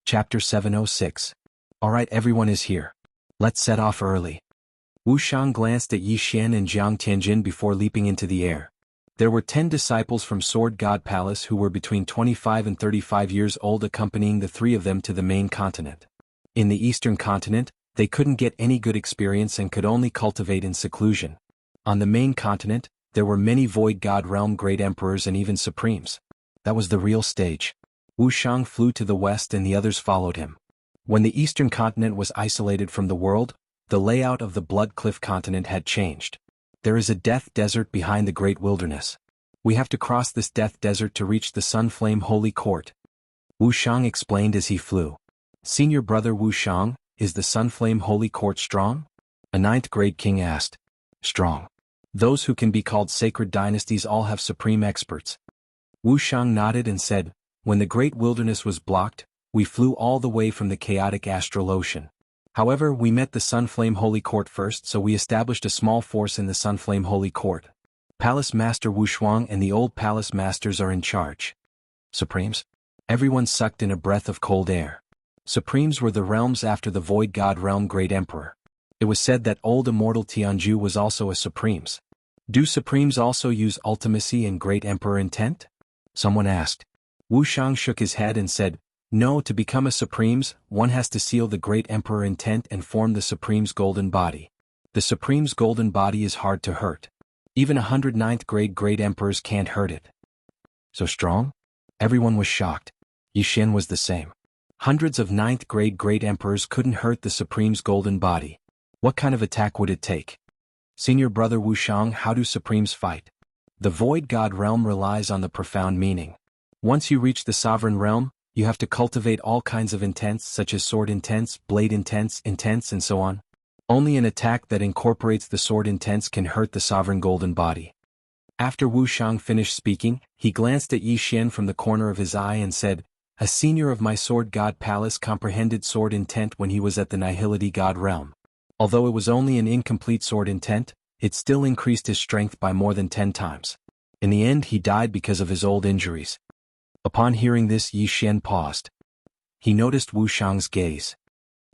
Chapter 706. Alright, everyone is here. Let's set off early. Wuxiang glanced at Yi Xian and Jiang Tianjin before leaping into the air. There were 10 disciples from Sword God Palace who were between 25 and 35 years old, accompanying the 3 of them to the main continent. In the eastern continent, they couldn't get any good experience and could only cultivate in seclusion. On the main continent, there were many Void God Realm Great Emperors and even Supremes. That was the real stage. Wuxiang flew to the west and the others followed him. When the eastern continent was isolated from the world, the layout of the Blood Cliff continent had changed. There is a death desert behind the great wilderness. We have to cross this death desert to reach the Sunflame Holy Court. Wuxiang explained as he flew. Senior brother Wuxiang, is the Sunflame Holy Court strong? A 9th grade king asked. Strong. Those who can be called sacred dynasties all have supreme experts. Wuxiang nodded and said, when the great wilderness was blocked, we flew all the way from the chaotic astral ocean. However, we met the Sunflame Holy Court first, so we established a small force in the Sunflame Holy Court. Palace Master Wuxuang and the old Palace Masters are in charge. Supremes? Everyone sucked in a breath of cold air. Supremes were the realms after the Void God Realm Great Emperor. It was said that old immortal Tianju was also a Supremes. Do Supremes also use ultimacy and Great Emperor intent? Someone asked. Wuxiang shook his head and said, no, to become a Supremes, one has to seal the Great Emperor intent and form the Supreme's golden body. The Supreme's golden body is hard to hurt. Even 109th grade Great Emperors can't hurt it. So strong? Everyone was shocked. Yi Xian was the same. Hundreds of 9th grade Great Emperors couldn't hurt the Supreme's golden body. What kind of attack would it take? Senior brother Wuxiang, how do Supremes fight? The Void God Realm relies on the profound meaning. Once you reach the Sovereign Realm, you have to cultivate all kinds of intents such as sword intents, blade intents, and so on. Only an attack that incorporates the sword intents can hurt the sovereign golden body. After Wuxiang finished speaking, he glanced at Yi Xian from the corner of his eye and said, a senior of my Sword God Palace comprehended sword intent when he was at the Nihility God Realm. Although it was only an incomplete sword intent, it still increased his strength by more than 10 times. In the end, he died because of his old injuries. Upon hearing this, Yi Xian paused. He noticed Wuxiang's gaze.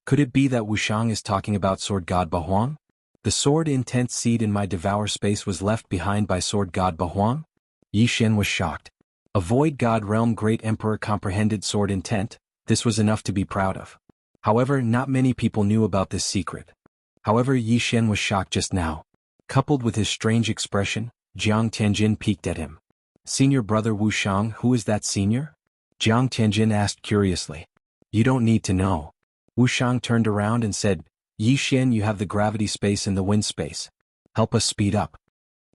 Could it be that Wuxiang is talking about Sword God Bahuang? The sword intent seed in my devour space was left behind by Sword God Bahuang? Yi Xian was shocked. A Void God Realm Great Emperor comprehended sword intent, this was enough to be proud of. However, not many people knew about this secret. However, Yi Xian was shocked just now. Coupled with his strange expression, Jiang Tianjin peeked at him. Senior brother Wuxiang, who is that senior? Jiang Tianjin asked curiously. You don't need to know. Wuxiang turned around and said, Yi Xian, you have the gravity space and the wind space. Help us speed up.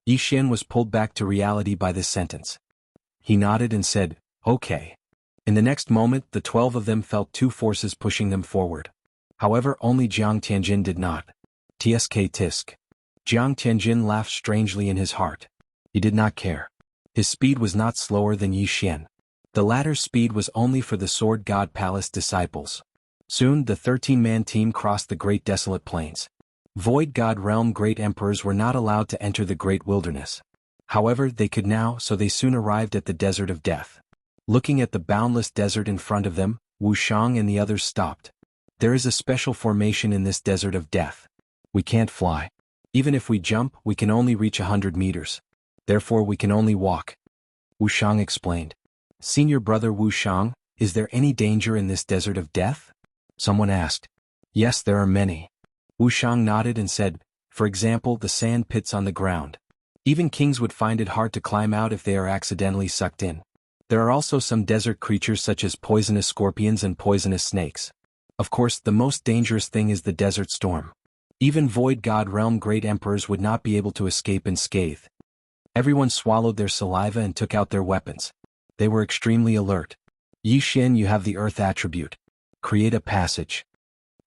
Yi Xian was pulled back to reality by this sentence. He nodded and said, okay. In the next moment, the 12 of them felt 2 forces pushing them forward. However, only Jiang Tianjin did not. Tsk tisk. Jiang Tianjin laughed strangely in his heart. He did not care. His speed was not slower than Yi Xian. The latter's speed was only for the Sword God Palace disciples. Soon, the 13-man team crossed the Great Desolate Plains. Void God Realm Great Emperors were not allowed to enter the Great Wilderness. However, they could now, so they soon arrived at the Desert of Death. Looking at the boundless desert in front of them, Wuxiang and the others stopped. There is a special formation in this Desert of Death. We can't fly. Even if we jump, we can only reach 100 meters. Therefore we can only walk. Wuxiang explained. Senior brother Wuxiang, is there any danger in this Desert of Death? Someone asked. Yes, there are many. Wuxiang nodded and said, for example, the sand pits on the ground. Even kings would find it hard to climb out if they are accidentally sucked in. There are also some desert creatures such as poisonous scorpions and poisonous snakes. Of course, the most dangerous thing is the desert storm. Even Void God Realm Great Emperors would not be able to escape unscathed. Everyone swallowed their saliva and took out their weapons. They were extremely alert. Yi Xian, you have the earth attribute. Create a passage.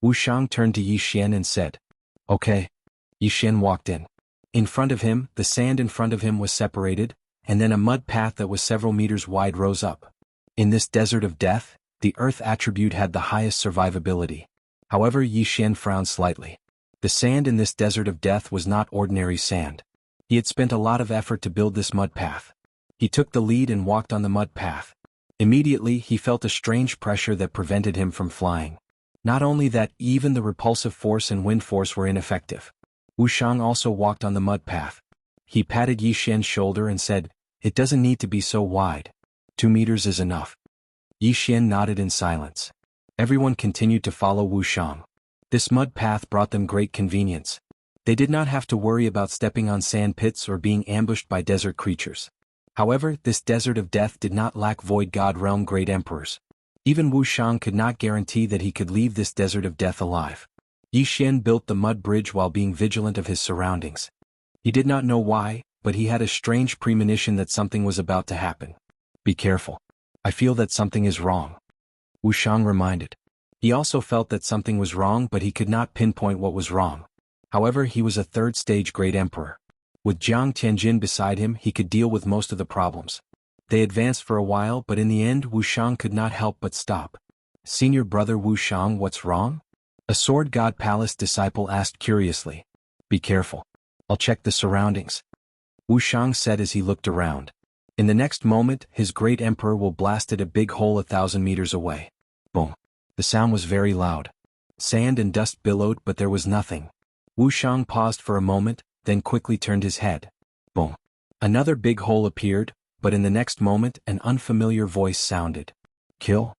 Wuxiang turned to Yi Xian and said, okay. Yi Xian walked in. In front of him, the sand in front of him was separated, and then a mud path that was several meters wide rose up. In this Desert of Death, the earth attribute had the highest survivability. However, Yi Xian frowned slightly. The sand in this Desert of Death was not ordinary sand. He had spent a lot of effort to build this mud path. He took the lead and walked on the mud path. Immediately he felt a strange pressure that prevented him from flying. Not only that, even the repulsive force and wind force were ineffective. Wuxiang also walked on the mud path. He patted Yi Xian's shoulder and said, "It doesn't need to be so wide. 2 meters is enough." Yi Xian nodded in silence. Everyone continued to follow Wuxiang. This mud path brought them great convenience. They did not have to worry about stepping on sand pits or being ambushed by desert creatures. However, this desert of death did not lack Void God Realm great emperors. Even Wuxiang could not guarantee that he could leave this desert of death alive. Yi Xian built the mud bridge while being vigilant of his surroundings. He did not know why, but he had a strange premonition that something was about to happen. "Be careful. I feel that something is wrong," Wuxiang reminded. He also felt that something was wrong, but he could not pinpoint what was wrong. However, he was a third-stage great emperor. With Jiang Tianjin beside him, he could deal with most of the problems. They advanced for a while, but in the end Wuxiang could not help but stop. "Senior brother Wuxiang, what's wrong?" A Sword God Palace disciple asked curiously. "Be careful. I'll check the surroundings," Wuxiang said as he looked around. In the next moment, his great emperor will blasted a big hole 1,000 meters away. Boom. The sound was very loud. Sand and dust billowed, but there was nothing. Wuxiang paused for a moment, then quickly turned his head. Boom. Another big hole appeared, but in the next moment an unfamiliar voice sounded. "Kill?"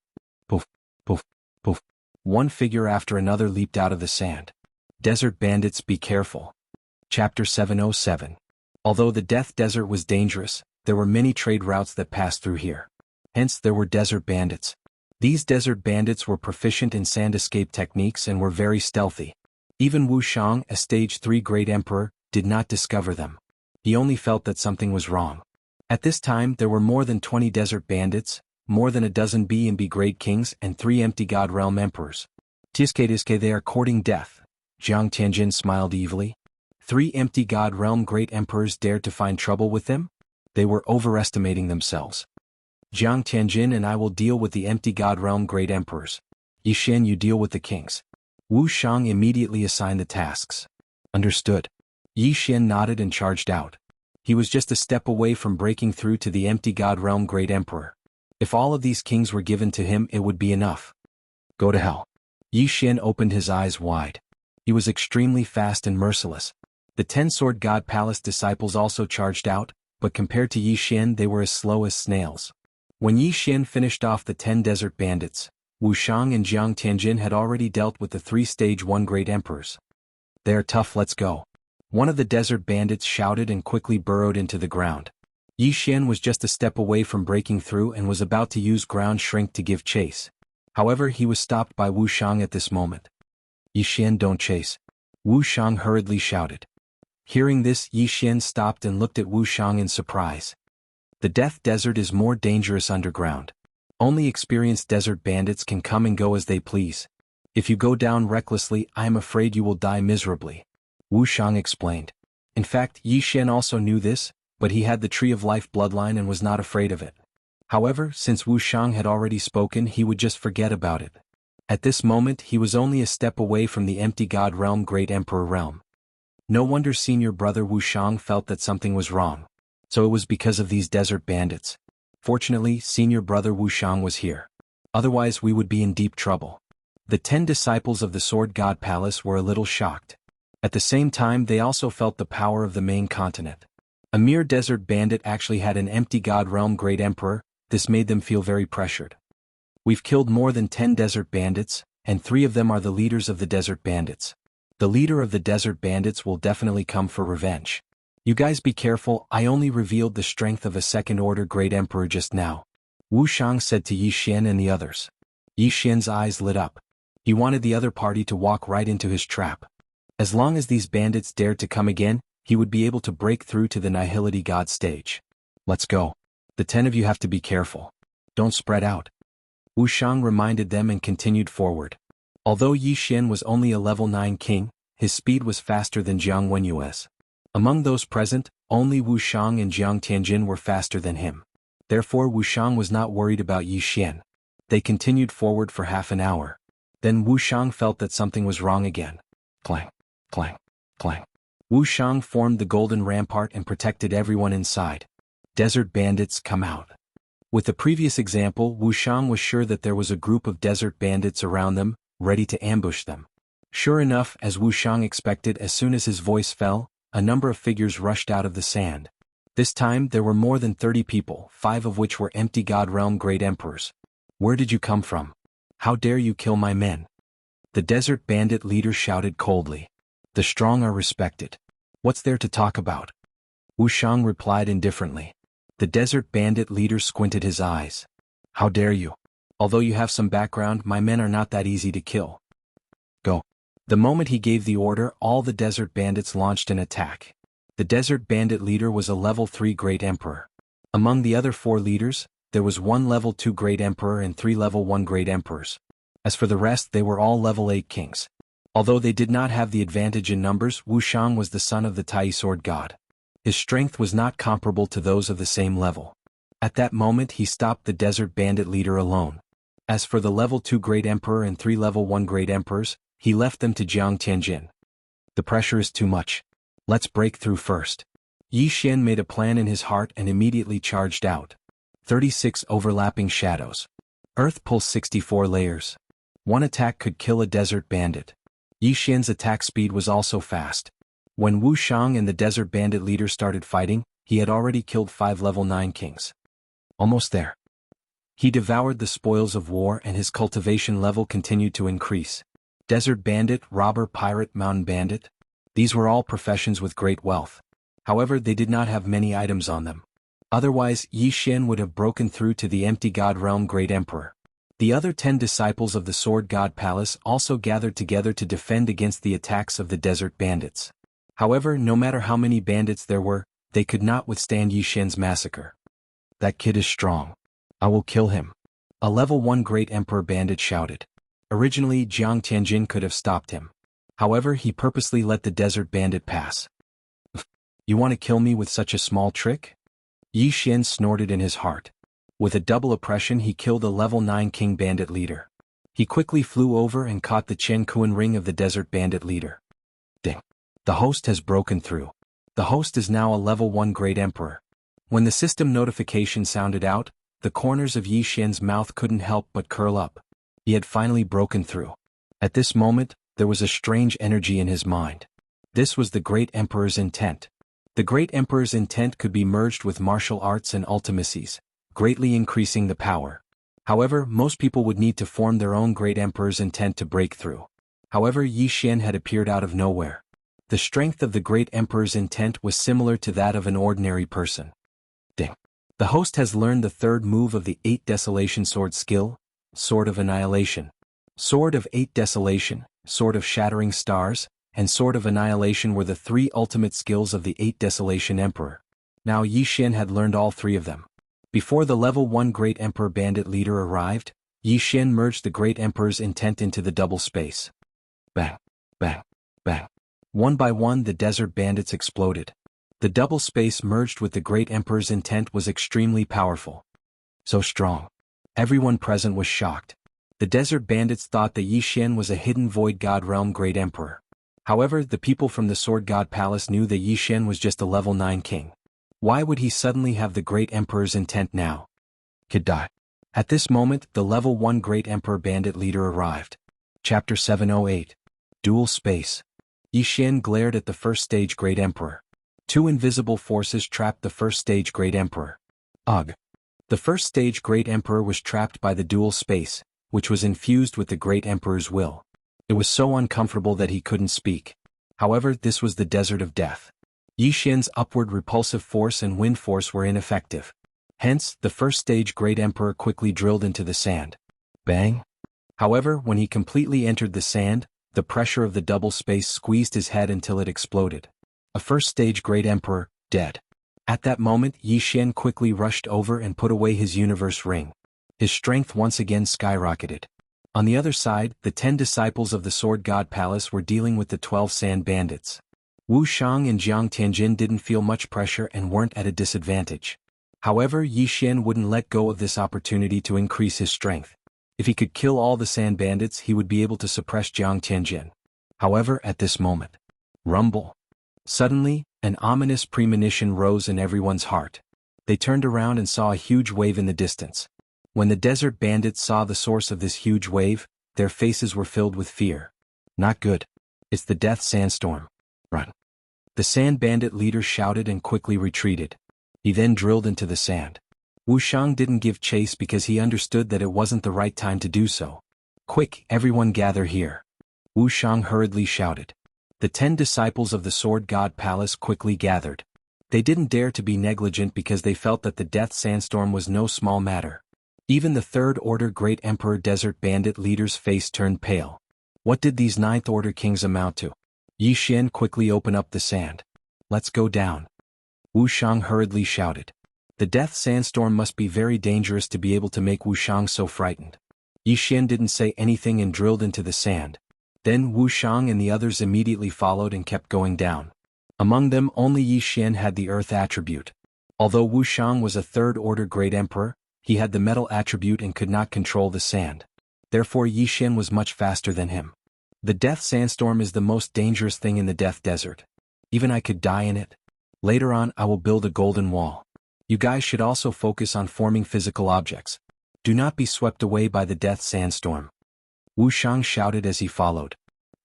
Poof, poof, poof. One figure after another leaped out of the sand. Desert bandits, be careful. Chapter 707. Although the Death Desert was dangerous, there were many trade routes that passed through here. Hence there were desert bandits. These desert bandits were proficient in sand escape techniques and were very stealthy. Even Wuxiang, a stage 3 great emperor, did not discover them. He only felt that something was wrong. At this time there were more than 20 desert bandits, more than a dozen B&B great kings and 3 empty God realm emperors. Tiske they are courting death. Jiang Tianjin smiled evilly. 3 empty God realm great emperors dared to find trouble with them? They were overestimating themselves. "Jiang Tianjin and I will deal with the empty God realm great emperors. Yi Xian, you deal with the kings." Wuxiang immediately assigned the tasks. "Understood." Yi Xian nodded and charged out. He was just a step away from breaking through to the empty God realm great emperor. If all of these kings were given to him, it would be enough. "Go to hell." Yi Xian opened his eyes wide. He was extremely fast and merciless. The 10 Sword God Palace disciples also charged out, but compared to Yi Xian they were as slow as snails. When Yi Xian finished off the 10 desert bandits, Wuxiang and Jiang Tianjin had already dealt with the 3 stage 1 great emperors. "They are tough, let's go." One of the desert bandits shouted and quickly burrowed into the ground. Yi Xian was just a step away from breaking through and was about to use ground shrink to give chase. However, he was stopped by Wuxiang at this moment. "Yi Xian, don't chase," Wuxiang hurriedly shouted. Hearing this, Yi Xian stopped and looked at Wuxiang in surprise. The Death Desert is more dangerous underground. Only experienced desert bandits can come and go as they please. If you go down recklessly, I am afraid you will die miserably, Wuxiang explained. In fact, Yi Xian also knew this, but he had the Tree of Life bloodline and was not afraid of it. However, since Wuxiang had already spoken, he would just forget about it. At this moment, he was only a step away from the empty God realm great emperor realm. No wonder senior brother Wuxiang felt that something was wrong. So it was because of these desert bandits. Fortunately, senior brother Wuxiang was here. Otherwise we would be in deep trouble. The 10 disciples of the Sword God Palace were a little shocked. At the same time, they also felt the power of the main continent. A mere desert bandit actually had an empty God realm great emperor. This made them feel very pressured. "We've killed more than 10 desert bandits, and 3 of them are the leaders of the desert bandits. The leader of the desert bandits will definitely come for revenge. You guys be careful, I only revealed the strength of a second-order great emperor just now," Wuxiang said to Yi Xian and the others. Yi Xian's eyes lit up. He wanted the other party to walk right into his trap. As long as these bandits dared to come again, he would be able to break through to the Nihility God stage. "Let's go. The 10 of you have to be careful. Don't spread out," Wuxiang reminded them and continued forward. Although Yi Xian was only a level 9 king, his speed was faster than Jiang Wenyue's. Among those present, only Wuxiang and Jiang Tianjin were faster than him. Therefore Wuxiang was not worried about Yi Xian. They continued forward for half an hour. Then Wuxiang felt that something was wrong again. Clang, clang, clang. Wuxiang formed the golden rampart and protected everyone inside. "Desert bandits, come out." With the previous example, Wuxiang was sure that there was a group of desert bandits around them, ready to ambush them. Sure enough, as Wuxiang expected, as soon as his voice fell, a number of figures rushed out of the sand. This time there were more than 30 people, 5 of which were empty God Realm Great Emperors. Where did you come from? How dare you kill my men? The desert bandit leader shouted coldly. The strong are respected. What's there to talk about? Wuxiang replied indifferently. The desert bandit leader squinted his eyes. How dare you? Although you have some background, my men are not that easy to kill. Go. The moment he gave the order, all the desert bandits launched an attack. The desert bandit leader was a level 3 Great Emperor. Among the other 4 leaders, there was 1 level 2 Great Emperor and 3 level 1 Great Emperors. As for the rest, they were all level 8 kings. Although they did not have the advantage in numbers, Wuxiang was the son of the Tai Sword God. His strength was not comparable to those of the same level. At that moment he stopped the desert bandit leader alone. As for the level 2 Great Emperor and 3 level 1 Great Emperors, he left them to Jiang Tianjin. The pressure is too much. Let's break through first. Yi Xian made a plan in his heart and immediately charged out. 36 overlapping shadows. Earth pulls 64 layers. One attack could kill a desert bandit. Yi Xian's attack speed was also fast. When Wuxiang and the desert bandit leader started fighting, he had already killed 5 level 9 kings. Almost there. He devoured the spoils of war and his cultivation level continued to increase. Desert bandit, robber, pirate, mountain bandit. These were all professions with great wealth. However, they did not have many items on them. Otherwise, Yi Xian would have broken through to the empty God Realm Great Emperor. The other 10 disciples of the Sword God Palace also gathered together to defend against the attacks of the desert bandits. However, no matter how many bandits there were, they could not withstand Yi Xian's massacre. That kid is strong. I will kill him. A level 1 Great Emperor bandit shouted. Originally, Jiang Tianjin could have stopped him. However, he purposely let the desert bandit pass. You want to kill me with such a small trick? Yi Xian snorted in his heart. With a double oppression he killed a level 9 king bandit leader. He quickly flew over and caught the Chen Kuan ring of the desert bandit leader. Ding. The host has broken through. The host is now a level 1 Great Emperor. When the system notification sounded out, the corners of Yi Xian's mouth couldn't help but curl up. He had finally broken through. At this moment, there was a strange energy in his mind. This was the Great Emperor's intent. The Great Emperor's intent could be merged with martial arts and ultimacies, greatly increasing the power. However, most people would need to form their own Great Emperor's intent to break through. However, Yi Xian had appeared out of nowhere. The strength of the Great Emperor's intent was similar to that of an ordinary person. Ding. The host has learned the 3rd move of the 8 Desolation Sword skill, Sword of Annihilation. Sword of 8 Desolation, Sword of Shattering Stars, and Sword of Annihilation were the 3 ultimate skills of the 8 Desolation Emperor. Now Yi Xian had learned all 3 of them. Before the level 1 Great Emperor bandit leader arrived, Yi Xian merged the Great Emperor's intent into the double space. Bang, bang, bang. One by one the desert bandits exploded. The double space merged with the Great Emperor's intent was extremely powerful. So strong. Everyone present was shocked. The desert bandits thought that Yi Xian was a hidden Void God Realm Great Emperor. However, the people from the Sword God Palace knew that Yi Xian was just a level 9 king. Why would he suddenly have the Great Emperor's intent now? Could die. At this moment, the level 1 Great Emperor bandit leader arrived. Chapter 708. Dual Space. Yi Xian glared at the first stage Great Emperor. 2 invisible forces trapped the first stage Great Emperor. Ugh. The first stage Great Emperor was trapped by the dual space, which was infused with the Great Emperor's will. It was so uncomfortable that he couldn't speak. However, this was the desert of death. Yi Xian's upward repulsive force and wind force were ineffective. Hence, the first stage Great Emperor quickly drilled into the sand. Bang! However, when he completely entered the sand, the pressure of the double space squeezed his head until it exploded. A first stage Great Emperor, dead. At that moment, Yi Xian quickly rushed over and put away his universe ring. His strength once again skyrocketed. On the other side, the 10 disciples of the Sword God Palace were dealing with the 12 sand bandits. Wuxiang and Jiang Tianjin didn't feel much pressure and weren't at a disadvantage. However, Yi Xian wouldn't let go of this opportunity to increase his strength. If he could kill all the sand bandits, he would be able to suppress Jiang Tianjin. However, at this moment, rumble. Suddenly, an ominous premonition rose in everyone's heart. They turned around and saw a huge wave in the distance. When the desert bandits saw the source of this huge wave, their faces were filled with fear. Not good. It's the death sandstorm. Run. The sand bandit leader shouted and quickly retreated. He then drilled into the sand. Wuxiang didn't give chase because he understood that it wasn't the right time to do so. Quick, everyone gather here. Wuxiang hurriedly shouted. The 10 disciples of the Sword God Palace quickly gathered. They didn't dare to be negligent because they felt that the death sandstorm was no small matter. Even the Third Order Great Emperor Desert Bandit leader's face turned pale. What did these Ninth Order kings amount to? Yi Xian quickly opened up the sand. Let's go down. Wuxiang hurriedly shouted. The death sandstorm must be very dangerous to be able to make Wuxiang so frightened. Yi Xian didn't say anything and drilled into the sand. Then Wuxiang and the others immediately followed and kept going down. Among them only Yi Xian had the earth attribute. Although Wuxiang was a Third Order Great Emperor, he had the metal attribute and could not control the sand. Therefore Yi Xian was much faster than him. The death sandstorm is the most dangerous thing in the death desert. Even I could die in it. Later on I will build a golden wall. You guys should also focus on forming physical objects. Do not be swept away by the death sandstorm. Wuxiang shouted as he followed.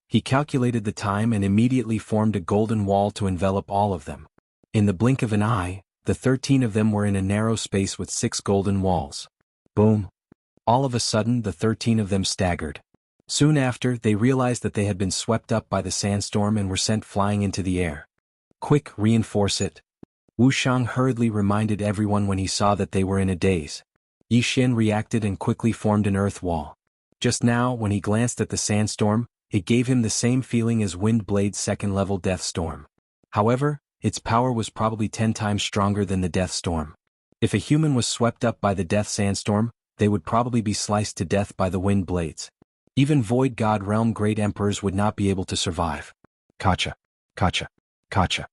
He calculated the time and immediately formed a golden wall to envelop all of them. In the blink of an eye, the 13 of them were in a narrow space with 6 golden walls. Boom! All of a sudden the 13 of them staggered. Soon after, they realized that they had been swept up by the sandstorm and were sent flying into the air. Quick, reinforce it. Wuxiang hurriedly reminded everyone when he saw that they were in a daze. Yi Xian reacted and quickly formed an earth wall. Just now, when he glanced at the sandstorm, it gave him the same feeling as Wind Blade's second-level death storm. However, its power was probably 10 times stronger than the death storm. If a human was swept up by the death sandstorm, they would probably be sliced to death by the wind blades. Even Void God Realm Great Emperors would not be able to survive. Kacha. Kacha. Kacha.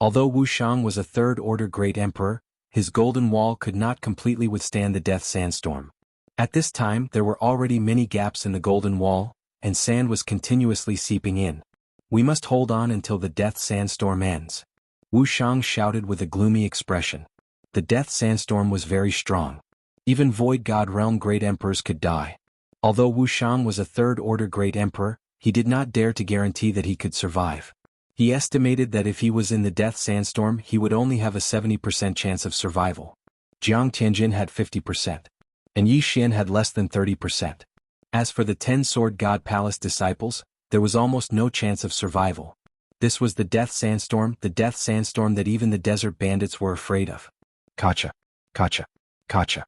Although Wuxiang was a Third Order Great Emperor, his golden wall could not completely withstand the death sandstorm. At this time there were already many gaps in the golden wall, and sand was continuously seeping in. We must hold on until the death sandstorm ends. Wuxiang shouted with a gloomy expression. The death sandstorm was very strong. Even Void God Realm Great Emperors could die. Although Wuxiang was a Third Order Great Emperor, he did not dare to guarantee that he could survive. He estimated that if he was in the death sandstorm he would only have a 70% chance of survival. Jiang Tianjin had 50%. And Yi Xian had less than 30%. As for the 10 Sword God Palace disciples, there was almost no chance of survival. This was the death sandstorm that even the desert bandits were afraid of. Kacha. Kacha. Kacha.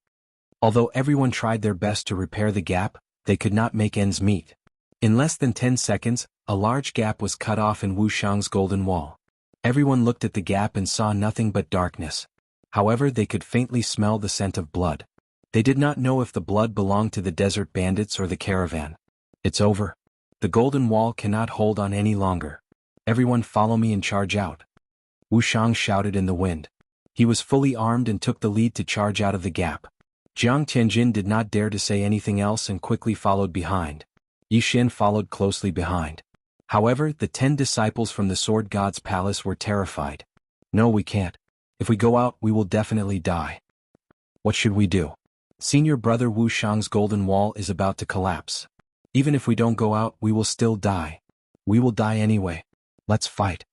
Although everyone tried their best to repair the gap, they could not make ends meet. In less than 10 seconds, a large gap was cut off in Wuxiang's golden wall. Everyone looked at the gap and saw nothing but darkness. However, they could faintly smell the scent of blood. They did not know if the blood belonged to the desert bandits or the caravan. It's over. The golden wall cannot hold on any longer. Everyone follow me and charge out. Wuxiang shouted in the wind. He was fully armed and took the lead to charge out of the gap. Jiang Tianjin did not dare to say anything else and quickly followed behind. Yi Xian followed closely behind. However, the 10 disciples from the Sword God's palace were terrified. No, we can't. If we go out, we will definitely die. What should we do? Senior brother Wuxiang's golden wall is about to collapse. Even if we don't go out, we will still die. We will die anyway. Let's fight.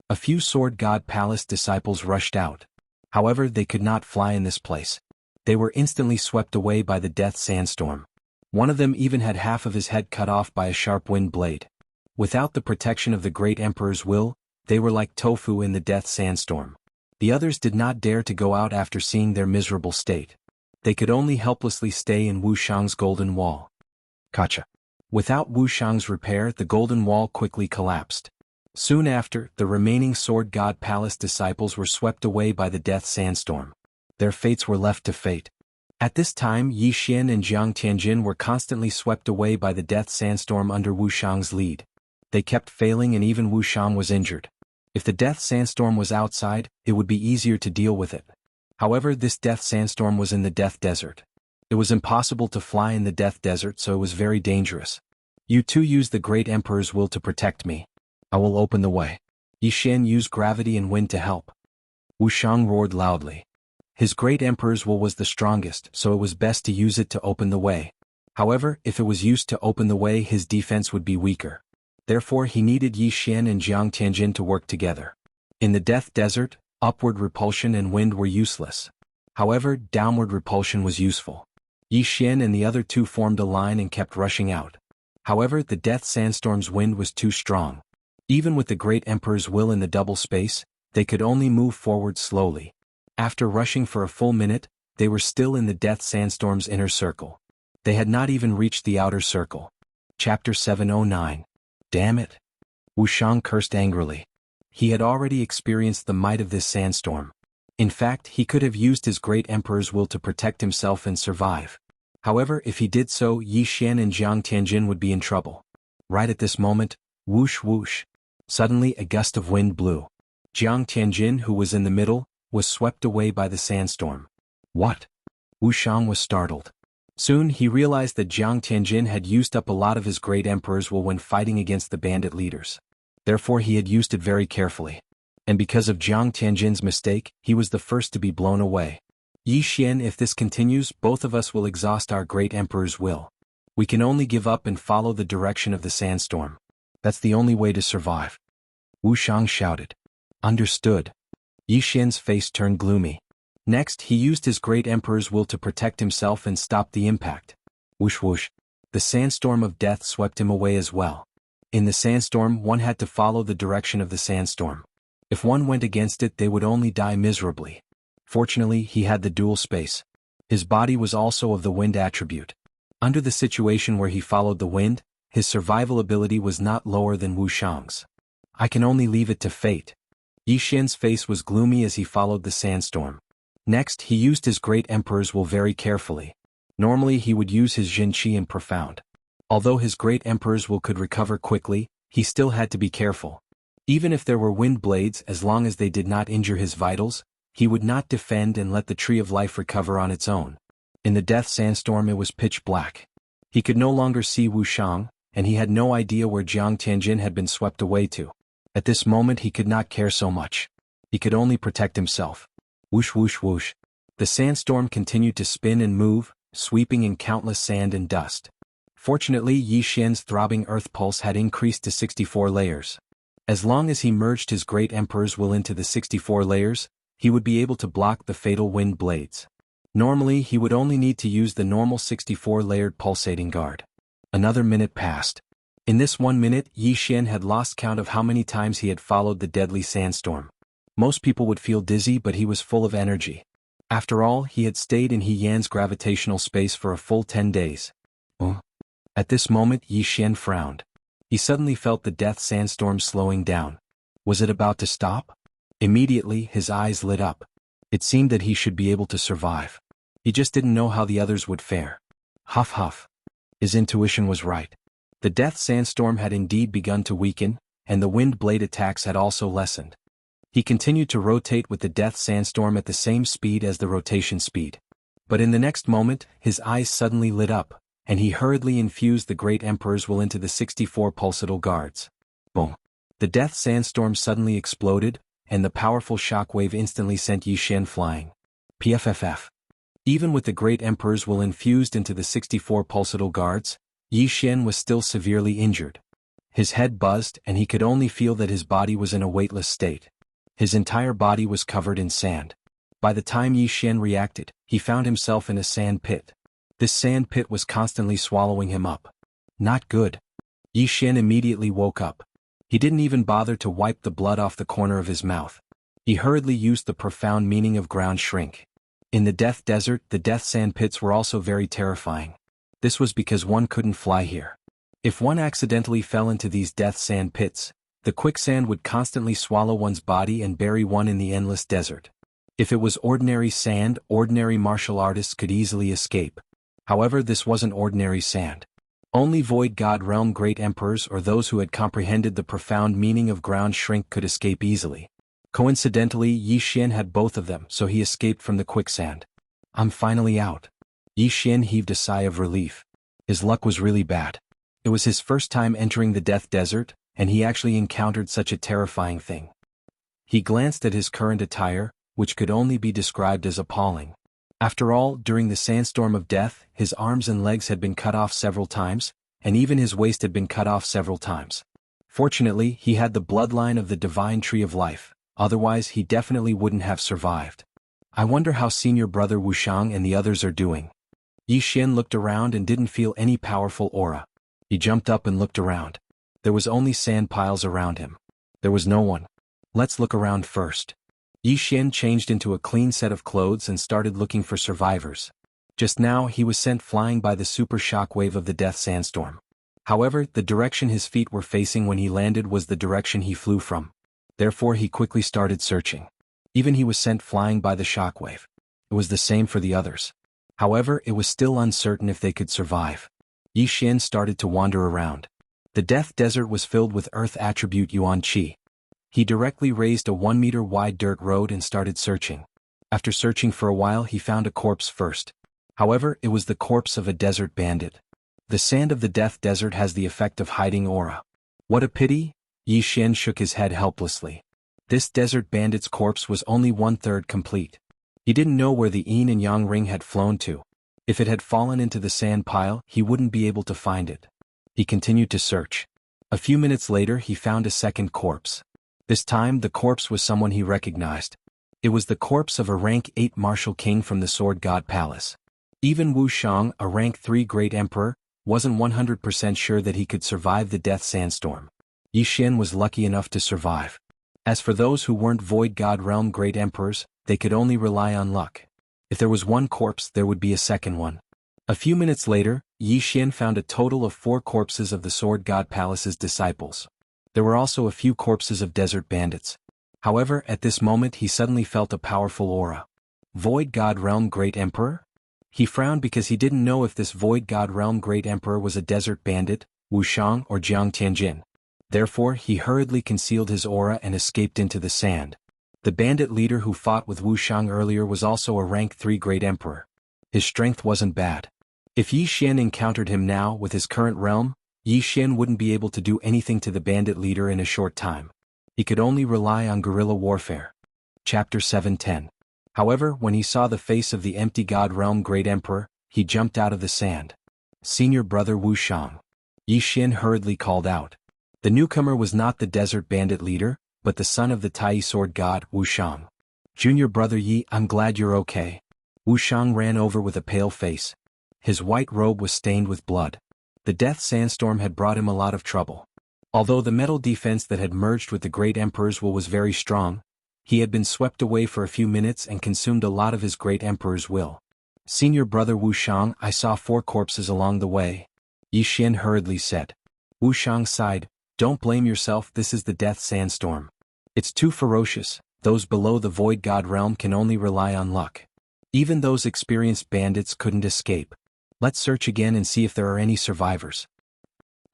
A few Sword God Palace disciples rushed out. However, they could not fly in this place. They were instantly swept away by the death sandstorm. One of them even had half of his head cut off by a sharp wind blade. Without the protection of the Great Emperor's will, they were like tofu in the death sandstorm. The others did not dare to go out after seeing their miserable state. They could only helplessly stay in Wuxiang's golden wall. Kacha. Without Wuxiang's repair, the golden wall quickly collapsed. Soon after, the remaining Sword God Palace disciples were swept away by the death sandstorm. Their fates were left to fate. At this time, Yi Xian and Jiang Tianjin were constantly swept away by the death sandstorm under Wuxiang's lead. They kept failing and even Wuxiang was injured. If the death sandstorm was outside, it would be easier to deal with it. However, this death sandstorm was in the death desert. It was impossible to fly in the death desert, so it was very dangerous. You two use the Great Emperor's will to protect me. I will open the way. Yi Xian used gravity and wind to help. Wuxiang roared loudly. His great emperor's will was the strongest, so it was best to use it to open the way. However, if it was used to open the way, his defense would be weaker. Therefore he needed Yi Xian and Jiang Tianjin to work together. In the Death Desert, upward repulsion and wind were useless. However, downward repulsion was useful. Yi Xian and the other two formed a line and kept rushing out. However, the Death Sandstorm's wind was too strong. Even with the Great Emperor's will in the double space, they could only move forward slowly. After rushing for a full minute, they were still in the Death Sandstorm's inner circle. They had not even reached the outer circle. Chapter 709. Damn it! Wuxiang cursed angrily. He had already experienced the might of this sandstorm. In fact, he could have used his great emperor's will to protect himself and survive. However, if he did so, Yi Xian and Jiang Tianjin would be in trouble. Right at this moment, whoosh whoosh. Suddenly a gust of wind blew. Jiang Tianjin, who was in the middle, was swept away by the sandstorm. What? Wuxiang was startled. Soon he realized that Jiang Tianjin had used up a lot of his great emperor's will when fighting against the bandit leaders. Therefore he had used it very carefully. And because of Jiang Tianjin's mistake, he was the first to be blown away. Yi Xian, if this continues, both of us will exhaust our great emperor's will. We can only give up and follow the direction of the sandstorm. That's the only way to survive. Wuxiang shouted. Understood. Yi Xian's face turned gloomy. Next, he used his great emperor's will to protect himself and stop the impact. Whoosh whoosh. The sandstorm of death swept him away as well. In the sandstorm, one had to follow the direction of the sandstorm. If one went against it, they would only die miserably. Fortunately, he had the dual space. His body was also of the wind attribute. Under the situation where he followed the wind, his survival ability was not lower than Wuxiang's. I can only leave it to fate. Yi Xian's face was gloomy as he followed the sandstorm. Next, he used his great emperor's will very carefully. Normally he would use his Jin Qi in profound. Although his great emperor's will could recover quickly, he still had to be careful. Even if there were wind blades, as long as they did not injure his vitals, he would not defend and let the Tree of Life recover on its own. In the death sandstorm it was pitch black. He could no longer see Wuxiang, and he had no idea where Jiang Tianjin had been swept away to. At this moment he could not care so much. He could only protect himself. Whoosh whoosh whoosh. The sandstorm continued to spin and move, sweeping in countless sand and dust. Fortunately, Yi Xian's throbbing earth pulse had increased to 64 layers. As long as he merged his great emperor's will into the 64 layers, he would be able to block the fatal wind blades. Normally, he would only need to use the normal 64-layered pulsating guard. Another minute passed. In this 1 minute, Yi Xian had lost count of how many times he had followed the deadly sandstorm. Most people would feel dizzy, but he was full of energy. After all, he had stayed in He Yan's gravitational space for a full 10 days. At this moment, Yi Xian frowned. He suddenly felt the death sandstorm slowing down. Was it about to stop? Immediately, his eyes lit up. It seemed that he should be able to survive. He just didn't know how the others would fare. Huff huff. His intuition was right. The death sandstorm had indeed begun to weaken, and the wind blade attacks had also lessened. He continued to rotate with the death sandstorm at the same speed as the rotation speed. But in the next moment, his eyes suddenly lit up, and he hurriedly infused the great emperor's will into the 64 pulsatile guards. Boom! The death sandstorm suddenly exploded, and the powerful shockwave instantly sent Yi Xian flying. PFFF. Even with the great emperor's will infused into the 64 pulsatile guards, Yi Xian was still severely injured. His head buzzed, and he could only feel that his body was in a weightless state. His entire body was covered in sand. By the time Yi Xian reacted, he found himself in a sand pit. This sand pit was constantly swallowing him up. Not good. Yi Xian immediately woke up. He didn't even bother to wipe the blood off the corner of his mouth. He hurriedly used the profound meaning of ground shrink. In the death desert, the death sand pits were also very terrifying. This was because one couldn't fly here. If one accidentally fell into these death sand pits, the quicksand would constantly swallow one's body and bury one in the endless desert. If it was ordinary sand, ordinary martial artists could easily escape. However, this wasn't ordinary sand. Only Void God Realm great emperors or those who had comprehended the profound meaning of ground shrink could escape easily. Coincidentally, Yi Xian had both of them, so he escaped from the quicksand. I'm finally out. Yi Xian heaved a sigh of relief. His luck was really bad. It was his first time entering the death desert, and he actually encountered such a terrifying thing. He glanced at his current attire, which could only be described as appalling. After all, during the sandstorm of death, his arms and legs had been cut off several times, and even his waist had been cut off several times. Fortunately, he had the bloodline of the divine tree of life, otherwise he definitely wouldn't have survived. I wonder how senior brother Wuxiang and the others are doing. Yi Xian looked around and didn't feel any powerful aura. He jumped up and looked around. There was only sand piles around him. There was no one. Let's look around first. Yi Xian changed into a clean set of clothes and started looking for survivors. Just now he was sent flying by the super shockwave of the death sandstorm. However, the direction his feet were facing when he landed was the direction he flew from. Therefore he quickly started searching. Even he was sent flying by the shockwave. It was the same for the others. However, it was still uncertain if they could survive. Yi Xian started to wander around. The death desert was filled with earth attribute Yuan Qi. He directly raised a 1-meter wide dirt road and started searching. After searching for a while he found a corpse first. However, it was the corpse of a desert bandit. The sand of the death desert has the effect of hiding aura. What a pity! Yi Xian shook his head helplessly. This desert bandit's corpse was only 1/3 complete. He didn't know where the yin and yang ring had flown to. If it had fallen into the sand pile, he wouldn't be able to find it. He continued to search. A few minutes later he found a second corpse. This time the corpse was someone he recognized. It was the corpse of a rank 8 martial king from the Sword God Palace. Even Wu Shang, a rank 3 great emperor, wasn't 100% sure that he could survive the death sandstorm. Yi Xian was lucky enough to survive. As for those who weren't Void God Realm great emperors, they could only rely on luck. If there was one corpse, there would be a second one. A few minutes later, Yi Xian found a total of 4 corpses of the Sword God Palace's disciples. There were also a few corpses of desert bandits. However, at this moment he suddenly felt a powerful aura. Void God Realm Great Emperor? He frowned because he didn't know if this Void God Realm Great Emperor was a desert bandit, Wuxiang or Jiang Tianjin. Therefore, he hurriedly concealed his aura and escaped into the sand. The bandit leader who fought with Wuxiang earlier was also a rank 3 great emperor. His strength wasn't bad. If Yi Xian encountered him now with his current realm, Yi Xian wouldn't be able to do anything to the bandit leader in a short time. He could only rely on guerrilla warfare. Chapter 7:10. However, when he saw the face of the empty God Realm Great Emperor, he jumped out of the sand. Senior brother Wuxiang. Yi Xian hurriedly called out. The newcomer was not the desert bandit leader, but the son of the Tai sword god, Wuxiang. Junior brother Yi, I'm glad you're okay. Wuxiang ran over with a pale face. His white robe was stained with blood. The death sandstorm had brought him a lot of trouble. Although the metal defense that had merged with the great emperor's will was very strong, he had been swept away for a few minutes and consumed a lot of his great emperor's will. Senior brother Wuxiang, I saw 4 corpses along the way. Yi Xian hurriedly said. Wuxiang sighed, don't blame yourself, this is the death sandstorm. It's too ferocious, those below the void god realm can only rely on luck. Even those experienced bandits couldn't escape. Let's search again and see if there are any survivors.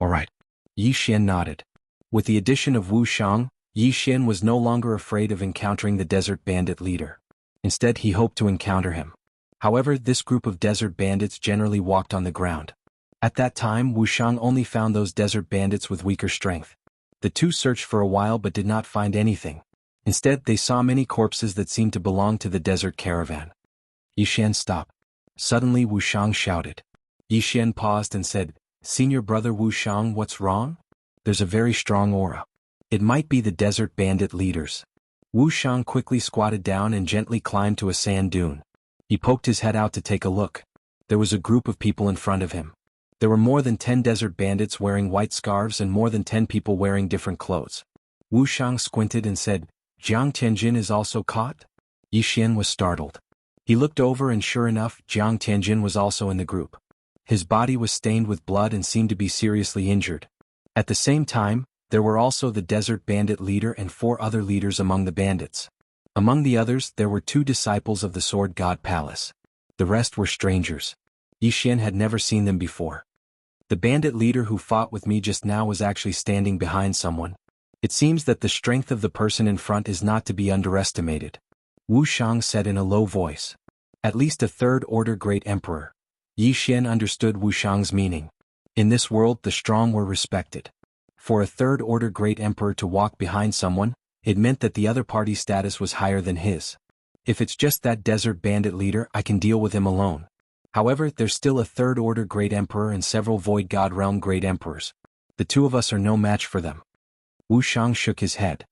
Alright. Yi Xian nodded. With the addition of Wuxiang, Yi Xian was no longer afraid of encountering the desert bandit leader. Instead he hoped to encounter him. However, this group of desert bandits generally walked on the ground. At that time Wuxiang only found those desert bandits with weaker strength. The two searched for a while but did not find anything. Instead they saw many corpses that seemed to belong to the desert caravan. Yi Xian, stop. Suddenly Wuxiang shouted. Yi Xian paused and said, Senior brother Wuxiang, what's wrong? There's a very strong aura. It might be the desert bandit leaders. Wuxiang quickly squatted down and gently climbed to a sand dune. He poked his head out to take a look. There was a group of people in front of him. There were more than 10 desert bandits wearing white scarves and more than 10 people wearing different clothes. Wuxiang squinted and said, Jiang Tianjin is also caught? Yi Xian was startled. He looked over and sure enough, Jiang Tianjin was also in the group. His body was stained with blood and seemed to be seriously injured. At the same time, there were also the desert bandit leader and 4 other leaders among the bandits. Among the others, there were 2 disciples of the Sword God Palace. The rest were strangers. Yi Xian had never seen them before. The bandit leader who fought with me just now was actually standing behind someone. It seems that the strength of the person in front is not to be underestimated. Wuxiang said in a low voice. At least a 3rd order great emperor. Yi Xian understood Wuxiang's meaning. In this world the strong were respected. For a 3rd order great emperor to walk behind someone, it meant that the other party's status was higher than his. If it's just that desert bandit leader, I can deal with him alone. However, there's still a third order Great Emperor and several Void God Realm Great Emperors. The two of us are no match for them. Wu Shang shook his head.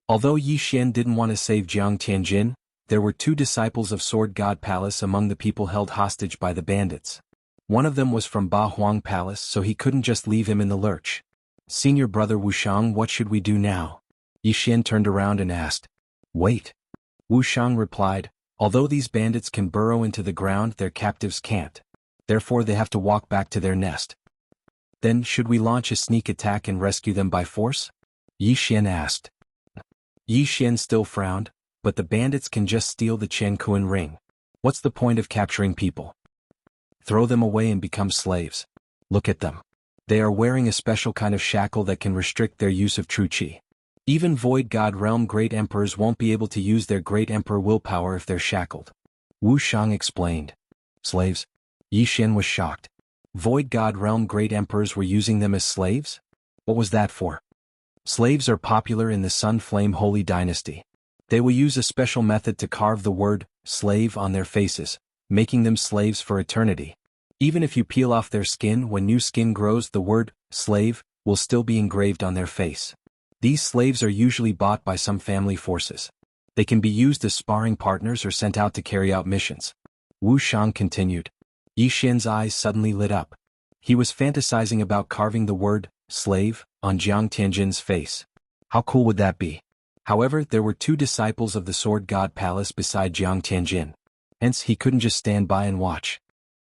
Although Yi Xian didn't want to save Jiang Tianjin, there were two disciples of Sword God Palace among the people held hostage by the bandits. One of them was from Ba Huang Palace, so he couldn't just leave him in the lurch. Senior brother Wu Shang, what should we do now? Yi Xian turned around and asked. Wait. Wu Shang replied, although these bandits can burrow into the ground, their captives can't. Therefore they have to walk back to their nest. Then should we launch a sneak attack and rescue them by force? Yi Xian asked. Yi Xian still frowned, but the bandits can just steal the Chen Kuan ring. What's the point of capturing people? Throw them away and become slaves. Look at them. They are wearing a special kind of shackle that can restrict their use of true qi. Even Void God Realm Great Emperors won't be able to use their Great Emperor willpower if they're shackled. Wu Shang explained. Slaves? Yi Xian was shocked. Void God Realm Great Emperors were using them as slaves? What was that for? Slaves are popular in the Sun Flame Holy Dynasty. They will use a special method to carve the word slave on their faces, making them slaves for eternity. Even if you peel off their skin, when new skin grows, the word slave will still be engraved on their face. These slaves are usually bought by some family forces. They can be used as sparring partners or sent out to carry out missions. Wu Shang continued. Yi Xian's eyes suddenly lit up. He was fantasizing about carving the word slave on Jiang Tianjin's face. How cool would that be? However, there were two disciples of the Sword God Palace beside Jiang Tianjin. Hence, he couldn't just stand by and watch.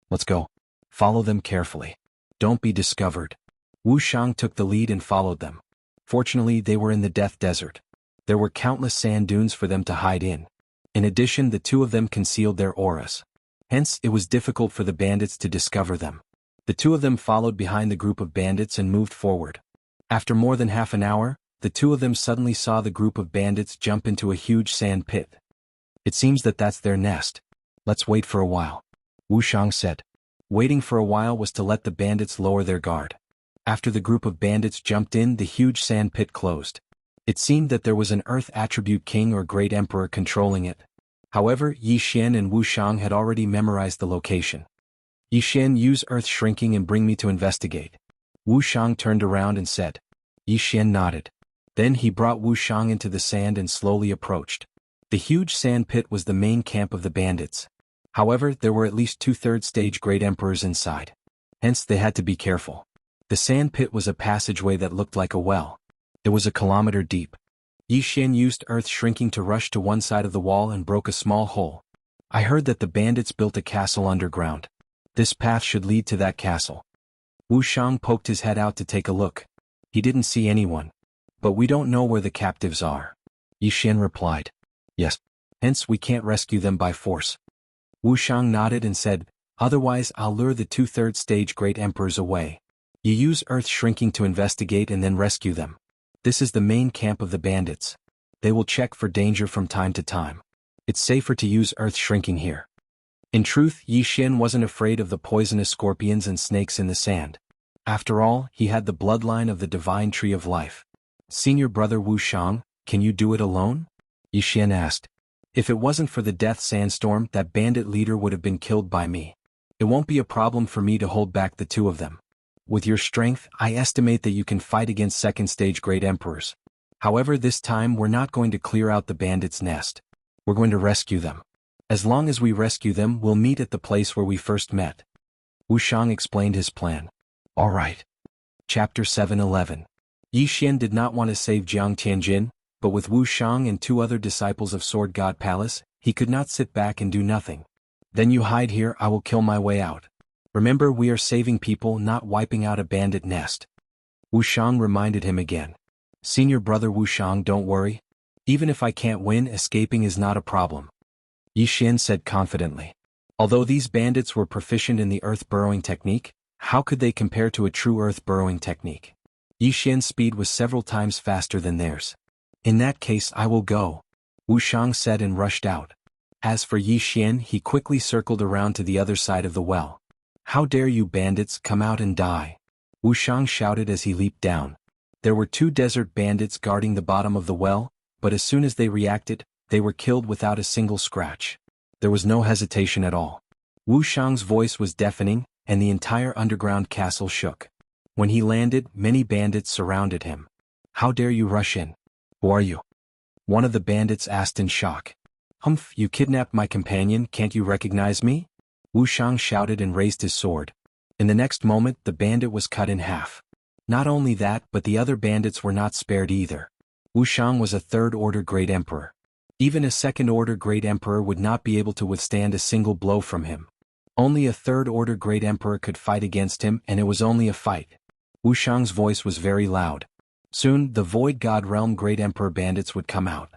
Let's go. Follow them carefully. Don't be discovered. Wu Shang took the lead and followed them. Fortunately, they were in the Death Desert. There were countless sand dunes for them to hide in. In addition, the two of them concealed their auras. Hence, it was difficult for the bandits to discover them. The two of them followed behind the group of bandits and moved forward. After more than half an hour, the two of them suddenly saw the group of bandits jump into a huge sand pit. It seems that that's their nest. Let's wait for a while. Wu Shang said. Waiting for a while was to let the bandits lower their guard. After the group of bandits jumped in, the huge sand pit closed. It seemed that there was an Earth Attribute King or Great Emperor controlling it. However, Yi Xian and Wu Shang had already memorized the location. Yi Xian, use Earth Shrinking and bring me to investigate. Wu Shang turned around and said. Yi Xian nodded. Then he brought Wu Shang into the sand and slowly approached. The huge sand pit was the main camp of the bandits. However, there were at least 2/3 stage Great Emperors inside. Hence, they had to be careful. The sand pit was a passageway that looked like a well. It was a kilometer deep. Yi Xian used Earth Shrinking to rush to one side of the wall and broke a small hole. I heard that the bandits built a castle underground. This path should lead to that castle. Wu Shang poked his head out to take a look. He didn't see anyone. But we don't know where the captives are. Yi Xian replied. Yes. Hence we can't rescue them by force. Wu Shang nodded and said, otherwise I'll lure the 2/3 stage Great Emperors away. You use Earth Shrinking to investigate and then rescue them. This is the main camp of the bandits. They will check for danger from time to time. It's safer to use Earth Shrinking here. In truth, Yi Xian wasn't afraid of the poisonous scorpions and snakes in the sand. After all, he had the bloodline of the divine tree of life. Senior brother Wu Shang, can you do it alone? Yi Xian asked. If it wasn't for the death sandstorm, that bandit leader would have been killed by me. It won't be a problem for me to hold back the two of them. With your strength, I estimate that you can fight against second stage Great Emperors. However, this time we're not going to clear out the bandits' nest. We're going to rescue them. As long as we rescue them, we'll meet at the place where we first met. Wu Shang explained his plan. All right. Chapter 7:11. Yi Xian did not want to save Jiang Tianjin, but with Wu Shang and two other disciples of Sword God Palace, he could not sit back and do nothing. Then you hide here, I will kill my way out. Remember, we are saving people, not wiping out a bandit nest. Wu Shang reminded him again. Senior brother Wu Shang, don't worry. Even if I can't win, escaping is not a problem. Yi Xian said confidently. Although these bandits were proficient in the earth burrowing technique, how could they compare to a true earth burrowing technique? Yi Xian's speed was several times faster than theirs. In that case, I will go. Wu Shang said and rushed out. As for Yi Xian, he quickly circled around to the other side of the well. How dare you bandits, come out and die. Wu Shang shouted as he leaped down. There were two desert bandits guarding the bottom of the well, but as soon as they reacted, they were killed without a single scratch. There was no hesitation at all. Wu Shang's voice was deafening, and the entire underground castle shook. When he landed, many bandits surrounded him. "How dare you rush in? Who are you?" one of the bandits asked in shock. "Humph, you kidnapped my companion, can't you recognize me?" Wu Shang shouted and raised his sword. In the next moment, the bandit was cut in half. Not only that, but the other bandits were not spared either. Wu Shang was a third-order great emperor. Even a second-order great emperor would not be able to withstand a single blow from him. Only a third-order great emperor could fight against him, and it was only a fight. Wu Shang's voice was very loud. Soon, the Void God Realm Great Emperor bandits would come out.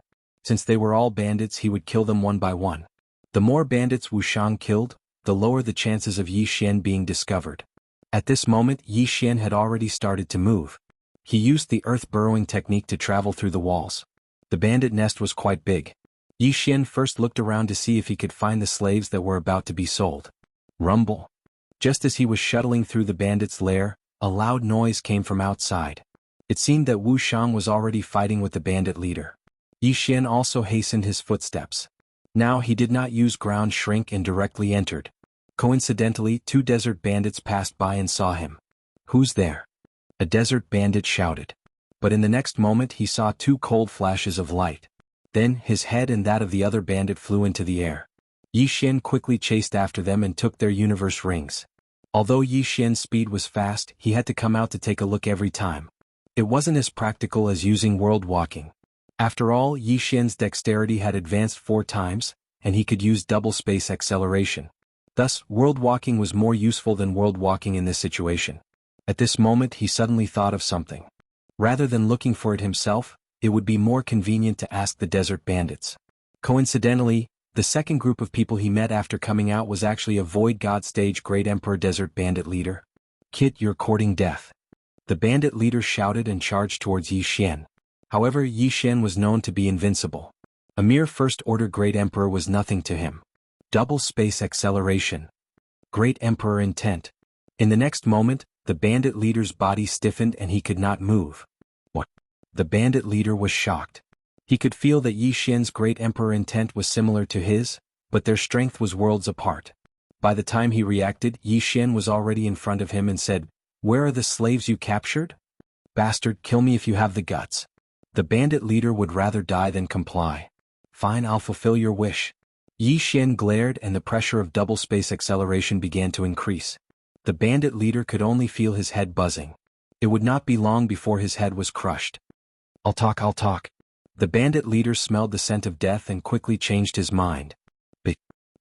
Since they were all bandits, he would kill them one by one. The more bandits Wu Shang killed, the lower the chances of Yi Xian being discovered. At this moment, Yi Xian had already started to move. He used the earth-burrowing technique to travel through the walls. The bandit nest was quite big. Yi Xian first looked around to see if he could find the slaves that were about to be sold. Rumble. Just as he was shuttling through the bandit's lair, a loud noise came from outside. It seemed that Wu Shang was already fighting with the bandit leader. Yi Xian also hastened his footsteps. Now he did not use ground shrink and directly entered. Coincidentally, 2 desert bandits passed by and saw him. "Who's there?" a desert bandit shouted. But in the next moment he saw 2 cold flashes of light. Then his head and that of the other bandit flew into the air. Yi Xian quickly chased after them and took their universe rings. Although Yi Xian's speed was fast, he had to come out to take a look every time. It wasn't as practical as using world walking. After all, Yi Xian's dexterity had advanced 4 times, and he could use double space acceleration. Thus, world walking was more useful than world walking in this situation. At this moment he suddenly thought of something. Rather than looking for it himself, it would be more convenient to ask the desert bandits. Coincidentally, the second group of people he met after coming out was actually a Void God Stage Great Emperor Desert Bandit leader. "Kid, you're courting death." The bandit leader shouted and charged towards Yi Xian. However, Yi Xian was known to be invincible. A mere first-order Great Emperor was nothing to him. Double space acceleration. Great Emperor intent. In the next moment, the bandit leader's body stiffened and he could not move. What? The bandit leader was shocked. He could feel that Yi Xian's Great Emperor intent was similar to his, but their strength was worlds apart. By the time he reacted, Yi Xian was already in front of him and said, "Where are the slaves you captured? Bastard, kill me if you have the guts." The bandit leader would rather die than comply. "Fine, I'll fulfill your wish." Yi Xian glared and the pressure of double space acceleration began to increase. The bandit leader could only feel his head buzzing. It would not be long before his head was crushed. I'll talk. The bandit leader smelled the scent of death and quickly changed his mind. "But,"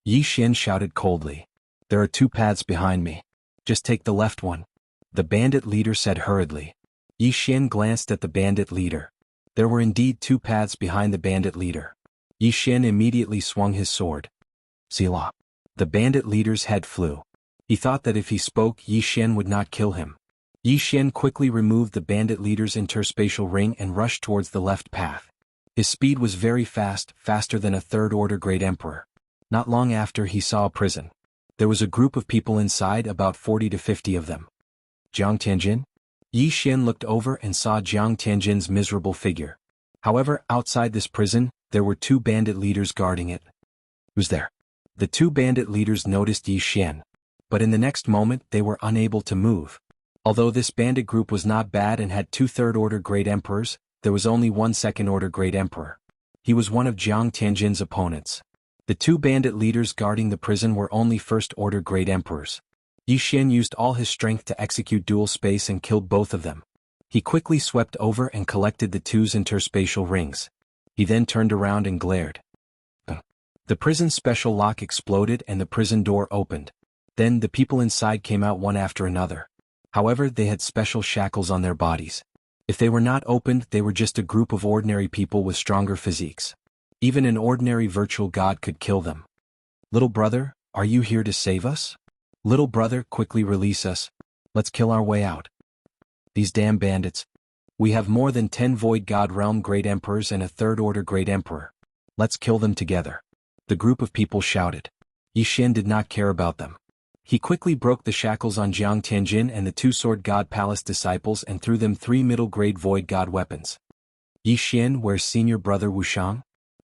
Yi Xian shouted coldly. "There are 2 paths behind me. Just take the left one." The bandit leader said hurriedly. Yi Xian glanced at the bandit leader. There were indeed 2 paths behind the bandit leader. Yi Xian immediately swung his sword. Selah. The bandit leader's head flew. He thought that if he spoke, Yi Xian would not kill him. Yi Xian quickly removed the bandit leader's interspatial ring and rushed towards the left path. His speed was very fast, faster than a third-order Great Emperor. Not long after, he saw a prison. There was a group of people inside, about 40 to 50 of them. Jiang Tianjin? Yi Xian looked over and saw Jiang Tianjin's miserable figure. However, outside this prison, there were 2 bandit leaders guarding it. Who's there? The 2 bandit leaders noticed Yi Xian. But in the next moment, they were unable to move. Although this bandit group was not bad and had 2 third-order Great Emperors, there was only 1 second-order Great Emperor. He was one of Jiang Tianjin's opponents. The 2 bandit leaders guarding the prison were only first-order Great Emperors. Yi Xian used all his strength to execute dual space and killed both of them. He quickly swept over and collected the 2's interspatial rings. He then turned around and glared. The prison's special lock exploded and the prison door opened. Then the people inside came out one after another. However, they had special shackles on their bodies. If they were not opened, they were just a group of ordinary people with stronger physiques. Even an ordinary virtual god could kill them. "Little brother, are you here to save us? Little brother, quickly release us. Let's kill our way out. These damn bandits. We have more than 10 Void God Realm Great Emperors and a third-order Great Emperor. Let's kill them together." The group of people shouted. Yi Xian did not care about them. He quickly broke the shackles on Jiang Tianjin and the 2 Sword God Palace disciples and threw them 3 middle-grade Void God weapons. "Yi Xian, where's senior brother Wu Shang?"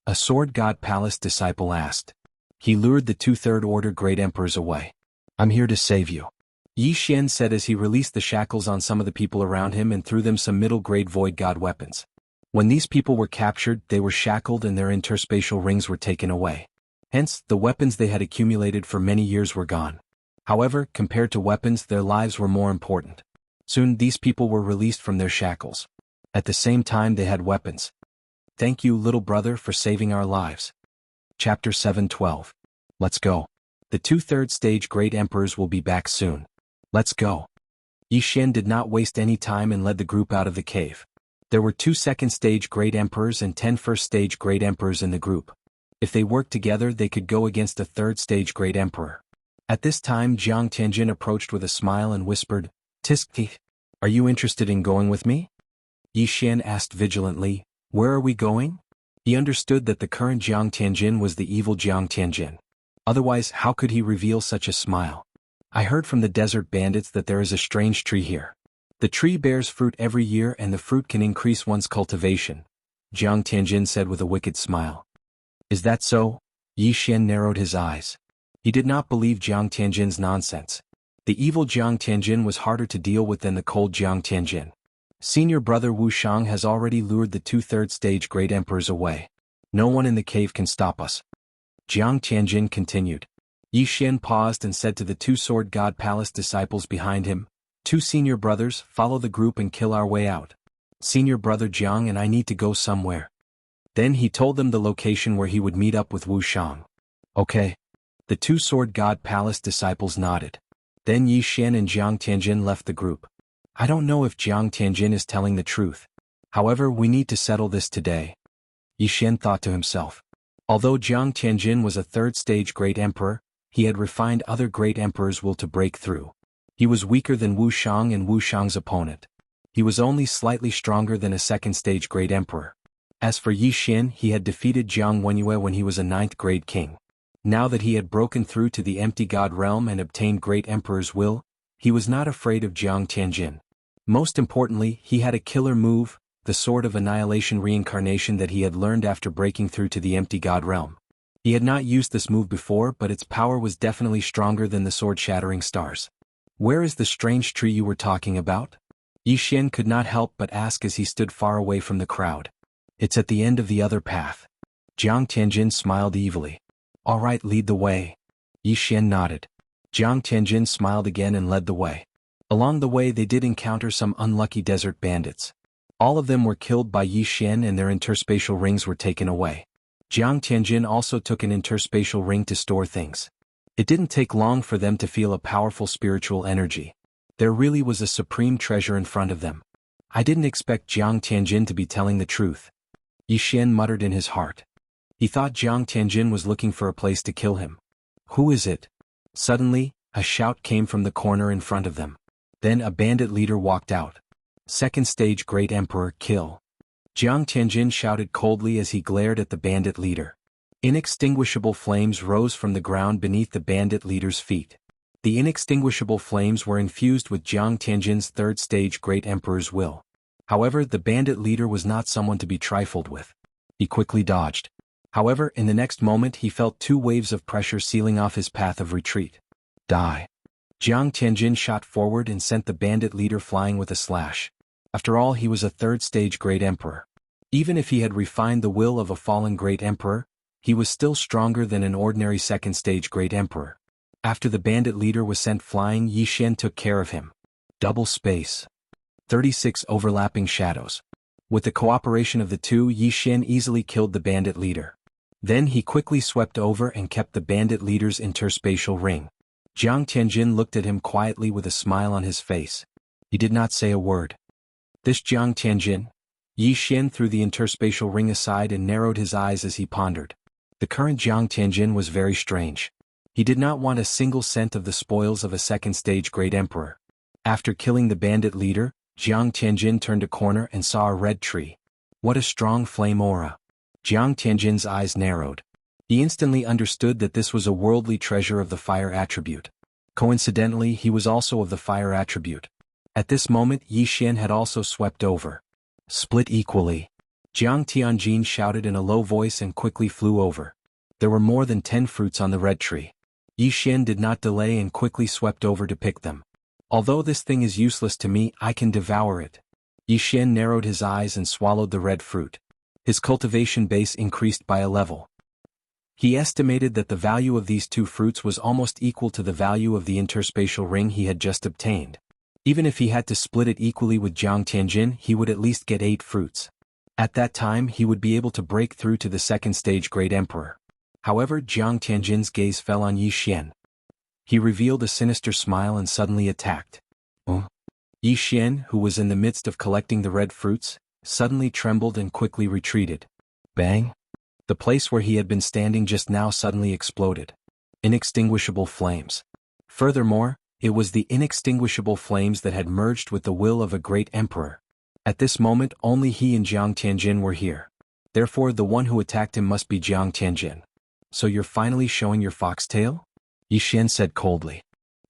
A sword god palace disciple asked. He lured the two-third order great emperors away. I'm here to save you, Yi Xian said as he released the shackles on some of the people around him and threw them some middle-grade void god weapons. When these people were captured, they were shackled and their interspatial rings were taken away. Hence, the weapons they had accumulated for many years were gone. However, compared to weapons, their lives were more important. Soon, these people were released from their shackles. At the same time, they had weapons. Thank you, little brother, for saving our lives. Chapter 7:12. Let's go. The two-third stage great emperors will be back soon. Let's go. Yi Xian did not waste any time and led the group out of the cave. There were 2 second-stage great emperors and 10 first-stage great emperors in the group. If they worked together, they could go against a third-stage great emperor. At this time, Jiang Tianjin approached with a smile and whispered, "Tisk, are you interested in going with me?" Yi Xian asked vigilantly, "Where are we going?" He understood that the current Jiang Tianjin was the evil Jiang Tianjin. Otherwise, how could he reveal such a smile? I heard from the desert bandits that there is a strange tree here. The tree bears fruit every year and the fruit can increase one's cultivation, Jiang Tianjin said with a wicked smile. Is that so? Yi Xian narrowed his eyes. He did not believe Jiang Tianjin's nonsense. The evil Jiang Tianjin was harder to deal with than the cold Jiang Tianjin. Senior brother Wu Shang has already lured the two-third stage great emperors away. No one in the cave can stop us. Jiang Tianjin continued. Yi Xian paused and said to the 2 sword god palace disciples behind him, "2 senior brothers, follow the group and kill our way out. Senior brother Jiang and I need to go somewhere." Then he told them the location where he would meet up with Wu Shang. Okay. The 2 sword god palace disciples nodded. Then Yi Xian and Jiang Tianjin left the group. I don't know if Jiang Tianjin is telling the truth. However, we need to settle this today. Yi Xian thought to himself. Although Jiang Tianjin was a third-stage great emperor, he had refined other great emperors' will to break through. He was weaker than Wu Shang and Wu Shang's opponent. He was only slightly stronger than a second-stage great emperor. As for Yi Xian, he had defeated Jiang Wenyue when he was a 9th-grade king. Now that he had broken through to the empty god realm and obtained great emperor's will, he was not afraid of Jiang Tianjin. Most importantly, he had a killer move, the sword of annihilation reincarnation that he had learned after breaking through to the empty god realm. He had not used this move before, but its power was definitely stronger than the sword shattering stars. Where is the strange tree you were talking about? Yi Xian could not help but ask as he stood far away from the crowd. It's at the end of the other path. Jiang Tianjin smiled evilly. All right, lead the way. Yi Xian nodded. Jiang Tianjin smiled again and led the way. Along the way they did encounter some unlucky desert bandits. All of them were killed by Yi Xian and their interspatial rings were taken away. Jiang Tianjin also took an interspatial ring to store things. It didn't take long for them to feel a powerful spiritual energy. There really was a supreme treasure in front of them. I didn't expect Jiang Tianjin to be telling the truth. Yi Xian muttered in his heart. He thought Jiang Tianjin was looking for a place to kill him. Who is it? Suddenly, a shout came from the corner in front of them. Then a bandit leader walked out. Second stage Great Emperor, kill. Jiang Tianjin shouted coldly as he glared at the bandit leader. Inextinguishable flames rose from the ground beneath the bandit leader's feet. The inextinguishable flames were infused with Jiang Tianjin's third stage Great Emperor's will. However, the bandit leader was not someone to be trifled with. He quickly dodged. However, in the next moment he felt 2 waves of pressure sealing off his path of retreat. Die. Jiang Tianjin shot forward and sent the bandit leader flying with a slash. After all, he was a third-stage Great Emperor. Even if he had refined the will of a fallen Great Emperor, he was still stronger than an ordinary second-stage Great Emperor. After the bandit leader was sent flying, Yi Xian took care of him. Double space. 36 overlapping shadows. With the cooperation of the 2, Yi Xian easily killed the bandit leader. Then he quickly swept over and kept the bandit leader's interspatial ring. Jiang Tianjin looked at him quietly with a smile on his face. He did not say a word. This Jiang Tianjin? Yi Xian threw the interspatial ring aside and narrowed his eyes as he pondered. The current Jiang Tianjin was very strange. He did not want a single cent of the spoils of a second-stage Great Emperor. After killing the bandit leader, Jiang Tianjin turned a corner and saw a red tree. What a strong flame aura. Jiang Tianjin's eyes narrowed. He instantly understood that this was a worldly treasure of the fire attribute. Coincidentally, he was also of the fire attribute. At this moment, Yi Xian had also swept over. Split equally. Jiang Tianjin shouted in a low voice and quickly flew over. There were more than 10 fruits on the red tree. Yi Xian did not delay and quickly swept over to pick them. Although this thing is useless to me, I can devour it. Yi Xian narrowed his eyes and swallowed the red fruit. His cultivation base increased by a level. He estimated that the value of these 2 fruits was almost equal to the value of the interspatial ring he had just obtained. Even if he had to split it equally with Jiang Tianjin, he would at least get 8 fruits. At that time he would be able to break through to the second stage Great Emperor. However, Jiang Tianjin's gaze fell on Yi Xian. He revealed a sinister smile and suddenly attacked. Yi Xian, who was in the midst of collecting the red fruits, suddenly trembled and quickly retreated. Bang! The place where he had been standing just now suddenly exploded. Inextinguishable flames. Furthermore, it was the inextinguishable flames that had merged with the will of a great emperor. At this moment only he and Jiang Tianjin were here. Therefore the one who attacked him must be Jiang Tianjin. So you're finally showing your foxtail? Yi Xian said coldly.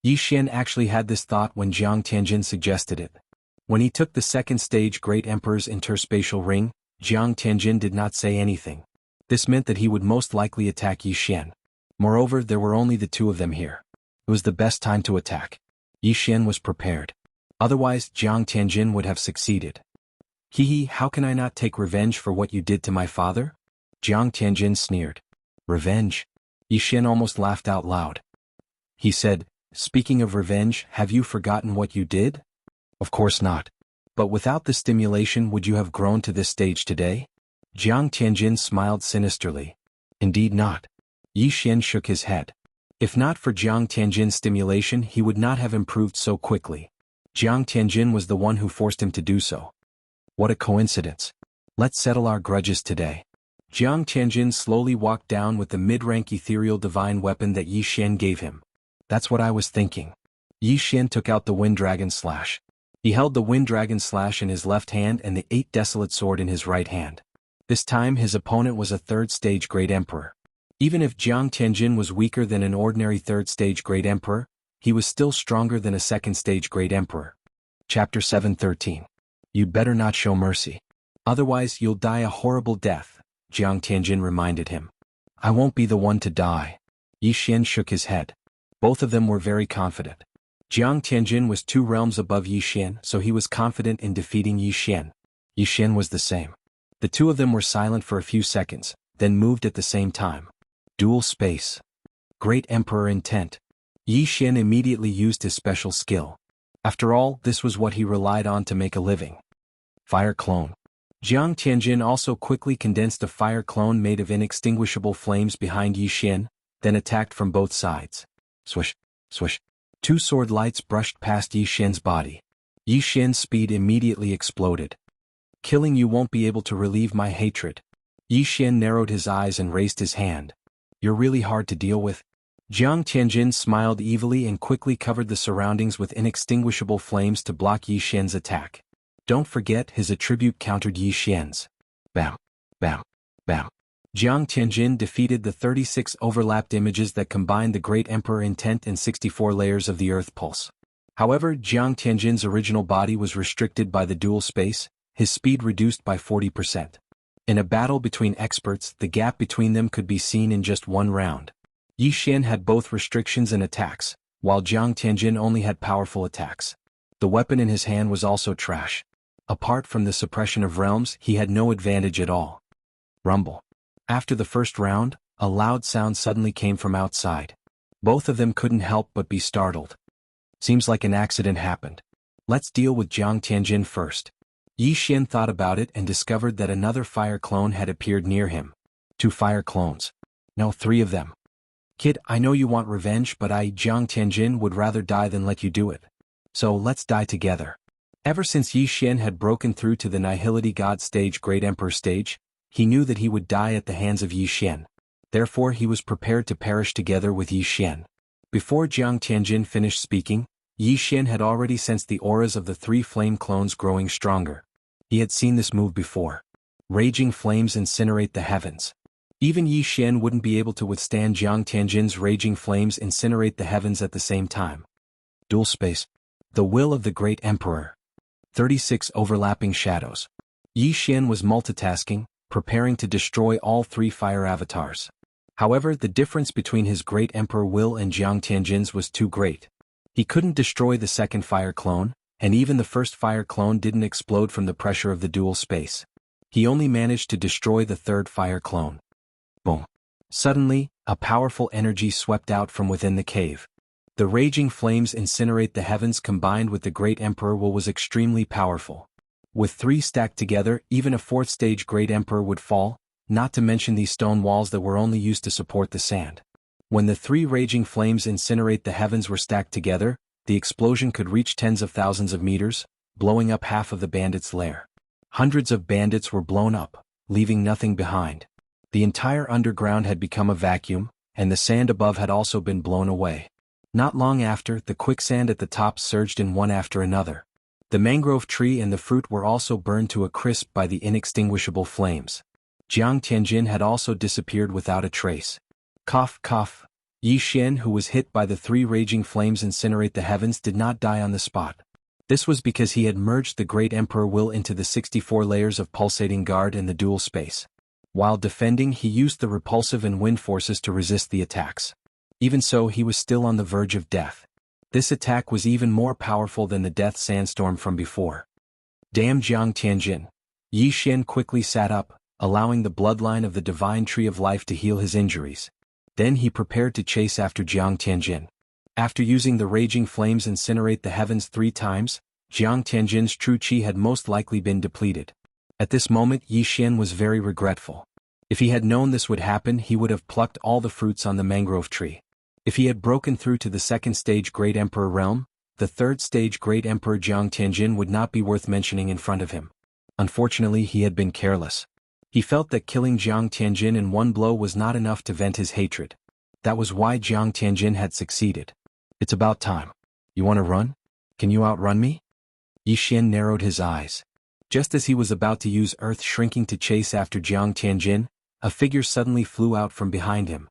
Yi Xian actually had this thought when Jiang Tianjin suggested it. When he took the second stage Great Emperor's interspatial ring, Jiang Tianjin did not say anything. This meant that he would most likely attack Yi Xian. Moreover, there were only the 2 of them here. It was the best time to attack. Yi Xian was prepared. Otherwise, Jiang Tianjin would have succeeded. How can I not take revenge for what you did to my father? Jiang Tianjin sneered. Revenge? Yi Xian almost laughed out loud. He said, speaking of revenge, have you forgotten what you did? Of course not. But without the stimulation would you have grown to this stage today? Jiang Tianjin smiled sinisterly. Indeed not. Yi Xian shook his head. If not for Jiang Tianjin's stimulation he would not have improved so quickly. Jiang Tianjin was the one who forced him to do so. What a coincidence. Let's settle our grudges today. Jiang Tianjin slowly walked down with the mid-rank ethereal divine weapon that Yi Xian gave him. That's what I was thinking. Yi Xian took out the Wind Dragon Slash. He held the Wind Dragon Slash in his left hand and the 8 Desolate Sword in his right hand. This time his opponent was a 3rd stage Great Emperor. Even if Jiang Tianjin was weaker than an ordinary 3rd stage Great Emperor, he was still stronger than a 2nd stage Great Emperor. Chapter 7:13. You'd better not show mercy. Otherwise you'll die a horrible death, Jiang Tianjin reminded him. I won't be the one to die. Yi Xian shook his head. Both of them were very confident. Jiang Tianjin was 2 realms above Yi Xian, so he was confident in defeating Yi Xian. Yi Xian was the same. The 2 of them were silent for a few seconds, then moved at the same time. Dual space. Great Emperor intent. Yi Xian immediately used his special skill. After all, this was what he relied on to make a living. Fire clone. Jiang Tianjin also quickly condensed a fire clone made of inextinguishable flames behind Yi Xian, then attacked from both sides. Swish, swish. 2 sword lights brushed past Yi Xian's body. Yi Xian's speed immediately exploded. Killing you won't be able to relieve my hatred. Yi Xian narrowed his eyes and raised his hand. You're really hard to deal with. Jiang Tianjin smiled evilly and quickly covered the surroundings with inextinguishable flames to block Yi Xian's attack. Don't forget, his attribute countered Yi Xian's. Bam, bam, bam. Jiang Tianjin defeated the 36 overlapped images that combined the Great Emperor intent and 64 layers of the Earth Pulse. However, Jiang Tianjin's original body was restricted by the dual space, his speed reduced by 40%. In a battle between experts, the gap between them could be seen in just 1 round. Yi Xian had both restrictions and attacks, while Jiang Tianjin only had powerful attacks. The weapon in his hand was also trash. Apart from the suppression of realms, he had no advantage at all. Rumble. After the first round, a loud sound suddenly came from outside. Both of them couldn't help but be startled. Seems like an accident happened. Let's deal with Jiang Tianjin first. Yi Xian thought about it and discovered that another fire clone had appeared near him. 2 fire clones. No, 3 of them. Kid, I know you want revenge, but Jiang Tianjin, would rather die than let you do it. So let's die together. Ever since Yi Xian had broken through to the Nihility God stage Great Emperor stage, he knew that he would die at the hands of Yi Xian. Therefore he was prepared to perish together with Yi Xian. Before Jiang Tianjin finished speaking, Yi Xian had already sensed the auras of the 3 flame clones growing stronger. He had seen this move before. Raging flames incinerate the heavens. Even Yi Xian wouldn't be able to withstand Jiang Tianjin's raging flames incinerate the heavens at the same time. Dual space. The will of the Great Emperor. 36 overlapping shadows. Yi Xian was multitasking, preparing to destroy all three fire avatars. However, the difference between his great Emperor will and Jiang Tianjin's was too great. He couldn't destroy the second fire clone, and even the first fire clone didn't explode from the pressure of the dual space. He only managed to destroy the third fire clone. Boom. Suddenly, a powerful energy swept out from within the cave. The raging flames incinerate the heavens combined with the great Emperor will was extremely powerful. With three stacked together, even a fourth stage great Emperor would fall, not to mention these stone walls that were only used to support the sand. When the three raging flames incinerate the heavens were stacked together, the explosion could reach tens of thousands of meters, blowing up half of the bandits' lair. Hundreds of bandits were blown up, leaving nothing behind. The entire underground had become a vacuum, and the sand above had also been blown away. Not long after, the quicksand at the top surged in one after another. The mangrove tree and the fruit were also burned to a crisp by the inextinguishable flames. Jiang Tianjin had also disappeared without a trace. Cough, cough. Yi Xian, who was hit by the three raging flames incinerate the heavens, did not die on the spot. This was because he had merged the great Emperor will into the 64 layers of pulsating guard in the dual space. While defending, he used the repulsive and wind forces to resist the attacks. Even so, he was still on the verge of death. This attack was even more powerful than the death sandstorm from before. Damn Jiang Tianjin. Yi Xian quickly sat up, allowing the bloodline of the divine tree of life to heal his injuries. Then he prepared to chase after Jiang Tianjin. After using the raging flames incinerate the heavens 3 times, Jiang Tianjin's true qi had most likely been depleted. At this moment Yi Xian was very regretful. If he had known this would happen, he would have plucked all the fruits on the mangrove tree. If he had broken through to the second stage Great Emperor realm, the third stage Great Emperor Jiang Tianjin would not be worth mentioning in front of him. Unfortunately, he had been careless. He felt that killing Jiang Tianjin in one blow was not enough to vent his hatred. That was why Jiang Tianjin had succeeded. It's about time. You want to run? Can you outrun me? Yi Xian narrowed his eyes. Just as he was about to use earth shrinking to chase after Jiang Tianjin, a figure suddenly flew out from behind him.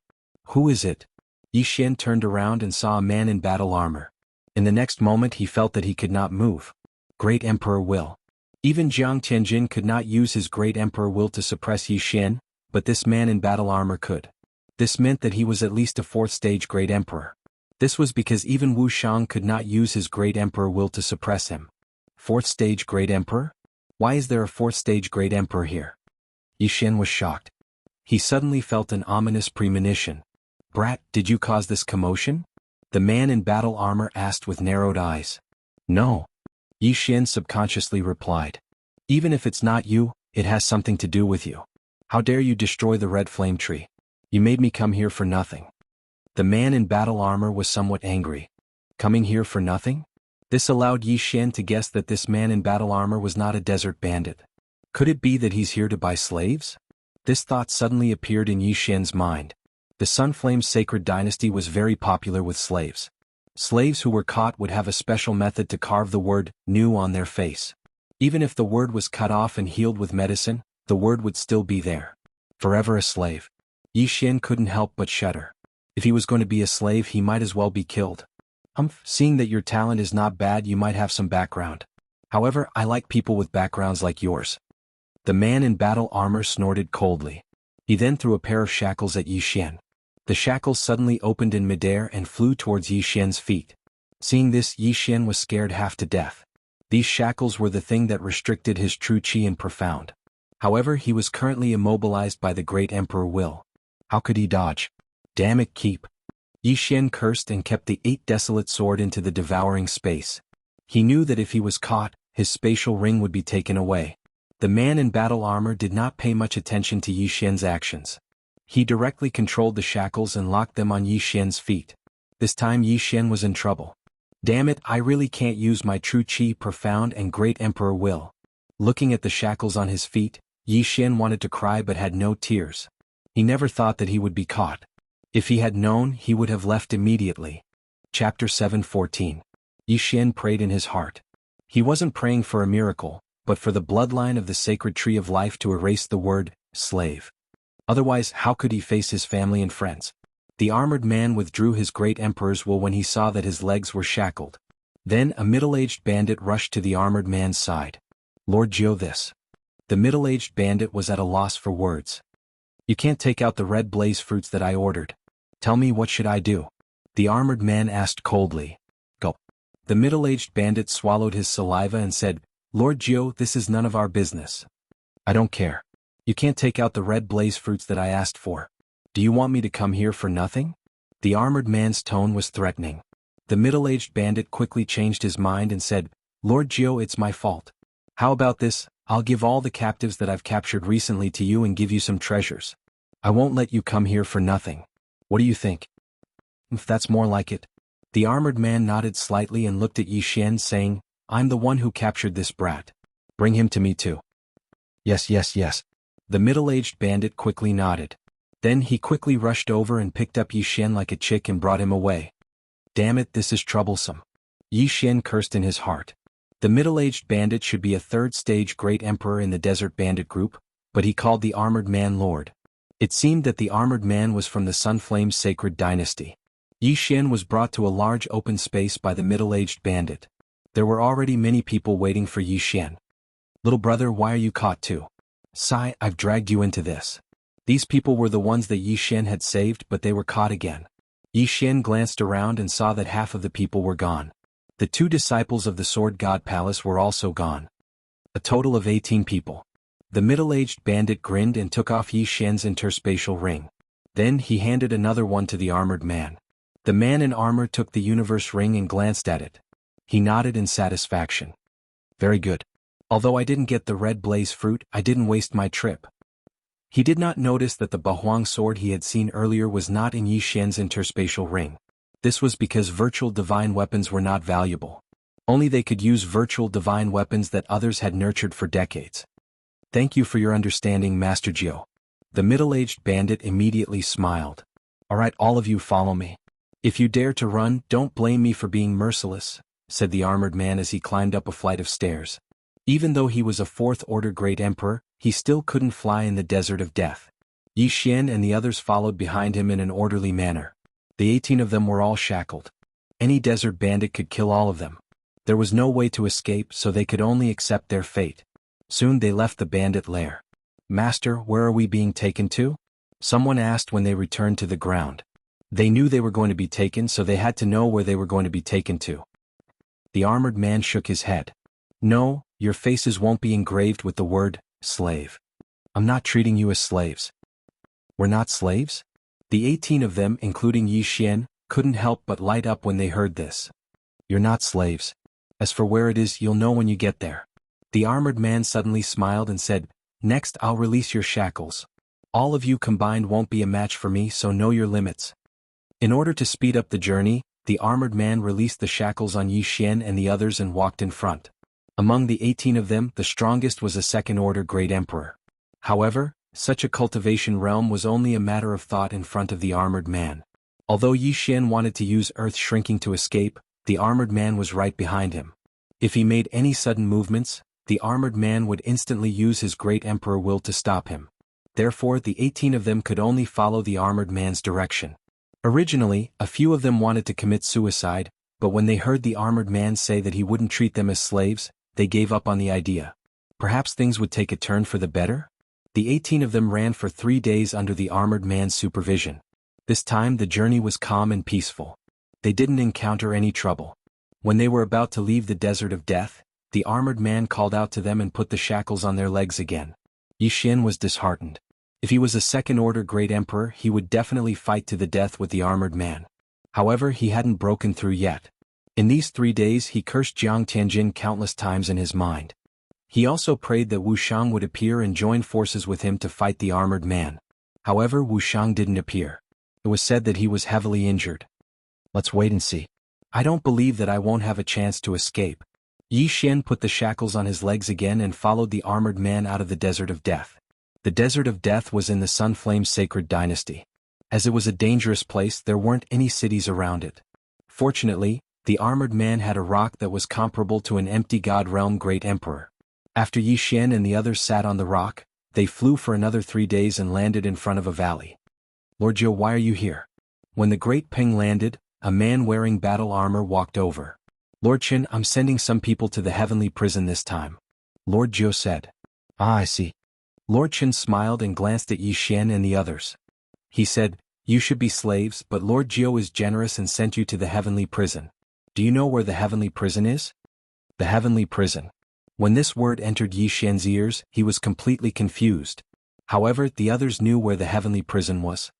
Who is it? Yi Xian turned around and saw a man in battle armor. In the next moment he felt that he could not move. Great Emperor will. Even Jiang Tianjin could not use his Great Emperor will to suppress Yi Xian, but this man in battle armor could. This meant that he was at least a 4th stage Great Emperor. This was because even Wuxian could not use his Great Emperor will to suppress him. 4th stage Great Emperor? Why is there a 4th stage Great Emperor here? Yi Xian was shocked. He suddenly felt an ominous premonition. Brat, did you cause this commotion? The man in battle armor asked with narrowed eyes. No. Yi Xian subconsciously replied. Even if it's not you, it has something to do with you. How dare you destroy the red flame tree? You made me come here for nothing. The man in battle armor was somewhat angry. Coming here for nothing? This allowed Yi Xian to guess that this man in battle armor was not a desert bandit. Could it be that he's here to buy slaves? This thought suddenly appeared in Yi Xian's mind. The Sunflame's sacred dynasty was very popular with slaves. Slaves who were caught would have a special method to carve the word "new" on their face. Even if the word was cut off and healed with medicine, the word would still be there. Forever a slave. Yi Xian couldn't help but shudder. If he was going to be a slave, he might as well be killed. Seeing that your talent is not bad, you might have some background. However, I like people with backgrounds like yours. The man in battle armor snorted coldly. He then threw a pair of shackles at Yi Xian. The shackles suddenly opened in midair and flew towards Yi Xian's feet. Seeing this, Yi Xian was scared half to death. These shackles were the thing that restricted his true qi and profound. However, he was currently immobilized by the Great Emperor will. How could he dodge? Damn it, keep. Yi Xian cursed and kept the 8 desolate sword into the devouring space. He knew that if he was caught, his spatial ring would be taken away. The man in battle armor did not pay much attention to Yi Xian's actions. He directly controlled the shackles and locked them on Yi Xian's feet. This time Yi Xian was in trouble. Damn it, I really can't use my true qi, profound and Great Emperor will. Looking at the shackles on his feet, Yi Xian wanted to cry but had no tears. He never thought that he would be caught. If he had known, he would have left immediately. Chapter 7:14. Yi Xian prayed in his heart. He wasn't praying for a miracle, but for the bloodline of the sacred tree of life to erase the word slave. Otherwise, how could he face his family and friends? The armored man withdrew his Great Emperor's will when he saw that his legs were shackled. Then a middle-aged bandit rushed to the armored man's side. Lord Jiu, this. The middle-aged bandit was at a loss for words. You can't take out the red blaze fruits that I ordered. Tell me, what should I do? The armored man asked coldly. Go. The middle-aged bandit swallowed his saliva and said, Lord Jiu, this is none of our business. I don't care. You can't take out the red blaze fruits that I asked for. Do you want me to come here for nothing? The armored man's tone was threatening. The middle-aged bandit quickly changed his mind and said, Lord Jiu, it's my fault. How about this? I'll give all the captives that I've captured recently to you and give you some treasures. I won't let you come here for nothing. What do you think? If that's more like it. The armored man nodded slightly and looked at Yi Xian, saying, I'm the one who captured this brat. Bring him to me too. Yes, yes, yes. The middle-aged bandit quickly nodded. Then he quickly rushed over and picked up Yi Xian like a chick and brought him away. Damn it, this is troublesome. Yi Xian cursed in his heart. The middle-aged bandit should be a third-stage great emperor in the desert bandit group, but he called the armored man Lord. It seemed that the armored man was from the Sunflame's sacred dynasty. Yi Xian was brought to a large open space by the middle-aged bandit. There were already many people waiting for Yi Xian. Little brother, why are you caught too? Sai, I've dragged you into this. These people were the ones that Yi Xian had saved, but they were caught again. Yi Xian glanced around and saw that half of the people were gone. The 2 disciples of the Sword God Palace were also gone. A total of 18 people. The middle-aged bandit grinned and took off Yi Xian's interspatial ring. Then he handed another one to the armored man. The man in armor took the universe ring and glanced at it. He nodded in satisfaction. Very good. Although I didn't get the red blaze fruit, I didn't waste my trip. He did not notice that the Bahuang sword he had seen earlier was not in Yi Xian's interspatial ring. This was because virtual divine weapons were not valuable. Only they could use virtual divine weapons that others had nurtured for decades. Thank you for your understanding, Master Jiu. The middle-aged bandit immediately smiled. All right, all of you follow me. If you dare to run, don't blame me for being merciless, said the armored man as he climbed up a flight of stairs. Even though he was a 4th-order great emperor, he still couldn't fly in the desert of death. Yi Xian and the others followed behind him in an orderly manner. The 18 of them were all shackled. Any desert bandit could kill all of them. There was no way to escape, so they could only accept their fate. Soon they left the bandit lair. Master, where are we being taken to? Someone asked when they returned to the ground. They knew they were going to be taken, so they had to know where they were going to be taken to. The armored man shook his head. No, your faces won't be engraved with the word, slave. I'm not treating you as slaves. We're not slaves? The 18 of them, including Yi Xian, couldn't help but light up when they heard this. You're not slaves. As for where it is, you'll know when you get there. The armored man suddenly smiled and said, Next I'll release your shackles. All of you combined won't be a match for me, so know your limits. In order to speed up the journey, the armored man released the shackles on Yi Xian and the others and walked in front. Among the 18 of them, the strongest was a 2nd-order great emperor. However, such a cultivation realm was only a matter of thought in front of the armored man. Although Yi Xian wanted to use earth shrinking to escape, the armored man was right behind him. If he made any sudden movements, the armored man would instantly use his great emperor will to stop him. Therefore, the 18 of them could only follow the armored man's direction. Originally, a few of them wanted to commit suicide, but when they heard the armored man say that he wouldn't treat them as slaves, they gave up on the idea. Perhaps things would take a turn for the better? The 18 of them ran for 3 days under the armored man's supervision. This time the journey was calm and peaceful. They didn't encounter any trouble. When they were about to leave the desert of death, the armored man called out to them and put the shackles on their legs again. Yi Xian was disheartened. If he was a 2nd-order great emperor, he would definitely fight to the death with the armored man. However, he hadn't broken through yet. In these 3 days he cursed Jiang Tianjin countless times in his mind. He also prayed that Wuxiang would appear and join forces with him to fight the armored man. However, Wuxiang didn't appear. It was said that he was heavily injured. Let's wait and see. I don't believe that I won't have a chance to escape. Yi Xian put the shackles on his legs again and followed the armored man out of the desert of death. The desert of death was in the Sunflame's sacred dynasty. As it was a dangerous place, there weren't any cities around it. Fortunately, the armored man had a rock that was comparable to an empty god realm great emperor. After Yi Xian and the others sat on the rock, they flew for another 3 days and landed in front of a valley. Lord Jiu, why are you here? When the great Ping landed, a man wearing battle armor walked over. Lord Qin, I'm sending some people to the heavenly prison this time. Lord Jiu said. Ah, I see. Lord Chen smiled and glanced at Yi Xian and the others. He said, "You should be slaves, but Lord Jiao is generous and sent you to the heavenly prison. Do you know where the heavenly prison is?" The heavenly prison. When this word entered Yi Xian's ears, he was completely confused. However, the others knew where the heavenly prison was.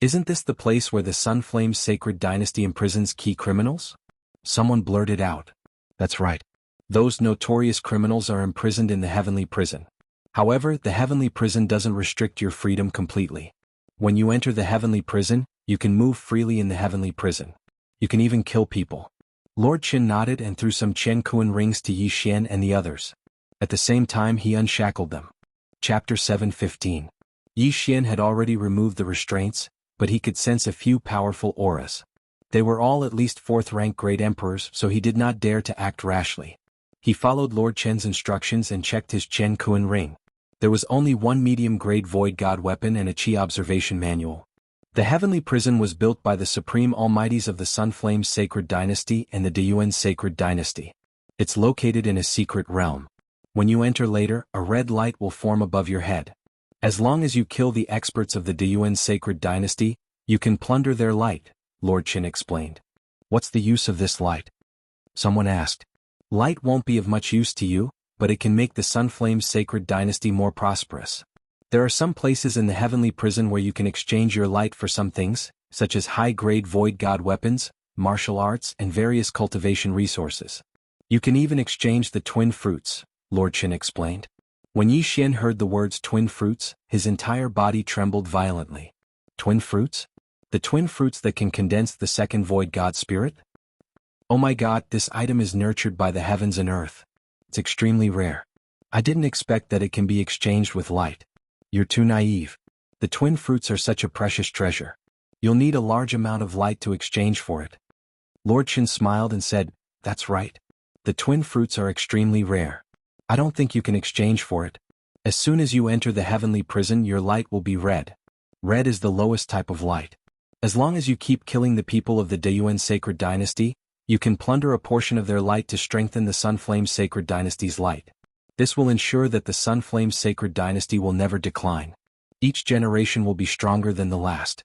"Isn't this the place where the Sunflame's sacred dynasty imprisons key criminals?" Someone blurted out. "That's right. Those notorious criminals are imprisoned in the heavenly prison. However, the heavenly prison doesn't restrict your freedom completely. When you enter the heavenly prison, you can move freely in the heavenly prison. You can even kill people." Lord Qin nodded and threw some Chen Kuan rings to Yi Xian and the others. At the same time he unshackled them. Chapter 7:15. Yi Xian had already removed the restraints, but he could sense a few powerful auras. They were all at least 4th-rank great emperors, so he did not dare to act rashly. He followed Lord Chen's instructions and checked his Chen Kuan ring. There was only one medium-grade void god weapon and a chi observation manual. The heavenly prison was built by the supreme almighties of the Sunflame's sacred dynasty and the Deyuan sacred dynasty. It's located in a secret realm. When you enter later, a red light will form above your head. As long as you kill the experts of the Deyuan sacred dynasty, you can plunder their light, Lord Qin explained. "What's the use of this light?" someone asked. "Light won't be of much use to you, but it can make the Sunflame's sacred dynasty more prosperous. There are some places in the heavenly prison where you can exchange your light for some things, such as high-grade void god weapons, martial arts and various cultivation resources. You can even exchange the twin fruits," Lord Qin explained. When Yi Xian heard the words twin fruits, his entire body trembled violently. Twin fruits? The twin fruits that can condense the second void god spirit? Oh my god, this item is nurtured by the heavens and earth. It's extremely rare. I didn't expect that it can be exchanged with light. You're too naive. The twin fruits are such a precious treasure. You'll need a large amount of light to exchange for it. Lord Qin smiled and said, "That's right. The twin fruits are extremely rare. I don't think you can exchange for it. As soon as you enter the heavenly prison, your light will be red. Red is the lowest type of light. As long as you keep killing the people of the Deyuan sacred dynasty, you can plunder a portion of their light to strengthen the Sunflame sacred dynasty's light. This will ensure that the Sunflame sacred dynasty will never decline. Each generation will be stronger than the last."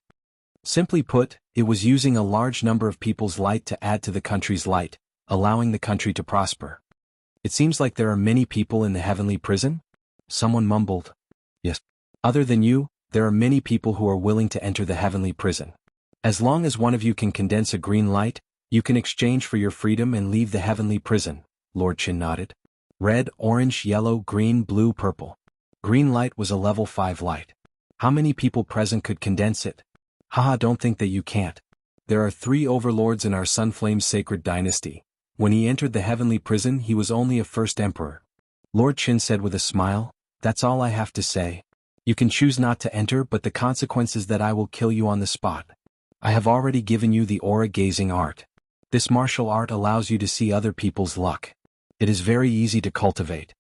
Simply put, it was using a large number of people's light to add to the country's light, allowing the country to prosper. "It seems like there are many people in the heavenly prison?" someone mumbled. "Yes. Other than you, there are many people who are willing to enter the heavenly prison. As long as one of you can condense a green light, you can exchange for your freedom and leave the heavenly prison," Lord Qin nodded. Red, orange, yellow, green, blue, purple. Green light was a level 5 light. How many people present could condense it? Haha, don't think that you can't. There are 3 overlords in our Sunflame's sacred dynasty. When he entered the heavenly prison, he was only a first emperor. Lord Qin said with a smile, "That's all I have to say. You can choose not to enter, but the consequence is that I will kill you on the spot. I have already given you the aura-gazing art. This martial art allows you to see other people's luck. It is very easy to cultivate."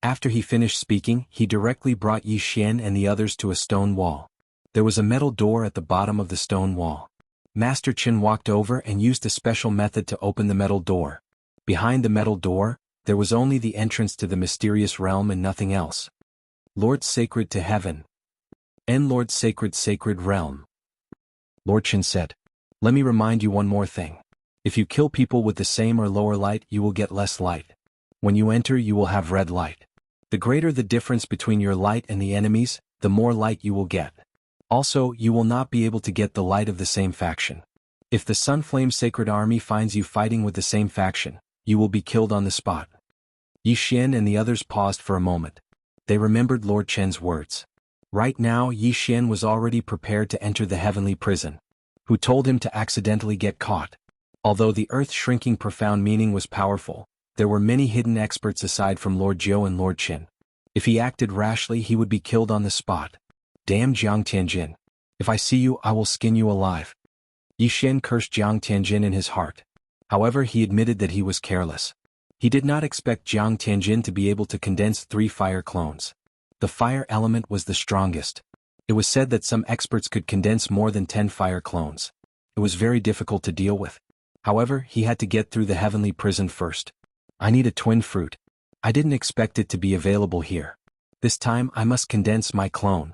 After he finished speaking, he directly brought Yi Xian and the others to a stone wall. There was a metal door at the bottom of the stone wall. Master Qin walked over and used a special method to open the metal door. Behind the metal door, there was only the entrance to the mysterious realm and nothing else. Lord Sacred to Heaven. And Lord Sacred Sacred Realm. Lord Qin said, "Let me remind you one more thing. If you kill people with the same or lower light, you will get less light. When you enter, you will have red light. The greater the difference between your light and the enemies, the more light you will get. Also, you will not be able to get the light of the same faction. If the Sunflame Sacred Army finds you fighting with the same faction, you will be killed on the spot." Yi Xian and the others paused for a moment. They remembered Lord Chen's words. Right now, Yi Xian was already prepared to enter the heavenly prison. Who told him to accidentally get caught? Although the earth-shrinking profound meaning was powerful, there were many hidden experts aside from Lord Jiao and Lord Qin. If he acted rashly, he would be killed on the spot. Damn Jiang Tianjin. If I see you, I will skin you alive. Yi Xian cursed Jiang Tianjin in his heart. However, he admitted that he was careless. He did not expect Jiang Tianjin to be able to condense 3 fire clones. The fire element was the strongest. It was said that some experts could condense more than 10 fire clones. It was very difficult to deal with. However, he had to get through the heavenly prison first. "I need a twin fruit. I didn't expect it to be available here." This time I must condense my clone.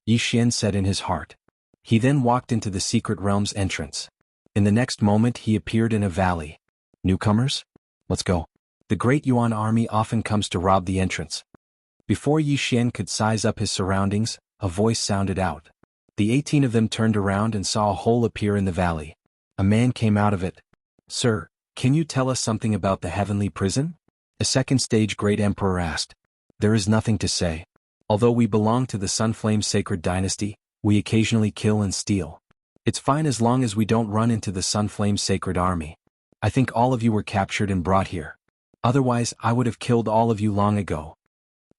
Yi Xian said in his heart. He then walked into the secret realm's entrance. In the next moment he appeared in a valley. Newcomers? Let's go. The Great Yuan army often comes to rob the entrance. Before Yi Xian could size up his surroundings, a voice sounded out. The 18 of them turned around and saw a hole appear in the valley. A man came out of it. Sir, can you tell us something about the heavenly prison? A second stage great emperor asked. There is nothing to say. Although we belong to the Sunflame Sacred Dynasty, we occasionally kill and steal. It's fine as long as we don't run into the Sunflame Sacred Army. I think all of you were captured and brought here. Otherwise, I would have killed all of you long ago.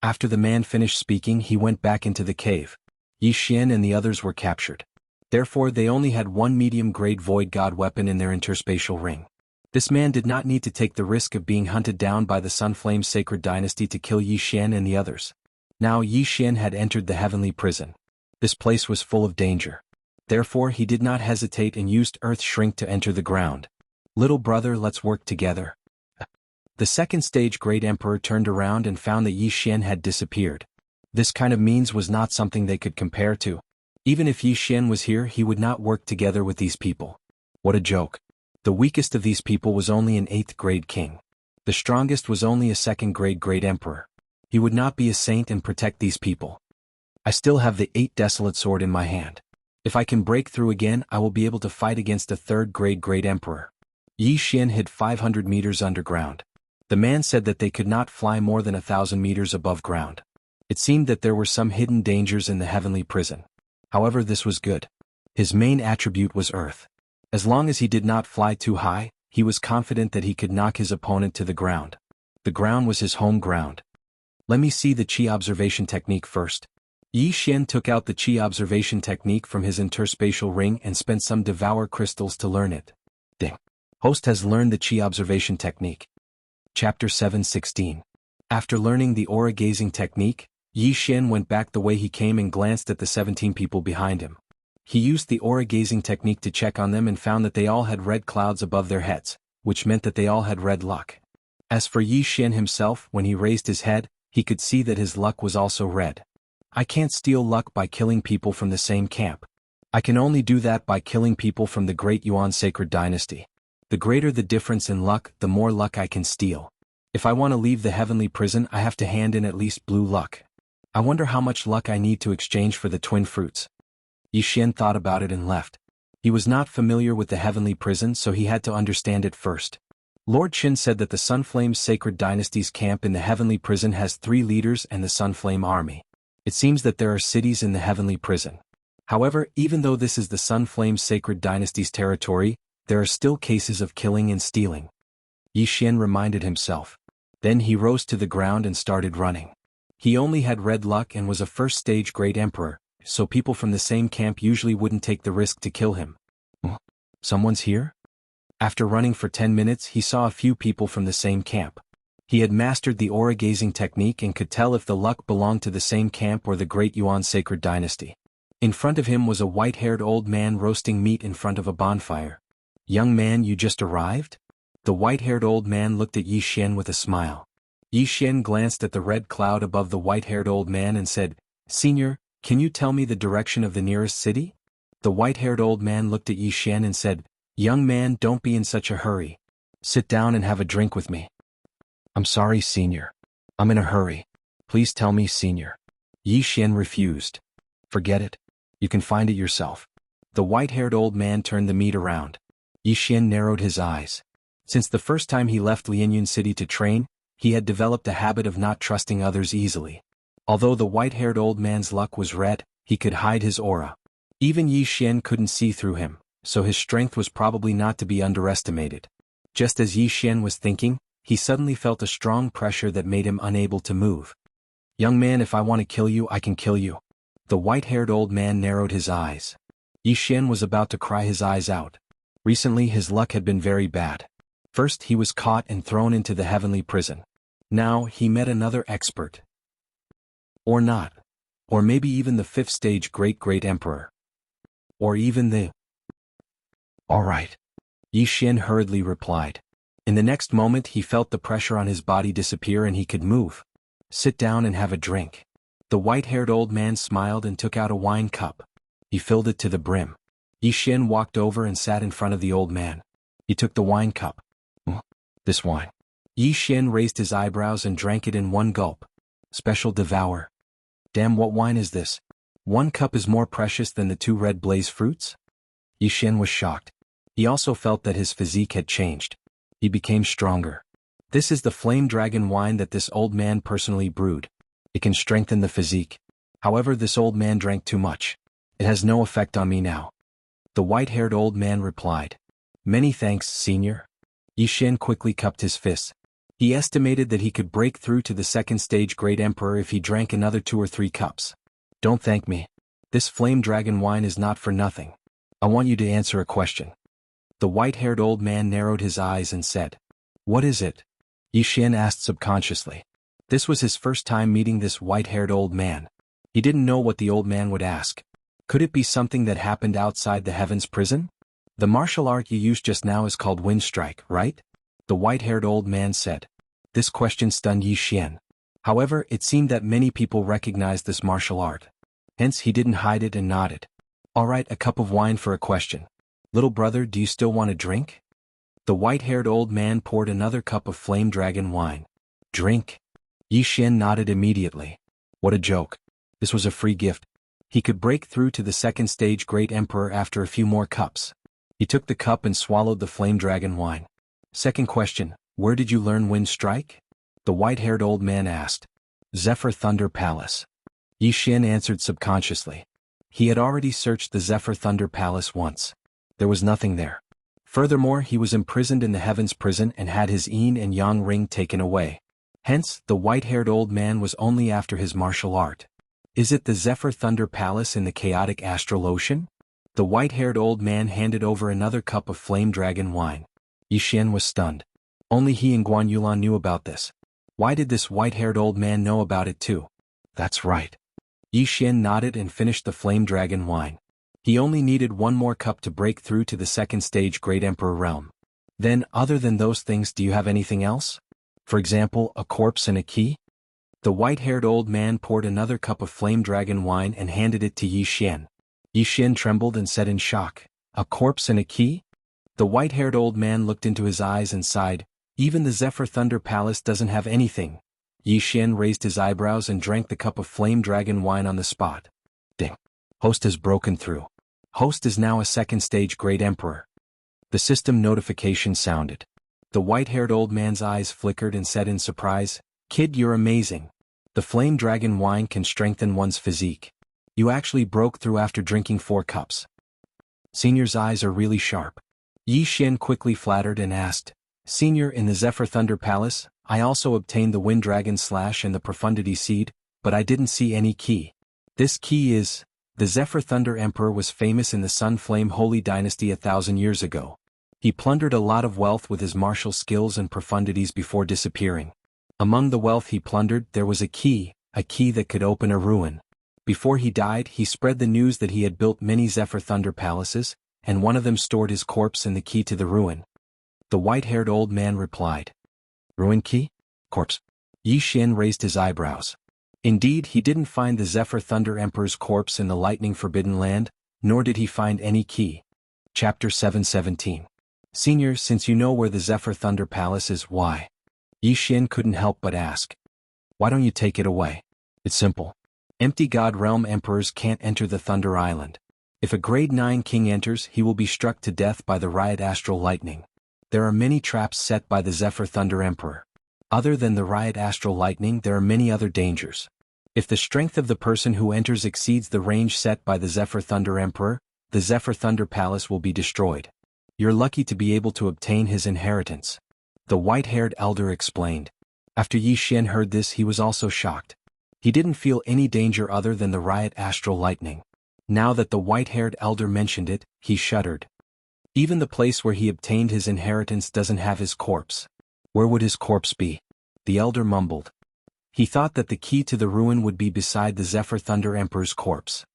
After the man finished speaking, he went back into the cave. Yi Xian and the others were captured. Therefore, they only had one medium-grade Void God weapon in their interspatial ring. This man did not need to take the risk of being hunted down by the Sunflame Sacred Dynasty to kill Yi Xian and the others. Now Yi Xian had entered the heavenly prison. This place was full of danger. Therefore he did not hesitate and used Earth Shrink to enter the ground. Little brother, let's work together. The second stage Great Emperor turned around and found that Yi Xian had disappeared. This kind of means was not something they could compare to. Even if Yi Xian was here, he would not work together with these people. What a joke. The weakest of these people was only an 8th grade king. The strongest was only a 2nd grade Great Emperor. He would not be a saint and protect these people. I still have the 8 Desolate Sword in my hand. If I can break through again, I will be able to fight against a 3rd grade Great Emperor. Yi Xian hid 500 meters underground. The man said that they could not fly more than 1,000 meters above ground. It seemed that there were some hidden dangers in the heavenly prison. However, this was good. His main attribute was Earth. As long as he did not fly too high, he was confident that he could knock his opponent to the ground. The ground was his home ground. Let me see the Qi observation technique first. Yi Xian took out the Qi observation technique from his interspatial ring and spent some devour crystals to learn it. Ding. Host has learned the Qi observation technique. Chapter 7:16. After learning the aura gazing technique, Yi Xian went back the way he came and glanced at the 17 people behind him. He used the aura gazing technique to check on them and found that they all had red clouds above their heads, which meant that they all had red luck. As for Yi Xian himself, when he raised his head, he could see that his luck was also red. I can't steal luck by killing people from the same camp. I can only do that by killing people from the Great Yuan Sacred Dynasty. The greater the difference in luck, the more luck I can steal. If I want to leave the heavenly prison, I have to hand in at least blue luck. I wonder how much luck I need to exchange for the twin fruits. Yi Xian thought about it and left. He was not familiar with the heavenly prison, so he had to understand it first. Lord Qin said that the Sunflame Sacred Dynasty's camp in the heavenly prison has 3 leaders and the Sunflame army. It seems that there are cities in the heavenly prison. However, even though this is the Sunflame Sacred Dynasty's territory, there are still cases of killing and stealing. Yi Xian reminded himself. Then he rose to the ground and started running. He only had red luck and was a first stage Great Emperor, so people from the same camp usually wouldn't take the risk to kill him. Someone's here? After running for 10 minutes, he saw a few people from the same camp. He had mastered the aura gazing technique and could tell if the luck belonged to the same camp or the Great Yuan Sacred Dynasty. In front of him was a white-haired old man roasting meat in front of a bonfire. Young man, you just arrived? The white-haired old man looked at Yi Xian with a smile. Yi Xian glanced at the red cloud above the white-haired old man and said, Senior, can you tell me the direction of the nearest city? The white-haired old man looked at Yi Xian and said, Young man, don't be in such a hurry. Sit down and have a drink with me. I'm sorry, Senior. I'm in a hurry. Please tell me, Senior. Yi Xian refused. Forget it. You can find it yourself. The white-haired old man turned the meat around. Yi Xian narrowed his eyes. Since the first time he left Lianyun City to train, he had developed a habit of not trusting others easily. Although the white-haired old man's luck was red, he could hide his aura. Even Yi Xian couldn't see through him, so his strength was probably not to be underestimated. Just as Yi Xian was thinking, he suddenly felt a strong pressure that made him unable to move. Young man, if I want to kill you, I can kill you. The white-haired old man narrowed his eyes. Yi Xian was about to cry his eyes out. Recently his luck had been very bad. First he was caught and thrown into the heavenly prison. Now he met another expert. Or not. Or maybe even the 5th stage Great Emperor. Or even the... All right. Yi Xian hurriedly replied. In the next moment he felt the pressure on his body disappear and he could move. Sit down and have a drink. The white-haired old man smiled and took out a wine cup. He filled it to the brim. Yi Xian walked over and sat in front of the old man. He took the wine cup. This wine. Yi Xian raised his eyebrows and drank it in one gulp. Special devour. Damn, what wine is this? One cup is more precious than the two red blaze fruits? Yi Xian was shocked. He also felt that his physique had changed. He became stronger. This is the flame dragon wine that this old man personally brewed. It can strengthen the physique. However, this old man drank too much. It has no effect on me now. The white-haired old man replied. Many thanks, senior. Yi Xian quickly cupped his fists. He estimated that he could break through to the second stage Great Emperor if he drank another 2 or 3 cups. Don't thank me. This flame dragon wine is not for nothing. I want you to answer a question. The white-haired old man narrowed his eyes and said, What is it? Yi Xian asked subconsciously. This was his first time meeting this white-haired old man. He didn't know what the old man would ask. Could it be something that happened outside the heavens prison? The martial art you used just now is called wind strike, right? The white-haired old man said. This question stunned Yi Xian. However, it seemed that many people recognized this martial art. Hence he didn't hide it and nodded. All right, a cup of wine for a question. Little brother, do you still want a drink? The white-haired old man poured another cup of flame dragon wine. Drink? Yi Xian nodded immediately. What a joke. This was a free gift. He could break through to the second stage Great Emperor after a few more cups. He took the cup and swallowed the flame dragon wine. Second question, where did you learn wind strike? The white-haired old man asked. Zephyr Thunder Palace. Yi Xian answered subconsciously. He had already searched the Zephyr Thunder Palace once. There was nothing there. Furthermore, he was imprisoned in the heavens prison and had his yin and yang ring taken away. Hence, the white-haired old man was only after his martial art. Is it the Zephyr Thunder Palace in the chaotic astral ocean? The white-haired old man handed over another cup of flame dragon wine. Yi Xian was stunned. Only he and Guan Yulan knew about this. Why did this white-haired old man know about it too? That's right. Yi Xian nodded and finished the flame dragon wine. He only needed one more cup to break through to the second stage Great Emperor realm. Then, other than those things, do you have anything else? For example, a corpse and a key? The white-haired old man poured another cup of flame dragon wine and handed it to Yi Xian. Yi Xian trembled and said in shock, A corpse and a key? The white-haired old man looked into his eyes and sighed, Even the Zephyr Thunder Palace doesn't have anything. Yi Xian raised his eyebrows and drank the cup of flame dragon wine on the spot. Ding. Host has broken through. Host is now a second stage Great Emperor. The system notification sounded. The white-haired old man's eyes flickered and said in surprise, Kid, you're amazing. The flame dragon wine can strengthen one's physique. You actually broke through after drinking 4 cups. Senior's eyes are really sharp. Yi Xian quickly flattered and asked, Senior, in the Zephyr Thunder Palace, I also obtained the Wind Dragon Slash and the Profundity Seed, but I didn't see any key. This key is, the Zephyr Thunder Emperor was famous in the Sun Flame Holy Dynasty 1,000 years ago. He plundered a lot of wealth with his martial skills and profundities before disappearing. Among the wealth he plundered there was a key that could open a ruin. Before he died, he spread the news that he had built many Zephyr Thunder palaces, and one of them stored his corpse and the key to the ruin. The white-haired old man replied. Ruin key? Corpse? Yi Xian raised his eyebrows. Indeed, he didn't find the Zephyr Thunder Emperor's corpse in the Lightning Forbidden Land, nor did he find any key. Chapter 717. Senior, since you know where the Zephyr Thunder Palace is, why? Yi Xian couldn't help but ask. Why don't you take it away? It's simple. Empty God Realm Emperors can't enter the Thunder Island. If a Grade 9 king enters, he will be struck to death by the Riot Astral Lightning. There are many traps set by the Zephyr Thunder Emperor. Other than the Riot Astral Lightning, there are many other dangers. If the strength of the person who enters exceeds the range set by the Zephyr Thunder Emperor, the Zephyr Thunder Palace will be destroyed. You're lucky to be able to obtain his inheritance. The white-haired elder explained. After Yi Xian heard this, he was also shocked. He didn't feel any danger other than the Riot Astral Lightning. Now that the white-haired elder mentioned it, he shuddered. Even the place where he obtained his inheritance doesn't have his corpse. Where would his corpse be? The elder mumbled. He thought that the key to the ruin would be beside the Zephyr Thunder Emperor's corpse.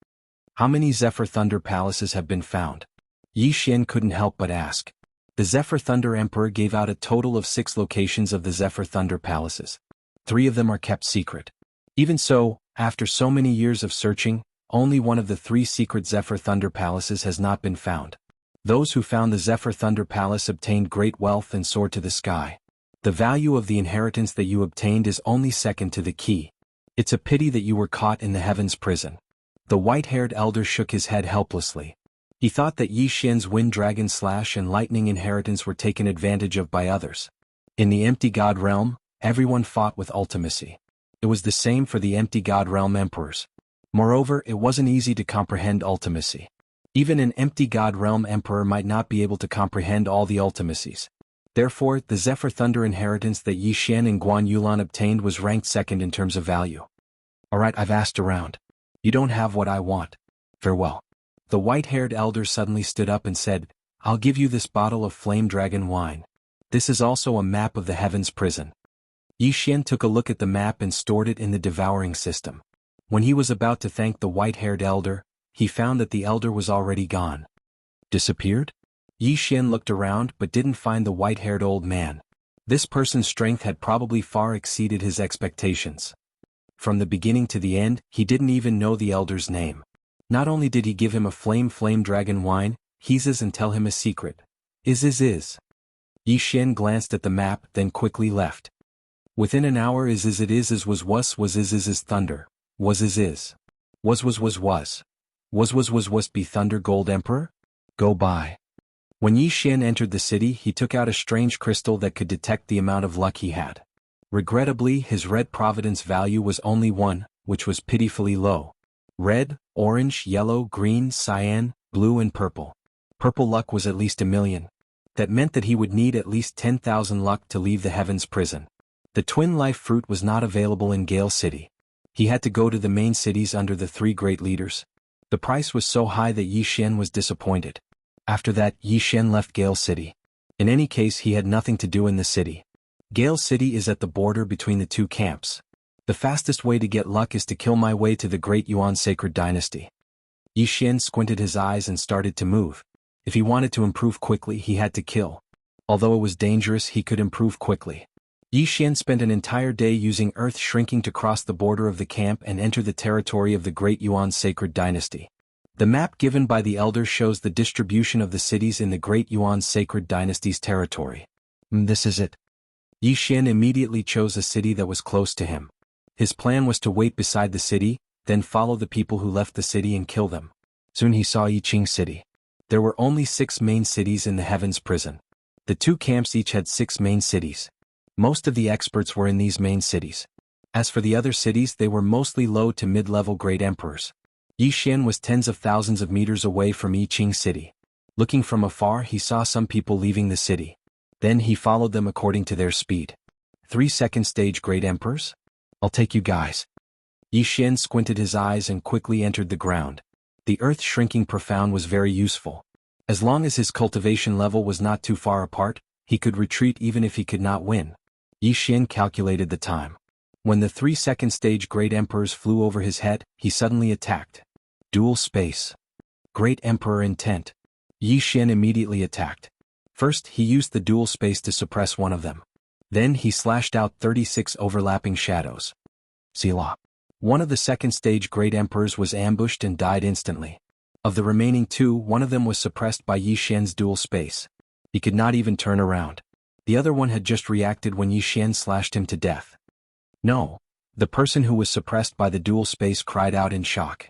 How many Zephyr Thunder palaces have been found? Yi Xian couldn't help but ask. The Zephyr Thunder Emperor gave out a total of 6 locations of the Zephyr Thunder palaces. 3 of them are kept secret. Even so, after so many years of searching, only one of the 3 secret Zephyr Thunder Palaces has not been found. Those who found the Zephyr Thunder Palace obtained great wealth and soared to the sky. The value of the inheritance that you obtained is only second to the key. It's a pity that you were caught in the heavens prison. The white-haired elder shook his head helplessly. He thought that Yi Xian's Wind Dragon Slash and Lightning inheritance were taken advantage of by others. In the Empty God Realm, everyone fought with ultimacy. It was the same for the Empty God Realm emperors. Moreover, it wasn't easy to comprehend ultimacy. Even an Empty God Realm emperor might not be able to comprehend all the ultimacies. Therefore, the Zephyr Thunder inheritance that Yi Xian and Guan Yulan obtained was ranked second in terms of value. Alright, I've asked around. You don't have what I want. Farewell. The white-haired elder suddenly stood up and said, I'll give you this bottle of flame dragon wine. This is also a map of the heavens prison. Yi Xian took a look at the map and stored it in the devouring system. When he was about to thank the white-haired elder, he found that the elder was already gone. Disappeared? Yi Xian looked around but didn't find the white-haired old man. This person's strength had probably far exceeded his expectations. From the beginning to the end, he didn't even know the elder's name. Not only did he give him a flame dragon wine, he's and tell him a secret. Is. Yi Xian glanced at the map, then quickly left. Within an hour is was thunder. Was be Thunder Gold Emperor? Go by. When Yi Xian entered the city, he took out a strange crystal that could detect the amount of luck he had. Regrettably, his red providence value was only 1, which was pitifully low. Red, orange, yellow, green, cyan, blue and purple. Purple luck was at least 1,000,000. That meant that he would need at least 10,000 luck to leave the heavens prison. The twin life fruit was not available in Gale City. He had to go to the main cities under the 3 great leaders. The price was so high that Yi Xian was disappointed. After that, Yi Xian left Gale City. In any case, he had nothing to do in the city. Gale City is at the border between the 2 camps. The fastest way to get luck is to kill my way to the Great Yuan Sacred Dynasty. Yi Xian squinted his eyes and started to move. If he wanted to improve quickly, he had to kill. Although it was dangerous, he could improve quickly. Yi Xian spent an entire day using earth shrinking to cross the border of the camp and enter the territory of the Great Yuan Sacred Dynasty. The map given by the elder shows the distribution of the cities in the Great Yuan Sacred Dynasty's territory. This is it. Yi Xian immediately chose a city that was close to him. His plan was to wait beside the city, then follow the people who left the city and kill them. Soon he saw Yiqing City. There were only 6 main cities in the heavens prison. The 2 camps each had 6 main cities. Most of the experts were in these main cities. As for the other cities, they were mostly low to mid-level great emperors. Yi Xian was tens of thousands of meters away from Yiqing City. Looking from afar, he saw some people leaving the city. Then he followed them according to their speed. 3 second-stage great emperors? I'll take you guys. Yi Xian squinted his eyes and quickly entered the ground. The earth shrinking profound was very useful. As long as his cultivation level was not too far apart, he could retreat even if he could not win. Yi Xian calculated the time. When the 3 second-stage great emperors flew over his head, he suddenly attacked. Dual space. Great Emperor intent. Yi Xian immediately attacked. First, he used the dual space to suppress one of them. Then he slashed out 36 overlapping shadows. Selah. One of the second-stage great emperors was ambushed and died instantly. Of the remaining 2, one of them was suppressed by Yi Xian's dual space. He could not even turn around. The other one had just reacted when Yi Xian slashed him to death. No. The person who was suppressed by the dual space cried out in shock.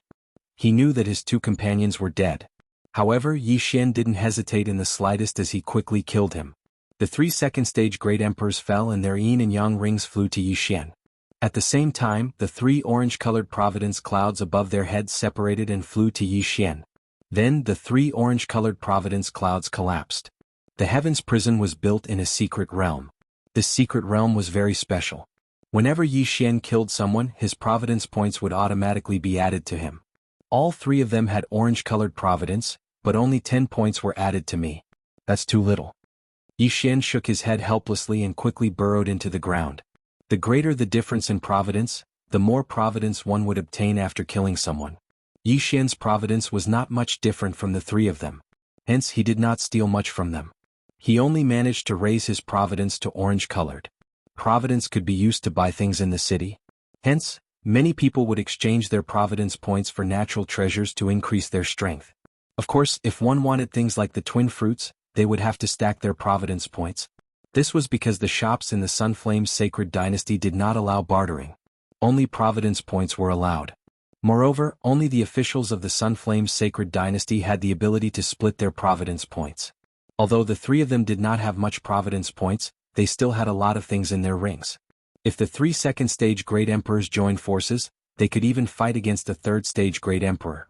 He knew that his 2 companions were dead. However, Yi Xian didn't hesitate in the slightest as he quickly killed him. The 3 second-stage great emperors fell and their yin and yang rings flew to Yi Xian. At the same time, the 3 orange-colored providence clouds above their heads separated and flew to Yi Xian. Then the 3 orange-colored providence clouds collapsed. The heavens prison was built in a secret realm. This secret realm was very special. Whenever Yi Xian killed someone, his providence points would automatically be added to him. All 3 of them had orange-colored providence, but only 10 points were added to me. That's too little. Yi Xian shook his head helplessly and quickly burrowed into the ground. The greater the difference in providence, the more providence one would obtain after killing someone. Yi Xian's providence was not much different from the 3 of them. Hence he did not steal much from them. He only managed to raise his providence to orange-colored. Providence could be used to buy things in the city. Hence, Many people would exchange their providence points for natural treasures to increase their strength. Of course, if one wanted things like the twin fruits, they would have to stack their providence points. This was because the shops in the Sunflame's sacred dynasty did not allow bartering. Only providence points were allowed. Moreover, only the officials of the Sunflame's sacred dynasty had the ability to split their providence points. Although the three of them did not have much providence points, they still had a lot of things in their rings. If the 3 second-stage Great Emperors joined forces, they could even fight against the 3rd-stage Great Emperor.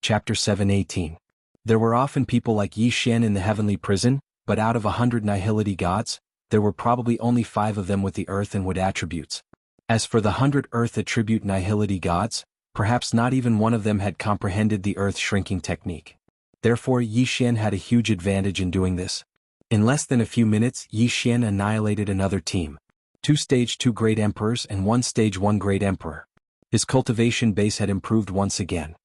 Chapter 7:18. There were often people like Yi Xian in the heavenly prison, but out of 100 Nihility gods, there were probably only 5 of them with the earth and wood attributes. As for the 100 earth attribute Nihility gods, perhaps not even one of them had comprehended the earth shrinking technique. Therefore Yi Xian had a huge advantage in doing this. In less than a few minutes Yi Xian annihilated another team. 2 stage 2 Great Emperors and 1 stage 1 Great Emperor. His cultivation base had improved once again.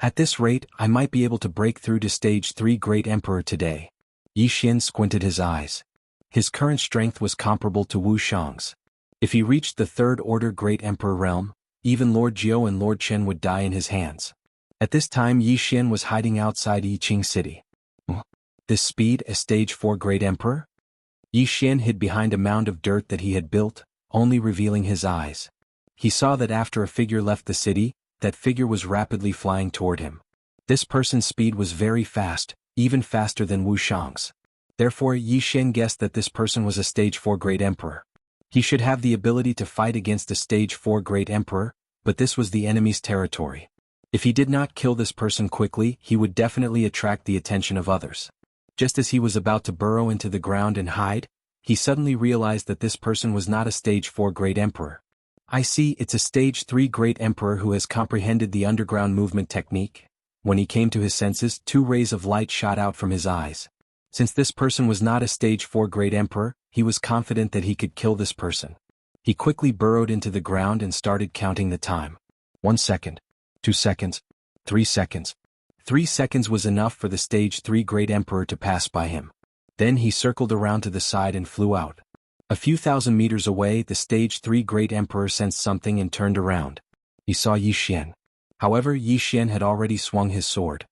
At this rate, I might be able to break through to stage 3 Great Emperor today. Yi Xian squinted his eyes. His current strength was comparable to Wu Shang's. If he reached the 3rd order Great Emperor realm, even Lord Jiu and Lord Chen would die in his hands. At this time Yi Xian was hiding outside Yiqing City. This speed, a stage 4 Great Emperor? Yi Xian hid behind a mound of dirt that he had built, only revealing his eyes. He saw that after a figure left the city, that figure was rapidly flying toward him. This person's speed was very fast, even faster than Wu Shang's. Therefore Yi Xian guessed that this person was a stage 4 Great Emperor. He should have the ability to fight against a stage 4 Great Emperor, but this was the enemy's territory. If he did not kill this person quickly, he would definitely attract the attention of others. Just as he was about to burrow into the ground and hide, he suddenly realized that this person was not a stage 4 Great Emperor. I see, it's a stage 3 Great Emperor who has comprehended the underground movement technique. When he came to his senses, 2 rays of light shot out from his eyes. Since this person was not a stage 4 Great Emperor, he was confident that he could kill this person. He quickly burrowed into the ground and started counting the time. 1 second. 2 seconds. 3 seconds. 3 seconds was enough for the stage 3 Great Emperor to pass by him. Then he circled around to the side and flew out. A few thousand meters away, the stage 3 Great Emperor sensed something and turned around. He saw Yi Xian. However, Yi Xian had already swung his sword.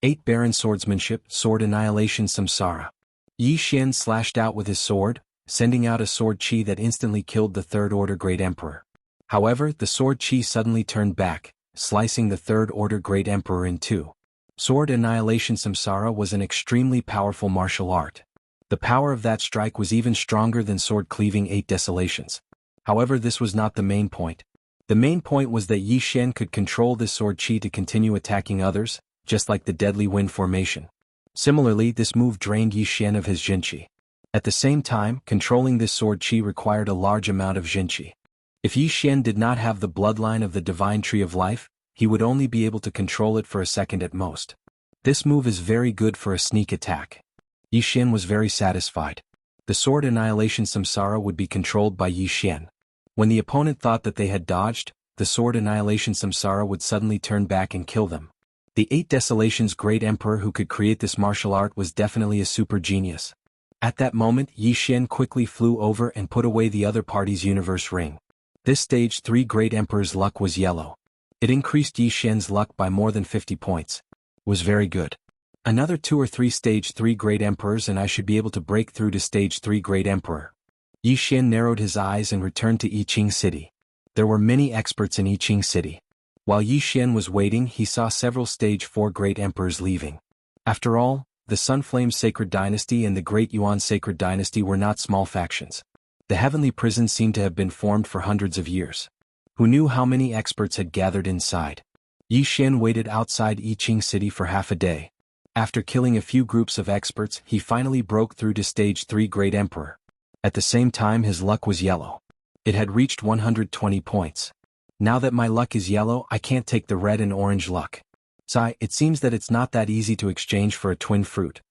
8 Baron Swordsmanship, Sword Annihilation Samsara. Yi Xian slashed out with his sword, sending out a sword chi that instantly killed the 3rd order Great Emperor. However, the sword chi suddenly turned back, slicing the 3rd order Great Emperor in 2. Sword Annihilation Samsara was an extremely powerful martial art. The power of that strike was even stronger than sword cleaving 8 Desolations. However, this was not the main point. The main point was that Yi Xian could control this sword chi to continue attacking others, just like the Deadly Wind formation. Similarly, this move drained Yi Xian of his Jinqi. At the same time, controlling this sword chi required a large amount of Jinqi. If Yi Xian did not have the bloodline of the Divine Tree of Life, he would only be able to control it for a second at most. This move is very good for a sneak attack. Yi Xian was very satisfied. The Sword Annihilation Samsara would be controlled by Yi Xian. When the opponent thought that they had dodged, the Sword Annihilation Samsara would suddenly turn back and kill them. The 8 Desolations Great Emperor who could create this martial art was definitely a super genius. At that moment, Yi Xian quickly flew over and put away the other party's universe ring. This stage 3 Great Emperor's luck was yellow. It increased Yi Xian's luck by more than 50 points. Was very good. Another 2 or 3 stage 3 Great Emperors and I should be able to break through to stage 3 Great Emperor. Yi Xian narrowed his eyes and returned to Yiqing City. There were many experts in Yiqing City. While Yi Xian was waiting, he saw several stage 4 Great Emperors leaving. After all, the Sunflame Sacred Dynasty and the Great Yuan Sacred Dynasty were not small factions. The heavenly prison seemed to have been formed for hundreds of years. Who knew how many experts had gathered inside? Yi Xian waited outside Yiqing City for half a day. After killing a few groups of experts, he finally broke through to stage 3 Great Emperor. At the same time, his luck was yellow. It had reached 120 points. Now that my luck is yellow, I can't take the red and orange luck. Sigh, it seems that it's not that easy to exchange for a twin fruit.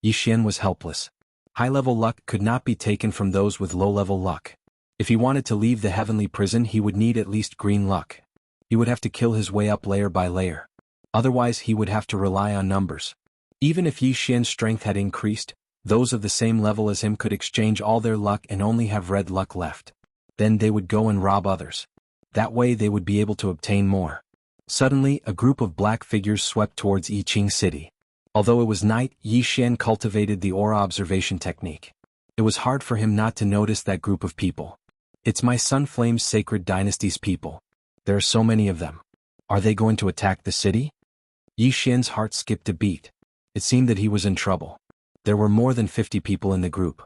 Yi Xian was helpless. High-level luck could not be taken from those with low-level luck. If he wanted to leave the heavenly prison, he would need at least green luck. He would have to kill his way up layer by layer. Otherwise, he would have to rely on numbers. Even if Yi Xian's strength had increased, those of the same level as him could exchange all their luck and only have red luck left. Then they would go and rob others. That way they would be able to obtain more. Suddenly, a group of black figures swept towards Yiqing City. Although it was night, Yi Xian cultivated the aura observation technique. It was hard for him not to notice that group of people. It's my Sunflame's sacred dynasty's people. There are so many of them. Are they going to attack the city? Yi Xian's heart skipped a beat. It seemed that he was in trouble. There were more than 50 people in the group.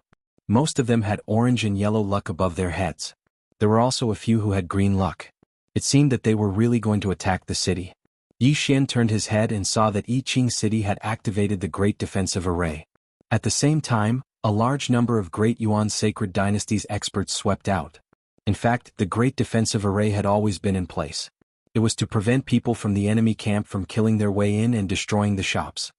Most of them had orange and yellow luck above their heads. There were also a few who had green luck. It seemed that they were really going to attack the city. Yi Xian turned his head and saw that Yiqing City had activated the Great Defensive Array. At the same time, a large number of Great Yuan Sacred Dynasty's experts swept out. In fact, the Great Defensive Array had always been in place. It was to prevent people from the enemy camp from killing their way in and destroying the shops.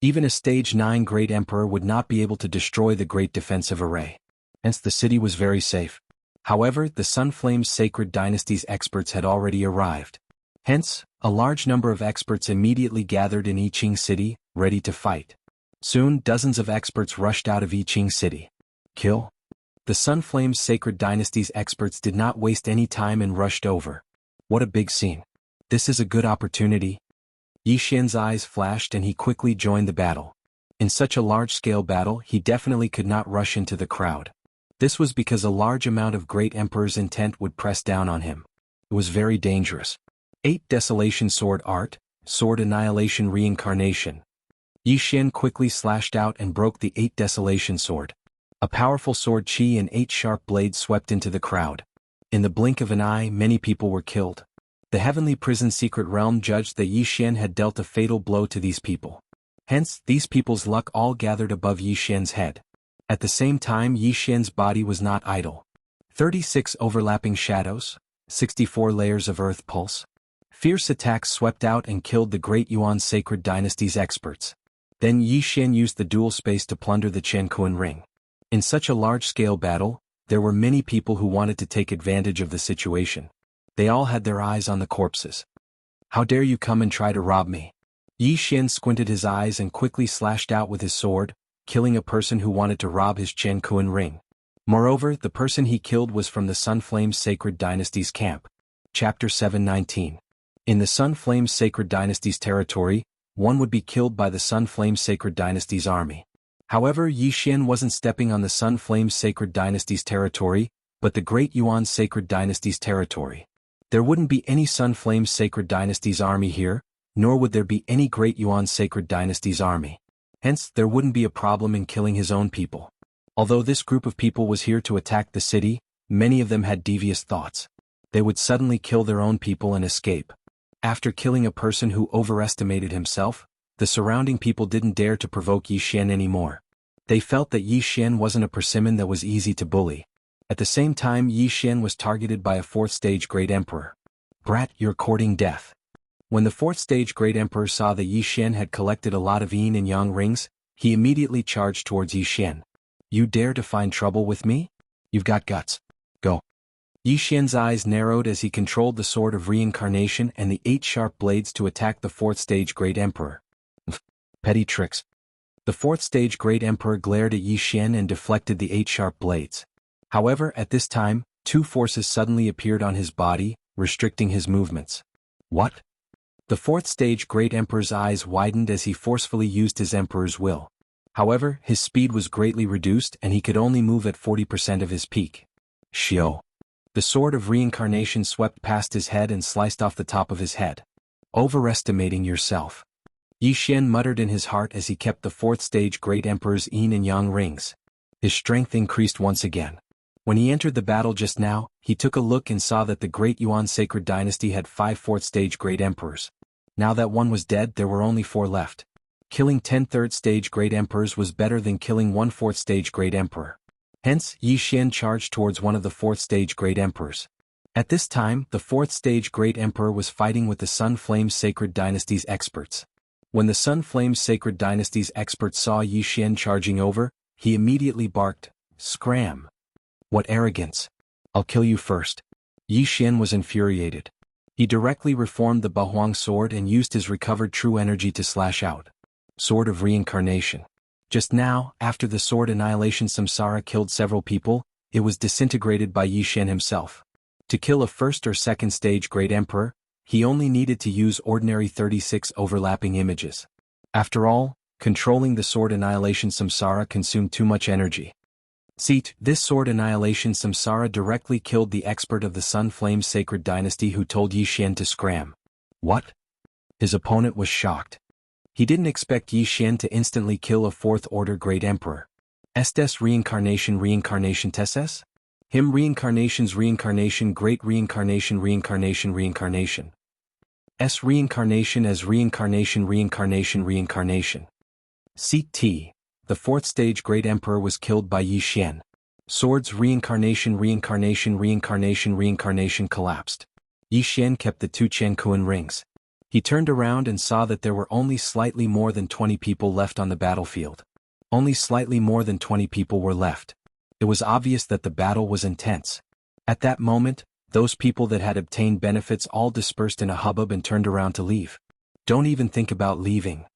Even a Stage 9 Great Emperor would not be able to destroy the Great Defensive Array. Hence the city was very safe. However, the Sunflame's Sacred Dynasty's experts had already arrived. Hence, a large number of experts immediately gathered in Yiqing City, ready to fight. Soon, dozens of experts rushed out of Yiqing City. Kill? The Sunflame's Sacred Dynasty's experts did not waste any time and rushed over. What a big scene. This is a good opportunity. Yi Xian's eyes flashed and he quickly joined the battle. In such a large-scale battle, he definitely could not rush into the crowd. This was because a large amount of Great Emperor's intent would press down on him. It was very dangerous. 8 Desolation Sword Art, Sword Annihilation Reincarnation. Yi Xian quickly slashed out and broke the 8 Desolation Sword. A powerful sword chi and 8 sharp blades swept into the crowd. In the blink of an eye, many people were killed. The Heavenly Prison Secret Realm judged that Yi Xian had dealt a fatal blow to these people. Hence, these people's luck all gathered above Yi Xian's head. At the same time, Yi Xian's body was not idle. 36 overlapping shadows, 64 layers of earth pulse. Fierce attacks swept out and killed the Great Yuan Sacred Dynasty's experts. Then Yi Xian used the dual space to plunder the Qianquan ring. In such a large-scale battle, there were many people who wanted to take advantage of the situation. They all had their eyes on the corpses. How dare you come and try to rob me? Yi Xian squinted his eyes and quickly slashed out with his sword, killing a person who wanted to rob his Qianquan ring. Moreover, the person he killed was from the Sunflame's Sacred Dynasty's camp. Chapter 719. In the Sunflame's Sacred Dynasty's territory, one would be killed by the Sunflame's Sacred Dynasty's army. However, Yi Xian wasn't stepping on the Sunflame's Sacred Dynasty's territory, but the Great Yuan Sacred Dynasty's territory. There wouldn't be any Sunflame's Sacred Dynasty's army here, nor would there be any Great Yuan Sacred Dynasty's army. Hence, there wouldn't be a problem in killing his own people. Although this group of people was here to attack the city, many of them had devious thoughts. They would suddenly kill their own people and escape. After killing a person who overestimated himself, the surrounding people didn't dare to provoke Yi Xian anymore. They felt that Yi Xian wasn't a persimmon that was easy to bully. At the same time, Yi Xian was targeted by a 4th stage Great Emperor. Brat, you're courting death. When the 4th stage Great Emperor saw that Yi Xian had collected a lot of yin and yang rings, he immediately charged towards Yi Xian. You dare to find trouble with me? You've got guts. Go. Yi Xian's eyes narrowed as he controlled the Sword of Reincarnation and the 8 sharp blades to attack the 4th stage Great Emperor. Petty tricks. The 4th stage Great Emperor glared at Yi Xian and deflected the 8 sharp blades. However, at this time, 2 forces suddenly appeared on his body, restricting his movements. What? The 4th stage Great Emperor's eyes widened as he forcefully used his Emperor's will. However, his speed was greatly reduced and he could only move at 40% of his peak. Xiao. The Sword of Reincarnation swept past his head and sliced off the top of his head. Overestimating yourself. Yi Xian muttered in his heart as he kept the 4th stage Great Emperor's yin and yang rings. His strength increased once again. When he entered the battle just now, he took a look and saw that the Great Yuan Sacred Dynasty had 5 4th stage Great Emperors. Now that one was dead, there were only 4 left. Killing 10 3rd stage Great Emperors was better than killing 1 4th stage Great Emperor. Hence, Yi Xian charged towards one of the 4th stage Great Emperors. At this time, the 4th stage Great Emperor was fighting with the Sun Flame Sacred Dynasty's experts. When the Sun Flame Sacred Dynasty's experts saw Yi Xian charging over, he immediately barked, "Scram! What arrogance! I'll kill you first." Yi Xian was infuriated. He directly reformed the Bahuang sword and used his recovered true energy to slash out. Sword of Reincarnation. Just now, after the Sword Annihilation Samsara killed several people, it was disintegrated by Yi Xian himself. To kill a first or second stage Great Emperor, he only needed to use ordinary 36 overlapping images. After all, controlling the sword Annihilation Samsara consumed too much energy. See, this sword Annihilation Samsara directly killed the expert of the Sun Flame Sacred Dynasty who told Yi Xian to scram. What? His opponent was shocked. He didn't expect Yi Xian to instantly kill a fourth-order Great Emperor. Estes reincarnation tesses? Him reincarnations reincarnation great reincarnation reincarnation reincarnation. S reincarnation as reincarnation reincarnation reincarnation. CT. The fourth stage Great Emperor was killed by Yi Xian. Swords reincarnation reincarnation reincarnation reincarnation collapsed. Yi Xian kept the two Chen Kuan rings. He turned around and saw that there were only slightly more than 20 people left on the battlefield. Only slightly more than 20 people were left. It was obvious that the battle was intense. At that moment, those people that had obtained benefits all dispersed in a hubbub and turned around to leave. Don't even think about leaving.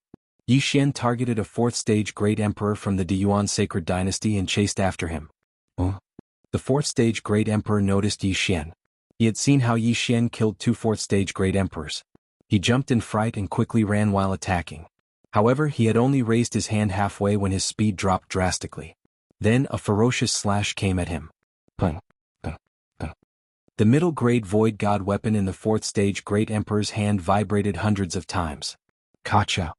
Yi Xian targeted a fourth-stage Great Emperor from the Deyuan Sacred Dynasty and chased after him. The fourth-stage Great Emperor noticed Yi Xian. He had seen how Yi Xian killed two fourth-stage Great Emperors. He jumped in fright and quickly ran while attacking. However, he had only raised his hand halfway when his speed dropped drastically. Then a ferocious slash came at him. The middle-grade Void God weapon in the fourth-stage Great Emperor's hand vibrated hundreds of times. Kacha!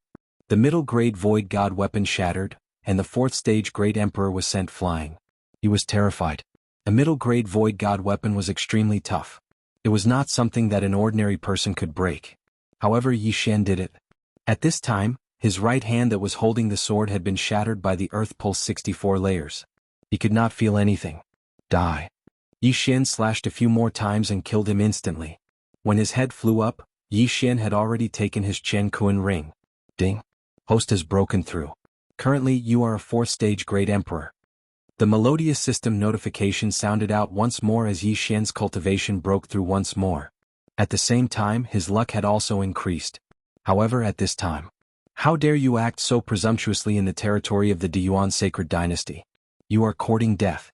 The middle-grade Void God weapon shattered, and the fourth-stage Great Emperor was sent flying. He was terrified. A middle-grade Void God weapon was extremely tough. It was not something that an ordinary person could break. However, Yi Xian did it. At this time, his right hand that was holding the sword had been shattered by the Earth Pulse 64 layers. He could not feel anything. Die. Yi Xian slashed a few more times and killed him instantly. When his head flew up, Yi Xian had already taken his Chen Kuan ring. Ding. Host has broken through. Currently you are a fourth-stage Great Emperor. The melodious system notification sounded out once more as Yi Xian's cultivation broke through once more. At the same time, his luck had also increased. However, at this time, how dare you act so presumptuously in the territory of the Deyuan Sacred Dynasty? You are courting death.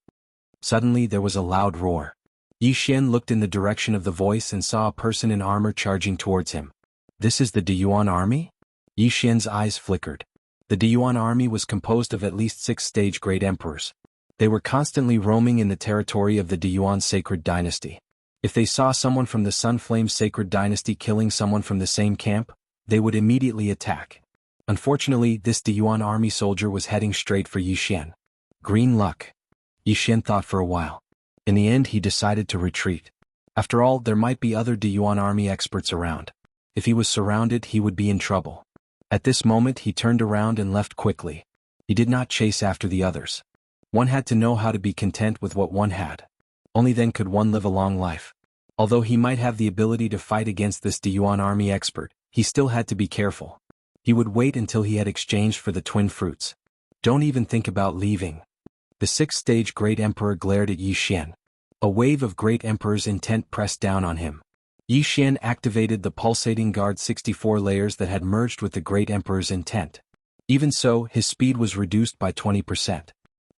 Suddenly there was a loud roar. Yi Xian looked in the direction of the voice and saw a person in armor charging towards him. This is the Deyuan army? Yi Xian's eyes flickered. The Deyuan army was composed of at least 6-stage Great Emperors. They were constantly roaming in the territory of the Deyuan Sacred Dynasty. If they saw someone from the Sunflame Sacred Dynasty killing someone from the same camp, they would immediately attack. Unfortunately, this Deyuan army soldier was heading straight for Yi Xian. Green luck. Yi Xian thought for a while. In the end, he decided to retreat. After all, there might be other Deyuan army experts around. If he was surrounded, he would be in trouble. At this moment, he turned around and left quickly. He did not chase after the others. One had to know how to be content with what one had. Only then could one live a long life. Although he might have the ability to fight against this Deyuan army expert, he still had to be careful. He would wait until he had exchanged for the twin fruits. Don't even think about leaving. The 6th-stage Great Emperor glared at Yi Xian. A wave of Great Emperor's intent pressed down on him. Yi Xian activated the pulsating guard 64 layers that had merged with the Great Emperor's intent. Even so, his speed was reduced by 20%.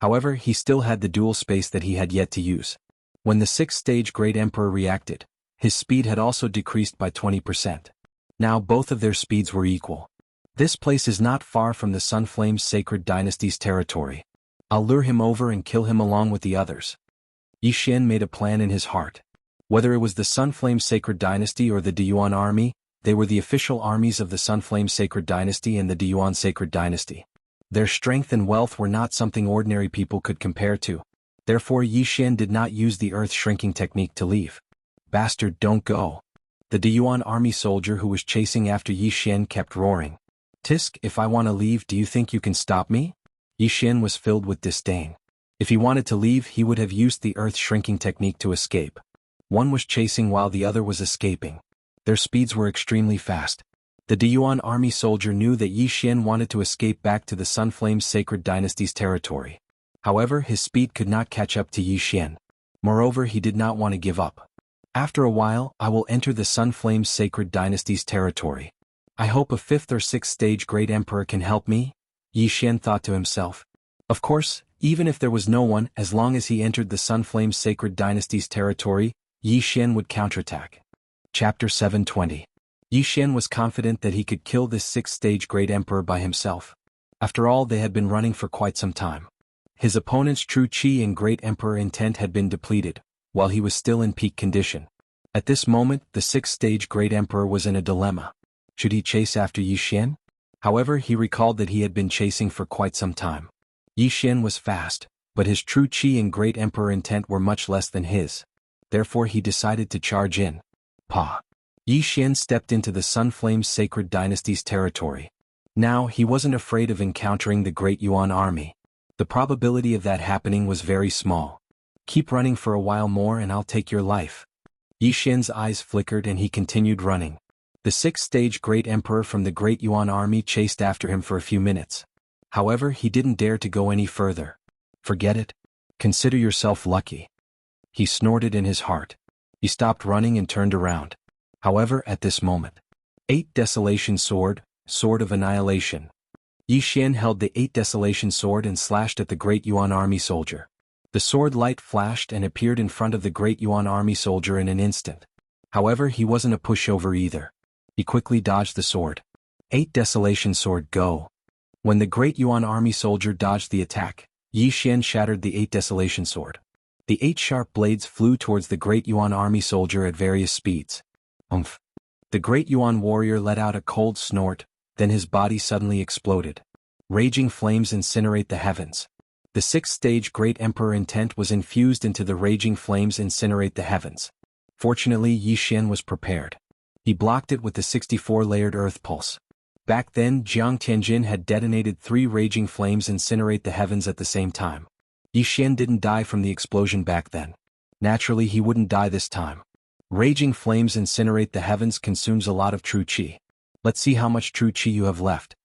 However, he still had the dual space that he had yet to use. When the 6th-stage Great Emperor reacted, his speed had also decreased by 20%. Now both of their speeds were equal. This place is not far from the Sunflame's Sacred Dynasty's territory. I'll lure him over and kill him along with the others. Yi Xian made a plan in his heart. Whether it was the Sunflame Sacred Dynasty or the Deyuan army, they were the official armies of the Sunflame Sacred Dynasty and the Deyuan Sacred Dynasty. Their strength and wealth were not something ordinary people could compare to. Therefore Yi Xian did not use the earth-shrinking technique to leave. Bastard, don't go. The Deyuan army soldier who was chasing after Yi Xian kept roaring. Tisk, if I want to leave, do you think you can stop me? Yi Xian was filled with disdain. If he wanted to leave, he would have used the earth-shrinking technique to escape. One was chasing while the other was escaping. Their speeds were extremely fast. The Deyuan army soldier knew that Yi Xian wanted to escape back to the Sunflame's Sacred Dynasty's territory. However, his speed could not catch up to Yi Xian. Moreover, he did not want to give up. After a while, I will enter the Sunflame's Sacred Dynasty's territory. I hope a 5th or 6th stage Great Emperor can help me, Yi Xian thought to himself. Of course, even if there was no one, as long as he entered the Sunflame's Sacred Dynasty's territory, Yi Xian would counterattack. Chapter 720. Yi Xian was confident that he could kill this sixth-stage great emperor by himself. After all, they had been running for quite some time. His opponent's true qi and great emperor intent had been depleted, while he was still in peak condition. At this moment, the sixth-stage great emperor was in a dilemma. Should he chase after Yi Xian? However, he recalled that he had been chasing for quite some time. Yi Xian was fast, but his true qi and great emperor intent were much less than his. Therefore he decided to charge in. Pa! Yi Xian stepped into the Sunflame's sacred dynasty's territory. Now he wasn't afraid of encountering the Great Yuan army. The probability of that happening was very small. Keep running for a while more and I'll take your life. Yi Xian's eyes flickered and he continued running. The sixth-stage great emperor from the Great Yuan army chased after him for a few minutes. However, he didn't dare to go any further. Forget it. Consider yourself lucky. He snorted in his heart. He stopped running and turned around. However, at this moment, 8 Desolation Sword, Sword of Annihilation. Yi Xian held the 8 Desolation Sword and slashed at the Great Yuan army soldier. The sword light flashed and appeared in front of the Great Yuan army soldier in an instant. However, he wasn't a pushover either. He quickly dodged the sword. 8 Desolation Sword, go! When the Great Yuan army soldier dodged the attack, Yi Xian shattered the 8 Desolation Sword. The 8 sharp blades flew towards the Great Yuan army soldier at various speeds. Umph! The Great Yuan warrior let out a cold snort, then his body suddenly exploded. Raging flames incinerate the heavens. The sixth-stage Great Emperor intent was infused into the raging flames incinerate the heavens. Fortunately, Yi Xian was prepared. He blocked it with the 64-layered earth pulse. Back then, Jiang Tianjin had detonated 3 raging flames incinerate the heavens at the same time. Yi Xian didn't die from the explosion back then. Naturally, he wouldn't die this time. Raging flames incinerate the heavens consumes a lot of true qi. Let's see how much true qi you have left.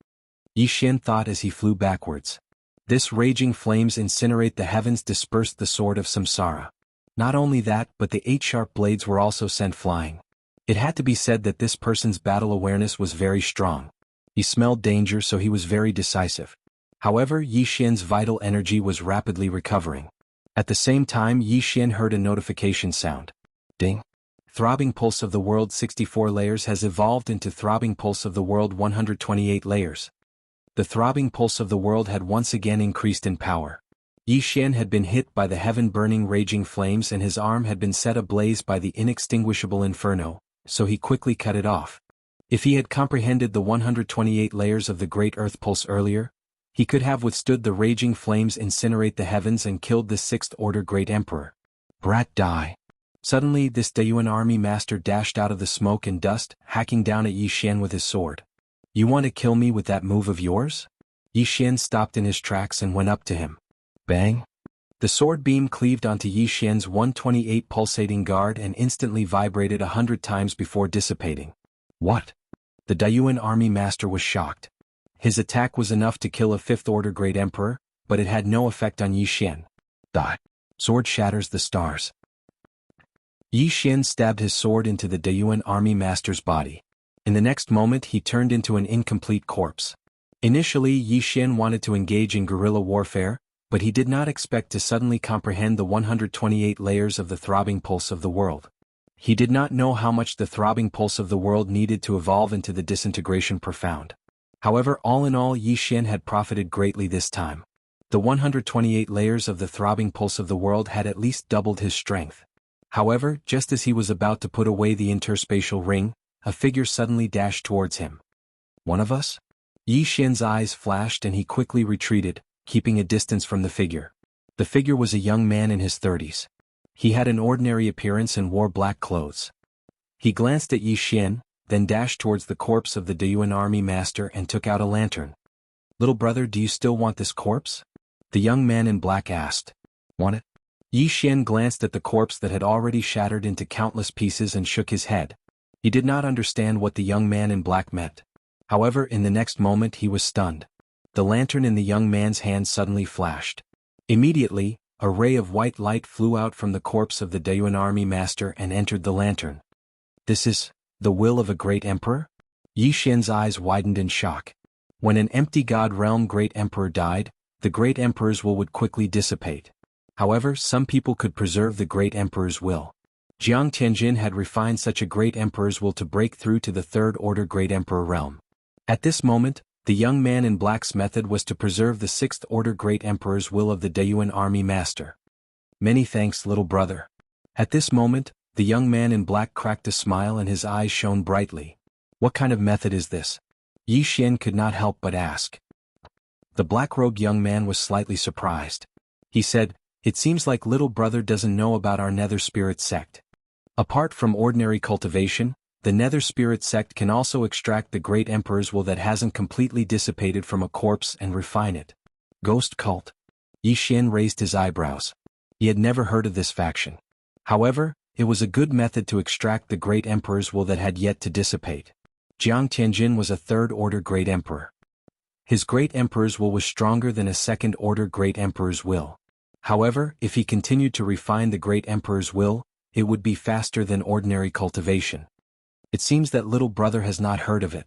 Yi Xian thought as he flew backwards. This raging flames incinerate the heavens dispersed the sword of samsara. Not only that, but the 8 sharp blades were also sent flying. It had to be said that this person's battle awareness was very strong. He smelled danger, so he was very decisive. However, Yi Xian's vital energy was rapidly recovering. At the same time, Yi Xian heard a notification sound. Ding! Throbbing Pulse of the World 64 layers has evolved into Throbbing Pulse of the World 128 layers. The Throbbing Pulse of the World had once again increased in power. Yi Xian had been hit by the heaven-burning raging flames and his arm had been set ablaze by the inextinguishable inferno, so he quickly cut it off. If he had comprehended the 128 layers of the Great Earth Pulse earlier, he could have withstood the raging flames incinerate the heavens and killed the 6th Order Great Emperor. Brat die. Suddenly, this Dayuan army master dashed out of the smoke and dust, hacking down at Yi Xian with his sword. You want to kill me with that move of yours? Yi Xian stopped in his tracks and went up to him. Bang! The sword beam cleaved onto Yi Xian's 128 pulsating guard and instantly vibrated 100 times before dissipating. What? The Dayuan army master was shocked. His attack was enough to kill a 5th Order Great Emperor, but it had no effect on Yi Xian. Die! Sword shatters the stars. Yi Xian stabbed his sword into the Dayuan army master's body. In the next moment he turned into an incomplete corpse. Initially Yi Xian wanted to engage in guerrilla warfare, but he did not expect to suddenly comprehend the 128 layers of the Throbbing Pulse of the World. He did not know how much the Throbbing Pulse of the World needed to evolve into the Disintegration Profound. However, all in all, Yi Xian had profited greatly this time. The 128 layers of the Throbbing Pulse of the World had at least doubled his strength. However, just as he was about to put away the interspatial ring, a figure suddenly dashed towards him. One of us? Yi Xian's eyes flashed and he quickly retreated, keeping a distance from the figure. The figure was a young man in his 30s. He had an ordinary appearance and wore black clothes. He glanced at Yi Xian, then dashed towards the corpse of the Dayuan army master and took out a lantern. Little brother, do you still want this corpse? The young man in black asked. Want it? Yi Xian glanced at the corpse that had already shattered into countless pieces and shook his head. He did not understand what the young man in black meant. However, in the next moment he was stunned. The lantern in the young man's hand suddenly flashed. Immediately, a ray of white light flew out from the corpse of the Dayuan army master and entered the lantern. This is the will of a great emperor? Yi Xian's eyes widened in shock. When an empty god realm great emperor died, the great emperor's will would quickly dissipate. However, some people could preserve the great emperor's will. Jiang Tianjin had refined such a great emperor's will to break through to the third-order great emperor realm. At this moment, the young man in black's method was to preserve the sixth-order great emperor's will of the Deyuan army master. Many thanks, little brother. At this moment, the young man in black cracked a smile and his eyes shone brightly. What kind of method is this? Yi Xian could not help but ask. The black-robed young man was slightly surprised. He said, "It seems like little brother doesn't know about our Nether Spirit sect. Apart from ordinary cultivation, the Nether Spirit sect can also extract the great emperor's will that hasn't completely dissipated from a corpse and refine it." Ghost cult? Yi Xian raised his eyebrows. He had never heard of this faction. However, it was a good method to extract the great emperor's will that had yet to dissipate. Jiang Tianjin was a third-order great emperor. His great emperor's will was stronger than a second-order great emperor's will. However, if he continued to refine the great emperor's will, it would be faster than ordinary cultivation. It seems that little brother has not heard of it.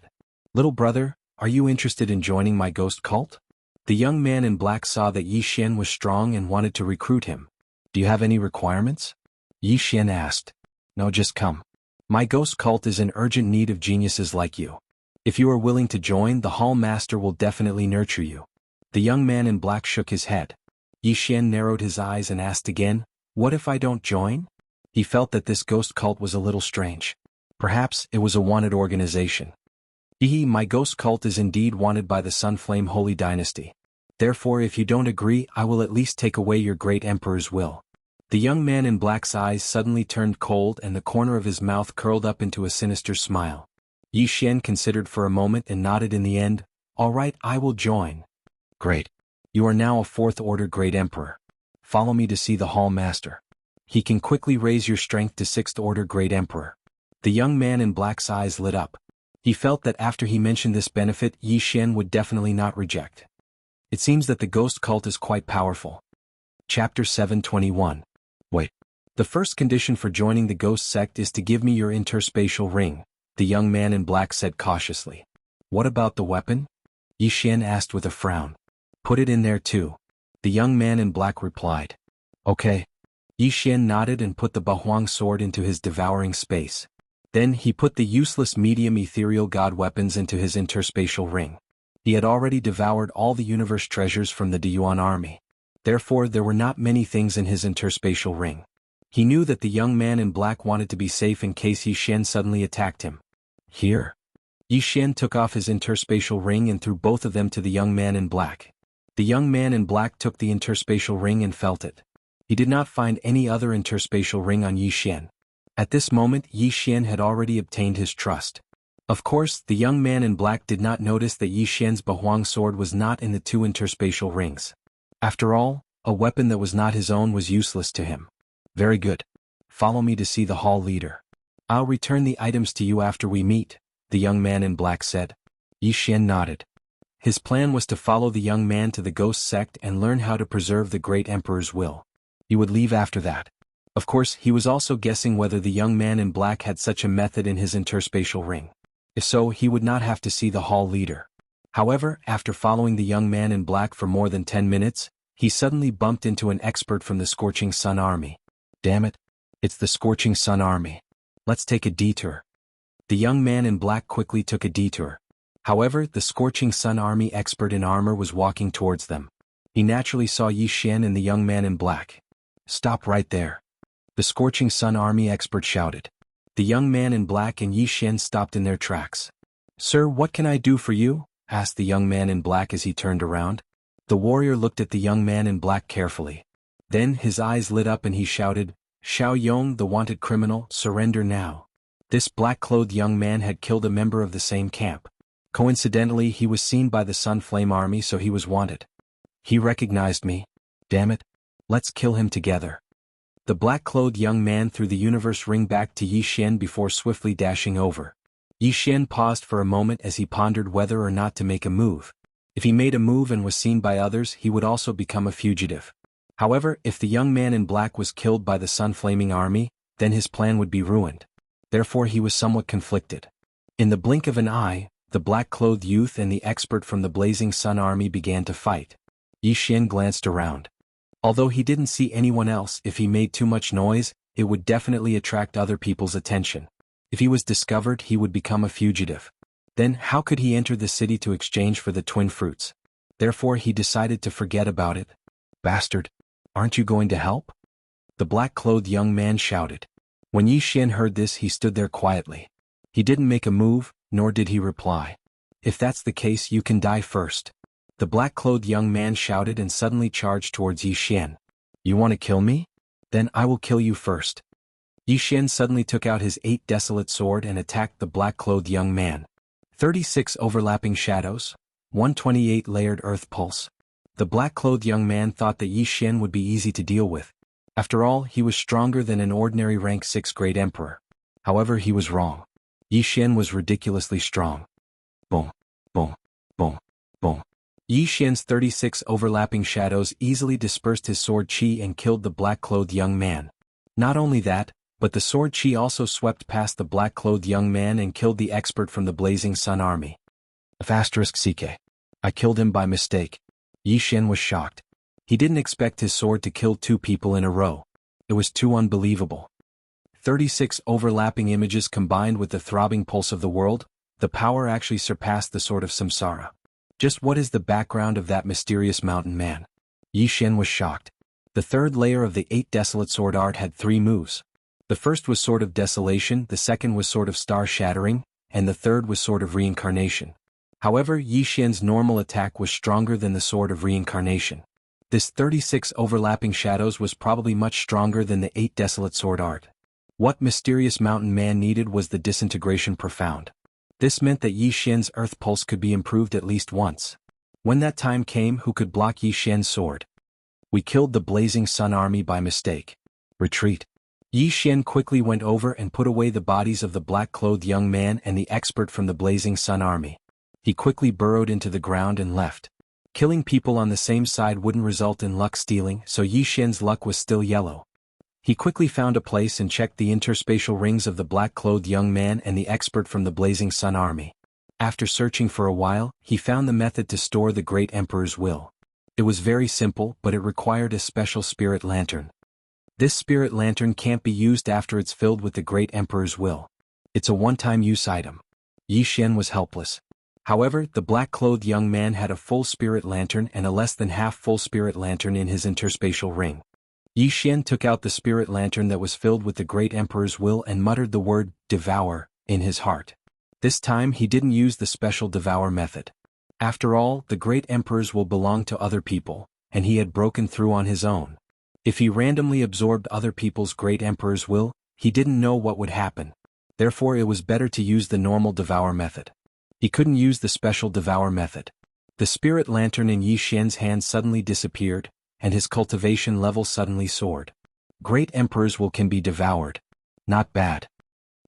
Little brother, are you interested in joining my ghost cult? The young man in black saw that Yi Xian was strong and wanted to recruit him. Do you have any requirements? Yi Xian asked. No, just come. My ghost cult is in urgent need of geniuses like you. If you are willing to join, the hall master will definitely nurture you. The young man in black shook his head. Yi Xian narrowed his eyes and asked again, what if I don't join? He felt that this ghost cult was a little strange. Perhaps it was a wanted organization. My ghost cult is indeed wanted by the Sunflame Holy Dynasty. Therefore, if you don't agree, I will at least take away your great emperor's will. The young man in black's eyes suddenly turned cold and the corner of his mouth curled up into a sinister smile. Yi Xian considered for a moment and nodded in the end. All right, I will join. Great. You are now a fourth-order great emperor. Follow me to see the hall master. He can quickly raise your strength to sixth-order great emperor. The young man in black's eyes lit up. He felt that after he mentioned this benefit, Yi Xian would definitely not reject. It seems that the ghost cult is quite powerful. Chapter 721. Wait. The first condition for joining the ghost sect is to give me your interspatial ring, the young man in black said cautiously. What about the weapon? Yi Xian asked with a frown. Put it in there too. The young man in black replied. Okay. Yi Xian nodded and put the Bahuang sword into his devouring space. Then he put the useless medium ethereal god weapons into his interspatial ring. He had already devoured all the universe treasures from the Deyuan army. Therefore there were not many things in his interspatial ring. He knew that the young man in black wanted to be safe in case Yi Xian suddenly attacked him. Here. Yi Xian took off his interspatial ring and threw both of them to the young man in black. The young man in black took the interspatial ring and felt it. He did not find any other interspatial ring on Yi Xian. At this moment Yi Xian had already obtained his trust. Of course, the young man in black did not notice that Yi Xian's Bahuang sword was not in the two interspatial rings. After all, a weapon that was not his own was useless to him. Very good. Follow me to see the hall leader. I'll return the items to you after we meet, the young man in black said. Yi Xian nodded. His plan was to follow the young man to the ghost sect and learn how to preserve the great emperor's will. He would leave after that. Of course, he was also guessing whether the young man in black had such a method in his interspatial ring. If so, he would not have to see the hall leader. However, after following the young man in black for more than 10 minutes, he suddenly bumped into an expert from the Scorching Sun Army. Damn it. It's the Scorching Sun Army. Let's take a detour. The young man in black quickly took a detour. However, the Scorching Sun Army expert in armor was walking towards them. He naturally saw Yi Xian and the young man in black. Stop right there. The Scorching Sun Army expert shouted. The young man in black and Yi Xian stopped in their tracks. Sir, what can I do for you? Asked the young man in black as he turned around. The warrior looked at the young man in black carefully. Then his eyes lit up and he shouted, Xiao Yong, the wanted criminal, surrender now. This black-clothed young man had killed a member of the same camp. Coincidentally, he was seen by the Sunflame Army, so he was wanted. He recognized me. Damn it. Let's kill him together. The black-clothed young man threw the universe ring back to Yi Xian before swiftly dashing over. Yi Xian paused for a moment as he pondered whether or not to make a move. If he made a move and was seen by others, he would also become a fugitive. However, if the young man in black was killed by the Sunflaming Army, then his plan would be ruined. Therefore he was somewhat conflicted. In the blink of an eye, the black-clothed youth and the expert from the Blazing Sun Army began to fight. Yi Xian glanced around. Although he didn't see anyone else, if he made too much noise, it would definitely attract other people's attention. If he was discovered, he would become a fugitive. Then, how could he enter the city to exchange for the twin fruits? Therefore, he decided to forget about it. Bastard! Aren't you going to help? The black-clothed young man shouted. When Yi Xian heard this, he stood there quietly. He didn't make a move, nor did he reply. If that's the case, you can die first. The black-clothed young man shouted and suddenly charged towards Yi Xian. You want to kill me? Then I will kill you first. Yi Xian suddenly took out his 8 desolate sword and attacked the black-clothed young man. 36 overlapping shadows, 128 layered earth pulse. The black-clothed young man thought that Yi Xian would be easy to deal with. After all, he was stronger than an ordinary rank 6 great emperor. However, he was wrong. Yi Xian was ridiculously strong. Boom, boom, boom, boom. Yi Xian's 36 overlapping shadows easily dispersed his sword chi and killed the black-clothed young man. Not only that, but the sword chi also swept past the black-clothed young man and killed the expert from the Blazing Sun Army. *CK. I killed him by mistake. Yi Xian was shocked. He didn't expect his sword to kill 2 people in a row. It was too unbelievable. 36 overlapping images combined with the throbbing pulse of the world, the power actually surpassed the sword of Samsara. Just what is the background of that mysterious mountain man? Yi Xian was shocked. The 3rd layer of the 8 desolate sword art had 3 moves. The first was Sword of Desolation, the second was Sword of Star Shattering, and the third was Sword of Reincarnation. However, Yi Xian's normal attack was stronger than the Sword of Reincarnation. This 36 overlapping shadows was probably much stronger than the 8 desolate sword art. What mysterious mountain man needed was the disintegration profound. This meant that Yi Xian's earth pulse could be improved at least once. When that time came, who could block Yi Xian's sword? We killed the Blazing Sun Army by mistake. Retreat. Yi Xian quickly went over and put away the bodies of the black-clothed young man and the expert from the Blazing Sun Army. He quickly burrowed into the ground and left. Killing people on the same side wouldn't result in luck stealing, so Yi Xian's luck was still yellow. He quickly found a place and checked the interspatial rings of the black-clothed young man and the expert from the Blazing Sun Army. After searching for a while, he found the method to store the Great Emperor's will. It was very simple, but it required a special spirit lantern. This spirit lantern can't be used after it's filled with the Great Emperor's will. It's a one-time use item. Yi Xian was helpless. However, the black-clothed young man had a full spirit lantern and a less than half-full spirit lantern in his interspatial ring. Yi Xian took out the spirit lantern that was filled with the Great Emperor's will and muttered the word, "Devour," in his heart. This time he didn't use the special devour method. After all, the Great Emperor's will belonged to other people, and he had broken through on his own. If he randomly absorbed other people's Great Emperor's will, he didn't know what would happen. Therefore it was better to use the normal devour method. He couldn't use the special devour method. The spirit lantern in Yi Xian's hand suddenly disappeared, and his cultivation level suddenly soared. Great Emperor's will can be devoured. Not bad.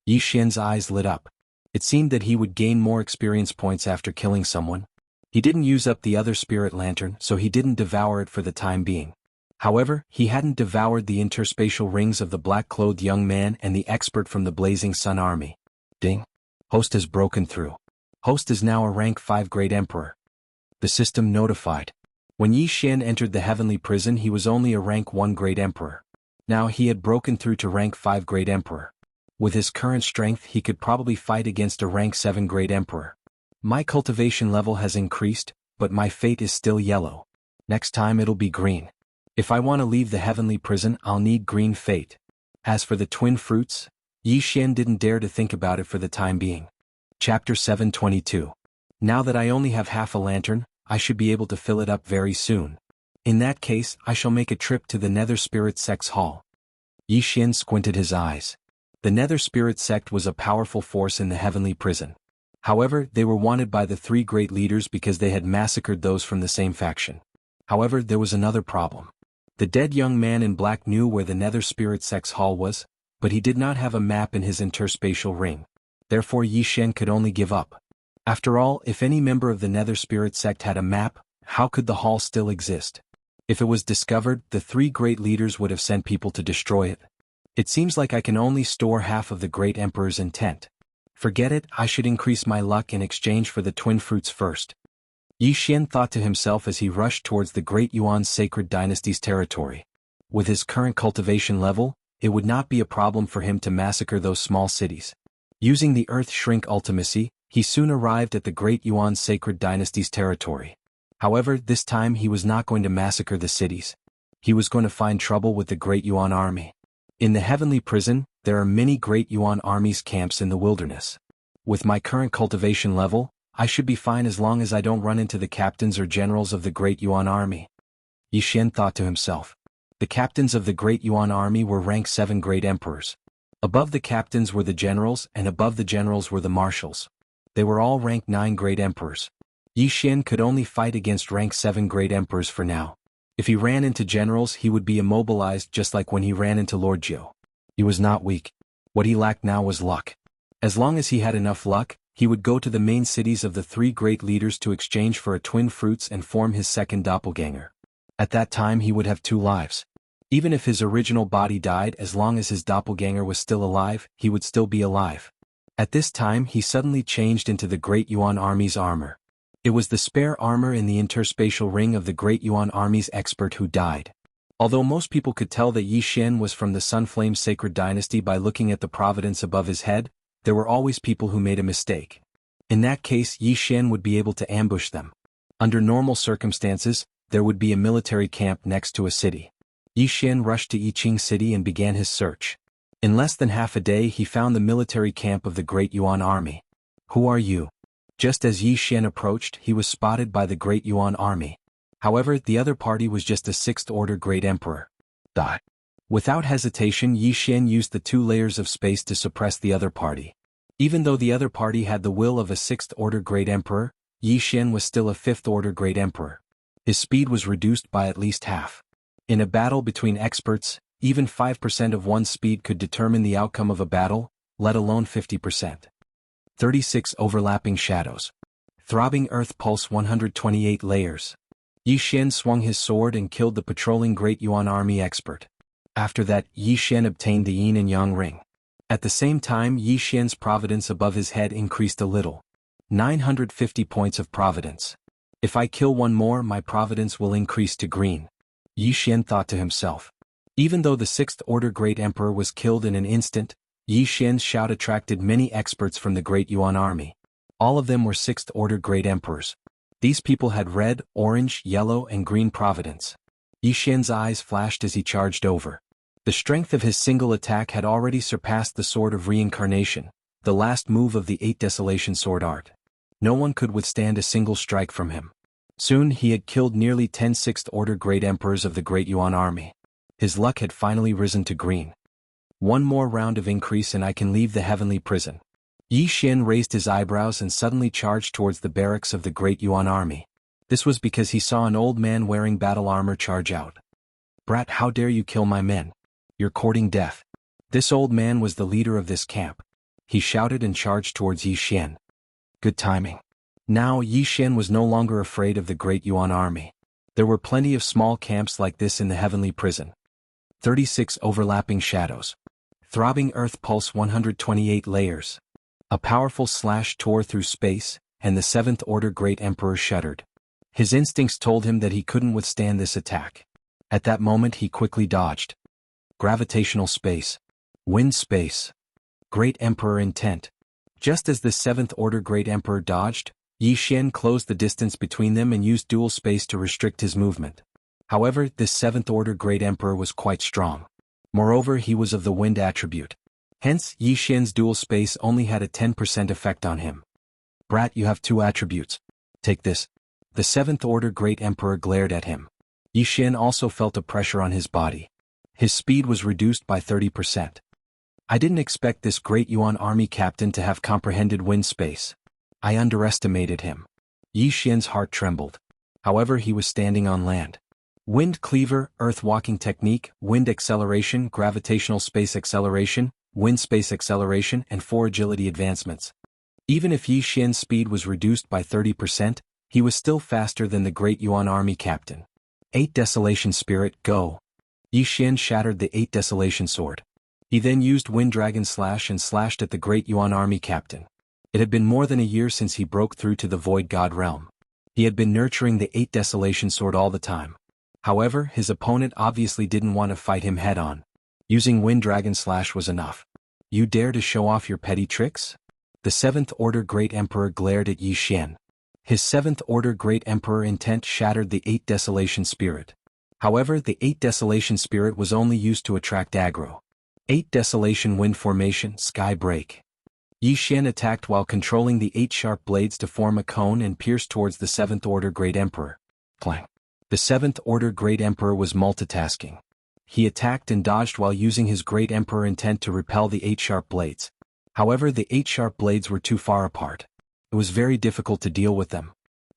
Yi Xian's eyes lit up. It seemed that he would gain more experience points after killing someone. He didn't use up the other spirit lantern, so he didn't devour it for the time being. However, he hadn't devoured the interspatial rings of the black-clothed young man and the expert from the Blazing Sun Army. Ding. Host has broken through. Host is now a rank 5 Great Emperor. The system notified. When Yi Xian entered the heavenly prison, he was only a rank 1 Great Emperor. Now he had broken through to rank 5 Great Emperor. With his current strength, he could probably fight against a rank 7 Great Emperor. My cultivation level has increased, but my fate is still yellow. Next time it'll be green. If I want to leave the heavenly prison, I'll need green fate. As for the twin fruits, Yi Xian didn't dare to think about it for the time being. Chapter 722. Now that I only have half a lantern, I should be able to fill it up very soon. In that case, I shall make a trip to the Nether Spirit Sect's hall. Yi Xian squinted his eyes. The Nether Spirit Sect was a powerful force in the heavenly prison. However, they were wanted by the 3 great leaders because they had massacred those from the same faction. However, there was another problem. The dead young man in black knew where the Nether Spirit Sect's hall was, but he did not have a map in his interspatial ring. Therefore Yi Xian could only give up. After all, if any member of the Nether Spirit Sect had a map, how could the hall still exist? If it was discovered, the 3 great leaders would have sent people to destroy it. It seems like I can only store half of the Great Emperor's intent. Forget it, I should increase my luck in exchange for the twin fruits first. Yi Xian thought to himself as he rushed towards the Great Yuan's Sacred Dynasty's territory. With his current cultivation level, it would not be a problem for him to massacre those small cities. Using the Earth Shrink ultimacy, he soon arrived at the Great Yuan Sacred Dynasty's territory. However, this time he was not going to massacre the cities. He was going to find trouble with the Great Yuan army. In the Heavenly Prison, there are many Great Yuan armies camps in the wilderness. With my current cultivation level, I should be fine as long as I don't run into the captains or generals of the Great Yuan army. Yi Xian thought to himself. The captains of the Great Yuan army were rank 7 great emperors. Above the captains were the generals, and above the generals were the marshals. They were all rank 9 great emperors. Yi Xian could only fight against rank 7 great emperors for now. If he ran into generals, he would be immobilized just like when he ran into Lord Jiu. He was not weak. What he lacked now was luck. As long as he had enough luck, he would go to the main cities of the 3 great leaders to exchange for a twin fruits and form his second doppelganger. At that time he would have 2 lives. Even if his original body died, as long as his doppelganger was still alive, he would still be alive. At this time he suddenly changed into the Great Yuan Army's armor. It was the spare armor in the interspatial ring of the Great Yuan Army's expert who died. Although most people could tell that Yi Xian was from the Sunflame Sacred Dynasty by looking at the providence above his head, there were always people who made a mistake. In that case, Yi Xian would be able to ambush them. Under normal circumstances, there would be a military camp next to a city. Yi Xian rushed to Yiqing City and began his search. In less than half a day he found the military camp of the Great Yuan Army. "Who are you?" Just as Yi Xian approached, he was spotted by the Great Yuan Army. However, the other party was just a 6th-order Great Emperor. Without hesitation, Yi Xian used the 2 layers of space to suppress the other party. Even though the other party had the will of a 6th-order Great Emperor, Yi Xian was still a 5th-order Great Emperor. His speed was reduced by at least half. In a battle between experts, even 5% of one's speed could determine the outcome of a battle, let alone 50%. 36 overlapping shadows. Throbbing Earth Pulse 128 layers. Yi Xian swung his sword and killed the patrolling Great Yuan Army expert. After that, Yi Xian obtained the Yin and Yang ring. At the same time, Yi Xian's providence above his head increased a little. 950 points of providence. If I kill one more, my providence will increase to green. Yi Xian thought to himself. Even though the 6th-order Great Emperor was killed in an instant, Yi Xian's shout attracted many experts from the Great Yuan Army. All of them were 6th-order Great Emperors. These people had red, orange, yellow, and green providence. Yi Xian's eyes flashed as he charged over. The strength of his single attack had already surpassed the Sword of Reincarnation, the last move of the 8 Desolation Sword art. No one could withstand a single strike from him. Soon he had killed nearly 10 6th-order Great Emperors of the Great Yuan Army. His luck had finally risen to green. One more round of increase and I can leave the heavenly prison. Yi Xian raised his eyebrows and suddenly charged towards the barracks of the Great Yuan Army. This was because he saw an old man wearing battle armor charge out. "Brat, how dare you kill my men? You're courting death." This old man was the leader of this camp. He shouted and charged towards Yi Xian. Good timing. Now Yi Xian was no longer afraid of the Great Yuan Army. There were plenty of small camps like this in the heavenly prison. 36 overlapping shadows. Throbbing Earth Pulse 128 layers. A powerful slash tore through space, and the 7th-order Great Emperor shuddered. His instincts told him that he couldn't withstand this attack. At that moment he quickly dodged. Gravitational space. Wind space. Great Emperor intent. Just as the 7th-order Great Emperor dodged, Yi Xian closed the distance between them and used dual space to restrict his movement. However, this 7th-order Great Emperor was quite strong. Moreover, he was of the wind attribute. Hence, Yi Xian's dual space only had a 10% effect on him. "Brat, you have 2 attributes. Take this." The 7th-order Great Emperor glared at him. Yi Xian also felt a pressure on his body. His speed was reduced by 30%. I didn't expect this Great Yuan Army captain to have comprehended wind space. I underestimated him. Yi Xian's heart trembled. However, he was standing on land. Wind cleaver, earth walking technique, wind acceleration, gravitational space acceleration, wind space acceleration, and 4 agility advancements. Even if Yi Xian's speed was reduced by 30%, he was still faster than the Great Yuan Army captain. 8 Desolation Spirit, go. Yi Xian shattered the 8 Desolation Sword. He then used Wind Dragon Slash and slashed at the Great Yuan Army captain. It had been more than a year since he broke through to the Void God realm. He had been nurturing the 8 Desolation Sword all the time. However, his opponent obviously didn't want to fight him head-on. Using Wind Dragon Slash was enough. You dare to show off your petty tricks? The 7th Order Great Emperor glared at Yi Xian. His 7th Order Great Emperor intent shattered the 8 Desolation Spirit. However, the 8 Desolation Spirit was only used to attract aggro. 8 Desolation Wind Formation, Sky Break. Yi Xian attacked while controlling the 8 sharp blades to form a cone and pierce towards the 7th Order Great Emperor. Clang. The 7th Order Great Emperor was multitasking. He attacked and dodged while using his Great Emperor intent to repel the 8 sharp blades. However, the 8 sharp blades were too far apart. It was very difficult to deal with them.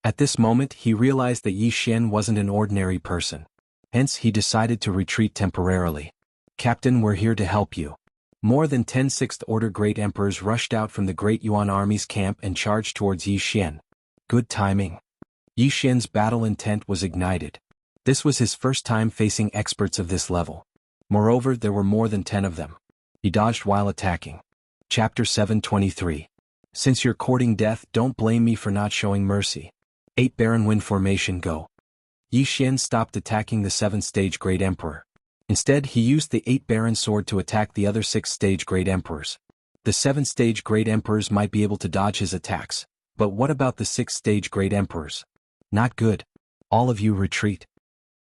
At this moment, he realized that Yi Xian wasn't an ordinary person. Hence, he decided to retreat temporarily. Captain, we're here to help you. More than 10 Sixth Order Great Emperors rushed out from the Great Yuan Army's camp and charged towards Yi Xian. Good timing. Yi Xian's battle intent was ignited. This was his first time facing experts of this level. Moreover, there were more than 10 of them. He dodged while attacking. Chapter 723. Since you're courting death, don't blame me for not showing mercy. 8 Baron Wind Formation, go. Yi Xian stopped attacking the 7th Stage Great Emperor. Instead, he used the 8 Baron Sword to attack the other 6th Stage Great Emperors. The 7th Stage Great Emperors might be able to dodge his attacks, but what about the 6th Stage Great Emperors? Not good. All of you retreat.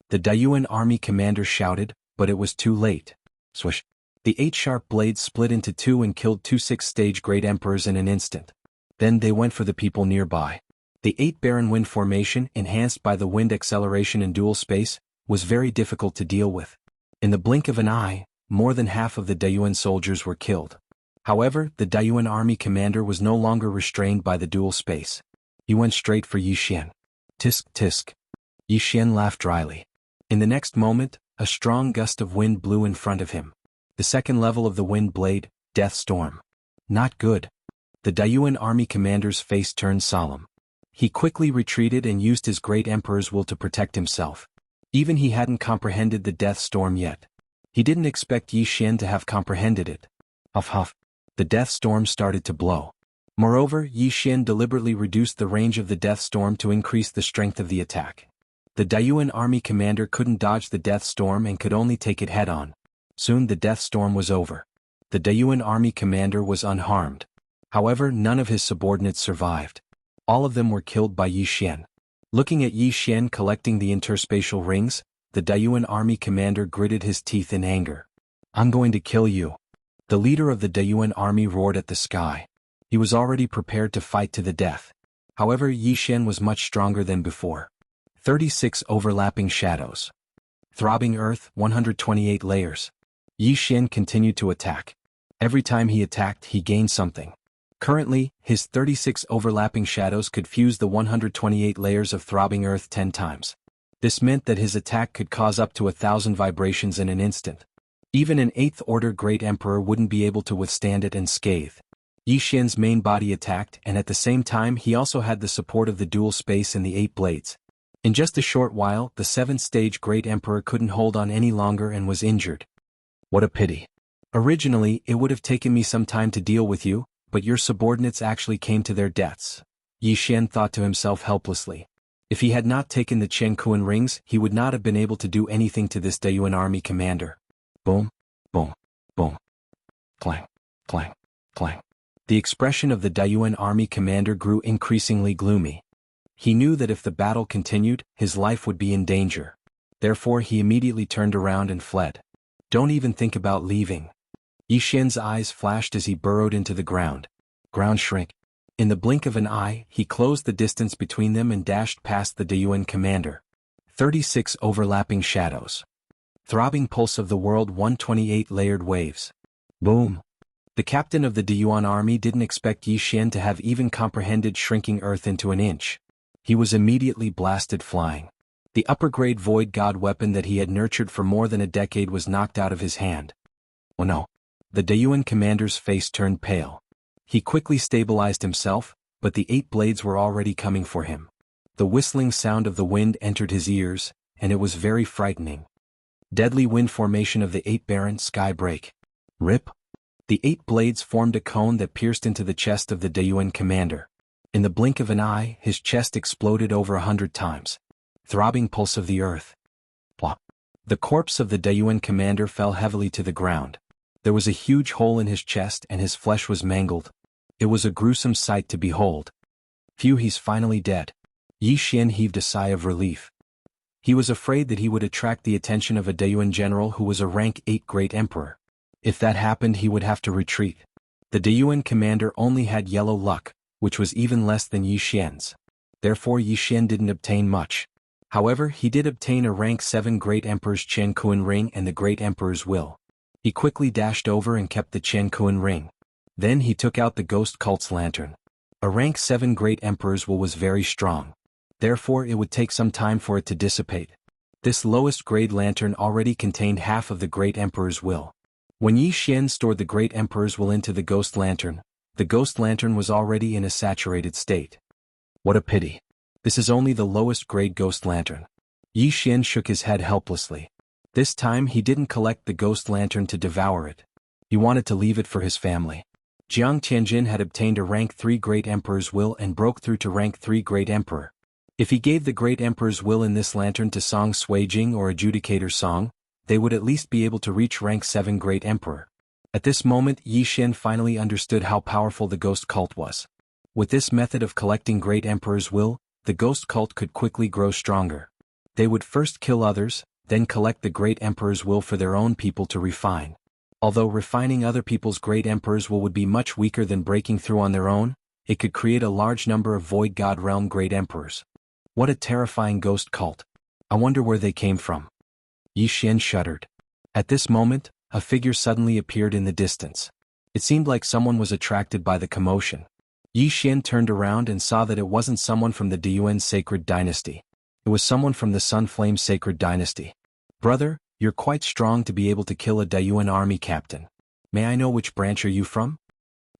The Daiyuan army commander shouted, but it was too late. Swish. The 8 sharp blades split into 2 and killed 2 6th Stage Great Emperors in an instant. Then they went for the people nearby. The 8 Baron Wind Formation, enhanced by the wind acceleration in dual space, was very difficult to deal with. In the blink of an eye, more than half of the Daiyuan soldiers were killed. However, the Daiyuan army commander was no longer restrained by the dual space. He went straight for Yi Xian. Tisk tisk. Yi Xian laughed dryly. In the next moment, a strong gust of wind blew in front of him. The second level of the wind blade, Death Storm. Not good. The Daiyuan army commander's face turned solemn. He quickly retreated and used his great emperor's will to protect himself. Even he hadn't comprehended the Death Storm yet. He didn't expect Yi Xian to have comprehended it. Huff huff. The Death Storm started to blow. Moreover, Yi Xian deliberately reduced the range of the Death Storm to increase the strength of the attack. The Daiyuan army commander couldn't dodge the Death Storm and could only take it head-on. Soon the Death Storm was over. The Daiyuan army commander was unharmed. However, none of his subordinates survived. All of them were killed by Yi Xian. Looking at Yi Xian collecting the interspatial rings, the Daiyuan army commander gritted his teeth in anger. I'm going to kill you. The leader of the Daiyuan army roared at the sky. He was already prepared to fight to the death. However, Yi Xian was much stronger than before. 36 overlapping shadows. Throbbing earth, 128 layers. Yi Xian continued to attack. Every time he attacked, he gained something. Currently, his 36 overlapping shadows could fuse the 128 layers of throbbing earth 10 times. This meant that his attack could cause up to 1,000 vibrations in an instant. Even an 8th Order Great Emperor wouldn't be able to withstand it unscathed. Yi Xian's main body attacked, and at the same time he also had the support of the dual space and the 8 blades. In just a short while, the 7th Stage Great Emperor couldn't hold on any longer and was injured. What a pity. Originally, it would have taken me some time to deal with you, but your subordinates actually came to their deaths. Yi Xian thought to himself helplessly. If he had not taken the Chengkuan rings, he would not have been able to do anything to this Daiyuan army commander. Boom, boom, boom. Clang, clang, clang. The expression of the Daiyuan army commander grew increasingly gloomy. He knew that if the battle continued, his life would be in danger. Therefore he immediately turned around and fled. Don't even think about leaving. Yi Xian's eyes flashed as he burrowed into the ground. Ground shrink. In the blink of an eye, he closed the distance between them and dashed past the Daiyuan commander. 36 overlapping shadows. Throbbing pulse of the world, 128 layered waves. Boom. The captain of the Daiyuan army didn't expect Yi Xian to have even comprehended shrinking earth into an inch. He was immediately blasted flying. The upper-grade Void God weapon that he had nurtured for more than a decade was knocked out of his hand. Oh no. The Daiyuan commander's face turned pale. He quickly stabilized himself, but the 8 blades were already coming for him. The whistling sound of the wind entered his ears, and it was very frightening. Deadly wind formation of the 8 Baron Sky Break. Rip. The 8 blades formed a cone that pierced into the chest of the Daiyuan commander. In the blink of an eye, his chest exploded over 100 times. Throbbing pulse of the earth. Plop. The corpse of the Dayuan commander fell heavily to the ground. There was a huge hole in his chest and his flesh was mangled. It was a gruesome sight to behold. Phew, he's finally dead. Yi Xian heaved a sigh of relief. He was afraid that he would attract the attention of a Dayuan general who was a rank 8 great emperor. If that happened, he would have to retreat. The Dayuan commander only had yellow luck, which was even less than Yi Xian's. Therefore Yi Xian didn't obtain much. However, he did obtain a rank 7 great emperor's Qian Kuan ring and the great emperor's will. He quickly dashed over and kept the Qian Kuan ring. Then he took out the ghost cult's lantern. A rank 7 great emperor's will was very strong. Therefore it would take some time for it to dissipate. This lowest grade lantern already contained half of the great emperor's will. When Yi Xian stored the great emperor's will into the ghost lantern was already in a saturated state. What a pity. This is only the lowest grade ghost lantern. Yi Xian shook his head helplessly. This time he didn't collect the ghost lantern to devour it. He wanted to leave it for his family. Jiang Tianjin had obtained a rank 3 great emperor's will and broke through to rank 3 great emperor. If he gave the great emperor's will in this lantern to Song Suijing or Adjudicator Song, they would at least be able to reach rank 7 great emperor. At this moment Yi Xian finally understood how powerful the ghost cult was. With this method of collecting great emperor's will, the ghost cult could quickly grow stronger. They would first kill others, then collect the great emperor's will for their own people to refine. Although refining other people's great emperor's will would be much weaker than breaking through on their own, it could create a large number of void god realm great emperors. What a terrifying ghost cult. I wonder where they came from. Yi Xian shuddered. At this moment, a figure suddenly appeared in the distance. It seemed like someone was attracted by the commotion. Yi Xian turned around and saw that it wasn't someone from the Dayuan sacred dynasty. It was someone from the Sun Flame sacred dynasty. Brother, you're quite strong to be able to kill a Dayuan army captain. May I know which branch are you from?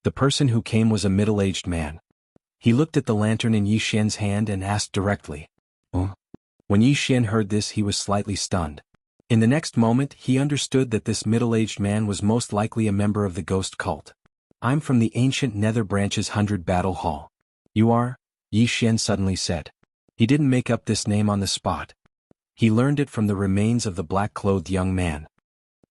The person who came was a middle-aged man. He looked at the lantern in Yi Xian's hand and asked directly. When Yi Xian heard this, he was slightly stunned. In the next moment, he understood that this middle-aged man was most likely a member of the ghost cult. I'm from the ancient Nether Branch's 100 Battle Hall. You are? Yi Xian suddenly said. He didn't make up this name on the spot. He learned it from the remains of the black-clothed young man.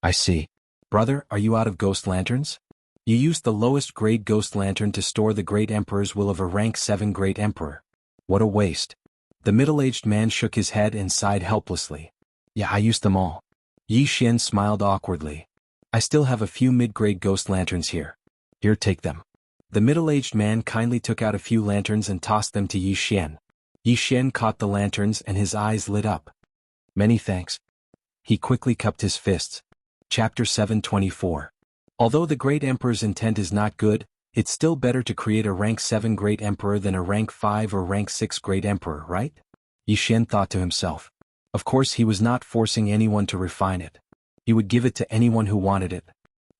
I see. Brother, are you out of ghost lanterns? You used the lowest grade ghost lantern to store the great emperor's will of a rank 7 great emperor. What a waste. The middle-aged man shook his head and sighed helplessly. Yeah, I used them all. Yi Xian smiled awkwardly. I still have a few mid-grade ghost lanterns here. Here, take them. The middle-aged man kindly took out a few lanterns and tossed them to Yi Xian. Yi Xian caught the lanterns and his eyes lit up. Many thanks. He quickly cupped his fists. Chapter 724. Although the great emperor's intent is not good, it's still better to create a rank 7 great emperor than a rank 5 or rank 6 great emperor, right? Yi Xian thought to himself. Of course he was not forcing anyone to refine it. He would give it to anyone who wanted it.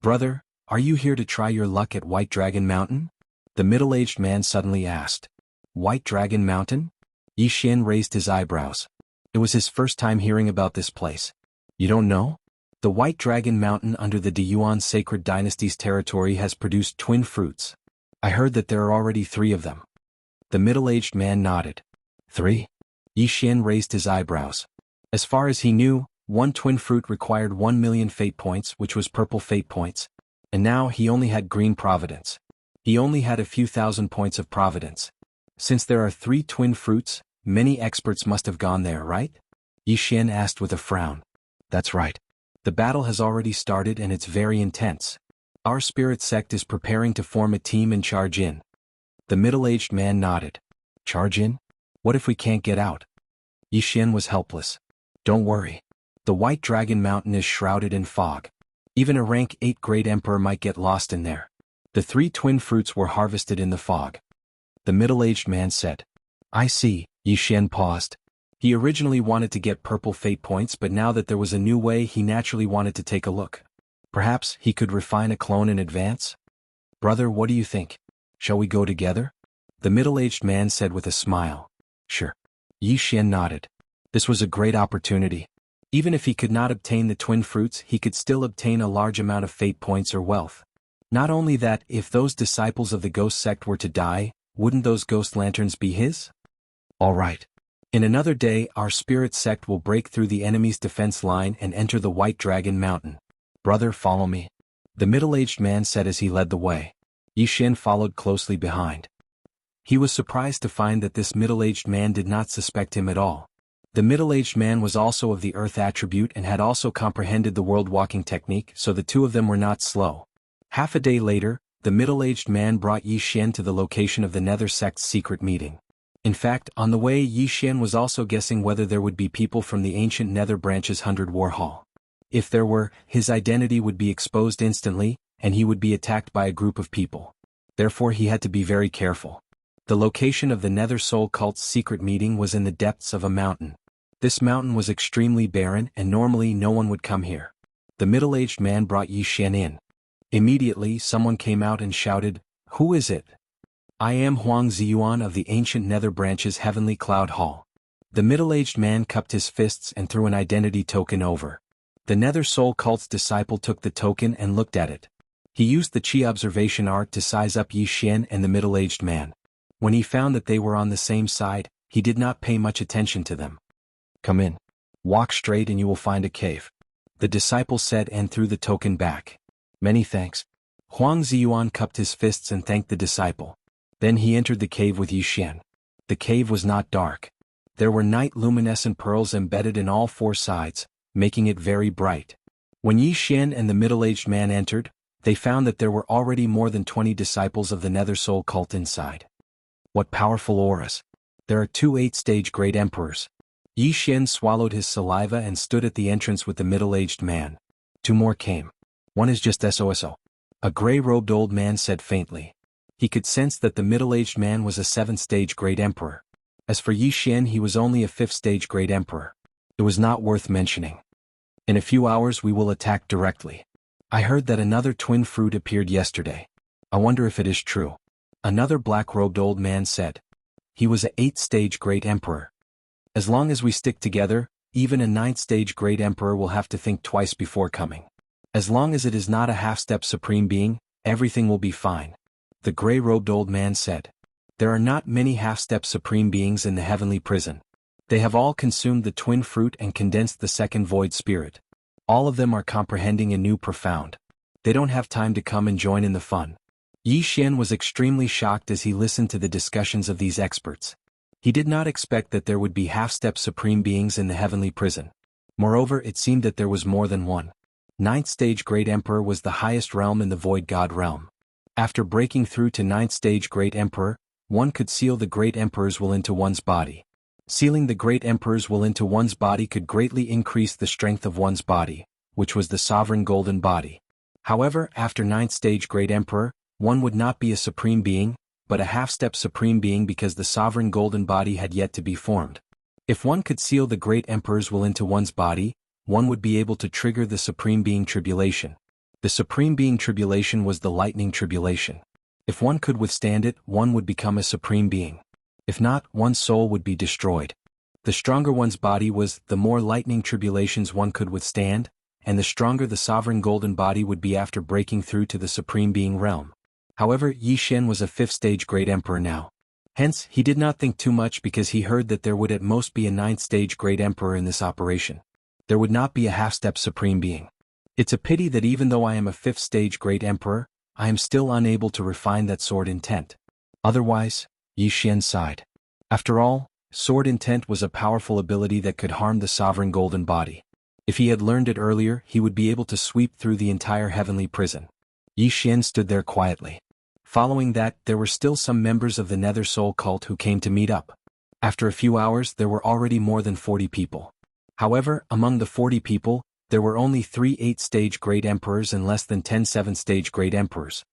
Brother, are you here to try your luck at White Dragon Mountain? The middle-aged man suddenly asked. White Dragon Mountain? Yi Xian raised his eyebrows. It was his first time hearing about this place. You don't know? The White Dragon Mountain under the Dayuan Sacred Dynasty's territory has produced twin fruits. I heard that there are already 3 of them. The middle-aged man nodded. 3? Yi Xian raised his eyebrows. As far as he knew, one twin fruit required 1 million fate points, which was purple fate points. And now he only had green providence. He only had a few thousand points of providence. Since there are 3 twin fruits, many experts must have gone there, right? Yi Xian asked with a frown. That's right. The battle has already started and it's very intense. Our spirit sect is preparing to form a team and charge in. The middle-aged man nodded. Charge in? What if we can't get out? Yi Xian was helpless. Don't worry. The White Dragon Mountain is shrouded in fog. Even a rank 8 great emperor might get lost in there. The 3 twin fruits were harvested in the fog. The middle-aged man said. I see. Yi Xian paused. He originally wanted to get purple fate points, but now that there was a new way, he naturally wanted to take a look. Perhaps he could refine a clone in advance? Brother, what do you think? Shall we go together? The middle-aged man said with a smile. Sure. Yi Xian nodded. This was a great opportunity. Even if he could not obtain the twin fruits, he could still obtain a large amount of fate points or wealth. Not only that, if those disciples of the ghost sect were to die, wouldn't those ghost lanterns be his? All right. In another day our spirit sect will break through the enemy's defense line and enter the White Dragon Mountain. Brother, follow me. The middle-aged man said as he led the way. Yi Xian followed closely behind. He was surprised to find that this middle-aged man did not suspect him at all. The middle-aged man was also of the earth attribute and had also comprehended the world walking technique, so the two of them were not slow. Half a day later, the middle-aged man brought Yi Xian to the location of the Nether sect's secret meeting. In fact, on the way Yi Xian was also guessing whether there would be people from the ancient Nether branch's 100 War Hall. If there were, his identity would be exposed instantly, and he would be attacked by a group of people. Therefore he had to be very careful. The location of the Nether Soul cult's secret meeting was in the depths of a mountain. This mountain was extremely barren and normally no one would come here. The middle-aged man brought Yi Xian in. Immediately someone came out and shouted, "Who is it?" "I am Huang Ziyuan of the ancient Nether branch's Heavenly Cloud Hall." The middle-aged man cupped his fists and threw an identity token over. The Nether Soul cult's disciple took the token and looked at it. He used the Qi observation art to size up Yi Xian and the middle-aged man. When he found that they were on the same side, he did not pay much attention to them. "Come in. Walk straight and you will find a cave," the disciple said and threw the token back. "Many thanks." Huang Ziyuan cupped his fists and thanked the disciple. Then he entered the cave with Yi Xian. The cave was not dark. There were night-luminescent pearls embedded in all four sides, making it very bright. When Yi Xian and the middle-aged man entered, they found that there were already more than 20 disciples of the Nether Soul cult inside. What powerful auras! There are 2 8-stage great emperors. Yi Xian swallowed his saliva and stood at the entrance with the middle-aged man. 2 more came. "One is just SOSO. A gray-robed old man said faintly. He could sense that the middle-aged man was a 7th-stage great emperor. As for Yi Xian, he was only a 5th-stage great emperor. It was not worth mentioning. In a few hours we will attack directly. I heard that another twin fruit appeared yesterday. I wonder if it is true." Another black-robed old man said. He was a 8th-stage great emperor. "As long as we stick together, even a 9th-stage great emperor will have to think twice before coming. As long as it is not a half-step supreme being, everything will be fine," the gray-robed old man said. "There are not many half-step supreme beings in the heavenly prison. They have all consumed the twin fruit and condensed the second void spirit. All of them are comprehending a new profound. They don't have time to come and join in the fun." Yi Xian was extremely shocked as he listened to the discussions of these experts. He did not expect that there would be half-step supreme beings in the heavenly prison. Moreover, it seemed that there was more than one. 9th-stage great emperor was the highest realm in the void god realm. After breaking through to 9th-stage great emperor, one could seal the great emperor's will into one's body. Sealing the great emperor's will into one's body could greatly increase the strength of one's body, which was the sovereign golden body. However, after 9th-stage great emperor, one would not be a supreme being, but a half-step supreme being because the sovereign golden body had yet to be formed. If one could seal the great emperor's will into one's body, one would be able to trigger the supreme being tribulation. The supreme being tribulation was the lightning tribulation. If one could withstand it, one would become a supreme being. If not, one's soul would be destroyed. The stronger one's body was, the more lightning tribulations one could withstand, and the stronger the sovereign golden body would be after breaking through to the supreme being realm. However, Yi Xian was a 5th-stage great emperor now. Hence, he did not think too much because he heard that there would at most be a 9th-stage great emperor in this operation. There would not be a half-step supreme being. It's a pity that even though I am a 5th-stage great emperor, I am still unable to refine that sword intent. Otherwise, Yi Xian sighed. After all, sword intent was a powerful ability that could harm the sovereign golden body. If he had learned it earlier, he would be able to sweep through the entire heavenly prison. Yi Xian stood there quietly. Following that, there were still some members of the Nether Soul cult who came to meet up. After a few hours, there were already more than 40 people. However, among the 40 people, there were only 3 8th-stage great emperors and less than 10 7th-stage great emperors.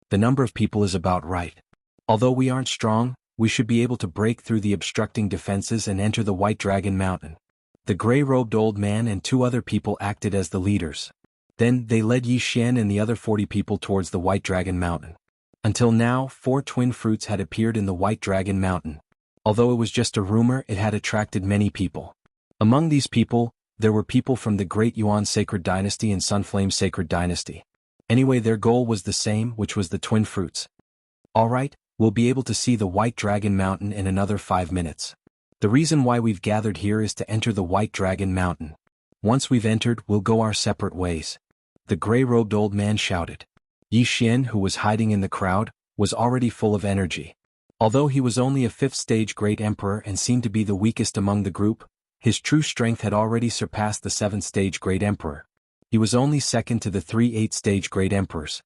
The number of people is about right. Although we aren't strong, we should be able to break through the obstructing defenses and enter the White Dragon Mountain. The gray-robed old man and 2 other people acted as the leaders. Then, they led Yi Xian and the other 40 people towards the White Dragon Mountain. Until now, 4 twin fruits had appeared in the White Dragon Mountain. Although it was just a rumor, it had attracted many people. Among these people, there were people from the Great Yuan Sacred Dynasty and Sunflame Sacred Dynasty. Anyway, their goal was the same, which was the twin fruits. Alright, we'll be able to see the White Dragon Mountain in another 5 minutes. The reason why we've gathered here is to enter the White Dragon Mountain. Once we've entered, we'll go our separate ways. The gray-robed old man shouted. Yi Xian, who was hiding in the crowd, was already full of energy. Although he was only a 5th-stage Great Emperor and seemed to be the weakest among the group, his true strength had already surpassed the 7th-stage Great Emperor. He was only second to the 3 8th-stage Great Emperors.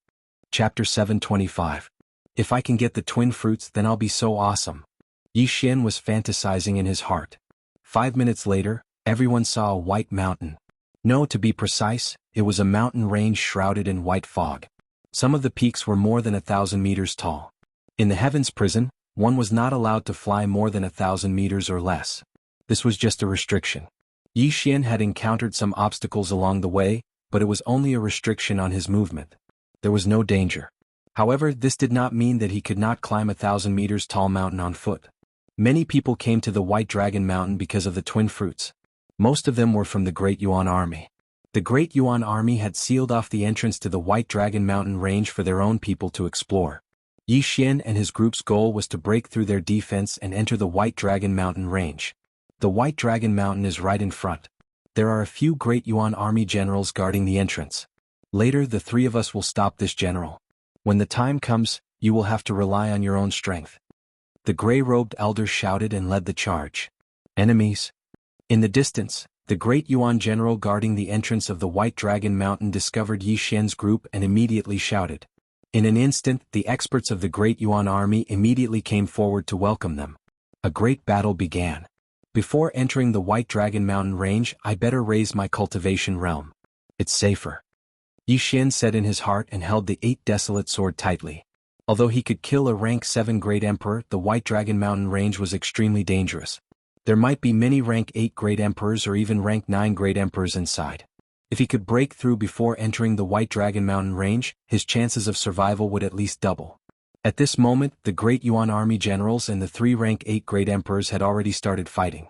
Chapter 725. If I can get the twin fruits, then I'll be so awesome. Yi Xian was fantasizing in his heart. 5 minutes later, everyone saw a white mountain. No, to be precise, it was a mountain range shrouded in white fog. Some of the peaks were more than 1,000 meters tall. In the Heavens Prison, one was not allowed to fly more than 1,000 meters or less. This was just a restriction. Yi Xian had encountered some obstacles along the way, but it was only a restriction on his movement. There was no danger. However, this did not mean that he could not climb 1,000 meters tall mountain on foot. Many people came to the White Dragon Mountain because of the twin fruits. Most of them were from the Great Yuan Army. The Great Yuan Army had sealed off the entrance to the White Dragon Mountain range for their own people to explore. Yi Xian and his group's goal was to break through their defense and enter the White Dragon Mountain range. The White Dragon Mountain is right in front. There are a few Great Yuan Army generals guarding the entrance. Later, the 3 of us will stop this general. When the time comes, you will have to rely on your own strength. The gray-robed elder shouted and led the charge. Enemies. In the distance, the Great Yuan general guarding the entrance of the White Dragon Mountain discovered Yi Xian's group and immediately shouted. In an instant, the experts of the Great Yuan Army immediately came forward to welcome them. A great battle began. Before entering the White Dragon Mountain range, I better raise my cultivation realm. It's safer. Yi Xian said in his heart and held the 8 desolate sword tightly. Although he could kill a rank 7 Great Emperor, the White Dragon Mountain range was extremely dangerous. There might be many rank 8 Great Emperors or even rank 9 Great Emperors inside. If he could break through before entering the White Dragon Mountain range, his chances of survival would at least double. At this moment, the Great Yuan Army generals and the 3 rank 8 Great Emperors had already started fighting.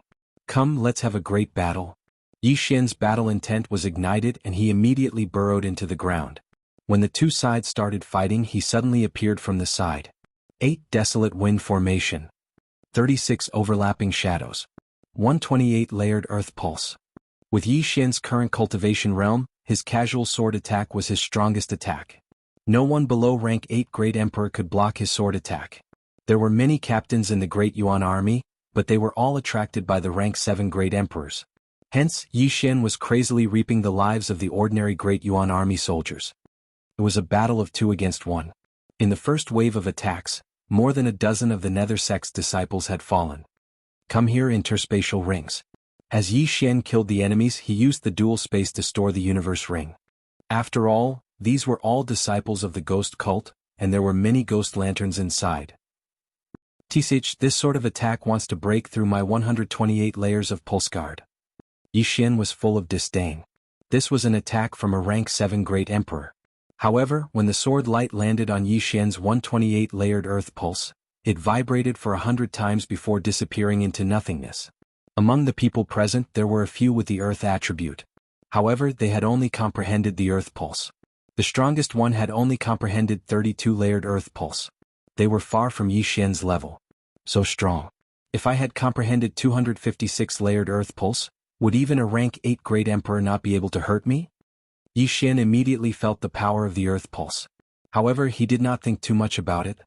Come, let's have a great battle. Yi Xian's battle intent was ignited and he immediately burrowed into the ground. When the 2 sides started fighting, he suddenly appeared from the side. 8 desolate wind formation. 36 overlapping shadows. 128 layered earth pulse. With Yi Xian's current cultivation realm, his casual sword attack was his strongest attack. No one below rank 8 Great Emperor could block his sword attack. There were many captains in the Great Yuan Army, but they were all attracted by the rank 7 Great Emperors. Hence, Yi Xian was crazily reaping the lives of the ordinary Great Yuan Army soldiers. It was a battle of 2 against 1. In the first wave of attacks, more than a dozen of the Nether Sect's disciples had fallen. Come here, interspatial rings. As Yi Xian killed the enemies, he used the dual space to store the universe ring. After all, these were all disciples of the ghost cult, and there were many ghost lanterns inside. Tsich, this sort of attack wants to break through my 128 layers of pulse guard. Yi Xian was full of disdain. This was an attack from a rank 7 Great Emperor. However, when the sword light landed on Yi Xian's 128 layered earth pulse, it vibrated for 100 times before disappearing into nothingness. Among the people present, there were a few with the earth attribute. However, they had only comprehended the earth pulse. The strongest one had only comprehended 32 layered earth pulse. They were far from Yi Xian's level. So strong. If I had comprehended 256 layered earth pulse, would even a rank 8 Great Emperor not be able to hurt me? Yi Xian immediately felt the power of the earth pulse. However, he did not think too much about it.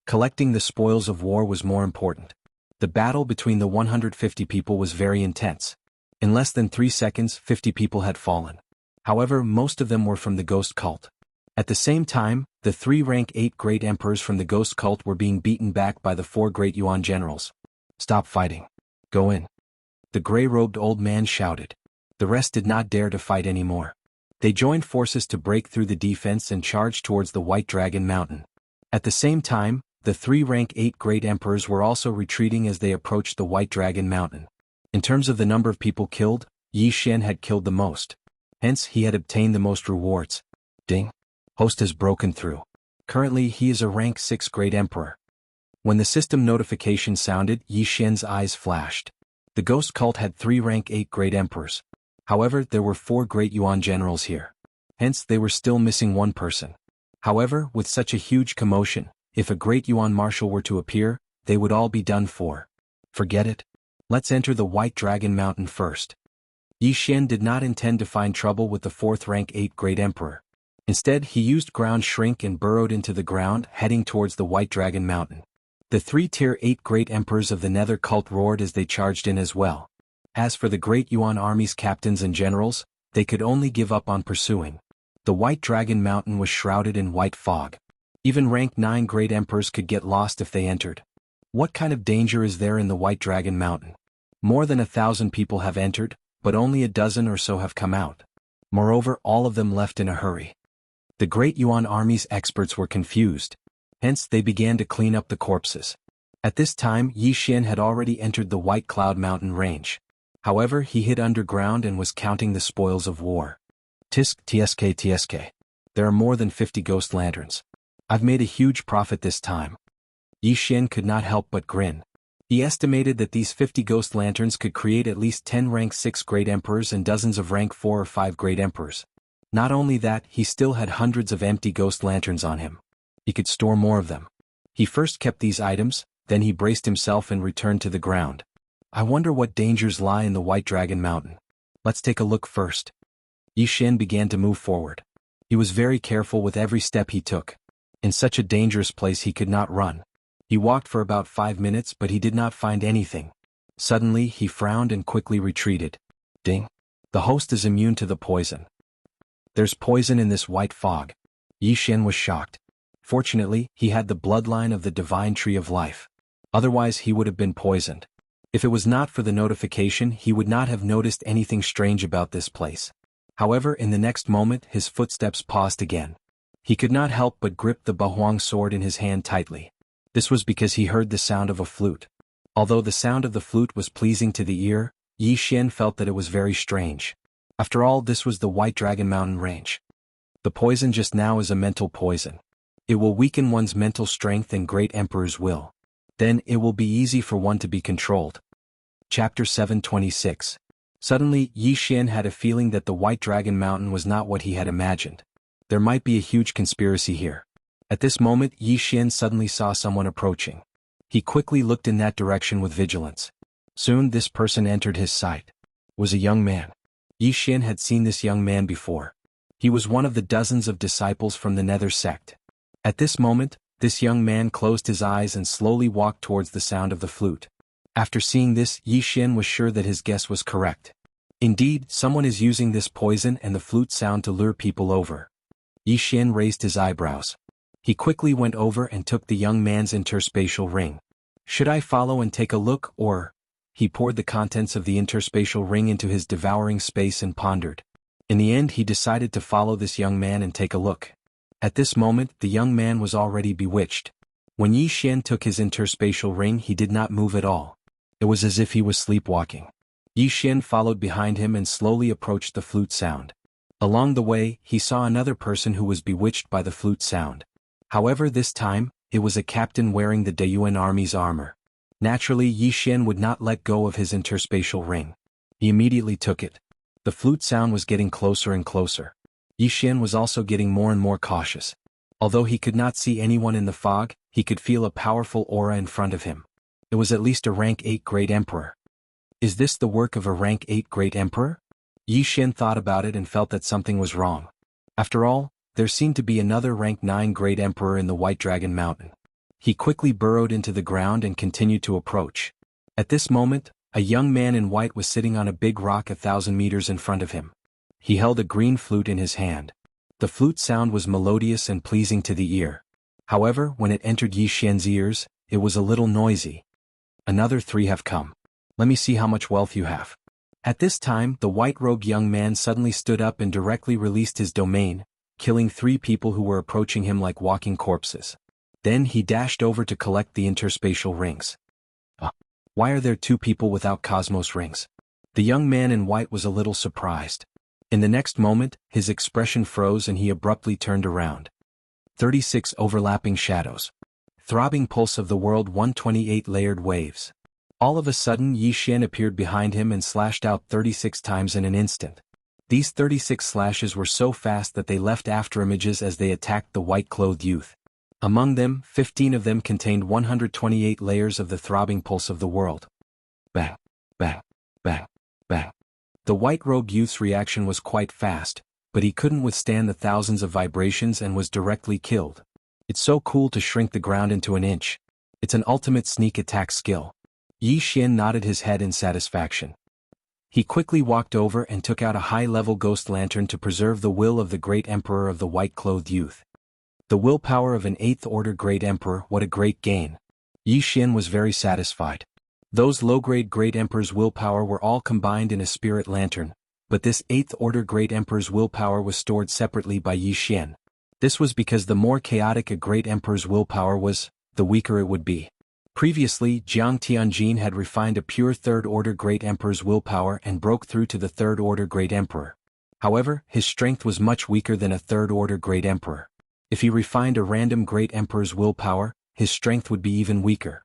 Collecting the spoils of war was more important. The battle between the 150 people was very intense. In less than 3 seconds, 50 people had fallen. However, most of them were from the ghost cult. At the same time, the 3 rank 8 Great Emperors from the ghost cult were being beaten back by the 4 Great Yuan generals. Stop fighting. Go in. The gray-robed old man shouted. The rest did not dare to fight anymore. They joined forces to break through the defense and charged towards the White Dragon Mountain. At the same time, the 3 rank 8 Great Emperors were also retreating as they approached the White Dragon Mountain. In terms of the number of people killed, Yi Xian had killed the most. Hence, he had obtained the most rewards. Ding. Host has broken through. Currently, he is a rank 6 Great Emperor. When the system notification sounded, Yi Xian's eyes flashed. The ghost cult had 3 rank 8 Great Emperors. However, there were 4 Great Yuan generals here. Hence, they were still missing 1 person. However, with such a huge commotion, if a Great Yuan marshal were to appear, they would all be done for. Forget it. Let's enter the White Dragon Mountain first. Yi Xian did not intend to find trouble with the 4th rank 8 Great Emperor. Instead, he used ground shrink and burrowed into the ground, heading towards the White Dragon Mountain. The 3-tier 8 Great Emperors of the Nether cult roared as they charged in as well. As for the Great Yuan Army's captains and generals, they could only give up on pursuing. The White Dragon Mountain was shrouded in white fog. Even rank 9 Great Emperors could get lost if they entered. What kind of danger is there in the White Dragon Mountain? More than 1,000 people have entered, but only a dozen or so have come out. Moreover, all of them left in a hurry. The Great Yuan Army's experts were confused. Hence, they began to clean up the corpses. At this time, Yi Xian had already entered the White Cloud Mountain range. However, he hid underground and was counting the spoils of war. Tsk. There are more than 50 ghost lanterns. I've made a huge profit this time. Yi Xian could not help but grin. He estimated that these 50 ghost lanterns could create at least 10 rank 6 Great Emperors and dozens of rank 4 or 5 Great Emperors. Not only that, he still had hundreds of empty ghost lanterns on him. He could store more of them. He first kept these items, then he braced himself and returned to the ground. I wonder what dangers lie in the White Dragon Mountain. Let's take a look first. Yi Xian began to move forward. He was very careful with every step he took. In such a dangerous place he could not run. He walked for about 5 minutes but he did not find anything. Suddenly he frowned and quickly retreated. Ding! The host is immune to the poison. There's poison in this white fog. Yi Xian was shocked. Fortunately, he had the bloodline of the divine tree of life. Otherwise he would have been poisoned. If it was not for the notification, he would not have noticed anything strange about this place. However, in the next moment his footsteps paused again. He could not help but grip the Bahuang sword in his hand tightly. This was because he heard the sound of a flute. Although the sound of the flute was pleasing to the ear, Yi Xian felt that it was very strange. After all, this was the White Dragon Mountain range. The poison just now is a mental poison. It will weaken one's mental strength and Great Emperor's will. Then it will be easy for one to be controlled. Chapter 726. Suddenly, Yi Xian had a feeling that the White Dragon Mountain was not what he had imagined. There might be a huge conspiracy here. At this moment, Yi Xian suddenly saw someone approaching. He quickly looked in that direction with vigilance. Soon this person entered his sight. It was a young man. Yi Xian had seen this young man before. He was one of the dozens of disciples from the Nether sect. At this moment, this young man closed his eyes and slowly walked towards the sound of the flute. After seeing this, Yi Xian was sure that his guess was correct. Indeed, someone is using this poison and the flute sound to lure people over. Yi Xian raised his eyebrows. He quickly went over and took the young man's interspatial ring. Should I follow and take a look, or? He poured the contents of the interspatial ring into his devouring space and pondered. In the end, he decided to follow this young man and take a look. At this moment, the young man was already bewitched. When Yi Xian took his interspatial ring, he did not move at all. It was as if he was sleepwalking. Yi Xian followed behind him and slowly approached the flute sound. Along the way, he saw another person who was bewitched by the flute sound. However, this time, it was a captain wearing the Dayuan army's armor. Naturally, Yi Xian would not let go of his interspatial ring. He immediately took it. The flute sound was getting closer and closer. Yi Xian was also getting more and more cautious. Although he could not see anyone in the fog, he could feel a powerful aura in front of him. It was at least a rank 8 Great Emperor. Is this the work of a rank 8 Great Emperor? Yi Xian thought about it and felt that something was wrong. After all, there seemed to be another rank 9 Great Emperor in the White Dragon Mountain. He quickly burrowed into the ground and continued to approach. At this moment, a young man in white was sitting on a big rock 1,000 meters in front of him. He held a green flute in his hand. The flute sound was melodious and pleasing to the ear. However, when it entered Yi Xian's ears, it was a little noisy. Another 3 have come. Let me see how much wealth you have. At this time, the white-robed young man suddenly stood up and directly released his domain, killing 3 people who were approaching him like walking corpses. Then he dashed over to collect the interspatial rings. Why are there 2 people without cosmos rings? The young man in white was a little surprised. In the next moment, his expression froze and he abruptly turned around. 36 overlapping shadows. Throbbing pulse of the world 128 layered waves. All of a sudden Yi Xian appeared behind him and slashed out 36 times in an instant. These 36 slashes were so fast that they left afterimages as they attacked the white-clothed youth. Among them, 15 of them contained 128 layers of the throbbing pulse of the world. Bang! Bang, bang, bang. The white-robed youth's reaction was quite fast, but he couldn't withstand the thousands of vibrations and was directly killed. It's so cool to shrink the ground into an inch. It's an ultimate sneak attack skill. Yi Xian nodded his head in satisfaction. He quickly walked over and took out a high-level ghost lantern to preserve the will of the great emperor of the white-clothed youth. The willpower of an 8th order great emperor, what a great gain. Yi Xian was very satisfied. Those low-grade great emperor's willpower were all combined in a spirit lantern, but this 8th order great emperor's willpower was stored separately by Yi Xian. This was because the more chaotic a great emperor's willpower was, the weaker it would be. Previously, Jiang Tianjin had refined a pure 3rd order great emperor's willpower and broke through to the 3rd order great emperor. However, his strength was much weaker than a 3rd order great emperor. If he refined a random great emperor's willpower, his strength would be even weaker.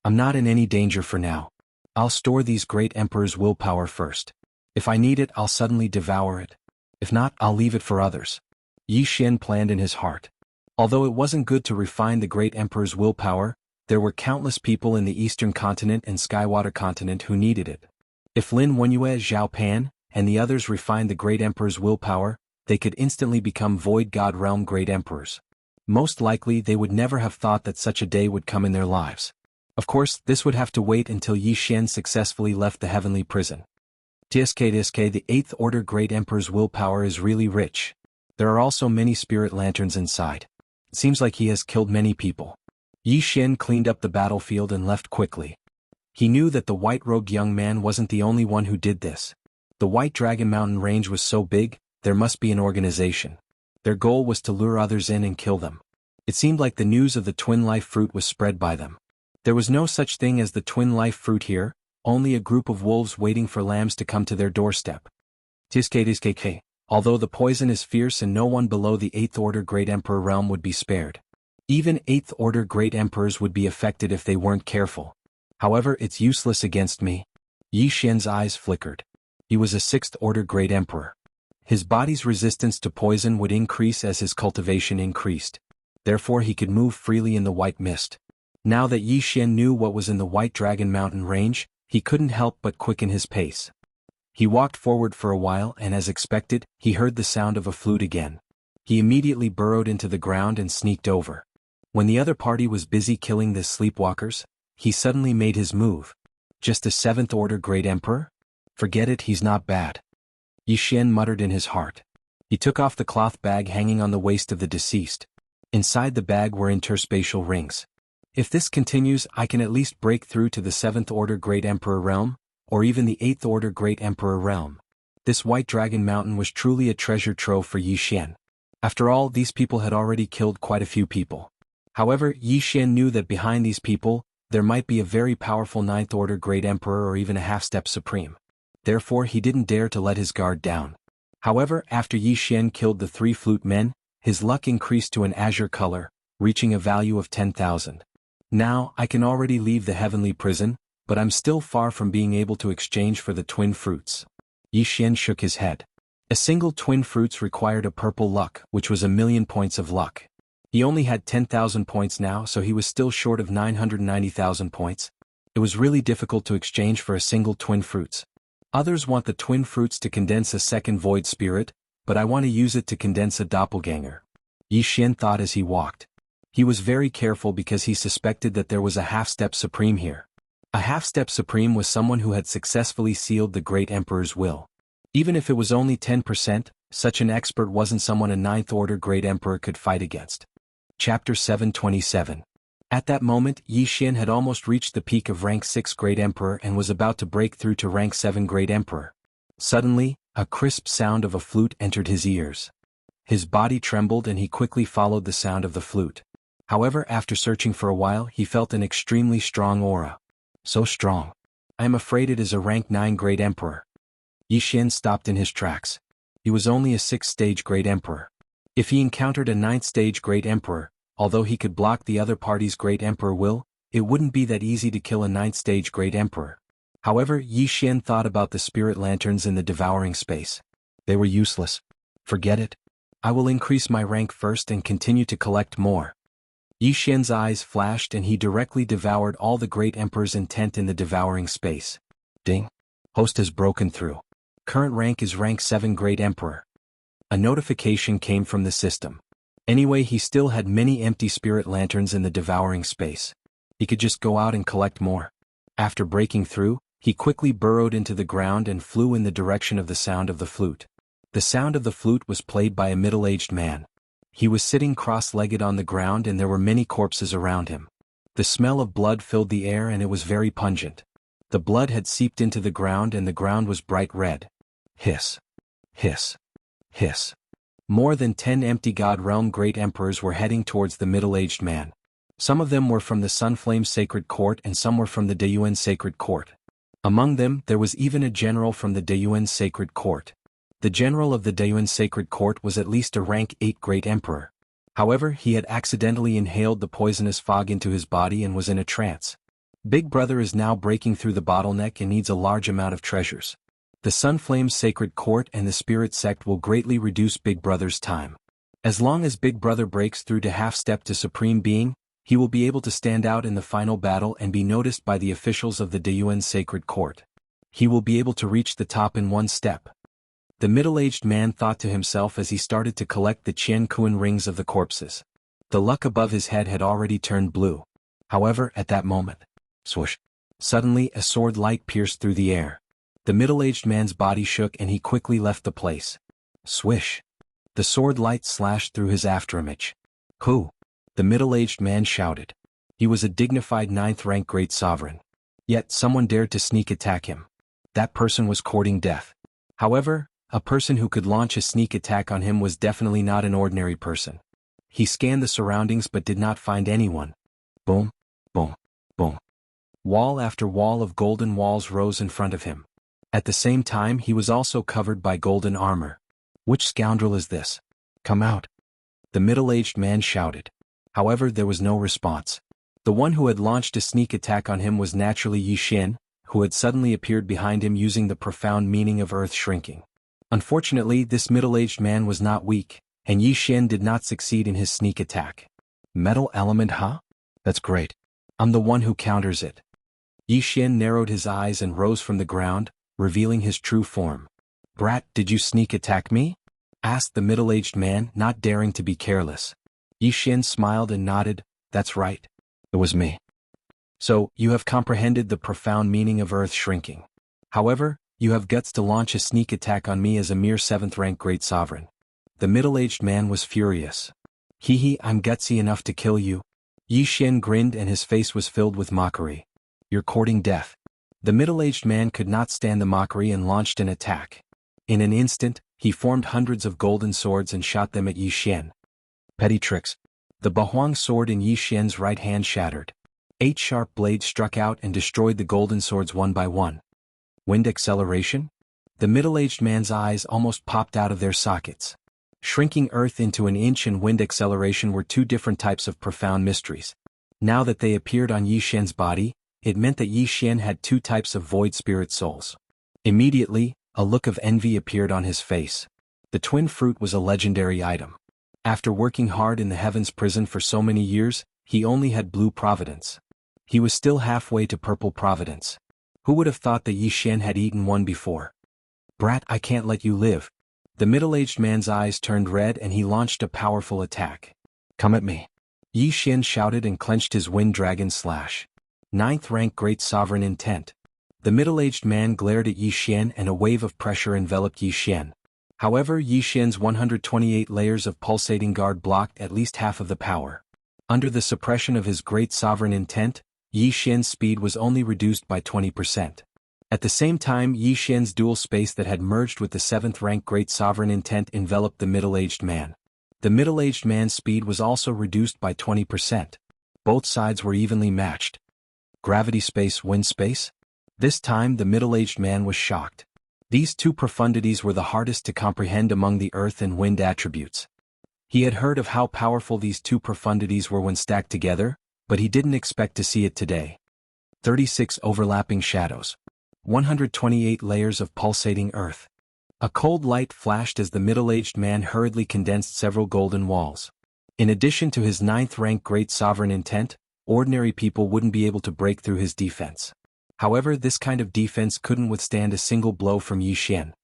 I'm not in any danger for now. I'll store these great emperor's willpower first. If I need it, I'll suddenly devour it. If not, I'll leave it for others. Yi Xian planned in his heart. Although it wasn't good to refine the great emperor's willpower, there were countless people in the Eastern continent and Skywater continent who needed it. If Lin Wenyue, Zhao Pan, and the others refined the great emperor's willpower, they could instantly become Void God Realm great emperors. Most likely they would never have thought that such a day would come in their lives. Of course, this would have to wait until Yi Xian successfully left the heavenly prison. The 8th order great emperor's willpower is really rich. There are also many spirit lanterns inside. It seems like he has killed many people. Yi Xian cleaned up the battlefield and left quickly. He knew that the white-robed young man wasn't the only one who did this. The White Dragon Mountain range was so big, there must be an organization. Their goal was to lure others in and kill them. It seemed like the news of the twin life fruit was spread by them. There was no such thing as the twin life fruit here, only a group of wolves waiting for lambs to come to their doorstep. Although the poison is fierce and no one below the 8th order great emperor realm would be spared. Even 8th order great emperors would be affected if they weren't careful. However, it's useless against me. Yi Xian's eyes flickered. He was a 6th order great emperor. His body's resistance to poison would increase as his cultivation increased. Therefore he could move freely in the white mist. Now that Yi Xian knew what was in the White Dragon Mountain range, he couldn't help but quicken his pace. He walked forward for a while and as expected, he heard the sound of a flute again. He immediately burrowed into the ground and sneaked over. When the other party was busy killing the sleepwalkers, he suddenly made his move. Just a 7th order great emperor? Forget it, he's not bad. Yi Xian muttered in his heart. He took off the cloth bag hanging on the waist of the deceased. Inside the bag were interspatial rings. If this continues, I can at least break through to the 7th order great emperor realm, or even the 8th order great emperor realm. This White Dragon Mountain was truly a treasure trove for Yi Xian. After all, these people had already killed quite a few people. However, Yi Xian knew that behind these people, there might be a very powerful 9th order great emperor or even a half-step supreme. Therefore he didn't dare to let his guard down. However, after Yi Xian killed the 3 flute men, his luck increased to an azure color, reaching a value of 10,000. Now, I can already leave the heavenly prison, but I'm still far from being able to exchange for the twin fruits. Yi Xian shook his head. A single twin fruits required a purple luck, which was 1,000,000 points of luck. He only had 10,000 points now, so he was still short of 990,000 points. It was really difficult to exchange for a single twin fruits. Others want the twin fruits to condense a second void spirit, but I want to use it to condense a doppelganger. Yi Xian thought as he walked. He was very careful because he suspected that there was a half-step supreme here. A half-step supreme was someone who had successfully sealed the great emperor's will. Even if it was only 10%, such an expert wasn't someone a 9th order great emperor could fight against. Chapter 727. At that moment, Yi Xian had almost reached the peak of rank 6 great emperor and was about to break through to rank 7 great emperor. Suddenly, a crisp sound of a flute entered his ears. His body trembled and he quickly followed the sound of the flute. However, after searching for a while, he felt an extremely strong aura. So strong. I am afraid it is a rank 9 great emperor. Yi Xian stopped in his tracks. He was only a 6th stage great emperor. If he encountered a 9th stage great emperor, although he could block the other party's great emperor will, it wouldn't be that easy to kill a 9th stage great emperor. However, Yi Xian thought about the spirit lanterns in the devouring space. They were useless. Forget it. I will increase my rank first and continue to collect more. Yi Xian's eyes flashed and he directly devoured all the great emperor's intent in the devouring space. Ding. Host has broken through. Current rank is rank 7 Great Emperor. A notification came from the system. Anyway, he still had many empty spirit lanterns in the devouring space. He could just go out and collect more. After breaking through, he quickly burrowed into the ground and flew in the direction of the sound of the flute. The sound of the flute was played by a middle-aged man. He was sitting cross-legged on the ground and there were many corpses around him. The smell of blood filled the air and it was very pungent. The blood had seeped into the ground and the ground was bright red. Hiss. Hiss. Hiss. More than 10 empty God Realm Great Emperors were heading towards the middle-aged man. Some of them were from the Sunflame Sacred Court and some were from the Deyuan Sacred Court. Among them, there was even a general from the Deyuan Sacred Court. The general of the Deyuan Sacred Court was at least a rank 8 Great Emperor. However, he had accidentally inhaled the poisonous fog into his body and was in a trance. Big Brother is now breaking through the bottleneck and needs a large amount of treasures. The Sunflame Sacred Court and the Spirit Sect will greatly reduce Big Brother's time. As long as Big Brother breaks through to half-step to Supreme Being, he will be able to stand out in the final battle and be noticed by the officials of the Deyuan Sacred Court. He will be able to reach the top in one step. The middle-aged man thought to himself as he started to collect the Qian Kuan rings of the corpses. The luck above his head had already turned blue. However, at that moment, swoosh! Suddenly a sword light pierced through the air. The middle-aged man's body shook and he quickly left the place. Swish! The sword light slashed through his afterimage. Who? The middle-aged man shouted. He was a dignified 9th rank great sovereign. Yet someone dared to sneak attack him. That person was courting death. However, a person who could launch a sneak attack on him was definitely not an ordinary person. He scanned the surroundings but did not find anyone. Boom, boom, boom. Wall after wall of golden walls rose in front of him. At the same time, he was also covered by golden armor. Which scoundrel is this? Come out! The middle-aged man shouted. However, there was no response. The one who had launched a sneak attack on him was naturally Yi Xian, who had suddenly appeared behind him using the profound meaning of earth shrinking. Unfortunately, this middle-aged man was not weak, and Yi Xian did not succeed in his sneak attack. Metal element, huh? That's great. I'm the one who counters it. Yi Xian narrowed his eyes and rose from the ground, revealing his true form. Brat, did you sneak attack me? Asked the middle-aged man, not daring to be careless. Yi Xian smiled and nodded. That's right. It was me. So, you have comprehended the profound meaning of earth shrinking. However, you have guts to launch a sneak attack on me as a mere 7th rank great sovereign. The middle-aged man was furious. Hee, I'm gutsy enough to kill you. Yi Xian grinned and his face was filled with mockery. You're courting death. The middle-aged man could not stand the mockery and launched an attack. In an instant, he formed hundreds of golden swords and shot them at Yi Xian. Petty tricks. The Bahuang sword in Yi Xian's right hand shattered. 8 sharp blades struck out and destroyed the golden swords one by one. Wind acceleration? The middle-aged man's eyes almost popped out of their sockets. Shrinking earth into an inch and wind acceleration were two different types of profound mysteries. Now that they appeared on Yi Xian's body, it meant that Yi Xian had 2 types of void spirit souls. Immediately, a look of envy appeared on his face. The twin fruit was a legendary item. After working hard in the Heavens prison for so many years, he only had blue providence. He was still halfway to purple providence. Who would have thought that Yi Xian had eaten one before? Brat, I can't let you live. The middle-aged man's eyes turned red and he launched a powerful attack. Come at me. Yi Xian shouted and clenched his wind dragon slash. 9th rank great sovereign intent. The middle-aged man glared at Yi Xian and a wave of pressure enveloped Yi Xian. However, Yi Xian's 128 layers of pulsating guard blocked at least half of the power. Under the suppression of his great sovereign intent, Yi Xian's speed was only reduced by 20%. At the same time, Yi Xian's dual space that had merged with the 7th rank great sovereign intent enveloped the middle-aged man. The middle-aged man's speed was also reduced by 20%. Both sides were evenly matched. Gravity space, wind space? This time the middle-aged man was shocked. These 2 profundities were the hardest to comprehend among the earth and wind attributes. He had heard of how powerful these 2 profundities were when stacked together, but he didn't expect to see it today. 36 overlapping shadows. 128 layers of pulsating earth. A cold light flashed as the middle-aged man hurriedly condensed several golden walls. In addition to his 9th rank great sovereign intent, ordinary people wouldn't be able to break through his defense. However, this kind of defense couldn't withstand a single blow from Yi Xian.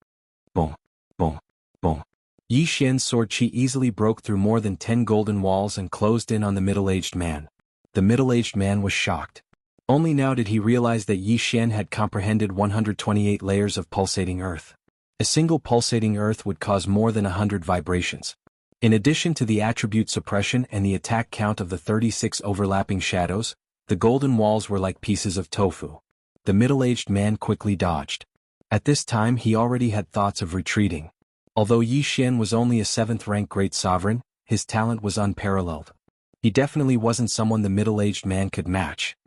Boom, boom, boom. Yi Xian's sword chi easily broke through more than 10 golden walls and closed in on the middle-aged man. The middle-aged man was shocked. Only now did he realize that Yi Xian had comprehended 128 layers of pulsating earth. A single pulsating earth would cause more than 100 vibrations. In addition to the attribute suppression and the attack count of the 36 overlapping shadows, the golden walls were like pieces of tofu. The middle-aged man quickly dodged. At this time he already had thoughts of retreating. Although Yi Xian was only a 7th-rank great sovereign, his talent was unparalleled. He definitely wasn't someone the middle-aged man could match.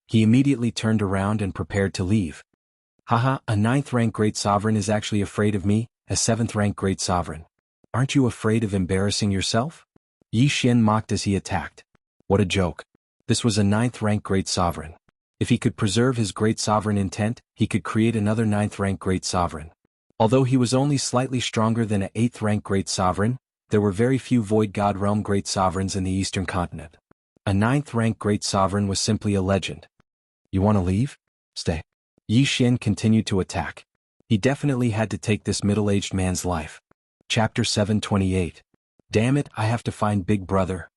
He immediately turned around and prepared to leave. Haha, a 9th-rank great sovereign is actually afraid of me, a 7th-rank great sovereign. Aren't you afraid of embarrassing yourself? Yi Xian mocked as he attacked. What a joke. This was a 9th-rank great sovereign. If he could preserve his great sovereign intent, he could create another 9th-rank great sovereign. Although he was only slightly stronger than an 8th-rank great sovereign, there were very few Void God Realm great sovereigns in the Eastern continent. A 9th-rank great sovereign was simply a legend. You want to leave? Stay. Yi Xian continued to attack. He definitely had to take this middle-aged man's life. Chapter 728. Damn it, I have to find Big Brother.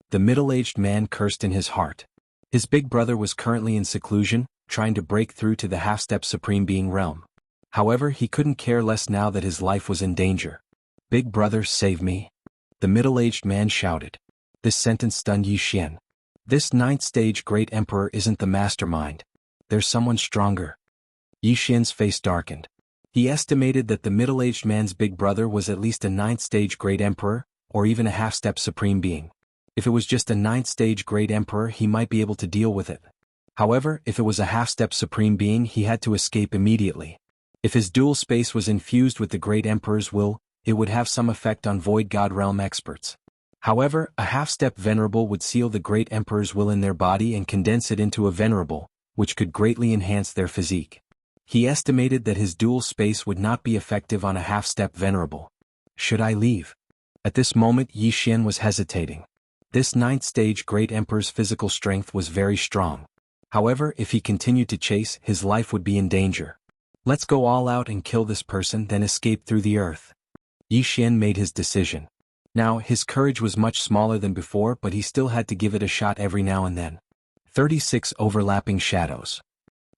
The middle-aged man cursed in his heart. His big brother was currently in seclusion, trying to break through to the half-step Supreme Being realm. However, he couldn't care less now that his life was in danger. Big brother, save me. The middle-aged man shouted. This sentence stunned Yi Xian. This 9th stage great emperor isn't the mastermind. There's someone stronger. Yi Xian's face darkened. He estimated that the middle-aged man's big brother was at least a 9th stage great emperor, or even a half-step Supreme Being. If it was just a 9th stage great emperor, he might be able to deal with it. However, if it was a half-step Supreme Being, he had to escape immediately. If his dual space was infused with the great emperor's will, it would have some effect on Void God Realm experts. However, a half-step venerable would seal the great emperor's will in their body and condense it into a venerable, which could greatly enhance their physique. He estimated that his dual space would not be effective on a half-step venerable. Should I leave? At this moment Yi Xian was hesitating. This 9th stage great emperor's physical strength was very strong. However, if he continued to chase, his life would be in danger. Let's go all out and kill this person, then escape through the earth. Yi Xian made his decision. Now, his courage was much smaller than before, but he still had to give it a shot every now and then. 36 overlapping shadows.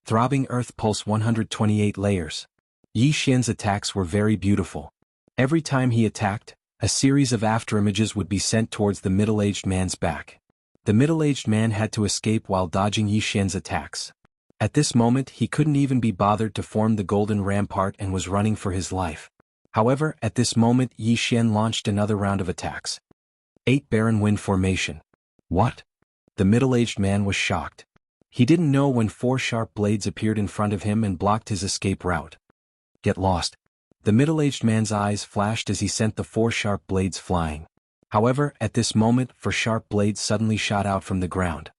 Throbbing earth pulse 128 layers. Yi Xian's attacks were very beautiful. Every time he attacked, a series of afterimages would be sent towards the middle-aged man's back. The middle-aged man had to escape while dodging Yi Xian's attacks. At this moment he couldn't even be bothered to form the golden rampart and was running for his life. However, at this moment Yi Xian launched another round of attacks. 8 Barren Wind Formation. What? The middle-aged man was shocked. He didn't know when 4 sharp blades appeared in front of him and blocked his escape route. Get lost. The middle-aged man's eyes flashed as he sent the 4 sharp blades flying. However, at this moment 4 sharp blades suddenly shot out from the ground.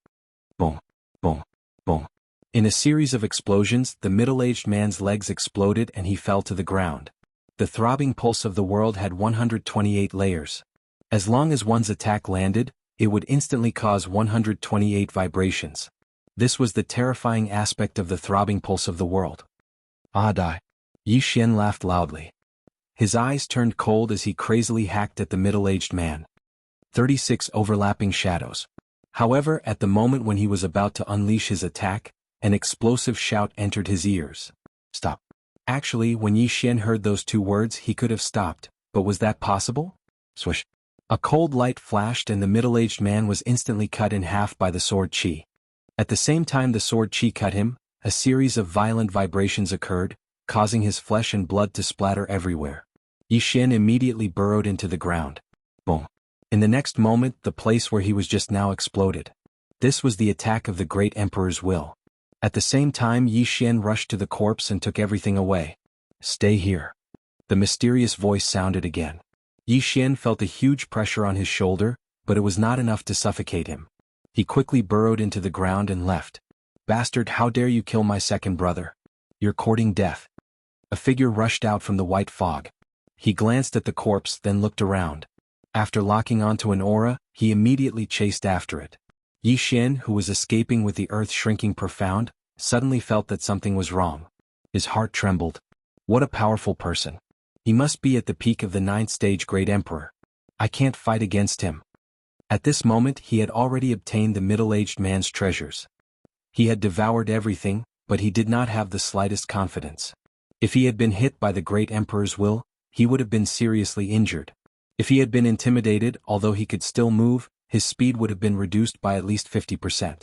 Boom, boom, boom. In a series of explosions, the middle-aged man's legs exploded and he fell to the ground. The throbbing pulse of the world had 128 layers. As long as one's attack landed, it would instantly cause 128 vibrations. This was the terrifying aspect of the throbbing pulse of the world. Ah, die. Yi Xian laughed loudly. His eyes turned cold as he crazily hacked at the middle-aged man. 36 overlapping shadows. However, at the moment when he was about to unleash his attack, an explosive shout entered his ears. Stop. Actually, when Yi Xian heard those 2 words he could have stopped, but was that possible? Swish. A cold light flashed and the middle-aged man was instantly cut in half by the sword chi. At the same time the sword chi cut him, a series of violent vibrations occurred, causing his flesh and blood to splatter everywhere. Yi Xian immediately burrowed into the ground. Boom. In the next moment the place where he was just now exploded. This was the attack of the great emperor's will. At the same time Yi Xian rushed to the corpse and took everything away. Stay here. The mysterious voice sounded again. Yi Xian felt a huge pressure on his shoulder, but it was not enough to suffocate him. He quickly burrowed into the ground and left. Bastard, how dare you kill my second brother? You're courting death. A figure rushed out from the white fog. He glanced at the corpse, then looked around. After locking onto an aura, he immediately chased after it. Yi Xian, who was escaping with the earth shrinking profound, suddenly felt that something was wrong. His heart trembled. What a powerful person. He must be at the peak of the 9th stage Great Emperor. I can't fight against him. At this moment he had already obtained the middle-aged man's treasures. He had devoured everything, but he did not have the slightest confidence. If he had been hit by the Great Emperor's will, he would have been seriously injured. If he had been intimidated, although he could still move, his speed would have been reduced by at least 50%.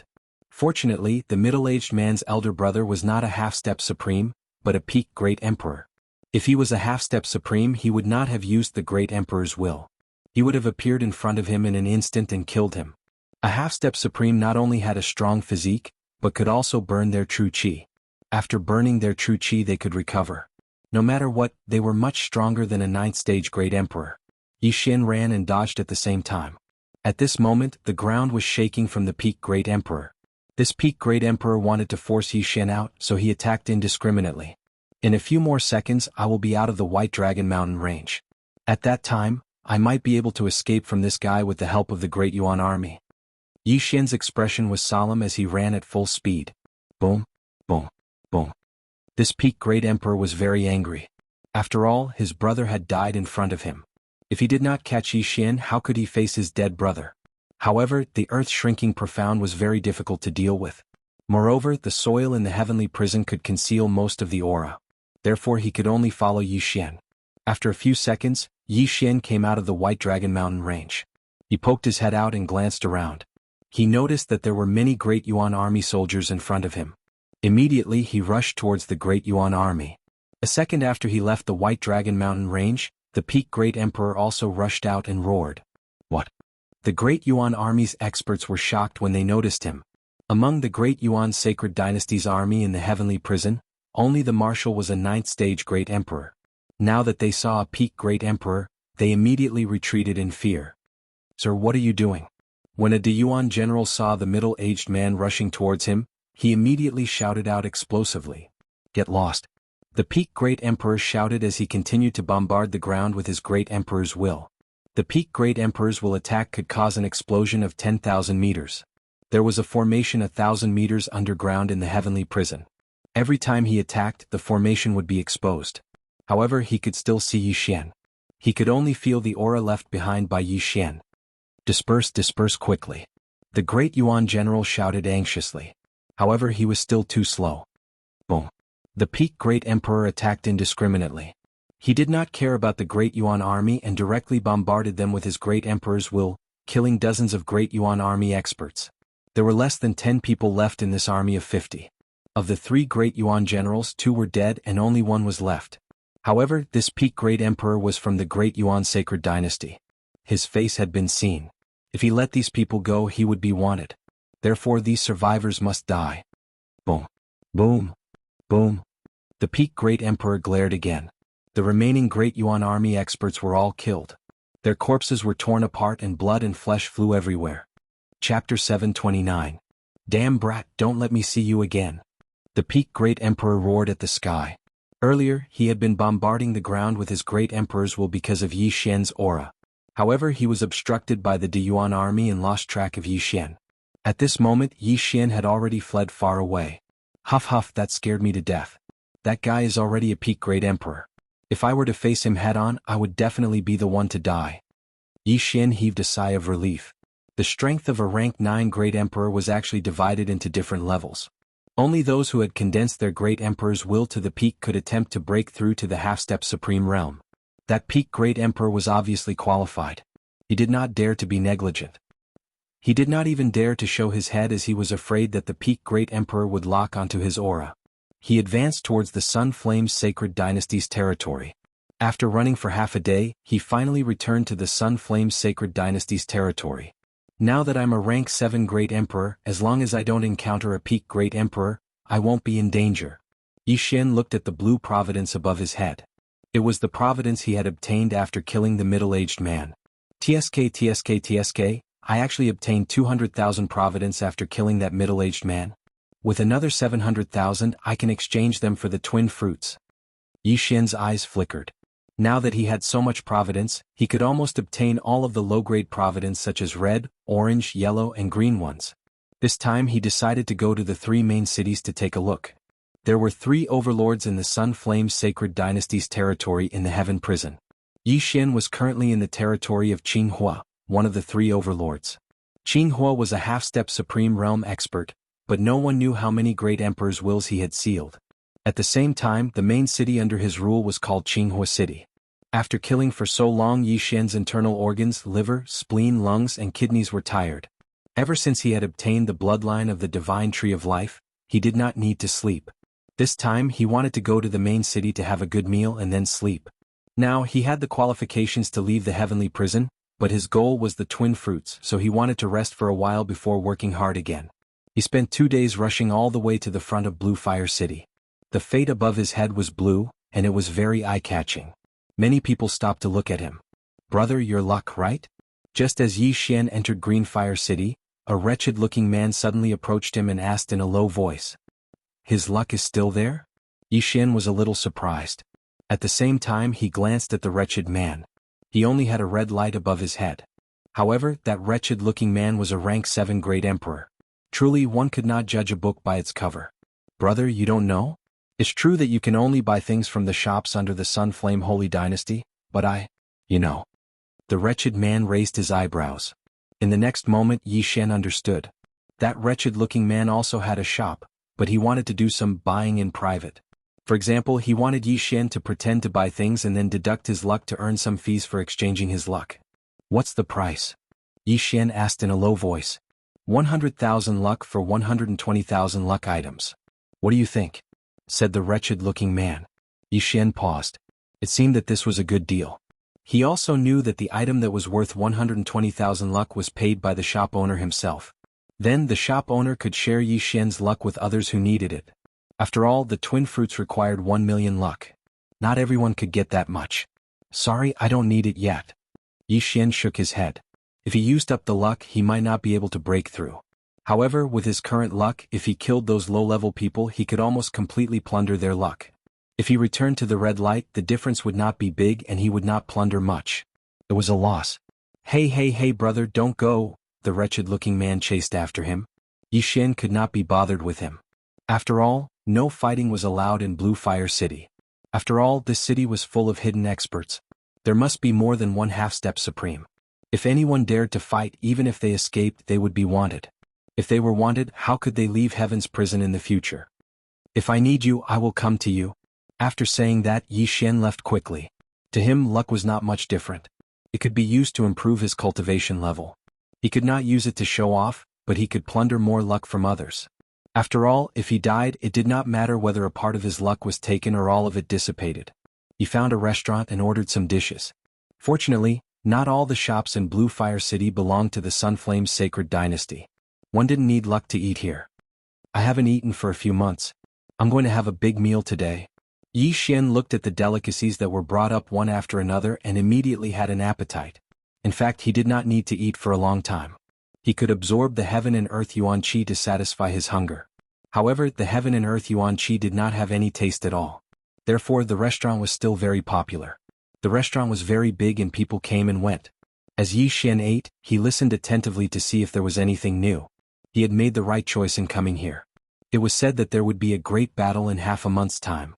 Fortunately, the middle-aged man's elder brother was not a half-step supreme, but a peak Great Emperor. If he was a half-step supreme, he would not have used the Great Emperor's will. He would have appeared in front of him in an instant and killed him. A half-step supreme not only had a strong physique, but could also burn their true chi. After burning their true chi they could recover. No matter what, they were much stronger than a 9th stage Great Emperor. Yi Xian ran and dodged at the same time. At this moment, the ground was shaking from the peak Great Emperor. This peak Great Emperor wanted to force Yi Xian out, so he attacked indiscriminately. In a few more seconds I will be out of the White Dragon Mountain range. At that time, I might be able to escape from this guy with the help of the Great Yuan army. Yi Xian's expression was solemn as he ran at full speed. Boom, boom, boom. This peak Great Emperor was very angry. After all, his brother had died in front of him. If he did not catch Yi Xian, how could he face his dead brother? However, the earth shrinking profound was very difficult to deal with. Moreover, the soil in the heavenly prison could conceal most of the aura. Therefore he could only follow Yi Xian. After a few seconds, Yi Xian came out of the White Dragon Mountain range. He poked his head out and glanced around. He noticed that there were many Great Yuan army soldiers in front of him. Immediately he rushed towards the Great Yuan army. A second after he left the White Dragon Mountain range, the peak Great Emperor also rushed out and roared. What? The Great Yuan army's experts were shocked when they noticed him. Among the Great Yuan Sacred Dynasty's army in the heavenly prison, only the marshal was a 9th stage Great Emperor. Now that they saw a peak Great Emperor, they immediately retreated in fear. Sir, what are you doing? When a Deyuan general saw the middle-aged man rushing towards him, he immediately shouted out explosively. Get lost. The peak Great Emperor shouted as he continued to bombard the ground with his Great Emperor's will. The peak Great Emperor's will attack could cause an explosion of 10,000 meters. There was a formation 1,000 meters underground in the heavenly prison. Every time he attacked, the formation would be exposed. However, he could still see Yi Xian. He could only feel the aura left behind by Yi Xian. Disperse, disperse quickly. The Great Yuan general shouted anxiously. However, he was still too slow. Boom. The peak Great Emperor attacked indiscriminately. He did not care about the Great Yuan army and directly bombarded them with his Great Emperor's will, killing dozens of Great Yuan army experts. There were less than 10 people left in this army of 50. Of the 3 Great Yuan generals, 2 were dead and only 1 was left. However, this peak Great Emperor was from the Great Yuan Sacred Dynasty. His face had been seen. If he let these people go, he would be wanted. Therefore these survivors must die. Boom. Boom. Boom. The peak Great Emperor glared again. The remaining Great Yuan army experts were all killed. Their corpses were torn apart and blood and flesh flew everywhere. Chapter 729. Damn brat, don't let me see you again. The peak Great Emperor roared at the sky. Earlier, he had been bombarding the ground with his Great Emperor's will because of Yi Xian's aura. However, he was obstructed by the Deyuan army and lost track of Yi Xian. At this moment, Yi Xian had already fled far away. Huff huff, that scared me to death. That guy is already a peak Great Emperor. If I were to face him head-on, I would definitely be the one to die. Yi Xian heaved a sigh of relief. The strength of a rank 9 Great Emperor was actually divided into different levels. Only those who had condensed their Great Emperor's will to the peak could attempt to break through to the half-step Supreme Realm. That peak Great Emperor was obviously qualified. He did not dare to be negligent. He did not even dare to show his head as he was afraid that the peak Great Emperor would lock onto his aura. He advanced towards the Sun Flames Sacred Dynasty's territory. After running for half a day, he finally returned to the Sun Flames Sacred Dynasty's territory. Now that I'm a rank 7 Great Emperor, as long as I don't encounter a peak Great Emperor, I won't be in danger. Yi Xian looked at the blue providence above his head. It was the providence he had obtained after killing the middle-aged man. TSK, I actually obtained 200,000 providence after killing that middle-aged man. With another 700,000, I can exchange them for the twin fruits. Yi Xian's eyes flickered. Now that he had so much providence, he could almost obtain all of the low-grade providence such as red, orange, yellow, and green ones. This time he decided to go to the three main cities to take a look. There were three overlords in the Sun Flame Sacred Dynasty's territory in the Heaven Prison. Yi Xian was currently in the territory of Qinghua, one of the three overlords. Qinghua was a half-step supreme realm expert, but no one knew how many great emperors' wills he had sealed. At the same time, the main city under his rule was called Qinghua City. After killing for so long, Yi Xian's internal organs, liver, spleen, lungs, and kidneys were tired. Ever since he had obtained the bloodline of the divine tree of life, he did not need to sleep. This time he wanted to go to the main city to have a good meal and then sleep. Now he had the qualifications to leave the heavenly prison, but his goal was the twin fruits, so he wanted to rest for a while before working hard again. He spent 2 days rushing all the way to the front of Blue Fire City. The fate above his head was blue, and it was very eye-catching. Many people stopped to look at him. "Brother, your luck, right?" Just as Yi Xian entered Green Fire City, a wretched-looking man suddenly approached him and asked in a low voice, "His luck is still there?" Yi Xian was a little surprised. At the same time he glanced at the wretched man. He only had a red light above his head. However, that wretched-looking man was a rank 7 great emperor. Truly, one could not judge a book by its cover. "Brother, you don't know? It's true that you can only buy things from the shops under the Sun Flame Holy Dynasty, but you know." The wretched man raised his eyebrows. In the next moment Yi Xian understood. That wretched-looking man also had a shop, but he wanted to do some buying in private. For example, he wanted Yi Xian to pretend to buy things and then deduct his luck to earn some fees for exchanging his luck. "What's the price?" Yi Xian asked in a low voice. 100,000 luck for 120,000 luck items. "What do you think?" said the wretched-looking man. Yi Xian paused. It seemed that this was a good deal. He also knew that the item that was worth 120,000 luck was paid by the shop owner himself. Then the shop owner could share Yi Xian's luck with others who needed it. After all, the twin fruits required 1 million luck. Not everyone could get that much. "Sorry, I don't need it yet." Yi Xian shook his head. If he used up the luck, he might not be able to break through. However, with his current luck, if he killed those low-level people, he could almost completely plunder their luck. If he returned to the red light, the difference would not be big and he would not plunder much. It was a loss. Hey brother, don't go," the wretched-looking man chased after him. Yi Xian could not be bothered with him. After all, no fighting was allowed in Blue Fire City. After all, this city was full of hidden experts. There must be more than one half-step supreme. If anyone dared to fight, even if they escaped, they would be wanted. If they were wanted, how could they leave Heaven's prison in the future? "If I need you, I will come to you." After saying that, Yi Xian left quickly. To him, luck was not much different. It could be used to improve his cultivation level. He could not use it to show off, but he could plunder more luck from others. After all, if he died, it did not matter whether a part of his luck was taken or all of it dissipated. He found a restaurant and ordered some dishes. Fortunately, not all the shops in Blue Fire City belonged to the Sunflame's Sacred Dynasty. One didn't need luck to eat here. "I haven't eaten for a few months. I'm going to have a big meal today." Yi Xian looked at the delicacies that were brought up one after another and immediately had an appetite. In fact, he did not need to eat for a long time. He could absorb the heaven and earth yuan qi to satisfy his hunger. However, the heaven and earth yuan qi did not have any taste at all. Therefore, the restaurant was still very popular. The restaurant was very big and people came and went. As Yi Xian ate, he listened attentively to see if there was anything new. He had made the right choice in coming here. It was said that there would be a great battle in half a month's time.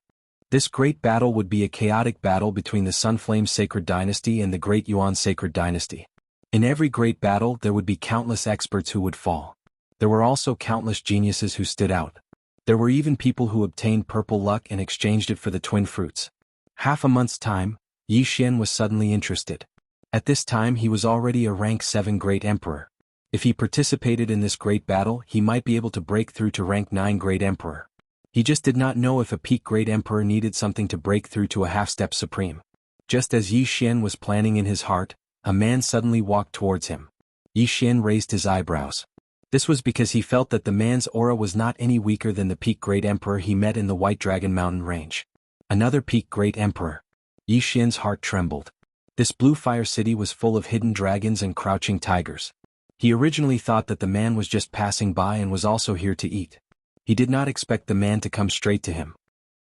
This great battle would be a chaotic battle between the Sunflame Sacred Dynasty and the Great Yuan Sacred Dynasty. In every great battle, there would be countless experts who would fall. There were also countless geniuses who stood out. There were even people who obtained purple luck and exchanged it for the twin fruits. Half a month's time, Yi Xian was suddenly interested. At this time he was already a rank 7 great emperor. If he participated in this great battle, he might be able to break through to rank 9 great emperor. He just did not know if a peak great emperor needed something to break through to a half-step supreme. Just as Yi Xian was planning in his heart, a man suddenly walked towards him. Yi Xian raised his eyebrows. This was because he felt that the man's aura was not any weaker than the peak great emperor he met in the White Dragon Mountain range. Another peak great emperor. Yi Xian's heart trembled. This Blue Fire City was full of hidden dragons and crouching tigers. He originally thought that the man was just passing by and was also here to eat. He did not expect the man to come straight to him.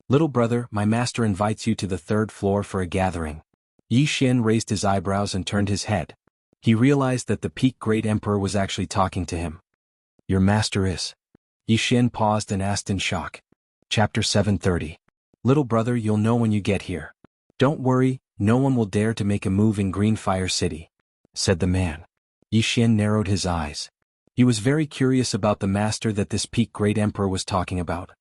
"Little brother, my master invites you to the 3rd floor for a gathering." Yi Xian raised his eyebrows and turned his head. He realized that the peak great emperor was actually talking to him. Your master is. Yi Xian paused and asked in shock. Chapter 730. Little brother, you'll know when you get here. Don't worry, no one will dare to make a move in Greenfire City, said the man. Yi Xian narrowed his eyes. He was very curious about the master that this peak great emperor was talking about.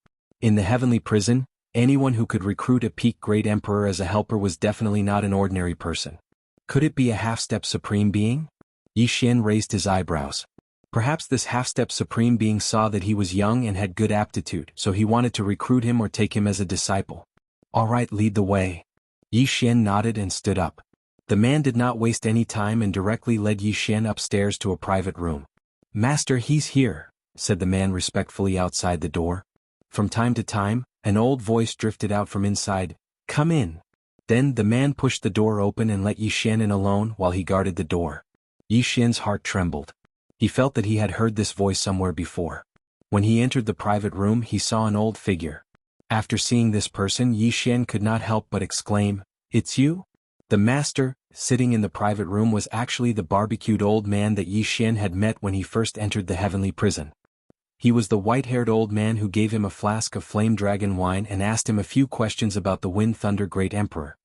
In the heavenly prison, anyone who could recruit a peak great emperor as a helper was definitely not an ordinary person. Could it be a half-step supreme being? Yi Xian raised his eyebrows. Perhaps this half-step supreme being saw that he was young and had good aptitude, so he wanted to recruit him or take him as a disciple. All right, lead the way. Yi Xian nodded and stood up. The man did not waste any time and directly led Yi Xian upstairs to a private room. Master, he's here, said the man respectfully outside the door. From time to time, an old voice drifted out from inside. Come in. Then the man pushed the door open and let Yi Xian in alone while he guarded the door. Yi Xian's heart trembled. He felt that he had heard this voice somewhere before. When he entered the private room, he saw an old figure. After seeing this person, Yi Xian could not help but exclaim, "It's you?" The master, sitting in the private room, was actually the barbecued old man that Yi Xian had met when he first entered the heavenly prison. He was the white-haired old man who gave him a flask of flame dragon wine and asked him a few questions about the Wind Thunder Great Emperor.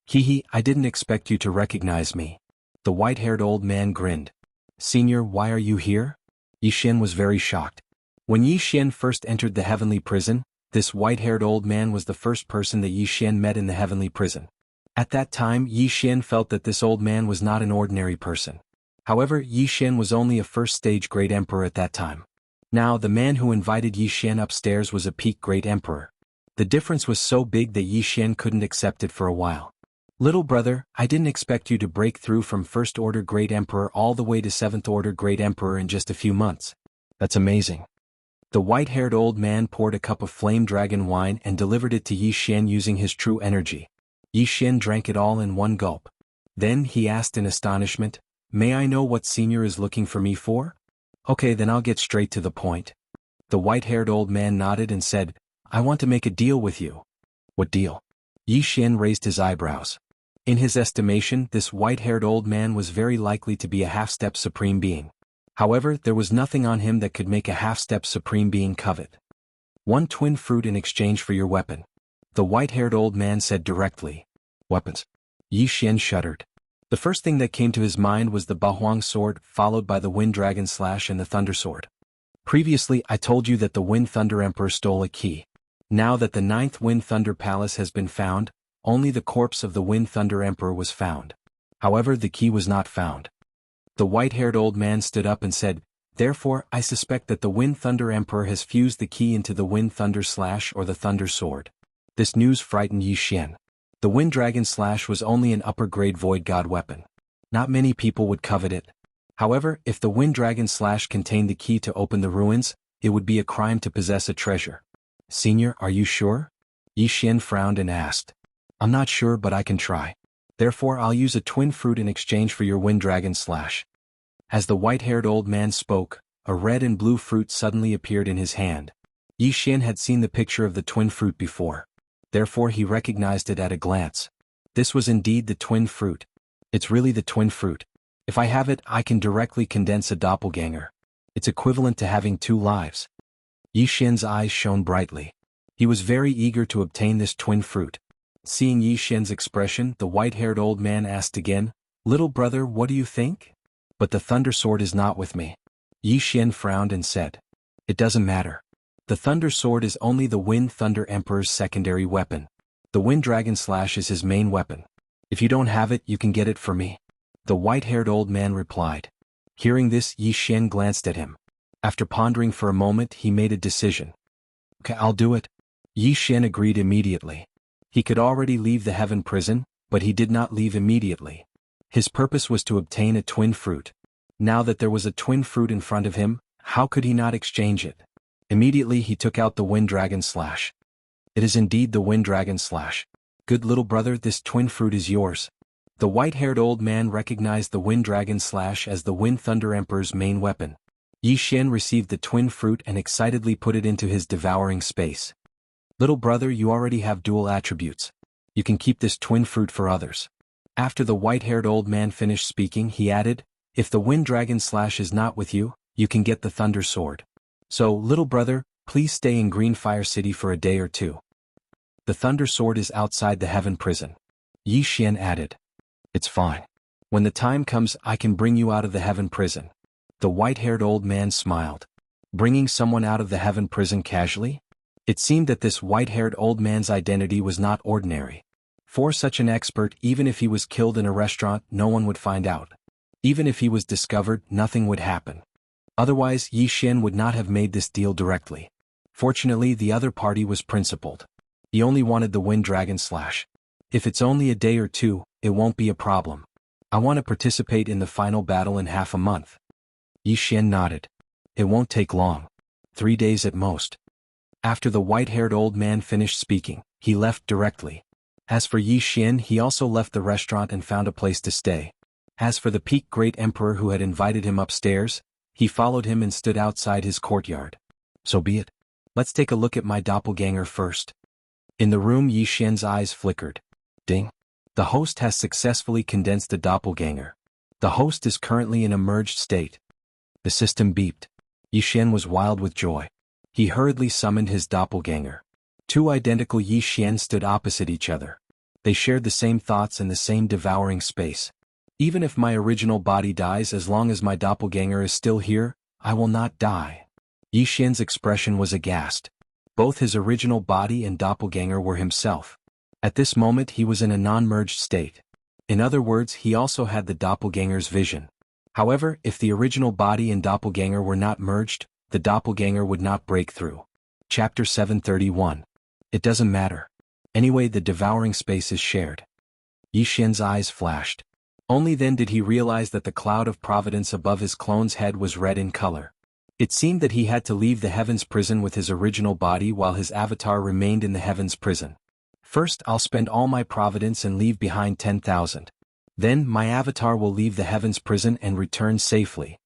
Hee, I didn't expect you to recognize me. The white-haired old man grinned. Senior, why are you here? Yi Xian was very shocked. When Yi Xian first entered the heavenly prison, this white-haired old man was the first person that Yi Xian met in the heavenly prison. At that time, Yi Xian felt that this old man was not an ordinary person. However, Yi Xian was only a first-stage great emperor at that time. Now, the man who invited Yi Xian upstairs was a peak great emperor. The difference was so big that Yi Xian couldn't accept it for a while. Little brother, I didn't expect you to break through from First Order Great Emperor all the way to Seventh Order Great Emperor in just a few months. That's amazing. The white-haired old man poured a cup of flame dragon wine and delivered it to Yi Xian using his true energy. Yi Xian drank it all in one gulp. Then he asked in astonishment, May I know what Senior is looking for me for? Okay, then I'll get straight to the point. The white-haired old man nodded and said, I want to make a deal with you. What deal? Yi Xian raised his eyebrows. In his estimation, this white-haired old man was very likely to be a half-step supreme being. However, there was nothing on him that could make a half-step supreme being covet. 1 twin fruit in exchange for your weapon. The white-haired old man said directly. Weapons. Yi Xian shuddered. The first thing that came to his mind was the Bahuang sword, followed by the Wind Dragon Slash and the Thunder Sword. Previously, I told you that the Wind Thunder Emperor stole a key. Now that the 9th Wind Thunder Palace has been found, only the corpse of the Wind Thunder Emperor was found. However, the key was not found. The white-haired old man stood up and said, Therefore, I suspect that the Wind Thunder Emperor has fused the key into the Wind Thunder Slash or the Thunder Sword. This news frightened Yi Xian. The Wind Dragon Slash was only an upper-grade Void God weapon. Not many people would covet it. However, if the Wind Dragon Slash contained the key to open the ruins, it would be a crime to possess a treasure. Senior, are you sure? Yi Xian frowned and asked. I'm not sure, but I can try. Therefore, I'll use a twin fruit in exchange for your Wind Dragon Slash. As the white-haired old man spoke, a red and blue fruit suddenly appeared in his hand. Yi Xian had seen the picture of the twin fruit before. Therefore, he recognized it at a glance. This was indeed the twin fruit. It's really the twin fruit. If I have it, I can directly condense a doppelganger. It's equivalent to having 2 lives. Yi Xian's eyes shone brightly. He was very eager to obtain this twin fruit. Seeing Yi Xian's expression, the white-haired old man asked again, Little brother, what do you think? But the Thunder Sword is not with me. Yi Xian frowned and said, It doesn't matter. The Thunder Sword is only the Wind Thunder Emperor's secondary weapon. The Wind Dragon Slash is his main weapon. If you don't have it, you can get it for me. The white-haired old man replied. Hearing this, Yi Xian glanced at him. After pondering for a moment, he made a decision. Okay, I'll do it. Yi Xian agreed immediately. He could already leave the heaven prison, but he did not leave immediately. His purpose was to obtain a twin fruit. Now that there was a twin fruit in front of him, how could he not exchange it? Immediately he took out the Wind Dragon Slash. It is indeed the Wind Dragon Slash. Good little brother, this twin fruit is yours. The white-haired old man recognized the Wind Dragon Slash as the Wind Thunder Emperor's main weapon. Yi Xian received the twin fruit and excitedly put it into his devouring space. Little brother, you already have dual attributes. You can keep this twin fruit for others. After the white-haired old man finished speaking, he added, If the Wind Dragon Slash is not with you, you can get the Thunder Sword. So, little brother, please stay in Greenfire City for a day or two. The Thunder Sword is outside the Heaven Prison. Yi Xian added. It's fine. When the time comes, I can bring you out of the Heaven Prison. The white-haired old man smiled. Bringing someone out of the Heaven Prison casually? It seemed that this white-haired old man's identity was not ordinary. For such an expert, even if he was killed in a restaurant, no one would find out. Even if he was discovered, nothing would happen. Otherwise, Yi Xian would not have made this deal directly. Fortunately, the other party was principled. He only wanted the Wind Dragon Slash. If it's only a day or two, it won't be a problem. I want to participate in the final battle in half a month. Yi Xian nodded. It won't take long. 3 days at most. After the white-haired old man finished speaking, he left directly. As for Yi Xian, he also left the restaurant and found a place to stay. As for the Peak Great Emperor who had invited him upstairs, he followed him and stood outside his courtyard. So be it. Let's take a look at my doppelganger first. In the room, Yi Xian's eyes flickered. Ding. The host has successfully condensed the doppelganger. The host is currently in a merged state. The system beeped. Yi Xian was wild with joy. He hurriedly summoned his doppelganger. 2 identical Yi Xian stood opposite each other. They shared the same thoughts and the same devouring space. Even if my original body dies, as long as my doppelganger is still here, I will not die. Yi Xian's expression was aghast. Both his original body and doppelganger were himself. At this moment he was in a non-merged state. In other words, he also had the doppelganger's vision. However, if the original body and doppelganger were not merged, the doppelganger would not break through. Chapter 731. It doesn't matter. Anyway, the devouring space is shared. Yi Xian's eyes flashed. Only then did he realize that the cloud of providence above his clone's head was red in color. It seemed that he had to leave the Heaven's Prison with his original body while his avatar remained in the Heaven's Prison. First, I'll spend all my providence and leave behind 10,000. Then, my avatar will leave the Heaven's Prison and return safely.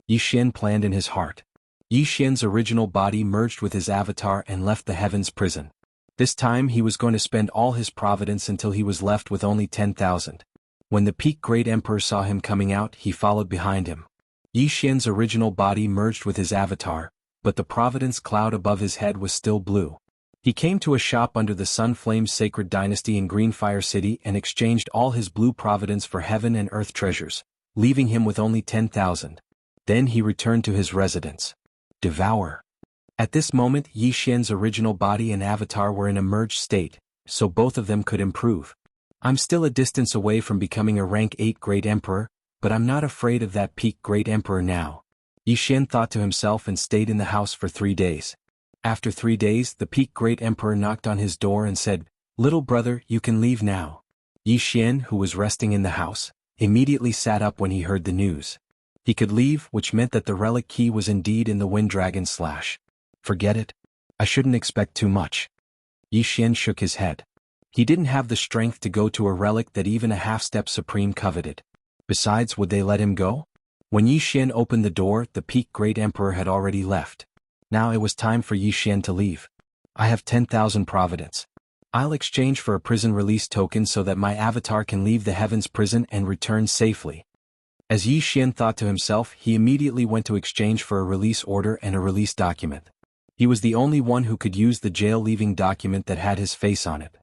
Yi Xian planned in his heart. Yi Xian's original body merged with his avatar and left the Heaven's Prison. This time he was going to spend all his providence until he was left with only 10,000. When the Peak Great Emperor saw him coming out, he followed behind him. Yi Xian's original body merged with his avatar, but the providence cloud above his head was still blue. He came to a shop under the Sun Flame's Sacred Dynasty in Greenfire City and exchanged all his blue providence for heaven and earth treasures, leaving him with only 10,000. Then he returned to his residence. Devour. At this moment, Yi Xian's original body and avatar were in a merged state, so both of them could improve. I'm still a distance away from becoming a rank 8 Great Emperor, but I'm not afraid of that Peak Great Emperor now. Yi Xian thought to himself and stayed in the house for 3 days. After 3 days, the Peak Great Emperor knocked on his door and said, "Little brother, you can leave now." Yi Xian, who was resting in the house, immediately sat up when he heard the news. He could leave, which meant that the relic key was indeed in the Wind Dragon Slash. Forget it. I shouldn't expect too much. Yi Xian shook his head. He didn't have the strength to go to a relic that even a half-step supreme coveted. Besides, would they let him go? When Yi Xian opened the door, the Peak Great Emperor had already left. Now it was time for Yi Xian to leave. I have 10,000 providence. I'll exchange for a prison release token so that my avatar can leave the Heaven's Prison and return safely. As Yi Xian thought to himself, he immediately went to exchange for a release order and a release document. He was the only one who could use the jail-leaving document that had his face on it.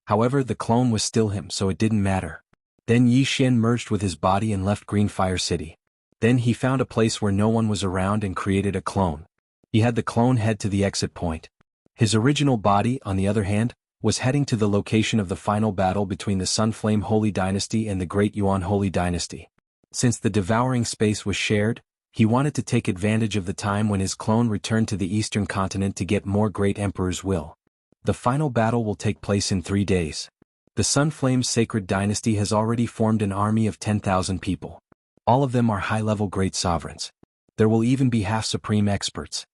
However, the clone was still him, so it didn't matter. Then Yi Xian merged with his body and left Greenfire City. Then he found a place where no one was around and created a clone. He had the clone head to the exit point. His original body, on the other hand, was heading to the location of the final battle between the Sunflame Holy Dynasty and the Great Yuan Holy Dynasty. Since the devouring space was shared, he wanted to take advantage of the time when his clone returned to the Eastern Continent to get more Great Emperor's will. The final battle will take place in 3 days. The Sunflame's Sacred Dynasty has already formed an army of 10,000 people. All of them are high-level great sovereigns. There will even be half-supreme experts.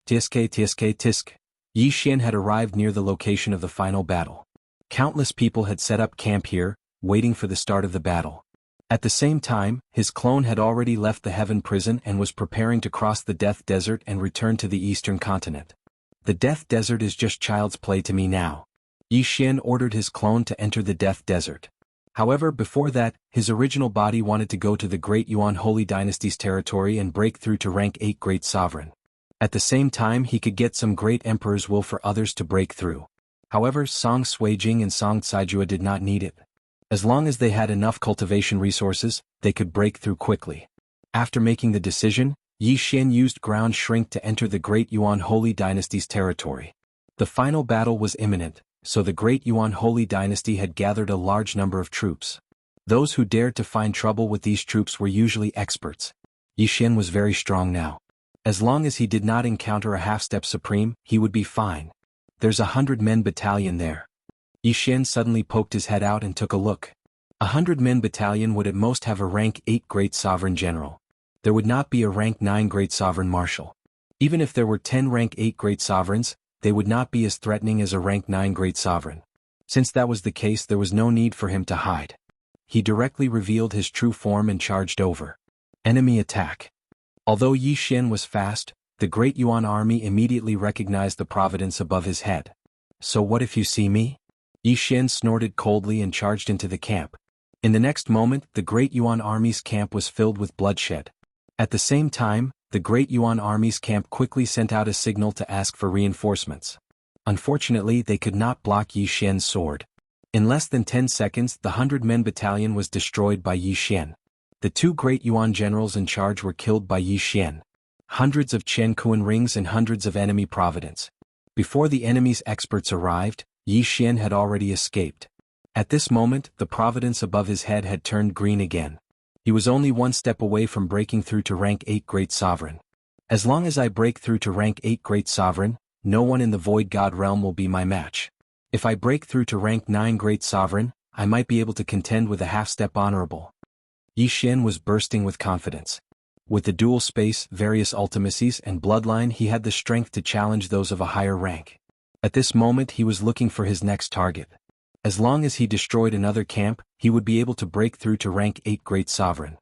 Tisk. Yi Xian had arrived near the location of the final battle. Countless people had set up camp here, waiting for the start of the battle. At the same time, his clone had already left the Heaven Prison and was preparing to cross the Death Desert and return to the Eastern Continent. The Death Desert is just child's play to me now. Yi Xian ordered his clone to enter the Death Desert. However, before that, his original body wanted to go to the Great Yuan Holy Dynasty's territory and break through to rank 8 Great Sovereign. At the same time, he could get some Great Emperor's will for others to break through. However, Song Suijing and Song Caijua did not need it. As long as they had enough cultivation resources, they could break through quickly. After making the decision, Yi Xian used ground shrink to enter the Great Yuan Holy Dynasty's territory. The final battle was imminent, so the Great Yuan Holy Dynasty had gathered a large number of troops. Those who dared to find trouble with these troops were usually experts. Yi Xian was very strong now. As long as he did not encounter a half-step supreme, he would be fine. There's 100-men battalion there. Yi Xian suddenly poked his head out and took a look. 100-men battalion would at most have a rank 8 Great Sovereign General. There would not be a rank 9 Great Sovereign Marshal. Even if there were 10 rank 8 Great Sovereigns, they would not be as threatening as a rank 9 Great Sovereign. Since that was the case, there was no need for him to hide. He directly revealed his true form and charged over. Enemy attack. Although Yi Xian was fast, the Great Yuan army immediately recognized the providence above his head. So what if you see me? Yi Xian snorted coldly and charged into the camp. In the next moment, the Great Yuan army's camp was filled with bloodshed. At the same time, the Great Yuan army's camp quickly sent out a signal to ask for reinforcements. Unfortunately, they could not block Yi Xian's sword. In less than 10 seconds, the 100-men battalion was destroyed by Yi Xian. The 2 Great Yuan generals in charge were killed by Yi Xian. Hundreds of Chen Kuan rings and hundreds of enemy providence. Before the enemy's experts arrived, Yi Xian had already escaped. At this moment, the providence above his head had turned green again. He was only one step away from breaking through to rank 8 Great Sovereign. As long as I break through to rank 8 Great Sovereign, no one in the Void God realm will be my match. If I break through to rank 9 Great Sovereign, I might be able to contend with a half-step honorable. Yi Xian was bursting with confidence. With the dual space, various ultimacies, and bloodline, he had the strength to challenge those of a higher rank. At this moment, he was looking for his next target. As long as he destroyed another camp, he would be able to break through to rank 8 Great Sovereign.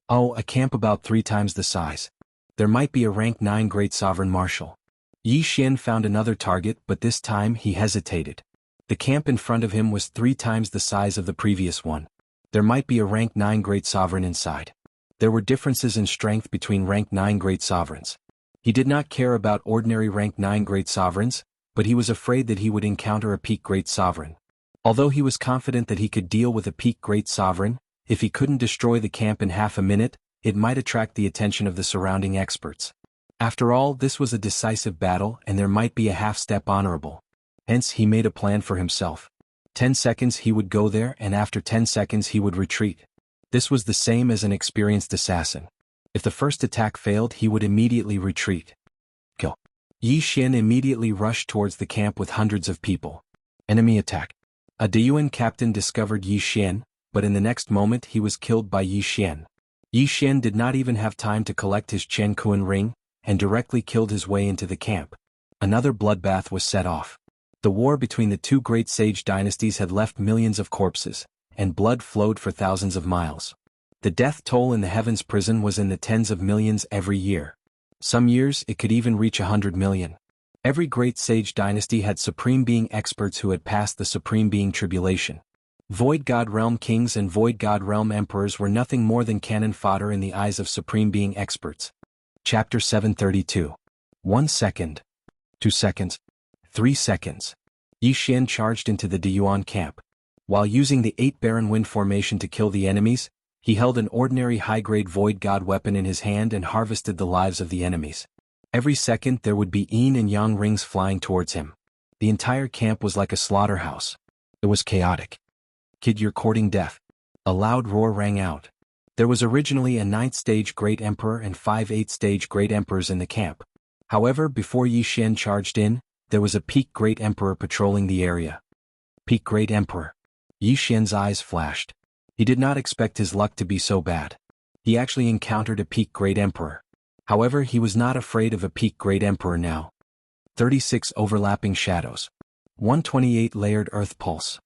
Oh, a camp about 3 times the size. There might be a rank 9 Great Sovereign Marshal. Yi Xian found another target, but this time he hesitated. The camp in front of him was 3 times the size of the previous one. There might be a rank 9 Great Sovereign inside. There were differences in strength between rank 9 Great Sovereigns. He did not care about ordinary rank 9 Great Sovereigns, but he was afraid that he would encounter a peak Great Sovereign. Although he was confident that he could deal with a peak Great Sovereign, if he couldn't destroy the camp in half a minute, it might attract the attention of the surrounding experts. After all, this was a decisive battle and there might be a half-step honorable. Hence he made a plan for himself. 10 seconds he would go there and after 10 seconds he would retreat. This was the same as an experienced assassin. If the first attack failed, he would immediately retreat. Kill. Yi Xian immediately rushed towards the camp with hundreds of people. Enemy attack. A Deyuan captain discovered Yi Xian, but in the next moment he was killed by Yi Xian. Yi Xian did not even have time to collect his Chen Kuan ring, and directly killed his way into the camp. Another bloodbath was set off. The war between the 2 great sage dynasties had left millions of corpses, and blood flowed for thousands of miles. The death toll in the Heavens prison was in the tens of millions every year. Some years it could even reach 100 million. Every great sage dynasty had Supreme Being experts who had passed the Supreme Being tribulation. Void God Realm kings and Void God Realm emperors were nothing more than cannon fodder in the eyes of Supreme Being experts. Chapter 732. 1 second. 2 seconds. 3 seconds. Yi Xian charged into the Deyuan camp. While using the 8 Baron Wind formation to kill the enemies, he held an ordinary high-grade Void God weapon in his hand and harvested the lives of the enemies. Every second there would be yin and yang rings flying towards him. The entire camp was like a slaughterhouse. It was chaotic. Kid, you're courting death. A loud roar rang out. There was originally a 9th stage Great Emperor and 5 8th stage Great Emperors in the camp. However, before Yi Xian charged in, there was a peak Great Emperor patrolling the area. Peak Great Emperor. Yi Xian's eyes flashed. He did not expect his luck to be so bad. He actually encountered a peak Great Emperor. However, he was not afraid of a peak Great Emperor now. 36 overlapping shadows. 128 layered earth pulse.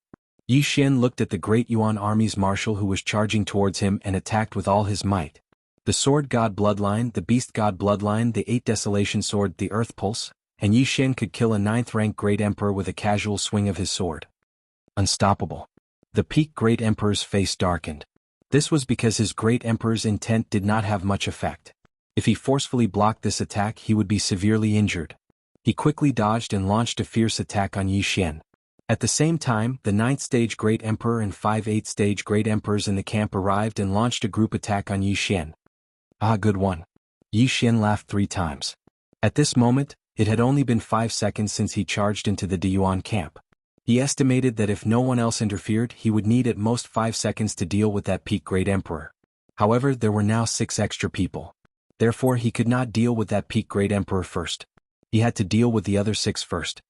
Yi Xian looked at the Great Yuan army's marshal who was charging towards him and attacked with all his might. The Sword God bloodline, the Beast God bloodline, the 8 Desolation sword, the Earth Pulse, and Yi Xian could kill a 9th rank Great Emperor with a casual swing of his sword. Unstoppable. The Peak Great Emperor's face darkened. This was because his Great Emperor's intent did not have much effect. If he forcefully blocked this attack, he would be severely injured. He quickly dodged and launched a fierce attack on Yi Xian. At the same time, the 9th stage Great Emperor and 5 8th stage Great Emperors in the camp arrived and launched a group attack on Yi Xian. Ah, good one. Yi Xian laughed 3 times. At this moment, it had only been 5 seconds since he charged into the Deyuan camp. He estimated that if no one else interfered, he would need at most 5 seconds to deal with that Peak Great Emperor. However, there were now 6 extra people. Therefore, he could not deal with that Peak Great Emperor first. He had to deal with the other 6 first.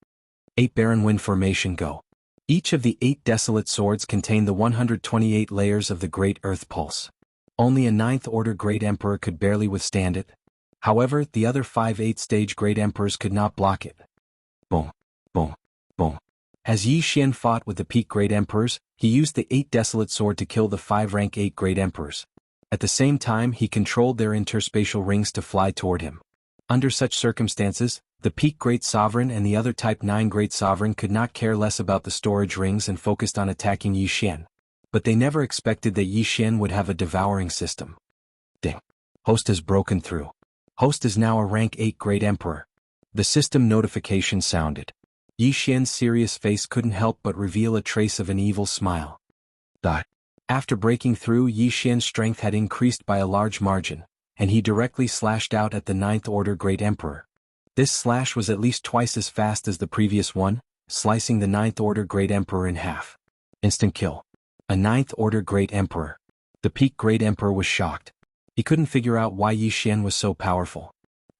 8 Baron Wind Formation Go. Each of the 8 Desolate Swords contained the 128 layers of the Great Earth Pulse. Only a 9th Order Great Emperor could barely withstand it. However, the other 5 8th stage Great Emperors could not block it. Boom, boom, boom. As Yi Xian fought with the Peak Great Emperors, he used the 8 Desolate Sword to kill the 5 Rank 8 Great Emperors. At the same time, he controlled their interspatial rings to fly toward him. Under such circumstances, the Peak Great Sovereign and the other Type 9 Great Sovereign could not care less about the storage rings and focused on attacking Yi Xian. But they never expected that Yi Xian would have a devouring system. Ding. Host has broken through. Host is now a Rank 8 Great Emperor. The system notification sounded. Yi Xian's serious face couldn't help but reveal a trace of an evil smile. After breaking through, Yi Xian's strength had increased by a large margin, and he directly slashed out at the 9th Order Great Emperor. This slash was at least twice as fast as the previous one, slicing the 9th Order Great Emperor in half. Instant kill. A 9th Order Great Emperor. The Peak Great Emperor was shocked. He couldn't figure out why Yi Xian was so powerful.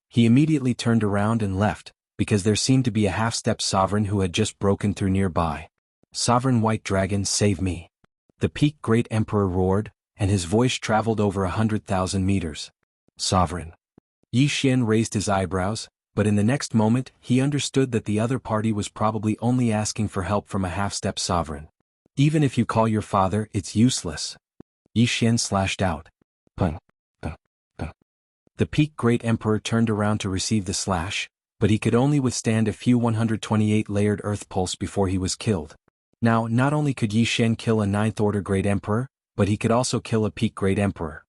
He immediately turned around and left, because there seemed to be a half-step sovereign who had just broken through nearby. Sovereign White Dragon, save me. The Peak Great Emperor roared, and his voice traveled over 100,000 meters. Sovereign. Yi Xian raised his eyebrows, but in the next moment, he understood that the other party was probably only asking for help from a half-step sovereign. Even if you call your father, it's useless. Yi Xian slashed out. Pung, pung, pung. The Peak Great Emperor turned around to receive the slash, but he could only withstand a few 128 layered earth pulse before he was killed. Now, not only could Yi Xian kill a 9th Order Great Emperor, but he could also kill a Peak Great Emperor.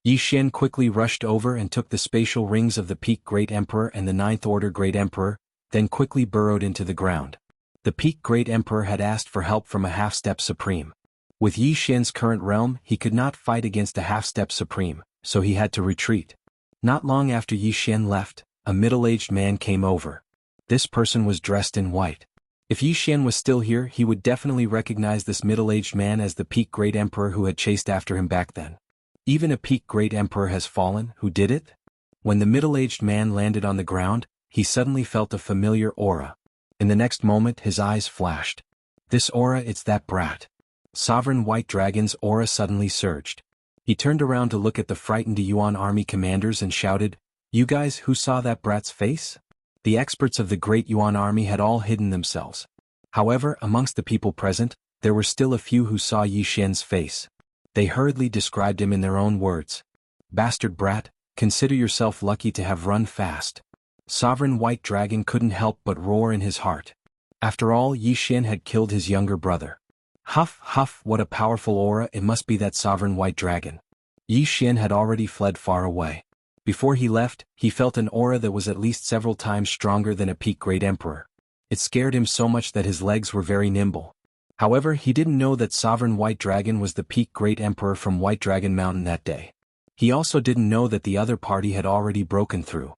Yi Xian quickly rushed over and took the spatial rings of the Peak Great Emperor and the 9th Order Great Emperor, then quickly burrowed into the ground. The Peak Great Emperor had asked for help from a half-step Supreme. With Yi Xian's current realm, he could not fight against a half-step Supreme, so he had to retreat. Not long after Yi Xian left, a middle-aged man came over. This person was dressed in white. If Yi Xian was still here, he would definitely recognize this middle-aged man as the Peak Great Emperor who had chased after him back then. Even a Peak Great Emperor has fallen. Who did it? When the middle-aged man landed on the ground, he suddenly felt a familiar aura. In the next moment, his eyes flashed. This aura, it's that brat. Sovereign White Dragon's aura suddenly surged. He turned around to look at the frightened Yuan army commanders and shouted, "You guys who saw that brat's face?" The experts of the Great Yuan army had all hidden themselves. However, amongst the people present, there were still a few who saw Yi Xian's face. They hurriedly described him in their own words. "Bastard brat, consider yourself lucky to have run fast." Sovereign White Dragon couldn't help but roar in his heart. After all, Yi Xian had killed his younger brother. Huff, huff, what a powerful aura, it must be that Sovereign White Dragon. Yi Xian had already fled far away. Before he left, he felt an aura that was at least several times stronger than a Peak Great Emperor. It scared him so much that his legs were very nimble. However, he didn't know that Sovereign White Dragon was the Peak Great Emperor from White Dragon Mountain that day. He also didn't know that the other party had already broken through.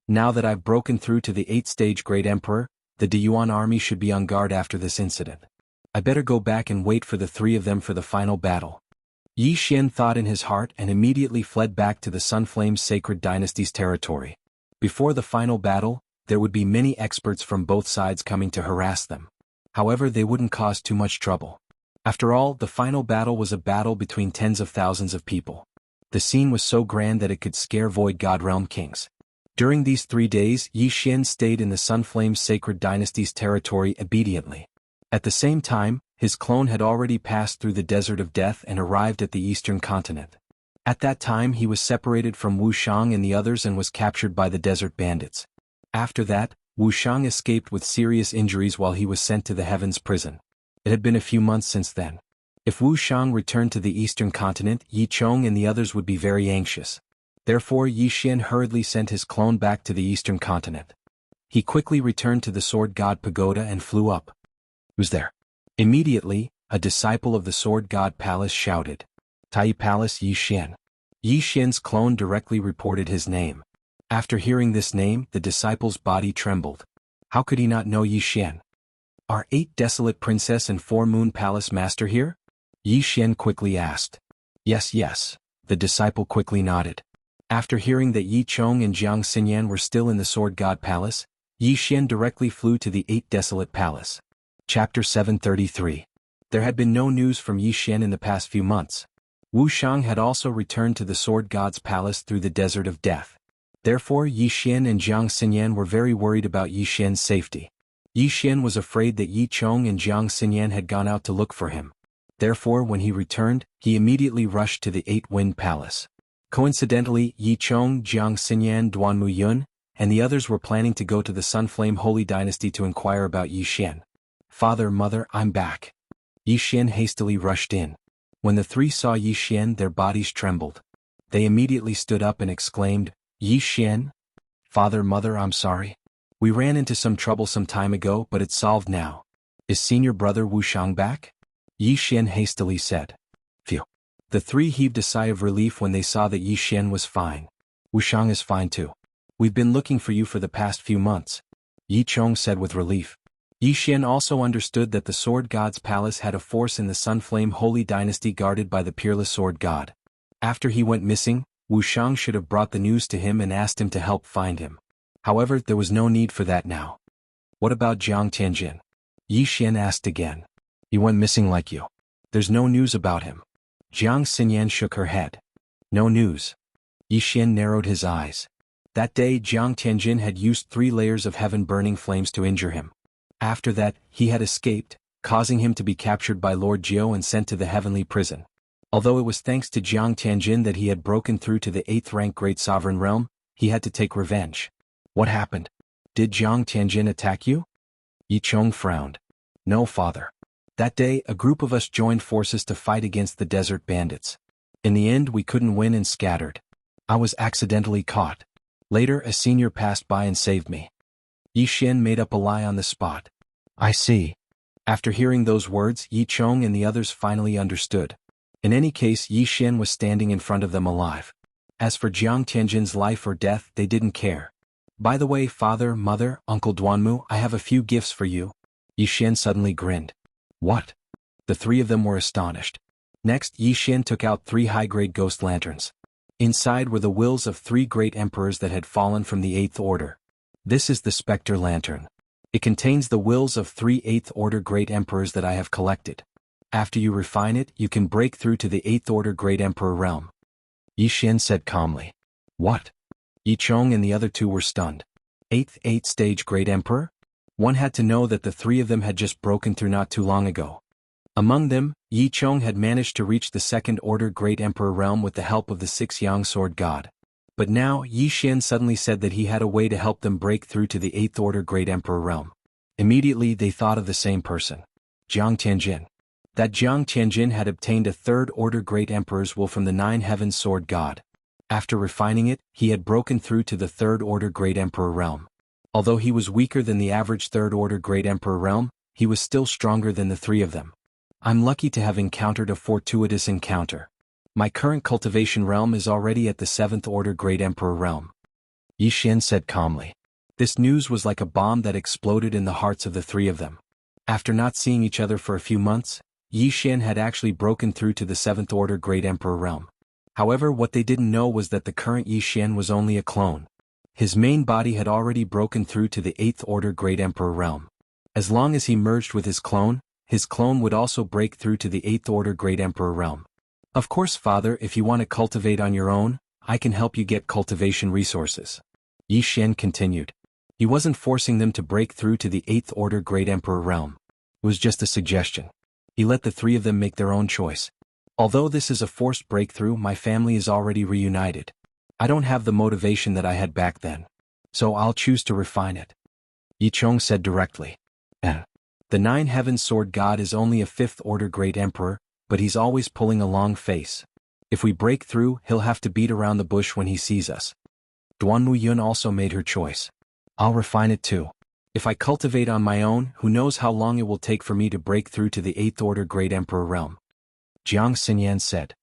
Now that I've broken through to the 8th stage Great Emperor, the Deyuan army should be on guard after this incident. I better go back and wait for the 3 of them for the final battle. Yi Xian thought in his heart and immediately fled back to the Sunflame's Sacred Dynasty's territory. Before the final battle, there would be many experts from both sides coming to harass them. However, they wouldn't cause too much trouble. After all, the final battle was a battle between tens of thousands of people. The scene was so grand that it could scare Void God Realm kings. During these 3 days, Yi Xian stayed in the Sunflame's Sacred Dynasty's territory obediently. At the same time, his clone had already passed through the Desert of Death and arrived at the Eastern Continent. At that time he was separated from Wuxiang and the others and was captured by the Desert Bandits. After that, Wuxiang escaped with serious injuries while he was sent to the Heavens Prison. It had been a few months since then. If Wu Shang returned to the eastern continent, Yi Chong and the others would be very anxious. Therefore Yi Xian hurriedly sent his clone back to the eastern continent. He quickly returned to the Sword God Pagoda and flew up. Who's there? Immediately, a disciple of the Sword God Palace shouted. Tai Palace Yi Xian. Yi Xian's clone directly reported his name. After hearing this name, the disciple's body trembled. How could he not know Yi Xian? Are 8 Desolate Princess and 4 Moon Palace Master here? Yi Xian quickly asked. Yes, the disciple quickly nodded. After hearing that Yi Chong and Jiang Xinyan were still in the Sword God Palace, Yi Xian directly flew to the 8 Desolate Palace. Chapter 733. There had been no news from Yi Xian in the past few months. Wu Shang had also returned to the Sword God's palace through the Desert of Death. Therefore Yi Xian and Jiang Xinyan were very worried about Yi Xian's safety. Yi Xian was afraid that Yi Chong and Jiang Xinyan had gone out to look for him. Therefore when he returned, he immediately rushed to the 8-Wind Palace. Coincidentally, Yi Chong, Jiang Xinyan, Duanmu Yun, and the others were planning to go to the Sunflame Holy Dynasty to inquire about Yi Xian. Father, mother, I'm back. Yi Xian hastily rushed in. When the 3 saw Yi Xian, their bodies trembled. They immediately stood up and exclaimed, Yi Xian? Father, mother, I'm sorry. We ran into some trouble some time ago, but it's solved now. Is senior brother Wu Shang back? Yi Xian hastily said. Phew. The 3 heaved a sigh of relief when they saw that Yi Xian was fine. Wu Shang is fine too. We've been looking for you for the past few months. Yi Chong said with relief. Yi Xian also understood that the Sword God's palace had a force in the Sunflame Holy Dynasty guarded by the Peerless Sword God. After he went missing, Wu Shang should have brought the news to him and asked him to help find him. However, there was no need for that now. What about Jiang Tianjin? Yi Xian asked again. He went missing like you. There's no news about him. Jiang Xinyan shook her head. No news. Yi Xian narrowed his eyes. That day Jiang Tianjin had used 3 layers of heaven-burning flames to injure him. After that, he had escaped, causing him to be captured by Lord Jiao and sent to the heavenly prison. Although it was thanks to Jiang Tianjin that he had broken through to the 8th-rank Great Sovereign Realm, he had to take revenge. What happened? Did Jiang Tianjin attack you? Yi Chong frowned. No, father. That day, a group of us joined forces to fight against the desert bandits. In the end, we couldn't win and scattered. I was accidentally caught. Later, a senior passed by and saved me. Yi Xian made up a lie on the spot. I see. After hearing those words, Yi Chong and the others finally understood. In any case, Yi Xian was standing in front of them alive. As for Jiang Tianjin's life or death, they didn't care. By the way, father, mother, Uncle Duanmu, I have a few gifts for you. Yi Xian suddenly grinned. What? The 3 of them were astonished. Next, Yi Xian took out 3 high-grade ghost lanterns. Inside were the wills of 3 great emperors that had fallen from the 8th order. This is the Spectre Lantern. It contains the wills of 3 8th order great emperors that I have collected. After you refine it, you can break through to the 8th order great emperor realm. Yi Xian said calmly. What? Yi Chong and the other 2 were stunned. 8th stage great emperor? One had to know that the 3 of them had just broken through not too long ago. Among them, Yi Chong had managed to reach the 2nd order great emperor realm with the help of the 6 Yang Sword God. But now, Yi Xian suddenly said that he had a way to help them break through to the 8th order Great Emperor realm. Immediately they thought of the same person. Jiang Tianjin. That Jiang Tianjin had obtained a 3rd order Great Emperor's will from the 9 Heavens Sword God. After refining it, he had broken through to the 3rd order Great Emperor realm. Although he was weaker than the average 3rd order Great Emperor realm, he was still stronger than the 3 of them. I'm lucky to have encountered a fortuitous encounter. My current cultivation realm is already at the 7th order Great Emperor realm. Yi Xian said calmly. This news was like a bomb that exploded in the hearts of the 3 of them. After not seeing each other for a few months, Yi Xian had actually broken through to the 7th order Great Emperor realm. However, what they didn't know was that the current Yi Xian was only a clone. His main body had already broken through to the 8th order Great Emperor realm. As long as he merged with his clone would also break through to the 8th order Great Emperor realm. Of course, father, if you want to cultivate on your own, I can help you get cultivation resources. Yi Xian continued. He wasn't forcing them to break through to the 8th order Great Emperor realm. It was just a suggestion. He let the 3 of them make their own choice. Although this is a forced breakthrough, my family is already reunited. I don't have the motivation that I had back then. So I'll choose to refine it. Yi Chong said directly. The Nine Heavens Sword God is only a fifth-order great emperor, but he's always pulling a long face. If we break through, he'll have to beat around the bush when he sees us. Duanmu Yun also made her choice. I'll refine it too. If I cultivate on my own, who knows how long it will take for me to break through to the eighth-order great emperor realm. Jiang Xinyan said.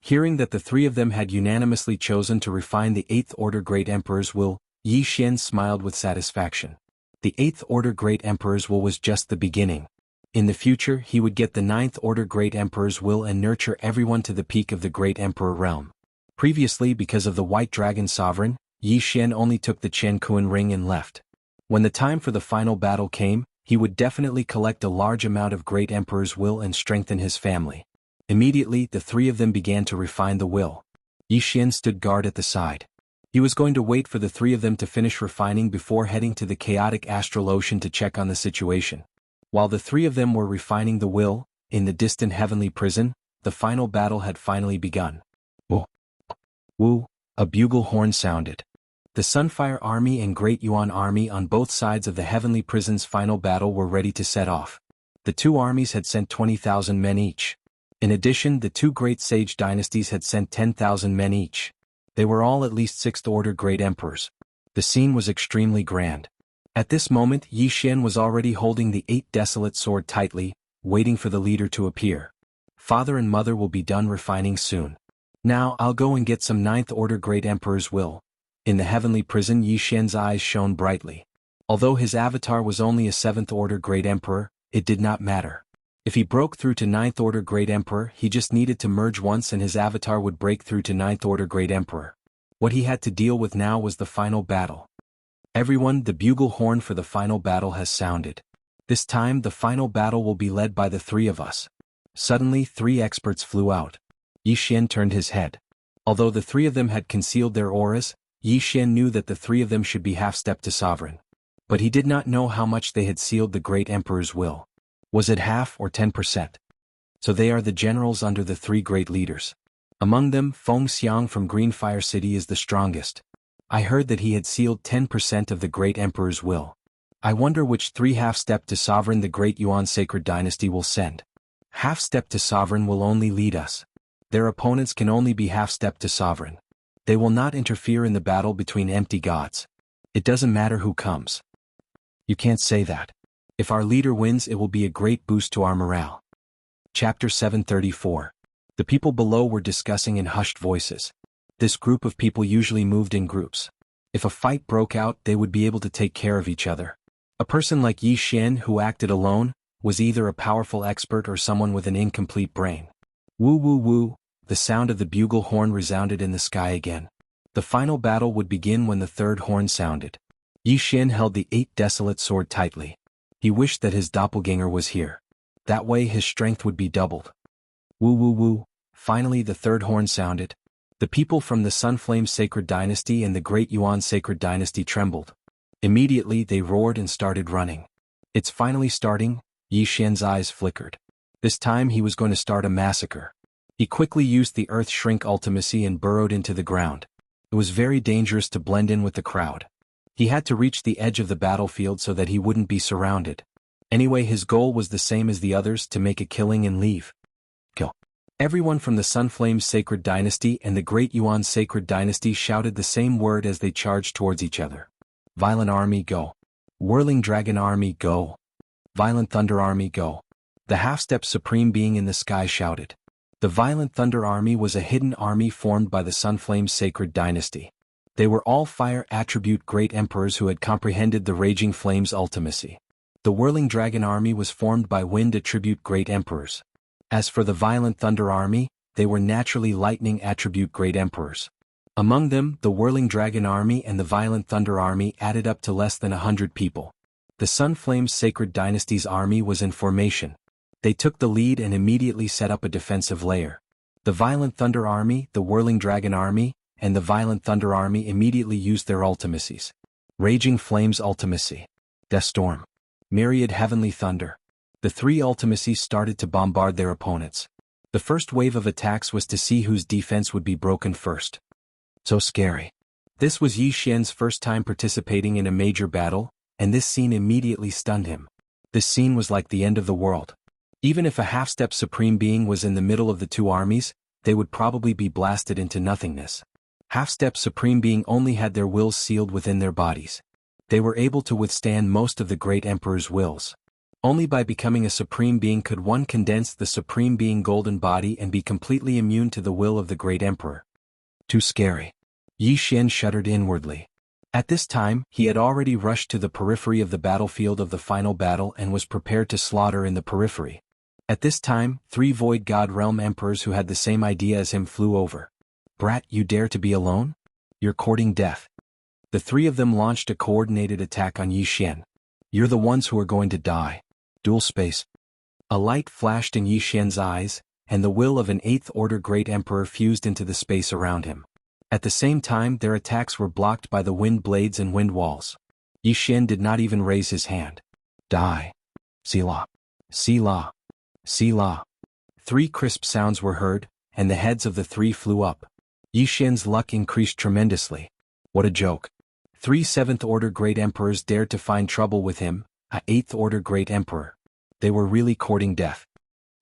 Hearing that the three of them had unanimously chosen to refine the eighth-order great emperor's will, Yi Xian smiled with satisfaction. The eighth-order great emperor's will was just the beginning. In the future he would get the ninth-order great emperor's will and nurture everyone to the peak of the great emperor realm. Previously, because of the White Dragon Sovereign, Yi Xian only took the Chen Kuan ring and left. When the time for the final battle came, he would definitely collect a large amount of great emperor's will and strengthen his family. Immediately, the three of them began to refine the will. Yi Xian stood guard at the side. He was going to wait for the three of them to finish refining before heading to the chaotic astral ocean to check on the situation. While the three of them were refining the will, in the distant heavenly prison, the final battle had finally begun. Woo! Woo! A bugle horn sounded. The Sunfire Army and Great Yuan Army on both sides of the heavenly prison's final battle were ready to set off. The two armies had sent 20,000 men each. In addition, the two great sage dynasties had sent 10,000 men each. They were all at least sixth-order great emperors. The scene was extremely grand. At this moment, Yi Xian was already holding the 8 desolate sword tightly, waiting for the leader to appear. Father and mother will be done refining soon. Now I'll go and get some ninth-order great emperor's will. In the heavenly prison, Yi Xian's eyes shone brightly. Although his avatar was only a seventh-order great emperor, it did not matter. If he broke through to ninth-order great emperor, he just needed to merge once and his avatar would break through to ninth-order great emperor. What he had to deal with now was the final battle. Everyone, the bugle horn for the final battle has sounded. This time the final battle will be led by the three of us. Suddenly 3 experts flew out. Yi Xian turned his head. Although the three of them had concealed their auras, Yi Xian knew that the three of them should be half-step to sovereign. But he did not know how much they had sealed the great emperor's will. Was it half or 10%? So they are the generals under the 3 great leaders. Among them, Feng Xiang from Greenfire City is the strongest. I heard that he had sealed 10% of the great emperor's will. I wonder which 3 half-step to sovereign the great Yuan sacred dynasty will send. Half-step to sovereign will only lead us. Their opponents can only be half-step to sovereign. They will not interfere in the battle between empty gods. It doesn't matter who comes. You can't say that. If our leader wins, it will be a great boost to our morale. Chapter 734. The people below were discussing in hushed voices. This group of people usually moved in groups. If a fight broke out, they would be able to take care of each other. A person like Yi Xian who acted alone was either a powerful expert or someone with an incomplete brain. Woo woo woo, the sound of the bugle horn resounded in the sky again. The final battle would begin when the third horn sounded. Yi Xian held the 8 desolate sword tightly. He wished that his doppelganger was here. That way his strength would be doubled. Woo woo woo, finally the third horn sounded. The people from the Sunflame Sacred Dynasty and the Great Yuan Sacred Dynasty trembled. Immediately they roared and started running. It's finally starting, Yi Xian's eyes flickered. This time he was going to start a massacre. He quickly used the Earth Shrink ultimacy and burrowed into the ground. It was very dangerous to blend in with the crowd. He had to reach the edge of the battlefield so that he wouldn't be surrounded. Anyway, his goal was the same as the others, to make a killing and leave. Kill. Everyone from the Sunflame Sacred Dynasty and the Great Yuan Sacred Dynasty shouted the same word as they charged towards each other. Violent Army, go. Whirling Dragon Army, go. Violent Thunder Army, go. The half-step Supreme Being in the sky shouted. The Violent Thunder Army was a hidden army formed by the Sunflame Sacred Dynasty. They were all fire attribute great emperors who had comprehended the Raging Flames ultimacy. The Whirling Dragon Army was formed by wind attribute great emperors. As for the Violent Thunder Army, they were naturally lightning attribute great emperors. Among them, the Whirling Dragon Army and the Violent Thunder Army added up to less than 100 people. The Sunflame Sacred Dynasty's army was in formation. They took the lead and immediately set up a defensive layer. The Violent Thunder Army, the Whirling Dragon Army, and the Violent Thunder Army immediately used their ultimacies. Raging Flames Ultimacy. Death Storm. Myriad Heavenly Thunder. The 3 ultimacies started to bombard their opponents. The first wave of attacks was to see whose defense would be broken first. So scary. This was Yi Xian's first time participating in a major battle, and this scene immediately stunned him. This scene was like the end of the world. Even if a half-step supreme being was in the middle of the two armies, they would probably be blasted into nothingness. Half-step supreme being only had their wills sealed within their bodies. They were able to withstand most of the great emperor's wills. Only by becoming a supreme being could one condense the supreme being golden body and be completely immune to the will of the great emperor. Too scary. Yi Xian shuddered inwardly. At this time, he had already rushed to the periphery of the battlefield of the final battle and was prepared to slaughter in the periphery. At this time, 3 Void God Realm emperors who had the same idea as him flew over. "Brat, you dare to be alone? You're courting death." The 3 of them launched a coordinated attack on Yi Xian. "You're the ones who are going to die." Dual space. A light flashed in Yi Xian's eyes, and the will of an 8th Order Great Emperor fused into the space around him. At the same time, their attacks were blocked by the wind blades and wind walls. Yi Xian did not even raise his hand. "Die. Selah. Selah. Selah." 3 crisp sounds were heard, and the heads of the 3 flew up. Yi Xian's luck increased tremendously. What a joke. 3 7th Order Great Emperors dared to find trouble with him, a 8th Order Great Emperor. They were really courting death.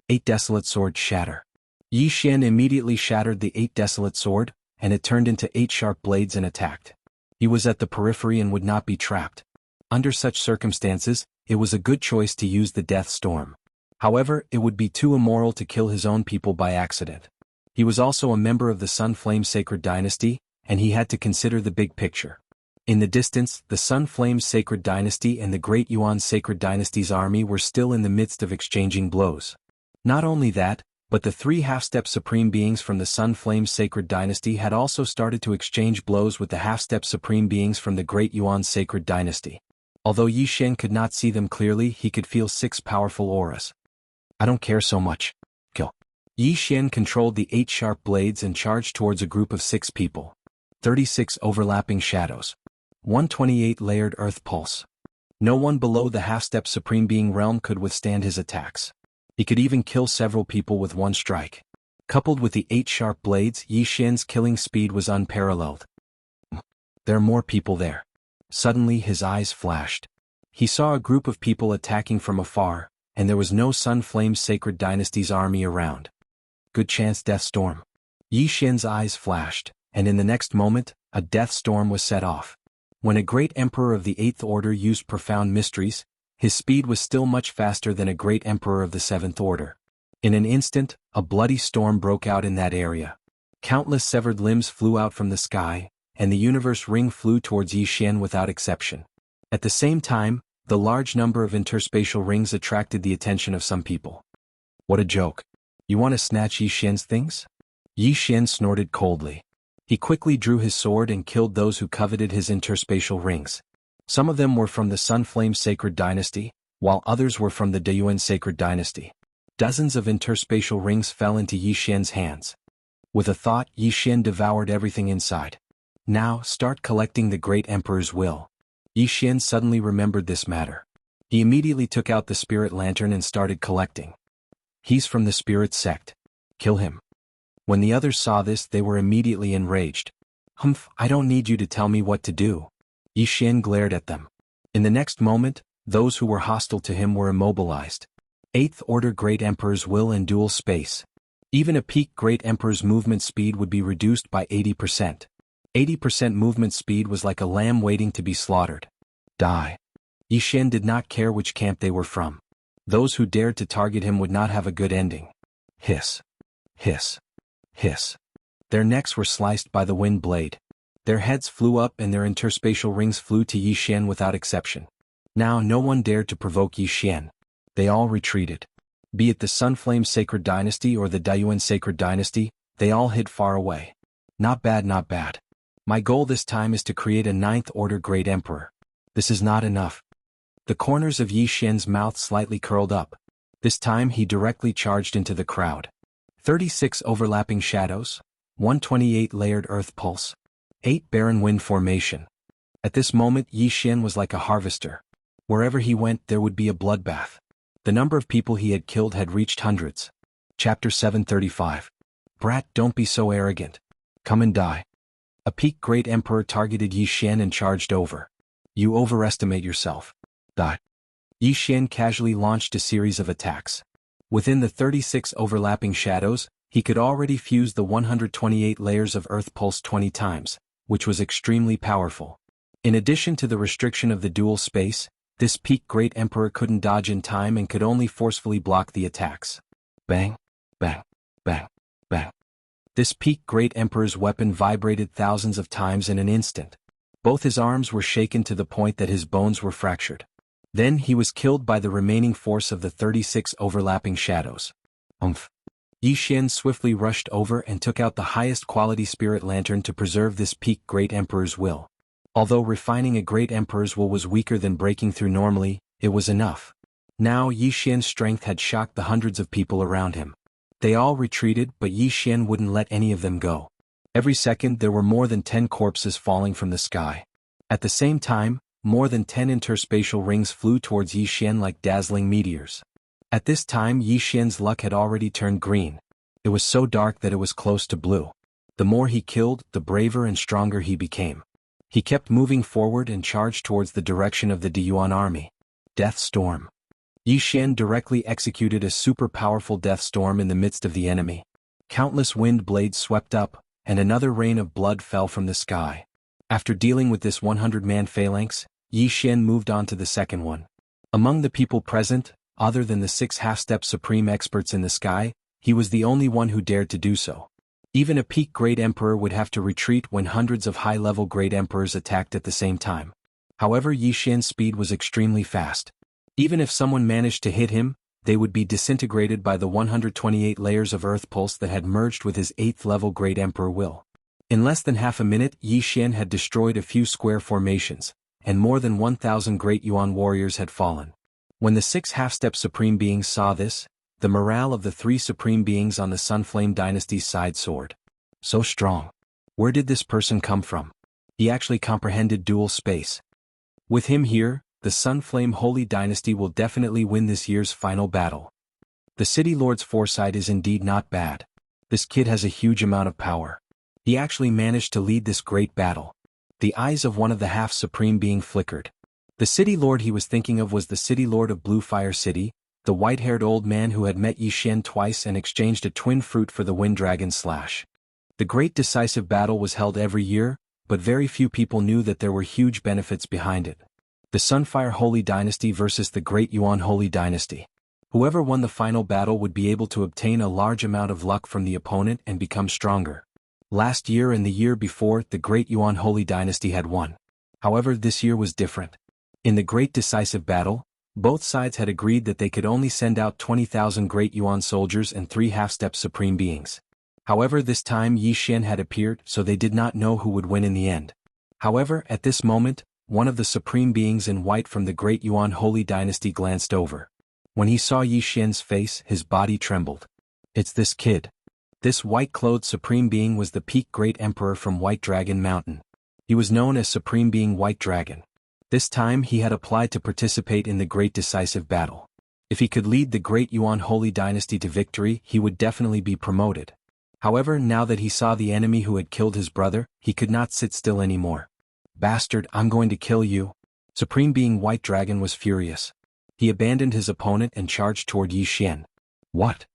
8 Desolate Sword shatter. Yi Xian immediately shattered the 8 Desolate Sword, and it turned into 8 sharp blades and attacked. He was at the periphery and would not be trapped. Under such circumstances, it was a good choice to use the Death Storm. However, it would be too immoral to kill his own people by accident. He was also a member of the Sun Flame Sacred Dynasty, and he had to consider the big picture. In the distance, the Sun Flame Sacred Dynasty and the Great Yuan Sacred Dynasty's army were still in the midst of exchanging blows. Not only that, but the 3 half-step supreme beings from the Sun Flame Sacred Dynasty had also started to exchange blows with the half-step supreme beings from the Great Yuan Sacred Dynasty. Although Yi Xian could not see them clearly, he could feel 6 powerful auras. "I don't care so much. Kill." Yi Xian controlled the 8 sharp blades and charged towards a group of 6 people. 36 overlapping shadows. 128 layered earth pulse. No one below the half-step supreme being realm could withstand his attacks. He could even kill several people with one strike. Coupled with the 8 sharp blades, Yi Xian's killing speed was unparalleled. There are more people there. Suddenly his eyes flashed. He saw a group of people attacking from afar, and there was no Sun Flame Sacred Dynasty's army around. Good chance Death Storm. Yi Xian's eyes flashed, and in the next moment, a Death Storm was set off. When a great emperor of the 8th Order used profound mysteries, his speed was still much faster than a great emperor of the 7th Order. In an instant, a bloody storm broke out in that area. Countless severed limbs flew out from the sky, and the universe ring flew towards Yi Xian without exception. At the same time, the large number of interspatial rings attracted the attention of some people. "What a joke. You want to snatch Yi Xian's things?" Yi Xian snorted coldly. He quickly drew his sword and killed those who coveted his interspatial rings. Some of them were from the Sun Flame Sacred Dynasty, while others were from the Dayuan Sacred Dynasty. Dozens of interspatial rings fell into Yi Xian's hands. With a thought, Yi Xian devoured everything inside. "Now, start collecting the Great Emperor's will." Yi Xian suddenly remembered this matter. He immediately took out the spirit lantern and started collecting. "He's from the spirit sect. Kill him." When the others saw this, they were immediately enraged. "Humph, I don't need you to tell me what to do." Yi Xian glared at them. In the next moment, those who were hostile to him were immobilized. 8th Order Great Emperor's will in dual space. Even a peak Great Emperor's movement speed would be reduced by 80%. 80% movement speed was like a lamb waiting to be slaughtered. Die. Yi Xian did not care which camp they were from. Those who dared to target him would not have a good ending. Hiss. Hiss. Hiss. Their necks were sliced by the wind blade. Their heads flew up and their interspatial rings flew to Yi Xian without exception. Now no one dared to provoke Yi Xian. They all retreated. Be it the Sunflame Sacred Dynasty or the Dayuan Sacred Dynasty, they all hid far away. Not bad, not bad. My goal this time is to create a 9th Order Great Emperor. This is not enough. The corners of Yi Xian's mouth slightly curled up. This time he directly charged into the crowd. 36 overlapping shadows, 128 layered earth pulse, 8 barren wind formation. At this moment Yi Xian was like a harvester. Wherever he went there would be a bloodbath. The number of people he had killed had reached hundreds. Chapter 735. Brat, don't be so arrogant. Come and die. A peak Great Emperor targeted Yi Xian and charged over. You overestimate yourself. Die. Yi Xian casually launched a series of attacks. Within the 36 overlapping shadows, he could already fuse the 128 layers of Earth Pulse 20 times, which was extremely powerful. In addition to the restriction of the dual space, this peak Great Emperor couldn't dodge in time and could only forcefully block the attacks. Bang, bang, bang, bang. This peak Great Emperor's weapon vibrated thousands of times in an instant. Both his arms were shaken to the point that his bones were fractured. Then he was killed by the remaining force of the 36 overlapping shadows. Yi Xian swiftly rushed over and took out the highest quality spirit lantern to preserve this peak Great Emperor's will. Although refining a Great Emperor's will was weaker than breaking through normally, it was enough. Now Yi Xian's strength had shocked the hundreds of people around him. They all retreated, but Yi Xian wouldn't let any of them go. Every second there were more than 10 corpses falling from the sky. At the same time, more than 10 interspatial rings flew towards Yi Xian like dazzling meteors. At this time Yi Xian's luck had already turned green. It was so dark that it was close to blue. The more he killed, the braver and stronger he became. He kept moving forward and charged towards the direction of the Deyuan army. Death Storm. Yi Xian directly executed a super powerful death storm in the midst of the enemy. Countless wind blades swept up, and another rain of blood fell from the sky. After dealing with this 100-man phalanx, Yi Xian moved on to the second one. Among the people present, other than the 6 half-step supreme experts in the sky, he was the only one who dared to do so. Even a peak Great Emperor would have to retreat when hundreds of high-level Great Emperors attacked at the same time. However, Yi Xian's speed was extremely fast. Even if someone managed to hit him, they would be disintegrated by the 128 layers of Earth Pulse that had merged with his 8th-level Great Emperor will. In less than half a minute, Yi Xian had destroyed a few square formations, and more than 1,000 Great Yuan warriors had fallen. When the 6 half-step Supreme Beings saw this, the morale of the 3 Supreme Beings on the Sunflame Dynasty's side soared. So strong. Where did this person come from? He actually comprehended dual space. With him here, the Sunflame Holy Dynasty will definitely win this year's final battle. The City Lord's foresight is indeed not bad. This kid has a huge amount of power. He actually managed to lead this great battle. The eyes of one of the half-supreme being flickered. The City Lord he was thinking of was the City Lord of Blue Fire City, the white-haired old man who had met Yi Xian twice and exchanged a twin fruit for the Wind Dragon Slash. The great decisive battle was held every year, but very few people knew that there were huge benefits behind it. The Sunfire Holy Dynasty versus the Great Yuan Holy Dynasty. Whoever won the final battle would be able to obtain a large amount of luck from the opponent and become stronger. Last year and the year before, the Great Yuan Holy Dynasty had won. However, this year was different. In the great decisive battle, both sides had agreed that they could only send out 20,000 Great Yuan soldiers and 3 half-step Supreme Beings. However, this time Yi Xian had appeared, so they did not know who would win in the end. However, at this moment, one of the Supreme Beings in white from the Great Yuan Holy Dynasty glanced over. When he saw Yi Xian's face, his body trembled. It's this kid. This white-clothed Supreme Being was the peak Great Emperor from White Dragon Mountain. He was known as Supreme Being White Dragon. This time he had applied to participate in the great decisive battle. If he could lead the Great Yuan Holy Dynasty to victory, he would definitely be promoted. However, now that he saw the enemy who had killed his brother, he could not sit still anymore. Bastard, I'm going to kill you. Supreme Being White Dragon was furious. He abandoned his opponent and charged toward Yi Xian. What?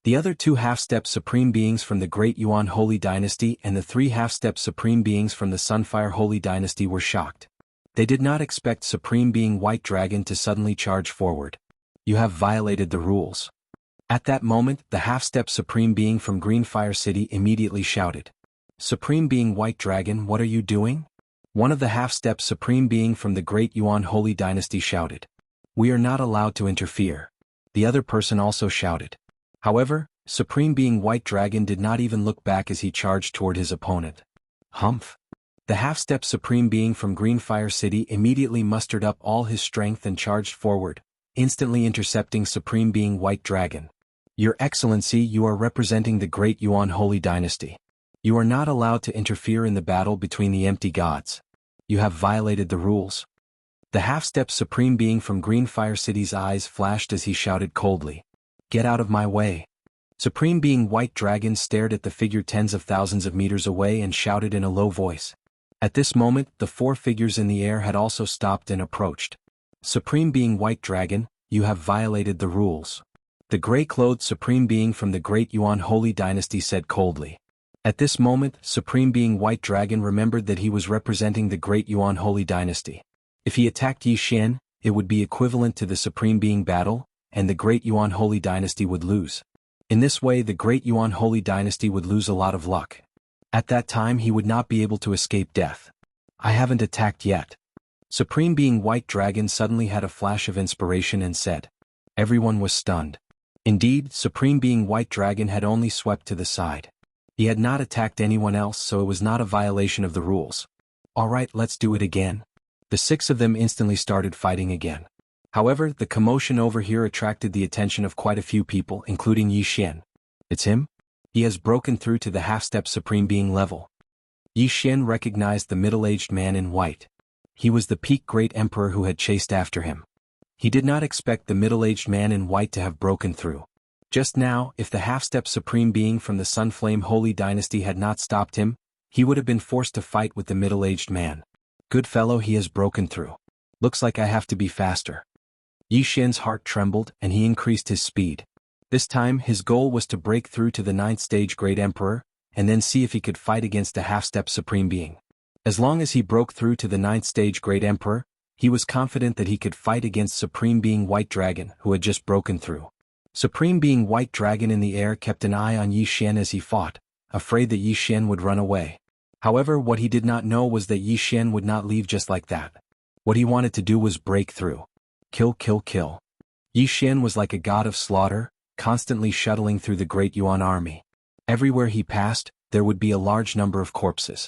The other 2 half-step Supreme Beings from the Great Yuan Holy Dynasty and the 3 half-step Supreme Beings from the Sunfire Holy Dynasty were shocked. They did not expect Supreme Being White Dragon to suddenly charge forward. You have violated the rules. At that moment, the half-step Supreme Being from Green Fire City immediately shouted. Supreme Being White Dragon, what are you doing? One of the half-step Supreme Being from the Great Yuan Holy Dynasty shouted. We are not allowed to interfere. The other person also shouted. However, Supreme Being White Dragon did not even look back as he charged toward his opponent. Humph. The half-step Supreme Being from Green Fire City immediately mustered up all his strength and charged forward, instantly intercepting Supreme Being White Dragon. Your Excellency, you are representing the Great Yuan Holy Dynasty. You are not allowed to interfere in the battle between the empty gods. You have violated the rules. The half-step Supreme Being from Green Fire City's eyes flashed as he shouted coldly. Get out of my way. Supreme Being White Dragon stared at the figure tens of thousands of meters away and shouted in a low voice. At this moment, the 4 figures in the air had also stopped and approached. Supreme Being White Dragon, you have violated the rules. The gray-clothed Supreme Being from the Great Yuan Holy Dynasty said coldly. At this moment, Supreme Being White Dragon remembered that he was representing the Great Yuan Holy Dynasty. If he attacked Yi Xian, it would be equivalent to the Supreme Being battle, and the Great Yuan Holy Dynasty would lose. In this way, the Great Yuan Holy Dynasty would lose a lot of luck. At that time, he would not be able to escape death. I haven't attacked yet. Supreme Being White Dragon suddenly had a flash of inspiration and said. Everyone was stunned. Indeed, Supreme Being White Dragon had only swept to the side. He had not attacked anyone else, so it was not a violation of the rules. Alright, let's do it again. The 6 of them instantly started fighting again. However, the commotion over here attracted the attention of quite a few people, including Yi Xian. It's him? He has broken through to the half-step Supreme Being level. Yi Xian recognized the middle-aged man in white. He was the peak Great Emperor who had chased after him. He did not expect the middle-aged man in white to have broken through. Just now, if the half-step Supreme Being from the Sunflame Holy Dynasty had not stopped him, he would have been forced to fight with the middle-aged man. Good fellow, he has broken through. Looks like I have to be faster. Yi Xian's heart trembled and he increased his speed. This time, his goal was to break through to the 9th stage Great Emperor, and then see if he could fight against a half-step Supreme Being. As long as he broke through to the 9th stage Great Emperor, he was confident that he could fight against Supreme Being White Dragon, who had just broken through. Supreme Being White Dragon in the air kept an eye on Yi Xian as he fought, afraid that Yi Xian would run away. However, what he did not know was that Yi Xian would not leave just like that. What he wanted to do was break through. Kill, kill, kill. Yi Xian was like a god of slaughter, constantly shuttling through the Great Yuan army. Everywhere he passed, there would be a large number of corpses.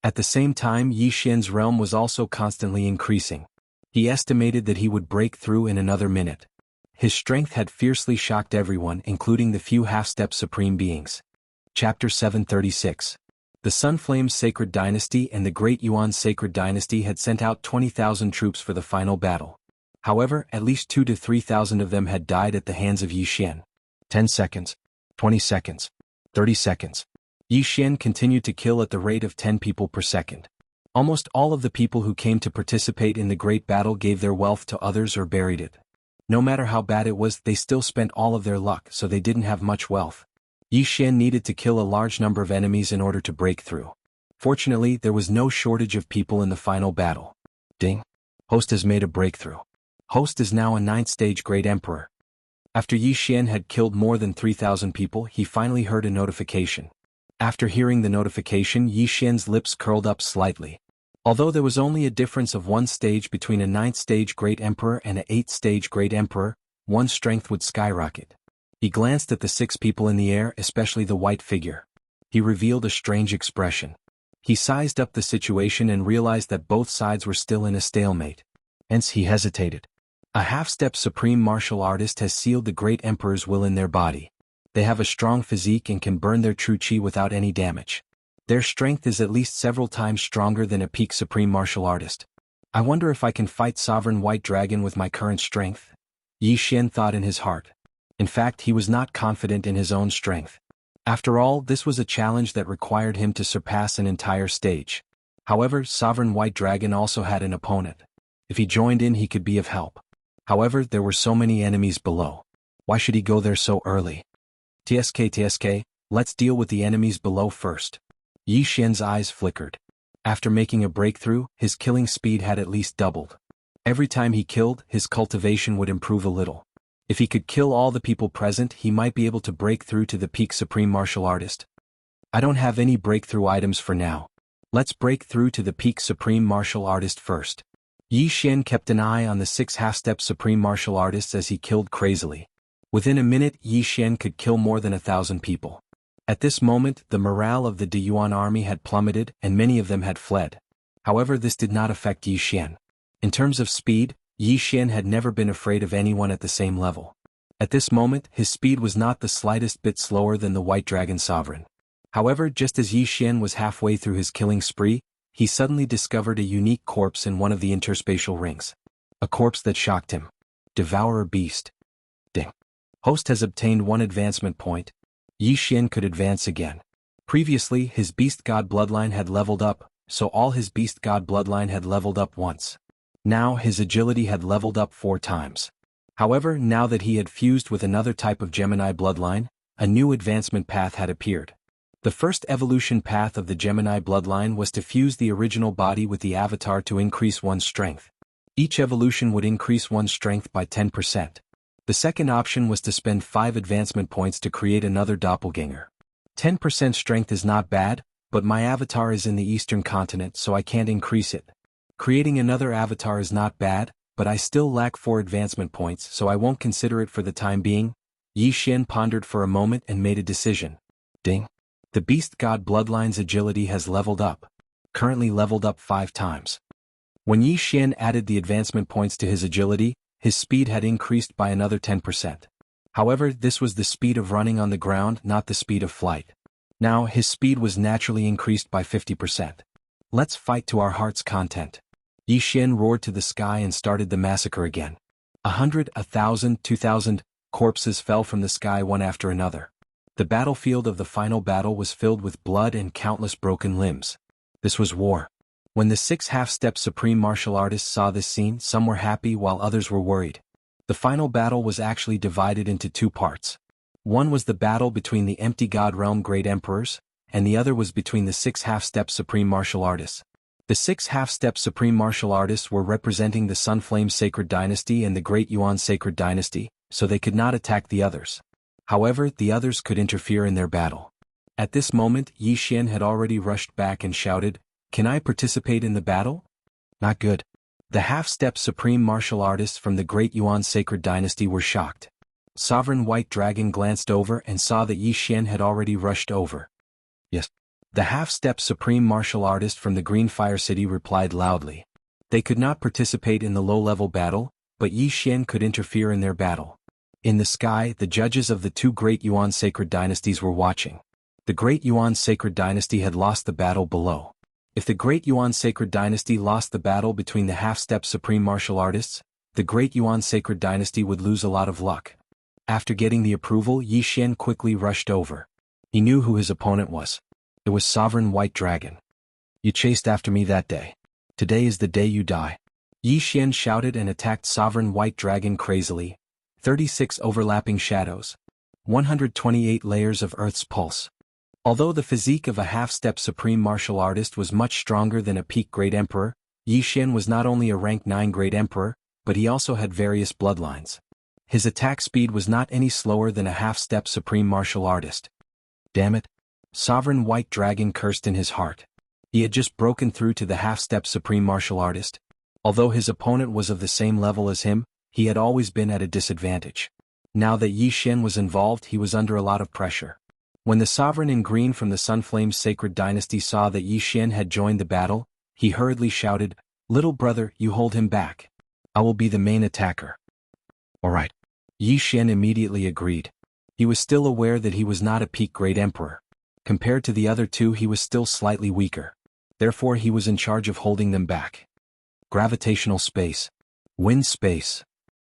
At the same time, Yi Xian's realm was also constantly increasing. He estimated that he would break through in another minute. His strength had fiercely shocked everyone, including the few half-step Supreme Beings. Chapter 736. The Sunflame Sacred Dynasty and the Great Yuan Sacred Dynasty had sent out 20,000 troops for the final battle. However, at least 2,000 to 3,000 of them had died at the hands of Yi Xian. 10 seconds. 20 seconds. 30 seconds. Yi Xian continued to kill at the rate of 10 people per second. Almost all of the people who came to participate in the great battle gave their wealth to others or buried it. No matter how bad it was, they still spent all of their luck, so they didn't have much wealth. Yi Xian needed to kill a large number of enemies in order to break through. Fortunately, there was no shortage of people in the final battle. Ding. Host has made a breakthrough. Host is now a 9th stage Great Emperor. After Yi Xian had killed more than 3,000 people, he finally heard a notification. After hearing the notification, Yi Xian's lips curled up slightly. Although there was only a difference of 1 stage between a 9th stage Great Emperor and a 8th stage Great Emperor, one's strength would skyrocket. He glanced at the 6 people in the air, especially the white figure. He revealed a strange expression. He sized up the situation and realized that both sides were still in a stalemate. Hence he hesitated. A half-step supreme martial artist has sealed the Great Emperor's will in their body. They have a strong physique and can burn their true chi without any damage. Their strength is at least several times stronger than a peak supreme martial artist. I wonder if I can fight Sovereign White Dragon with my current strength? Yi Xian thought in his heart. In fact, he was not confident in his own strength. After all, this was a challenge that required him to surpass an entire stage. However, Sovereign White Dragon also had an opponent. If he joined in, he could be of help. However, there were so many enemies below. Why should he go there so early? TSK, let's deal with the enemies below first. Yi Xian's eyes flickered. After making a breakthrough, his killing speed had at least doubled. Every time he killed, his cultivation would improve a little. If he could kill all the people present, he might be able to break through to the peak supreme martial artist. I don't have any breakthrough items for now. Let's break through to the peak supreme martial artist first. Yi Xian kept an eye on the 6 half-step supreme martial artists as he killed crazily. Within a minute, Yi Xian could kill more than 1,000 people. At this moment, the morale of the Deyuan army had plummeted and many of them had fled. However, this did not affect Yi Xian. In terms of speed, Yi Xian had never been afraid of anyone at the same level. At this moment, his speed was not the slightest bit slower than the White Dragon Sovereign. However, just as Yi Xian was halfway through his killing spree, he suddenly discovered a unique corpse in one of the interspatial rings. A corpse that shocked him. Devourer Beast. Ding. Host has obtained 1 advancement point. Yi Xian could advance again. Previously, his Beast God bloodline had leveled up, so all his Beast God bloodline had leveled up once. Now his agility had leveled up 4 times. However, now that he had fused with another type of Gemini bloodline, a new advancement path had appeared. The first evolution path of the Gemini bloodline was to fuse the original body with the avatar to increase one's strength. Each evolution would increase one's strength by 10%. The second option was to spend 5 advancement points to create another doppelganger. 10% strength is not bad, but my avatar is in the eastern continent, so I can't increase it. Creating another avatar is not bad, but I still lack 4 advancement points, so I won't consider it for the time being. Yi Xian pondered for a moment and made a decision. Ding. The Beast God bloodline's agility has leveled up. Currently leveled up 5 times. When Yi Xian added the advancement points to his agility, his speed had increased by another 10%. However, this was the speed of running on the ground, not the speed of flight. Now, his speed was naturally increased by 50%. Let's fight to our heart's content. Yi Xian roared to the sky and started the massacre again. 100, 1,000, 2,000 corpses fell from the sky one after another. The battlefield of the final battle was filled with blood and countless broken limbs. This was war. When the 6 half-step supreme martial artists saw this scene, some were happy while others were worried. The final battle was actually divided into 2 parts. One was the battle between the empty God Realm Great Emperors, and the other was between the 6 half-step supreme martial artists. The 6 half-step supreme martial artists were representing the Sunflame Sacred Dynasty and the Great Yuan Sacred Dynasty, so they could not attack the others. However, the others could interfere in their battle. At this moment, Yi Xian had already rushed back and shouted, "Can I participate in the battle?" Not good. The half-step supreme martial artists from the Great Yuan Sacred Dynasty were shocked. Sovereign White Dragon glanced over and saw that Yi Xian had already rushed over. Yes. The half-step supreme martial artist from the Green Fire City replied loudly. They could not participate in the low-level battle, but Yi Xian could interfere in their battle. In the sky, the judges of the 2 Great Yuan Sacred Dynasties were watching. The Great Yuan Sacred Dynasty had lost the battle below. If the Great Yuan Sacred Dynasty lost the battle between the half-step supreme martial artists, the Great Yuan Sacred Dynasty would lose a lot of luck. After getting the approval, Yi Xian quickly rushed over. He knew who his opponent was. It was Sovereign White Dragon. You chased after me that day. Today is the day you die. Yi Xian shouted and attacked Sovereign White Dragon crazily. 36 overlapping shadows. 128 layers of Earth's pulse. Although the physique of a half-step supreme martial artist was much stronger than a peak Great Emperor, Yi Xian was not only a rank 9 Great Emperor, but he also had various bloodlines. His attack speed was not any slower than a half-step supreme martial artist. Damn it. Sovereign White Dragon cursed in his heart. He had just broken through to the half-step supreme martial artist. Although his opponent was of the same level as him, he had always been at a disadvantage. Now that Yi Xian was involved, he was under a lot of pressure. When the Sovereign in Green from the Sunflame Sacred Dynasty saw that Yi Xian had joined the battle, he hurriedly shouted, "Little brother, you hold him back. I will be the main attacker." Alright. Yi Xian immediately agreed. He was still aware that he was not a peak Great Emperor. Compared to the other 2, he was still slightly weaker. Therefore he was in charge of holding them back. Gravitational space. Wind space.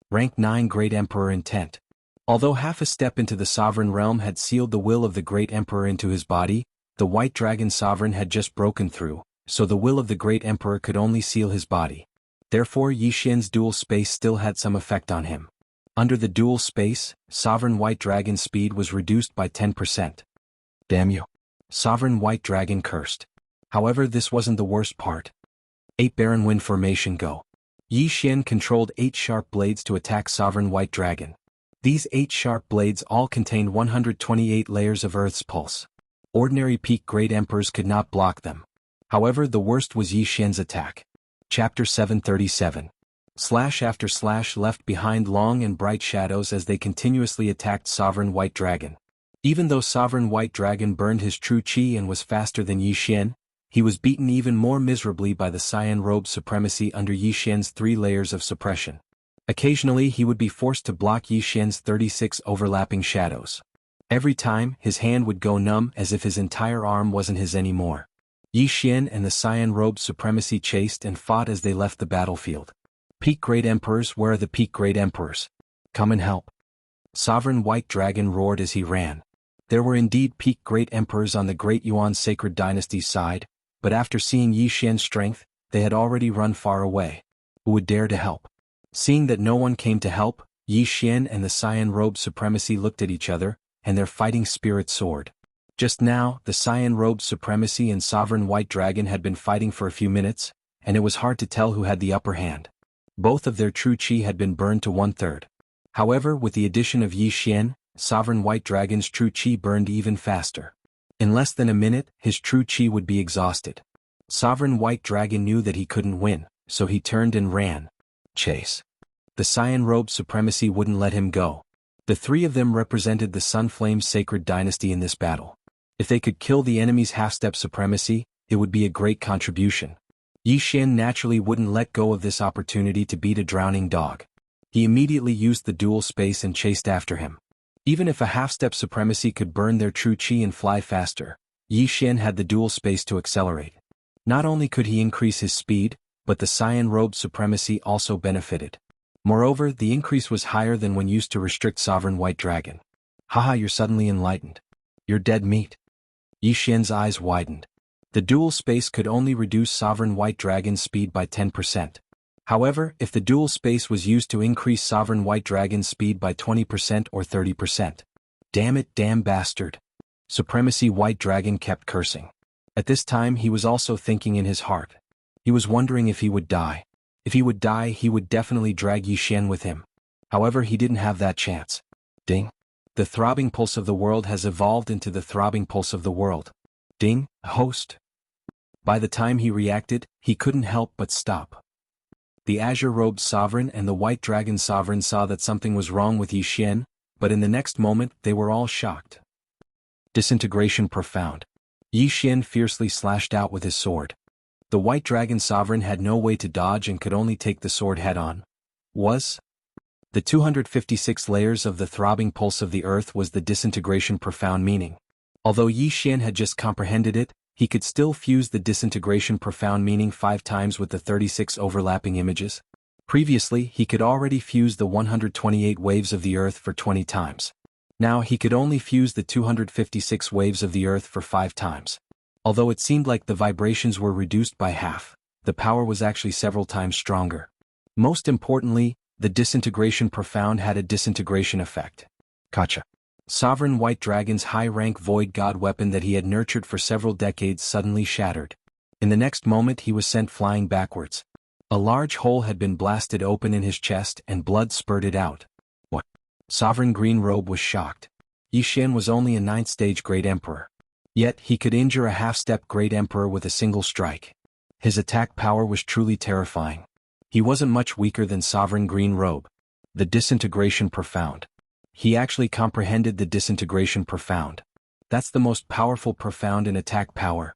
Rank 9 Great Emperor intent. Although half a step into the Sovereign realm had sealed the will of the Great Emperor into his body, the White Dragon Sovereign had just broken through, so the will of the Great Emperor could only seal his body. Therefore Yi Xian's dual space still had some effect on him. Under the dual space, Sovereign White Dragon's speed was reduced by 10%. Damn you. Sovereign White Dragon cursed. However, this wasn't the worst part. 8 Baron Wind Formation go. Yi Xian controlled 8 sharp blades to attack Sovereign White Dragon. These 8 sharp blades all contained 128 layers of Earth's pulse. Ordinary peak Great Emperors could not block them. However, the worst was Yi Xian's attack. Chapter 737. Slash after slash left behind long and bright shadows as they continuously attacked Sovereign White Dragon. Even though Sovereign White Dragon burned his true chi and was faster than Yi Xian, he was beaten even more miserably by the Cyan Robe supremacy under Yi Xian's 3 layers of suppression. Occasionally he would be forced to block Yi Xian's 36 overlapping shadows. Every time, his hand would go numb as if his entire arm wasn't his anymore. Yi Xian and the Cyan Robe supremacy chased and fought as they left the battlefield. Peak Great Emperors, where are the Peak Great Emperors? Come and help. Sovereign White Dragon roared as he ran. There were indeed Peak Great Emperors on the Great Yuan Sacred Dynasty's side, but after seeing Yi Xian's strength, they had already run far away. who would dare to help. Seeing that no one came to help, Yi Xian and the cyan-robed supremacy looked at each other, and their fighting spirit soared. Just now, the cyan-robed supremacy and sovereign white dragon had been fighting for a few minutes, and it was hard to tell who had the upper hand. Both of their true chi had been burned to 1/3. However, with the addition of Yi Xian, sovereign white dragon's true chi burned even faster. In less than a minute, his true chi would be exhausted. Sovereign white dragon knew that he couldn't win, so he turned and ran. Chase. The cyan-robed supremacy wouldn't let him go. The three of them represented the Sunflame's sacred dynasty in this battle. If they could kill the enemy's half-step supremacy, it would be a great contribution. Yi Xian naturally wouldn't let go of this opportunity to beat a drowning dog. He immediately used the dual space and chased after him. Even if a half-step supremacy could burn their true chi and fly faster, Yi Xian had the dual space to accelerate. Not only could he increase his speed, but the cyan-robed supremacy also benefited. Moreover, the increase was higher than when used to restrict sovereign white dragon. Haha, you're suddenly enlightened. You're dead meat. Yi Xian's eyes widened. The dual space could only reduce sovereign white dragon's speed by 10%. However, if the dual space was used to increase sovereign white dragon's speed by 20% or 30%. Damn it, damn bastard. Supremacy white dragon kept cursing. At this time he was also thinking in his heart. He was wondering if he would die. If he would die, he would definitely drag Yi Xian with him. However, he didn't have that chance. Ding. The throbbing pulse of the world has evolved into the throbbing pulse of the world. Ding, host. By the time he reacted, he couldn't help but stop. The azure-robed sovereign and the white dragon sovereign saw that something was wrong with Yi Xian, but in the next moment they were all shocked. Disintegration profound. Yi Xian fiercely slashed out with his sword. The white dragon sovereign had no way to dodge and could only take the sword head-on. The 256 layers of the throbbing pulse of the earth was the disintegration profound meaning. Although Yi Xian had just comprehended it, he could still fuse the disintegration profound meaning 5 times with the 36 overlapping images. Previously, he could already fuse the 128 waves of the earth for 20 times. Now he could only fuse the 256 waves of the earth for 5 times. Although it seemed like the vibrations were reduced by half, the power was actually several times stronger. Most importantly, the disintegration profound had a disintegration effect. Gotcha. Sovereign White Dragon's high-rank Void God weapon that he had nurtured for several decades suddenly shattered. In the next moment he was sent flying backwards. A large hole had been blasted open in his chest and blood spurted out. What? Sovereign Green Robe was shocked. Yi Xian was only a 9th-stage Great Emperor. Yet he could injure a half-step Great Emperor with a single strike. His attack power was truly terrifying. He wasn't much weaker than Sovereign Green Robe. The disintegration profound. He actually comprehended the disintegration profound. That's the most powerful profound in attack power.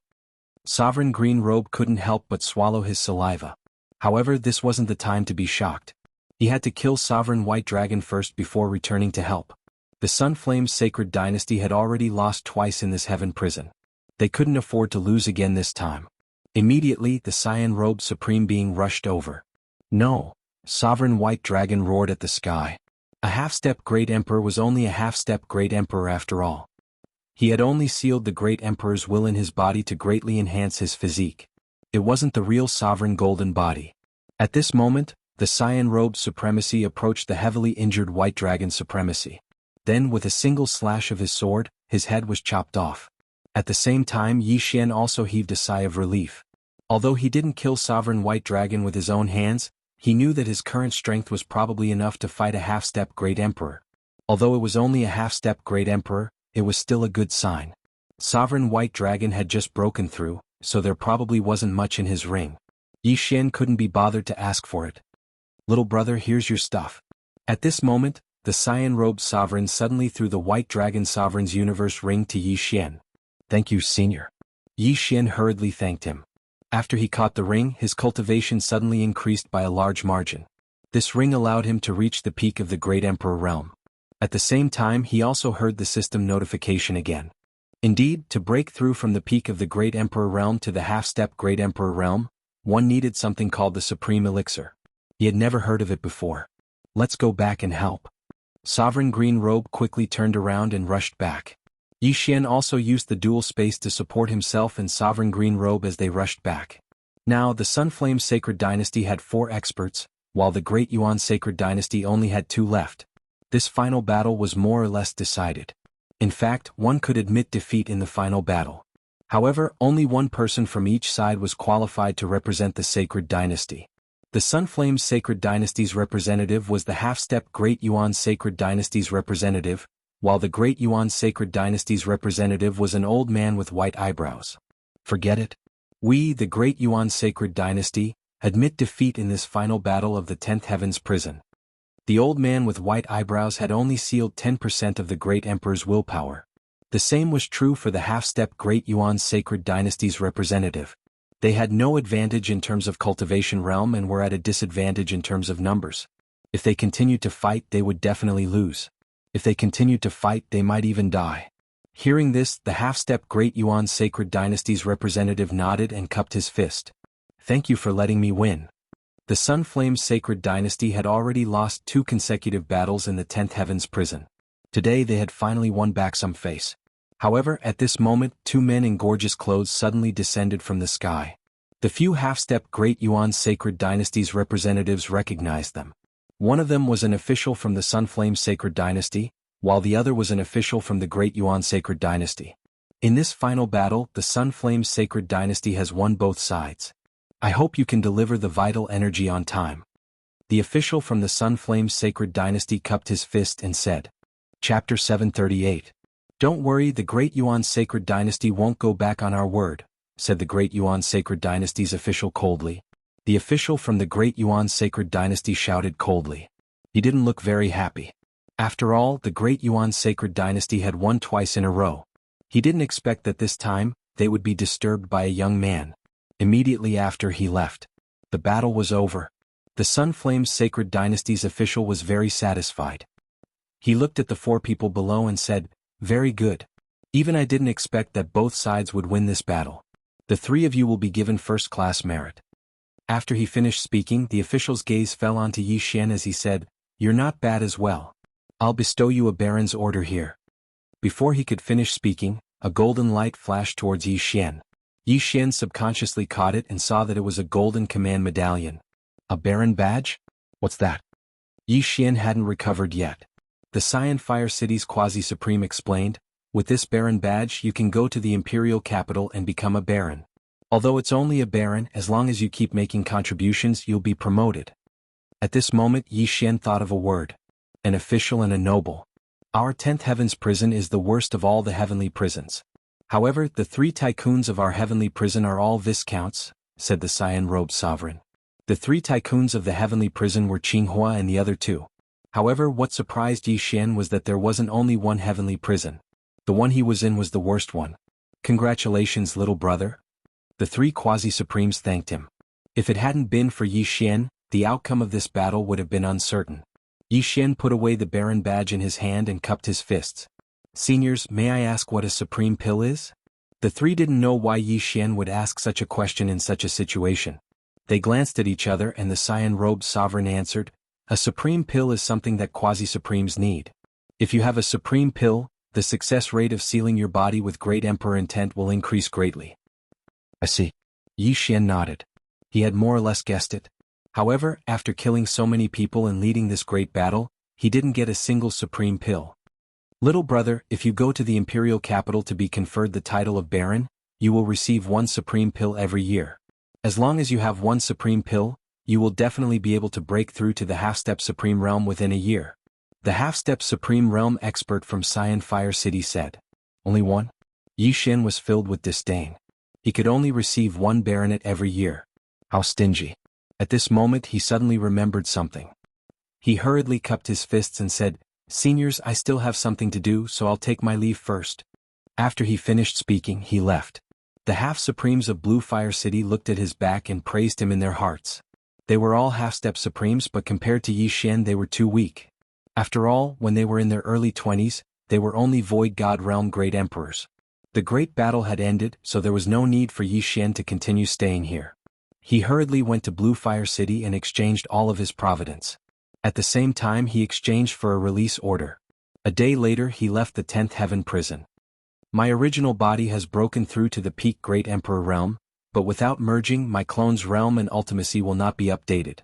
Sovereign Green Robe couldn't help but swallow his saliva. However, this wasn't the time to be shocked. He had to kill Sovereign White Dragon first before returning to help. The Sunflame's sacred dynasty had already lost twice in this heaven prison. They couldn't afford to lose again this time. Immediately, the cyan-robed supreme being rushed over. No! Sovereign White Dragon roared at the sky. A half-step Great Emperor was only a half-step Great Emperor after all. He had only sealed the Great Emperor's will in his body to greatly enhance his physique. It wasn't the real sovereign golden body. At this moment, the cyan-robed supremacy approached the heavily injured White Dragon supremacy. Then with a single slash of his sword, his head was chopped off. At the same time Yi Xian also heaved a sigh of relief. Although he didn't kill Sovereign White Dragon with his own hands, he knew that his current strength was probably enough to fight a half-step Great Emperor. Although it was only a half-step Great Emperor, it was still a good sign. Sovereign White Dragon had just broken through, so there probably wasn't much in his ring. Yi Xian couldn't be bothered to ask for it. Little brother, here's your stuff. At this moment, the cyan-robed sovereign suddenly threw the White Dragon sovereign's universe ring to Yi Xian. Thank you, senior. Yi Xian hurriedly thanked him. After he caught the ring, his cultivation suddenly increased by a large margin. This ring allowed him to reach the peak of the Great Emperor realm. At the same time he also heard the system notification again. Indeed, to break through from the peak of the Great Emperor realm to the half-step Great Emperor realm, one needed something called the Supreme Elixir. He had never heard of it before. Let's go back and help. Sovereign Green Robe quickly turned around and rushed back. Yi Xian also used the dual space to support himself and Sovereign Green Robe as they rushed back. Now the Sunflame Sacred Dynasty had 4 experts, while the Great Yuan Sacred Dynasty only had 2 left. This final battle was more or less decided. In fact, one could admit defeat in the final battle. However, only one person from each side was qualified to represent the Sacred Dynasty. The Sunflame Sacred Dynasty's representative was the half-step Great Yuan Sacred Dynasty's representative, while the Great Yuan Sacred Dynasty's representative was an old man with white eyebrows. Forget it. We, the Great Yuan Sacred Dynasty, admit defeat in this final battle of the 10th Heaven's Prison. The old man with white eyebrows had only sealed 10% of the Great Emperor's willpower. The same was true for the half-step Great Yuan Sacred Dynasty's representative. They had no advantage in terms of cultivation realm and were at a disadvantage in terms of numbers. If they continued to fight, they would definitely lose. If they continued to fight, they might even die. Hearing this, the half-step Great Yuan Sacred Dynasty's representative nodded and cupped his fist. Thank you for letting me win. The Sunflame Sacred Dynasty had already lost 2 consecutive battles in the 10th Heaven's Prison. Today they had finally won back some face. However, at this moment, 2 men in gorgeous clothes suddenly descended from the sky. The few half-step Great Yuan Sacred Dynasty's representatives recognized them. One of them was an official from the Sunflame Sacred Dynasty, while the other was an official from the Great Yuan Sacred Dynasty. In this final battle, the Sunflame Sacred Dynasty has won both sides. I hope you can deliver the vital energy on time. The official from the Sunflame Sacred Dynasty cupped his fist and said. Chapter 738. Don't worry, the Great Yuan Sacred Dynasty won't go back on our word, said the Great Yuan Sacred Dynasty's official coldly. The official from the Great Yuan Sacred Dynasty shouted coldly. He didn't look very happy. After all, the Great Yuan Sacred Dynasty had won twice in a row. He didn't expect that this time, they would be disturbed by a young man. Immediately after he left, the battle was over. The Sunflame Sacred Dynasty's official was very satisfied. He looked at the 4 people below and said, very good. Even I didn't expect that both sides would win this battle. The 3 of you will be given first-class merit. After he finished speaking, the official's gaze fell onto Yi Xian as he said, you're not bad as well. I'll bestow you a baron's order here. Before he could finish speaking, a golden light flashed towards Yi Xian. Yi Xian subconsciously caught it and saw that it was a golden command medallion. A baron badge? What's that? Yi Xian hadn't recovered yet. The Cyan Fire City's Quasi-Supreme explained, with this baron badge you can go to the imperial capital and become a baron. Although it's only a baron, as long as you keep making contributions you'll be promoted. At this moment Yi Xian thought of a word. An official and a noble. Our 10th Heaven's Prison is the worst of all the heavenly prisons. However, the 3 tycoons of our heavenly prison are all viscounts, said the cyan-robed sovereign. The 3 tycoons of the heavenly prison were Qinghua and the other 2. However, what surprised Yi Xian was that there wasn't only one heavenly prison. The one he was in was the worst one. Congratulations, little brother. The 3 Quasi-Supremes thanked him. If it hadn't been for Yi Xian, the outcome of this battle would have been uncertain. Yi Xian put away the baron badge in his hand and cupped his fists. Seniors, may I ask what a supreme pill is? The 3 didn't know why Yi Xian would ask such a question in such a situation. They glanced at each other and the cyan-robed sovereign answered, a supreme pill is something that quasi-supremes need. If you have a supreme pill, the success rate of sealing your body with great emperor intent will increase greatly. I see. Yi Xian nodded. He had more or less guessed it. However, after killing so many people and leading this great battle, he didn't get a single supreme pill. Little brother, if you go to the imperial capital to be conferred the title of baron, you will receive 1 supreme pill every year. As long as you have 1 supreme pill, you will definitely be able to break through to the half-step supreme realm within a year. The half-step supreme realm expert from Cyan Fire City said. Only 1? Yi Xian was filled with disdain. He could only receive 1 baronet every year. How stingy. At this moment he suddenly remembered something. He hurriedly cupped his fists and said, Seniors, I still have something to do, so I'll take my leave first. After he finished speaking, he left. The half-supremes of Blue Fire City looked at his back and praised him in their hearts. They were all half-step supremes, but compared to Yi Xian they were too weak. After all, when they were in their early 20s, they were only Void God Realm Great Emperors. The great battle had ended, so there was no need for Yi Xian to continue staying here. He hurriedly went to Blue Fire City and exchanged all of his providence. At the same time he exchanged for a release order. A day later he left the 10th Heaven prison. My original body has broken through to the peak Great Emperor realm, but without merging, my clone's realm and ultimacy will not be updated.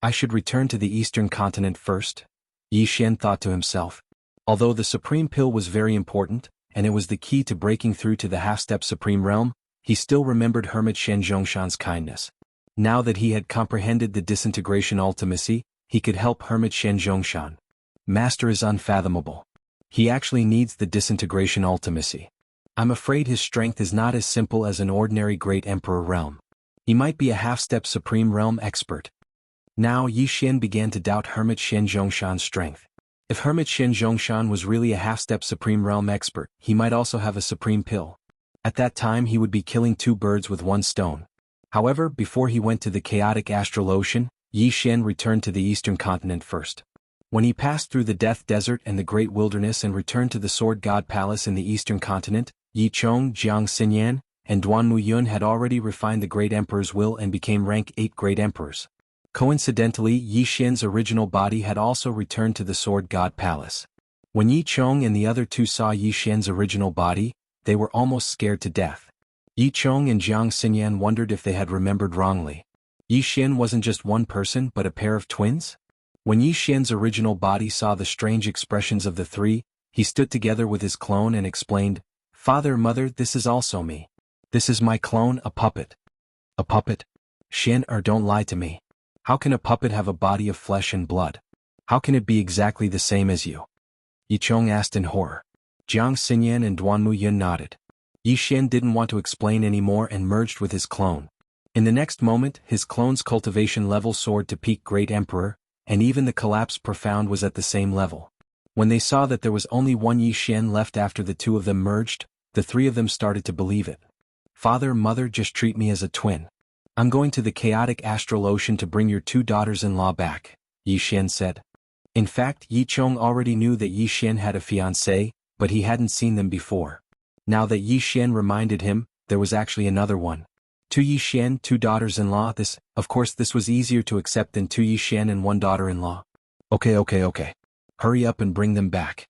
I should return to the eastern continent first, Yi Xian thought to himself. Although the Supreme Pill was very important, and it was the key to breaking through to the half-step Supreme Realm, he still remembered Hermit Shen Zhongshan's kindness. Now that he had comprehended the disintegration ultimacy, he could help Hermit Shen Zhongshan. Master is unfathomable. He actually needs the disintegration ultimacy. I'm afraid his strength is not as simple as an ordinary Great Emperor realm. He might be a half-step Supreme Realm expert. Now Yi Xian began to doubt Hermit Shen Zhongshan's strength. If Hermit Shen Zhongshan was really a half-step Supreme Realm expert, he might also have a Supreme Pill. At that time he would be killing two birds with one stone. However, before he went to the chaotic astral ocean, Yi Xian returned to the eastern continent first. When he passed through the Death Desert and the Great Wilderness and returned to the Sword God Palace in the eastern continent, Yi Chong, Jiang Xinyan, and Duanmu Yun had already refined the Great Emperor's will and became rank 8 Great Emperors. Coincidentally, Yi Xian's original body had also returned to the Sword God Palace. When Yi Chong and the other two saw Yi Xian's original body, they were almost scared to death. Yi Chong and Jiang Xinyan wondered if they had remembered wrongly. Yi Xian wasn't just one person but a pair of twins? When Yi Xian's original body saw the strange expressions of the three, he stood together with his clone and explained, "Father, Mother, this is also me. This is my clone, a puppet." "A puppet? Xian, don't lie to me. How can a puppet have a body of flesh and blood? How can it be exactly the same as you?" Yi Chong asked in horror. Jiang Xinyan and Duanmu Yun nodded. Yi Xian didn't want to explain anymore and merged with his clone. In the next moment, his clone's cultivation level soared to peak Great Emperor, and even the collapsed Profound was at the same level. When they saw that there was only one Yi Xian left after the two of them merged, the three of them started to believe it. "Father, Mother, just treat me as a twin. I'm going to the chaotic astral ocean to bring your two daughters-in-law back," Yi Xian said. In fact, Yi Chong already knew that Yi Xian had a fiancée, but he hadn't seen them before. Now that Yi Xian reminded him, there was actually another one. Two Yi Xian, two daughters-in-law. Of course this was easier to accept than two Yi Xian and one daughter-in-law. Okay. Hurry up and bring them back."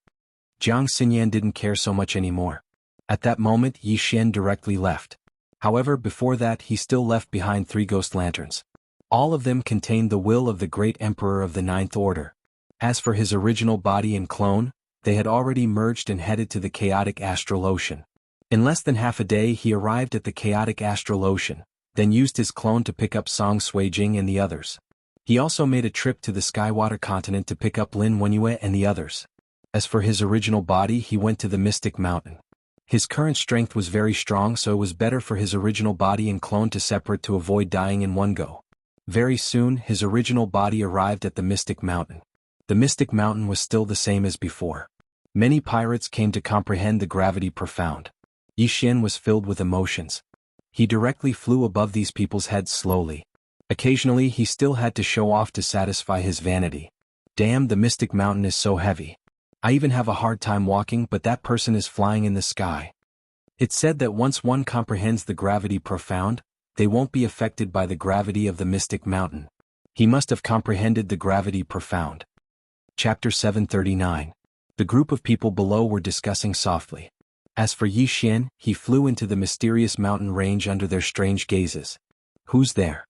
Jiang Xinyan didn't care so much anymore. At that moment Yi Xian directly left. However, before that he still left behind 3 ghost lanterns. All of them contained the will of the Great Emperor of the Ninth Order. As for his original body and clone, they had already merged and headed to the chaotic astral ocean. In less than half a day he arrived at the chaotic astral ocean, then used his clone to pick up Song Suijing and the others. He also made a trip to the Skywater continent to pick up Lin Wenyue and the others. As for his original body, he went to the Mystic Mountain. His current strength was very strong, so it was better for his original body and clone to separate to avoid dying in one go. Very soon his original body arrived at the Mystic Mountain. The Mystic Mountain was still the same as before. Many pirates came to comprehend the gravity profound. Yi Xian was filled with emotions. He directly flew above these people's heads slowly. Occasionally he still had to show off to satisfy his vanity. "Damn, the Mystic Mountain is so heavy. I even have a hard time walking, but that person is flying in the sky." It's said that once one comprehends the gravity profound, they won't be affected by the gravity of the Mystic Mountain. He must have comprehended the gravity profound. Chapter 739. The group of people below were discussing softly. As for Yi Xian, he flew into the mysterious mountain range under their strange gazes. "Who's there?"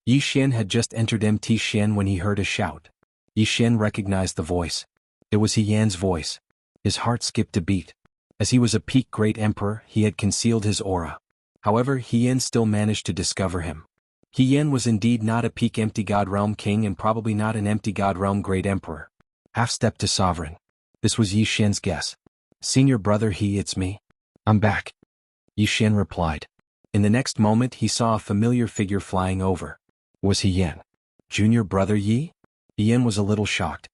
Yi Xian had just entered Mt Xian when he heard a shout. Yi Xian recognized the voice. It was He Yan's voice. His heart skipped a beat. As he was a peak Great Emperor, he had concealed his aura. However, He Yan still managed to discover him. He Yan was indeed not a peak Empty God Realm King and probably not an Empty God Realm Great Emperor. Half-step to Sovereign. This was Yi Xian's guess. "Senior brother He, it's me. I'm back," Yi Xian replied. In the next moment he saw a familiar figure flying over. Was He Yan? "Junior brother Yi?" He Yan was a little shocked.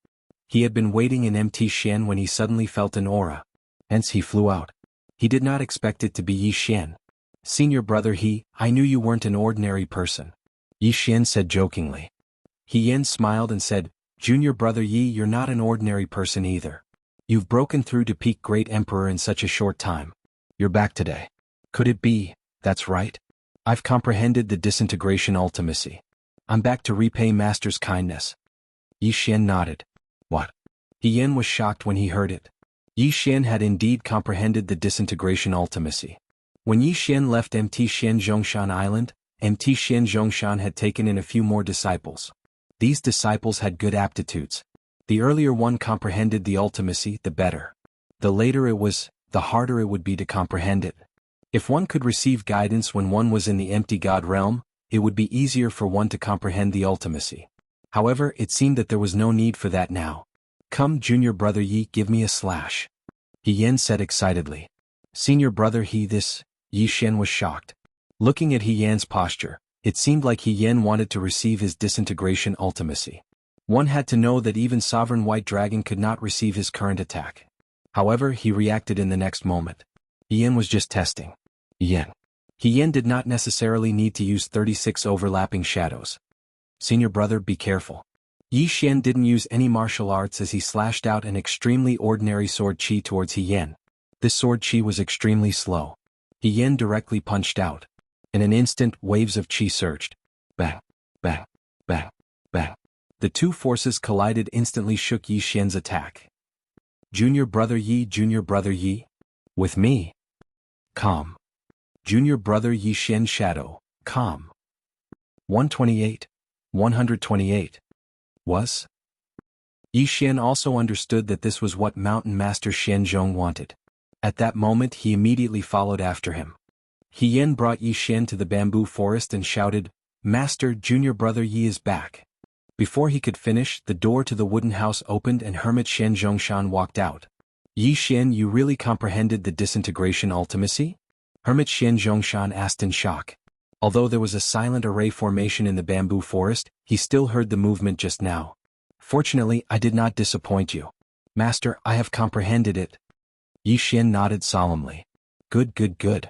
He had been waiting in Mt Xian when he suddenly felt an aura. Hence he flew out. He did not expect it to be Yi Xian. "Senior brother He, I knew you weren't an ordinary person," Yi Xian said jokingly. He Yan smiled and said, "Junior brother Yi, you're not an ordinary person either. You've broken through to peak Great Emperor in such a short time. You're back today. Could it be, that's right? I've comprehended the disintegration ultimacy. I'm back to repay Master's kindness." Yi Xian nodded. "What?" He Yan was shocked when he heard it. Yi Xian had indeed comprehended the disintegration ultimacy. When Yi Xian left Mt Xian Zhongshan Island, Mt Xian Zhongshan had taken in a few more disciples. These disciples had good aptitudes. The earlier one comprehended the ultimacy, the better. The later it was, the harder it would be to comprehend it. If one could receive guidance when one was in the empty God realm, it would be easier for one to comprehend the ultimacy. However, it seemed that there was no need for that now. Come, junior brother Yi, give me a slash. He Yan said excitedly. Senior brother He, this. Yi Xian was shocked. Looking at He Yan's posture, it seemed like He Yan wanted to receive his disintegration ultimacy. One had to know that even Sovereign White Dragon could not receive his current attack. However, he reacted in the next moment. He Yan was just testing. He Yan did not necessarily need to use 36 overlapping shadows. Senior brother, be careful. Yi Xian didn't use any martial arts as he slashed out an extremely ordinary sword qi towards He Yan. This sword qi was extremely slow. He Yan directly punched out. In an instant, waves of qi surged. Bang, bang, bang, bang. The two forces collided, instantly shook Yi Xian's attack. Junior brother Yi? With me? Calm. Junior brother Yi Xian shadow, calm. 128. 128. Was? Yi Xian also understood that this was what Mountain Master Xianzhong wanted. At that moment he immediately followed after him. He Yan brought Yi Xian to the bamboo forest and shouted, Master, junior brother Yi is back. Before he could finish, the door to the wooden house opened and Hermit Xian Zhongshan walked out. Yi Xian, you really comprehended the disintegration ultimacy? Hermit Xian Zhongshan asked in shock. Although there was a silent array formation in the bamboo forest, he still heard the movement just now. Fortunately, I did not disappoint you. Master, I have comprehended it. Yi Xian nodded solemnly. Good, good, good.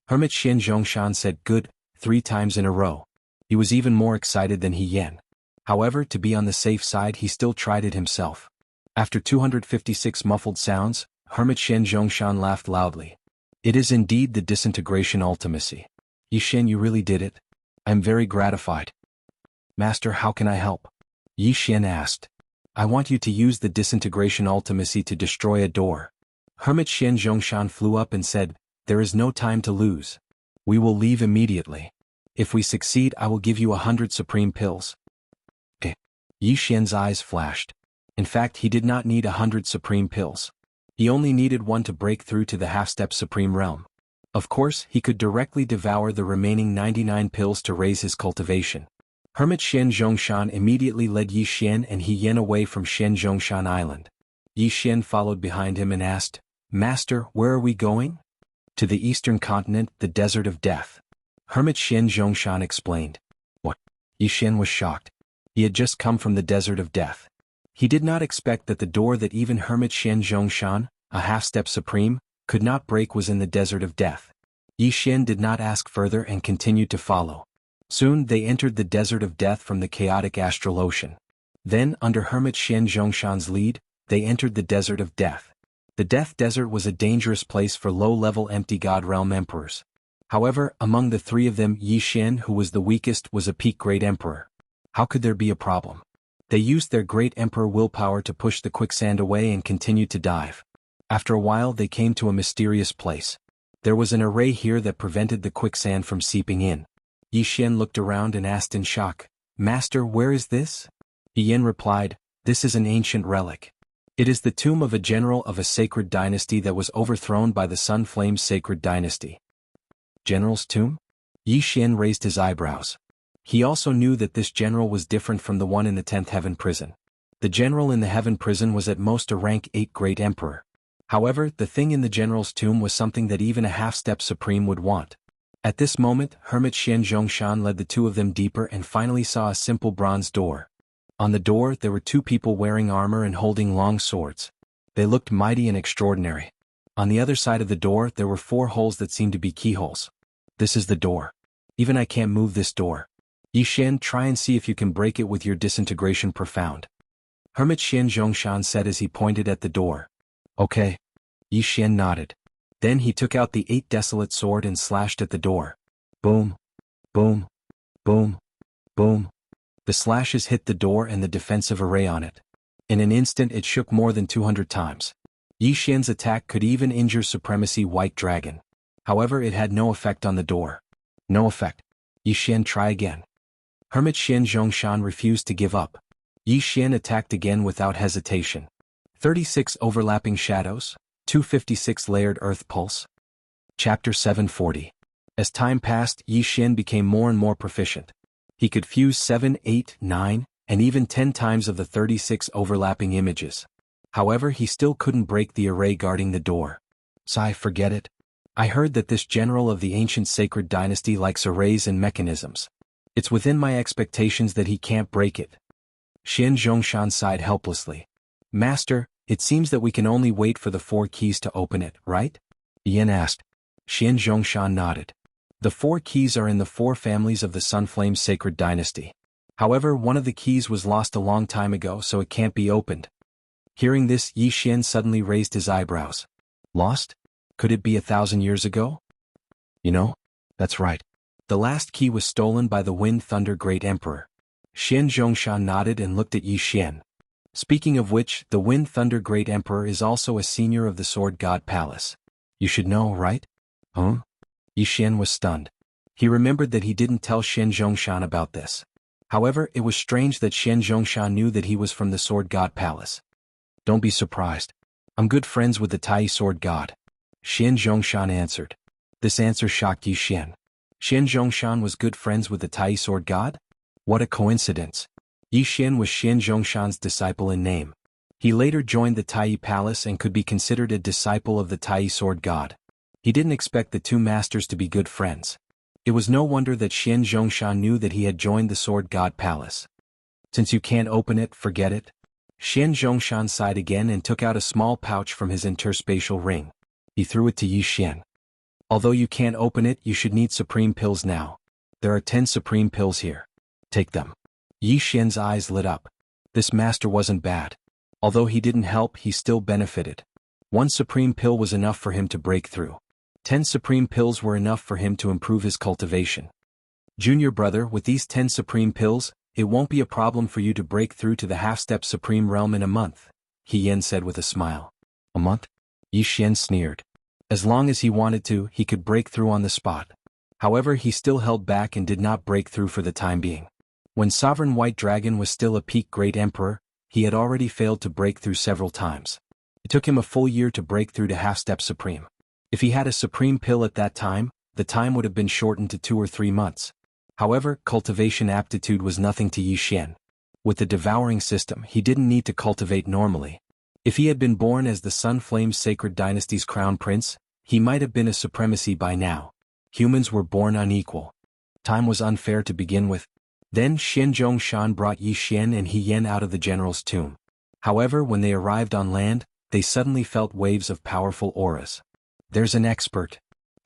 Hermit Xian Zhongshan said good 3 times in a row. He was even more excited than He Yan. However, to be on the safe side, he still tried it himself. After 256 muffled sounds, Hermit Xian Zhongshan laughed loudly. It is indeed the disintegration ultimacy. Yi Xian, you really did it. I am very gratified. Master, how can I help? Yi Xian asked. I want you to use the disintegration ultimacy to destroy a door. Hermit Xian Zhongshan flew up and said, there is no time to lose. We will leave immediately. If we succeed, I will give you 100 supreme pills. Yi Xian's eyes flashed. In fact, he did not need 100 supreme pills. He only needed one to break through to the half-step supreme realm. Of course, he could directly devour the remaining 99 pills to raise his cultivation. Hermit Xian Zhongshan immediately led Yi Xian and He Yan away from Xian Zhongshan Island. Yi Xian followed behind him and asked, Master, where are we going? To the eastern continent, the desert of death. Hermit Xian Zhongshan explained. What? Yi Xian was shocked. He had just come from the desert of death. He did not expect that the door that even Hermit Xian Zhongshan, a half-step supreme, could not break was in the desert of death. Yi Xian did not ask further and continued to follow. Soon they entered the desert of death from the chaotic astral ocean. Then, under Hermit Xian Zhongshan's lead, they entered the desert of death. The Death Desert was a dangerous place for low-level empty God realm emperors. However, among the 3 of them, Yi Xian, who was the weakest, was a peak great emperor. How could there be a problem? They used their great emperor willpower to push the quicksand away and continued to dive. After a while they came to a mysterious place. There was an array here that prevented the quicksand from seeping in. Yi Xian looked around and asked in shock, Master, where is this? Yi Yan replied, this is an ancient relic. It is the tomb of a general of a sacred dynasty that was overthrown by the Sun Flame's sacred dynasty. General's tomb? Yi Xian raised his eyebrows. He also knew that this general was different from the one in the 10th Heaven Prison. The general in the Heaven Prison was at most a rank 8 great emperor. However, the thing in the general's tomb was something that even a half-step supreme would want. At this moment, Hermit Xian Zhongshan led the 2 of them deeper and finally saw a simple bronze door. On the door there were 2 people wearing armor and holding long swords. They looked mighty and extraordinary. On the other side of the door there were 4 holes that seemed to be keyholes. This is the door. Even I can't move this door. Yi Xian, try and see if you can break it with your disintegration profound. Hermit Xian Zhongshan said as he pointed at the door. Okay. Yi Xian nodded. Then he took out the 8 desolate sword and slashed at the door. Boom. Boom. Boom. Boom. The slashes hit the door and the defensive array on it. In an instant it shook more than 200 times. Yi Xian's attack could even injure Supremacy White Dragon. However, it had no effect on the door. No effect. Yi Yi Xian, try again. Hermit Xian Zhongshan refused to give up. Yi Xian attacked again without hesitation. 36 overlapping shadows, 256 layered earth pulse. Chapter 740. As time passed, Yi Xian became more and more proficient. He could fuse 7, 8, 9, and even 10 times of the 36 overlapping images. However, he still couldn't break the array guarding the door. Sigh, forget it. I heard that this general of the ancient sacred dynasty likes arrays and mechanisms. It's within my expectations that he can't break it. Xian Zhongshan sighed helplessly. Master, it seems that we can only wait for the 4 keys to open it, right? Yen asked. Xian Zhongshan nodded. The 4 keys are in the 4 families of the Sunflame sacred dynasty. However, one of the keys was lost a long time ago, so it can't be opened. Hearing this, Yi Xian suddenly raised his eyebrows. Lost? Could it be 1,000 years ago? You know, that's right. The last key was stolen by the Wind Thunder Great Emperor. Xian Zhongshan nodded and looked at Yi Xian. Speaking of which, the Wind Thunder Great Emperor is also a senior of the Sword God Palace. You should know, right? Huh? Yi Xian was stunned. He remembered that he didn't tell Xian Zhongshan about this. However, it was strange that Xian Zhongshan knew that he was from the Sword God Palace. Don't be surprised. I'm good friends with the Tai Sword God. Xian Zhongshan answered. This answer shocked Yi Xian. Xian Zhongshan was good friends with the Tai Sword God? What a coincidence. Yi Xian was Xian Zhongshan's disciple in name. He later joined the Tai Palace and could be considered a disciple of the Tai Sword God. He didn't expect the 2 masters to be good friends. It was no wonder that Xian Zhongshan knew that he had joined the Sword God Palace. Since you can't open it, forget it. Xian Zhongshan sighed again and took out a small pouch from his interspatial ring. He threw it to Yi Xian. Although you can't open it, you should need supreme pills now. There are 10 supreme pills here. Take them. Yi Xian's eyes lit up. This master wasn't bad. Although he didn't help, he still benefited. 1 supreme pill was enough for him to break through. 10 supreme pills were enough for him to improve his cultivation. Junior brother, with these 10 supreme pills, it won't be a problem for you to break through to the half-step supreme realm in a month, He Yen said with a smile. A month? Yi Xian sneered. As long as he wanted to, he could break through on the spot. However, he still held back and did not break through for the time being. When Sovereign White Dragon was still a peak Great Emperor, he had already failed to break through several times. It took him a full year to break through to half-step supreme. If he had a supreme pill at that time, the time would have been shortened to 2 or 3 months. However, cultivation aptitude was nothing to Yi Xian. With the devouring system, he didn't need to cultivate normally. If he had been born as the Sunflame Sacred Dynasty's crown prince, he might have been a supremacy by now. Humans were born unequal. Time was unfair to begin with. Then Xian Zhongshan brought Yi Xian and He Yen out of the general's tomb. However, when they arrived on land, they suddenly felt waves of powerful auras. There's an expert.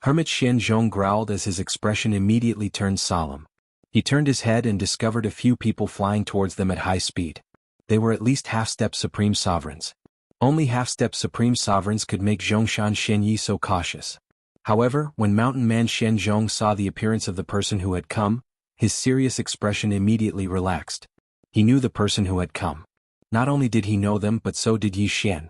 Hermit Xian Zhong growled as his expression immediately turned solemn. He turned his head and discovered a few people flying towards them at high speed. They were at least half-step supreme sovereigns. Only half-step supreme sovereigns could make Zhongshan Xianyi so cautious. However, when Mountain Man Xian Zhong saw the appearance of the person who had come, his serious expression immediately relaxed. He knew the person who had come. Not only did he know them, but so did Yi Xian.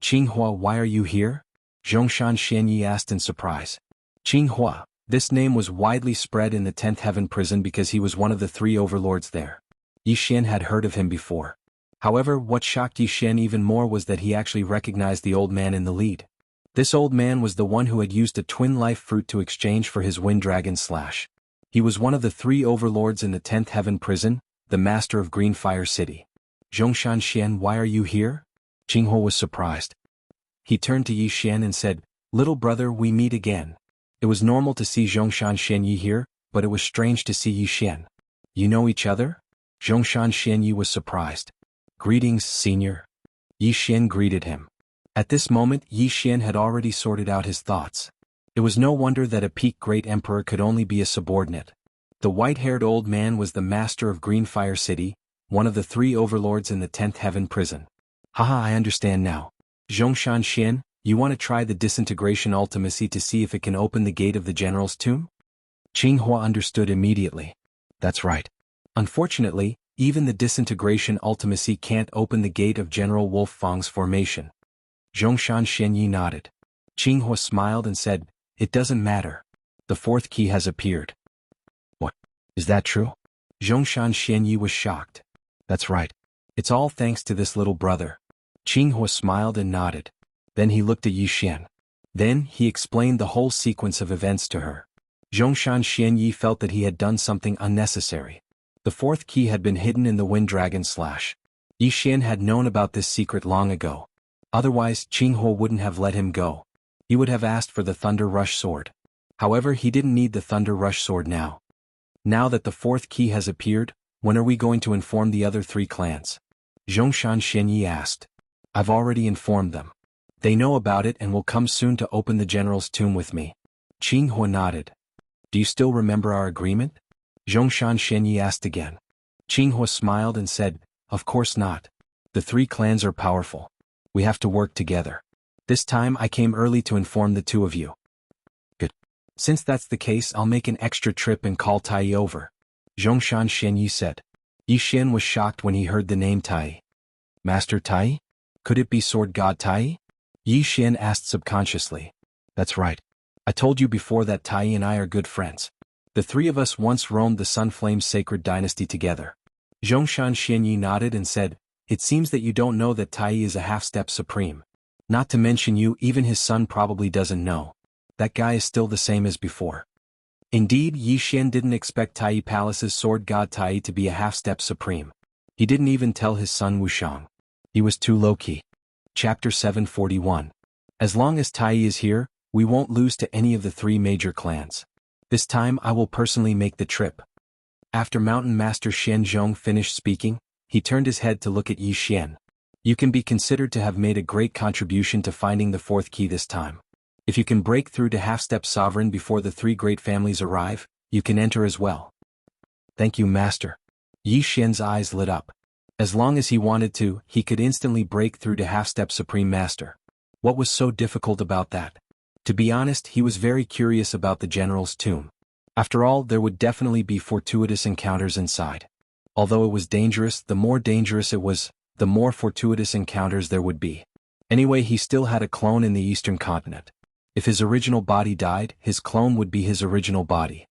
Qinghua, why are you here? Zhongshan Xianyi asked in surprise. Qinghua, this name was widely spread in the 10th Heaven prison because he was one of the 3 overlords there. Yi Xian had heard of him before. However, what shocked Yi Xian even more was that he actually recognized the old man in the lead. This old man was the one who had used a twin life fruit to exchange for his wind dragon slash. He was one of the 3 overlords in the 10th Heaven prison, the master of Green Fire City. Zhongshan Xian, why are you here? Qinghua was surprised. He turned to Yi Xian and said, Little brother, we meet again. It was normal to see Zhongshan Xianyi here, but it was strange to see Yi Xian. You know each other? Zhongshan Xianyi was surprised. Greetings, senior. Yi Xian greeted him. At this moment, Yi Xian had already sorted out his thoughts. It was no wonder that a peak great emperor could only be a subordinate. The white-haired old man was the master of Green Fire City, one of the 3 overlords in the 10th Heaven prison. Haha, I understand now. Zhongshan Xian, you want to try the disintegration ultimacy to see if it can open the gate of the general's tomb? Qinghua understood immediately. That's right. Unfortunately, even the disintegration ultimacy can't open the gate of General Wolf Fang's formation. Zhongshan Xianyi nodded. Qinghua smiled and said, It doesn't matter. The 4th key has appeared. What? Is that true? Zhongshan Xianyi was shocked. That's right. It's all thanks to this little brother. Qinghua smiled and nodded. Then he looked at Yixuan. Then he explained the whole sequence of events to her. Zhongshan Xianyi felt that he had done something unnecessary. The fourth key had been hidden in the Wind Dragon slash. Yixuan had known about this secret long ago. Otherwise, Qinghua wouldn't have let him go. He would have asked for the Thunder Rush Sword. However, he didn't need the Thunder Rush Sword now. Now that the fourth key has appeared, when are we going to inform the other three clans? Zhongshan Xianyi asked. I've already informed them. They know about it and will come soon to open the general's tomb with me. Qinghua nodded. Do you still remember our agreement? Zhongshan Xianyi asked again. Qinghua smiled and said, Of course not. The three clans are powerful. We have to work together. This time I came early to inform the two of you. Good. Since that's the case, I'll make an extra trip and call Tai over. Zhongshan Xianyi said. Yixuan was shocked when he heard the name Tai. Master Tai? Could it be Sword God Tai? Yixuan asked subconsciously. That's right. I told you before that Tai and I are good friends. The three of us once roamed the Sunflame Sacred Dynasty together. Zhongshan Xianyi nodded and said, It seems that you don't know that Tai is a half-step supreme. Not to mention you, even his son probably doesn't know. That guy is still the same as before. Indeed, Yixuan didn't expect Tai Palace's Sword God Tai to be a half-step supreme. He didn't even tell his son Wushang. He was too low-key. Chapter 741. As long as Tai is here, we won't lose to any of the three major clans. This time I will personally make the trip. After Mountain Master Xian Zhong finished speaking, he turned his head to look at Yixuan. You can be considered to have made a great contribution to finding the fourth key this time. If you can break through to half-step sovereign before the three great families arrive, you can enter as well. Thank you, Master. Yixuan's eyes lit up. As long as he wanted to, he could instantly break through to half-step Supreme Master. What was so difficult about that? To be honest, he was very curious about the general's tomb. After all, there would definitely be fortuitous encounters inside. Although it was dangerous, the more dangerous it was, the more fortuitous encounters there would be. Anyway, he still had a clone in the Eastern continent. If his original body died, his clone would be his original body.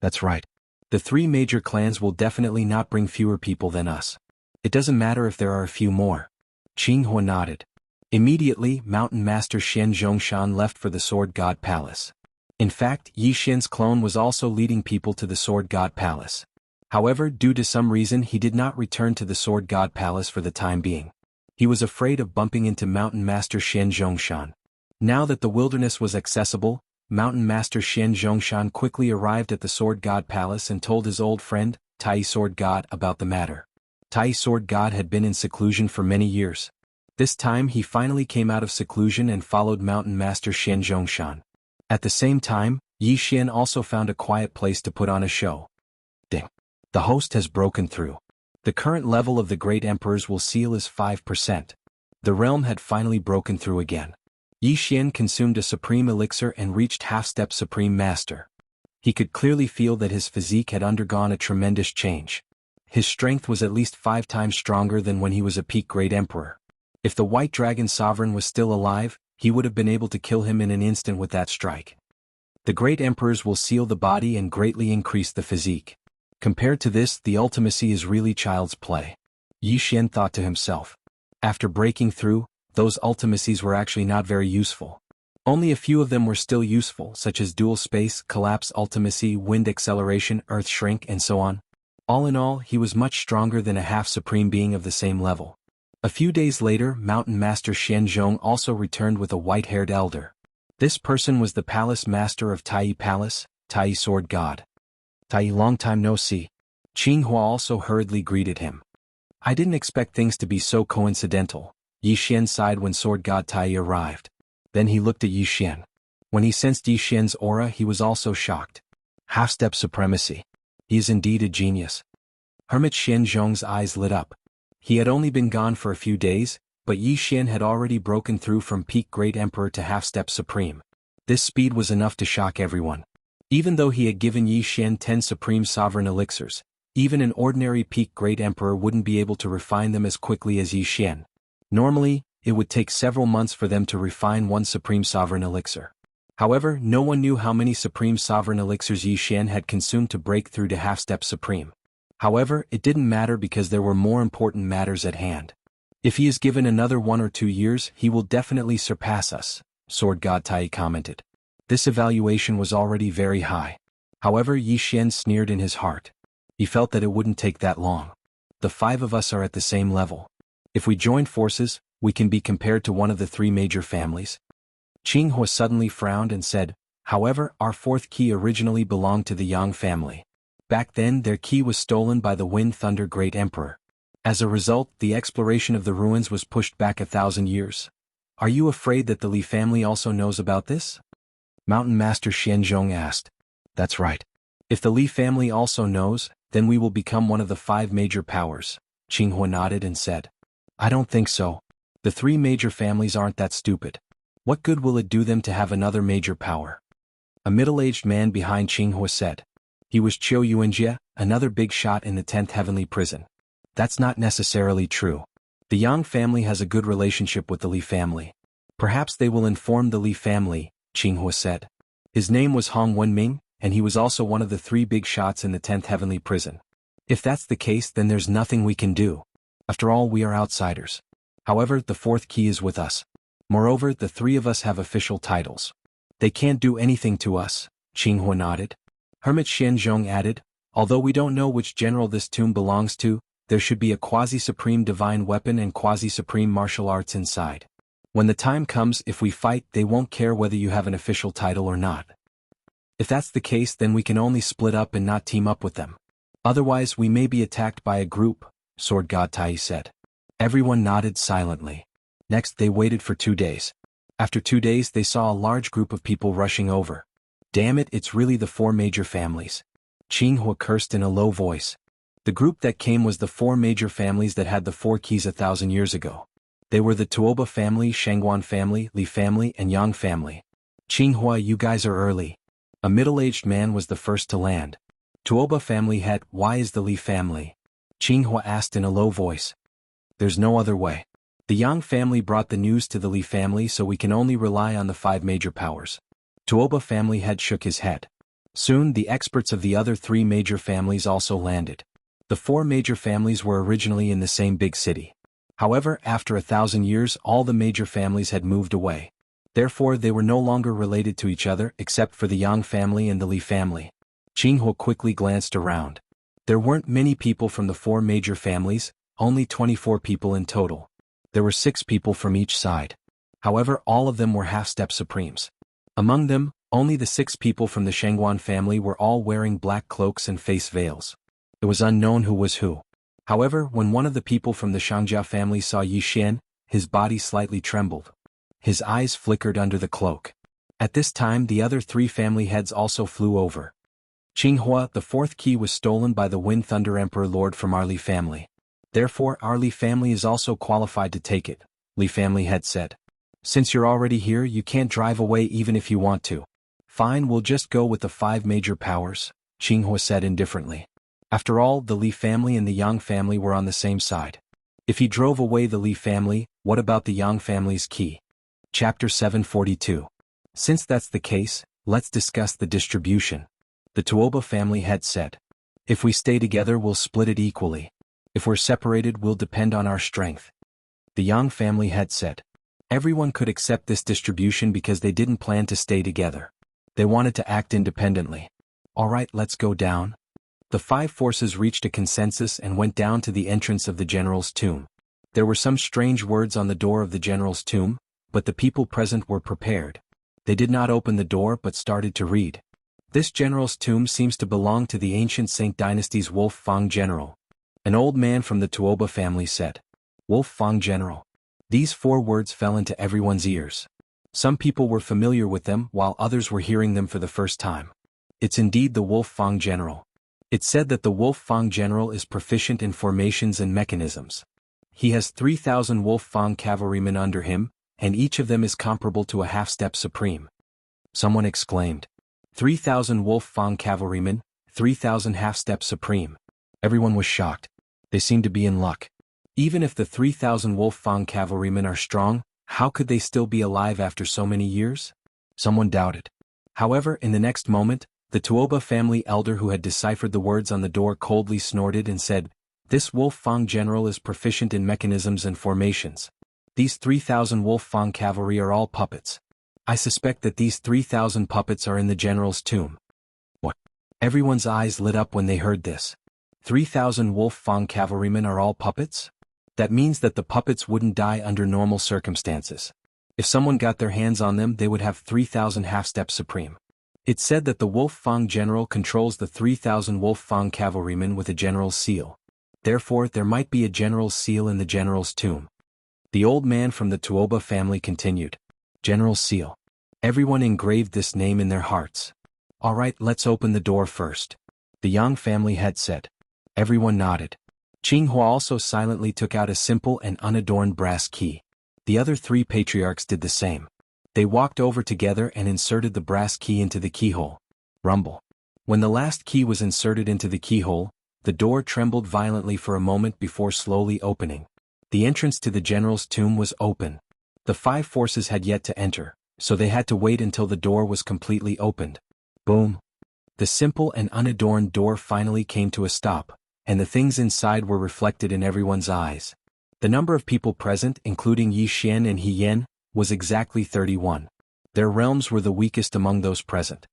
That's right. The three major clans will definitely not bring fewer people than us. It doesn't matter if there are a few more. Qinghua nodded. Immediately, Mountain Master Xian Zhongshan left for the Sword God Palace. In fact, Yixuan's clone was also leading people to the Sword God Palace. However, due to some reason he did not return to the Sword God Palace for the time being. He was afraid of bumping into Mountain Master Xian Zhongshan. Now that the wilderness was accessible, Mountain Master Xian Zhongshan quickly arrived at the Sword God Palace and told his old friend, Tai Sword God, about the matter. Tai Sword God had been in seclusion for many years. This time he finally came out of seclusion and followed Mountain Master Xian Zhongshan. At the same time, Yixuan also found a quiet place to put on a show. Ding. The host has broken through. The current level of the Great Emperor's will seal is 5%. The realm had finally broken through again. Yixuan consumed a supreme elixir and reached half-step Supreme Master. He could clearly feel that his physique had undergone a tremendous change. His strength was at least 5 times stronger than when he was a peak Great Emperor. If the White Dragon Sovereign was still alive, he would have been able to kill him in an instant with that strike. The Great Emperors will seal the body and greatly increase the physique. Compared to this, the ultimacy is really child's play. Yixuan thought to himself. After breaking through, those ultimacies were actually not very useful. Only a few of them were still useful, such as dual space, collapse ultimacy, wind acceleration, earth shrink, and so on. All in all, he was much stronger than a half-supreme being of the same level. A few days later, Mountain Master Xian Zhong also returned with a white-haired elder. This person was the Palace Master of Tai Palace, Tai Sword God. Tai, long time no see. Qinghua also hurriedly greeted him. I didn't expect things to be so coincidental. Yixuan sighed when Sword God Tai arrived. Then he looked at Yixuan. When he sensed Yixuan's aura, he was also shocked. Half-step supremacy. He is indeed a genius. Hermit Xian Zhong's eyes lit up. He had only been gone for a few days, but Yixuan had already broken through from peak Great Emperor to half-step Supreme. This speed was enough to shock everyone. Even though he had given Yixuan 10 Supreme Sovereign Elixirs, even an ordinary peak Great Emperor wouldn't be able to refine them as quickly as Yixuan. Normally, it would take several months for them to refine one Supreme Sovereign Elixir. However, no one knew how many Supreme Sovereign Elixirs Yi Xian had consumed to break through to half-step Supreme. However, it didn't matter because there were more important matters at hand. If he is given another 1 or 2 years, he will definitely surpass us, Sword God Tai commented. This evaluation was already very high. However, Yi Xian sneered in his heart. He felt that it wouldn't take that long. The 5 of us are at the same level. If we join forces, we can be compared to one of the 3 major families. Qinghua suddenly frowned and said, however, our 4th key originally belonged to the Yang family. Back then their key was stolen by the Wind Thunder Great Emperor. As a result, the exploration of the ruins was pushed back 1,000 years. Are you afraid that the Li family also knows about this? Mountain Master Xianzhong asked. That's right. If the Li family also knows, then we will become one of the 5 major powers, Qinghua nodded and said. I don't think so. The 3 major families aren't that stupid. What good will it do them to have another major power? A middle-aged man behind Qinghua said. He was Qiu Yuanjie, another big shot in the 10th Heavenly Prison. That's not necessarily true. The Yang family has a good relationship with the Li family. Perhaps they will inform the Li family, Qinghua said. His name was Hong Wenming, and he was also one of the 3 big shots in the 10th Heavenly Prison. If that's the case, then there's nothing we can do. After all, we are outsiders. However, the 4th key is with us. Moreover, the 3 of us have official titles. They can't do anything to us, Qinghua nodded. Hermit Xianzhong added, although we don't know which general this tomb belongs to, there should be a quasi-supreme divine weapon and quasi-supreme martial arts inside. When the time comes, if we fight, they won't care whether you have an official title or not. If that's the case, then we can only split up and not team up with them. Otherwise, we may be attacked by a group, Sword God Tai said. Everyone nodded silently. Next, they waited for 2 days. After 2 days, they saw a large group of people rushing over. Damn it, it's really the 4 major families. Qinghua cursed in a low voice. The group that came was the 4 major families that had the 4 keys 1,000 years ago. They were the Tuoba family, Shangguan family, Li family, and Yang family. Qinghua, you guys are early. A middle-aged man was the first to land. Tuoba family head, why is the Li family? Qinghua asked in a low voice. There's no other way. The Yang family brought the news to the Li family, so we can only rely on the 5 major powers. Tuoba family head shook his head. Soon, the experts of the other 3 major families also landed. The 4 major families were originally in the same big city. However, after 1,000 years, all the major families had moved away. Therefore, they were no longer related to each other except for the Yang family and the Li family. Qinghua quickly glanced around. There weren't many people from the 4 major families, only 24 people in total. There were 6 people from each side. However, all of them were half-step supremes. Among them, only the 6 people from the Shangguan family were all wearing black cloaks and face veils. It was unknown who was who. However, when one of the people from the Shangjia family saw Yi Xian, his body slightly trembled. His eyes flickered under the cloak. At this time, the other 3 family heads also flew over. Qinghua, the 4th key was stolen by the Wind Thunder Emperor Lord from our Li family. Therefore, our Li family is also qualified to take it, Li family head said. Since you're already here, you can't drive away even if you want to. Fine, we'll just go with the 5 major powers, Qinghua said indifferently. After all, the Li family and the Yang family were on the same side. If he drove away the Li family, what about the Yang family's key? Chapter 742. Since that's the case, let's discuss the distribution. The Tuoba family head said. If we stay together, we'll split it equally. If we're separated, we'll depend on our strength. The Yang family head said. Everyone could accept this distribution because they didn't plan to stay together. They wanted to act independently. Alright, let's go down. The 5 forces reached a consensus and went down to the entrance of the general's tomb. There were some strange words on the door of the general's tomb, but the people present were prepared. They did not open the door but started to read. This general's tomb seems to belong to the ancient Song dynasty's Wolf Fang general. An old man from the Tuoba family said. Wolf Fang general. These 4 words fell into everyone's ears. Some people were familiar with them while others were hearing them for the first time. It's indeed the Wolf Fang general. It said that the Wolf Fang general is proficient in formations and mechanisms. He has 3,000 Wolf Fang cavalrymen under him, and each of them is comparable to a half-step supreme. Someone exclaimed. 3,000 Wolf Fang cavalrymen, 3,000 half-step supreme. Everyone was shocked. They seemed to be in luck. Even if the 3,000 Wolf Fang cavalrymen are strong, how could they still be alive after so many years? Someone doubted. However, in the next moment, the Tuoba family elder who had deciphered the words on the door coldly snorted and said, "This Wolf Fang general is proficient in mechanisms and formations. These 3,000 Wolf Fang cavalry are all puppets. I suspect that these 3,000 puppets are in the general's tomb." What? Everyone's eyes lit up when they heard this. 3,000 Wolf Fang cavalrymen are all puppets? That means that the puppets wouldn't die under normal circumstances. If someone got their hands on them, they would have 3,000 half-step supreme. It's said that the Wolf Fang general controls the 3,000 Wolf Fang cavalrymen with a general's seal. Therefore, there might be a general's seal in the general's tomb. The old man from the Tuoba family continued. General's seal. Everyone engraved this name in their hearts. All right, let's open the door first. The Yang family had said. Everyone nodded. Qinghua also silently took out a simple and unadorned brass key. The other three patriarchs did the same. They walked over together and inserted the brass key into the keyhole. Rumble. When the last key was inserted into the keyhole, the door trembled violently for a moment before slowly opening. The entrance to the general's tomb was open. The five forces had yet to enter, so they had to wait until the door was completely opened. Boom. The simple and unadorned door finally came to a stop, and the things inside were reflected in everyone's eyes. The number of people present, including Yi Xian and He Yan, was exactly 31. Their realms were the weakest among those present.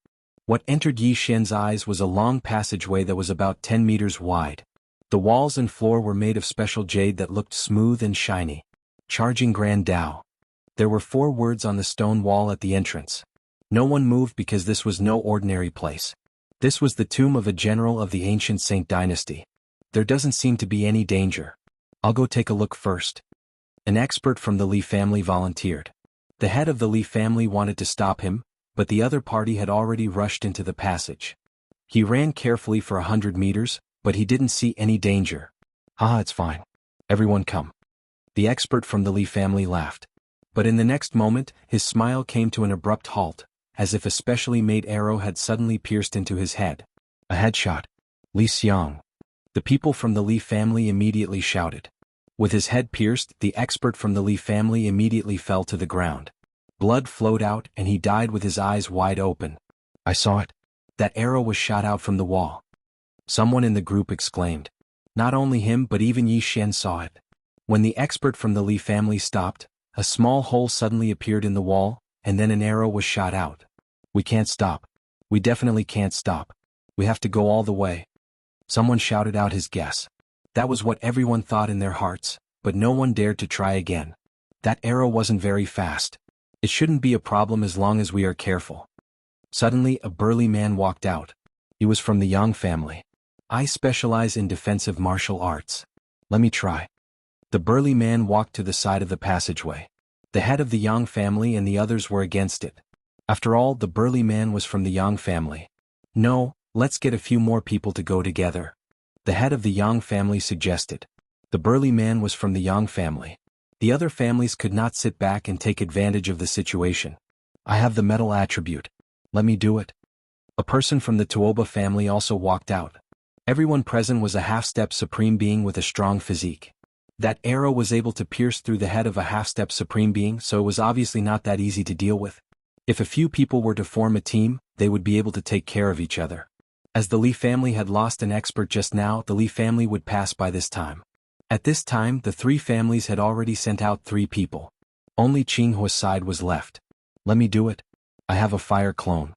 What entered Yi Xian's eyes was a long passageway that was about 10 meters wide. The walls and floor were made of special jade that looked smooth and shiny. Charging Grand Dao. There were 4 words on the stone wall at the entrance. No one moved because this was no ordinary place. This was the tomb of a general of the ancient Saint dynasty. There doesn't seem to be any danger. I'll go take a look first. An expert from the Li family volunteered. The head of the Li family wanted to stop him, but the other party had already rushed into the passage. He ran carefully for 100 meters, but he didn't see any danger. "Ah, it's fine. Everyone come." The expert from the Li family laughed. But in the next moment, his smile came to an abrupt halt, as if a specially made arrow had suddenly pierced into his head. A headshot. Li Xiang. The people from the Li family immediately shouted. With his head pierced, the expert from the Li family immediately fell to the ground. Blood flowed out and he died with his eyes wide open. "I saw it. That arrow was shot out from the wall." Someone in the group exclaimed. Not only him but even Yi Xian saw it. When the expert from the Li family stopped, a small hole suddenly appeared in the wall, and then an arrow was shot out. "We can't stop. We definitely can't stop. We have to go all the way." Someone shouted out his guess. That was what everyone thought in their hearts, but no one dared to try again. That arrow wasn't very fast. It shouldn't be a problem as long as we are careful. Suddenly a burly man walked out. He was from the Yang family. "I specialize in defensive martial arts. Let me try." The burly man walked to the side of the passageway. The head of the Yang family and the others were against it. After all, the burly man was from the Yang family. "No, let's get a few more people to go together," the head of the Yang family suggested. The burly man was from the Yang family. The other families could not sit back and take advantage of the situation. "I have the metal attribute. Let me do it." A person from the Tuoba family also walked out. Everyone present was a half-step supreme being with a strong physique. That arrow was able to pierce through the head of a half-step supreme being, so it was obviously not that easy to deal with. If a few people were to form a team, they would be able to take care of each other. As the Li family had lost an expert just now, the Li family would pass by this time. At this time, the 3 families had already sent out 3 people. Only Qinghua's side was left. "Let me do it. I have a fire clone."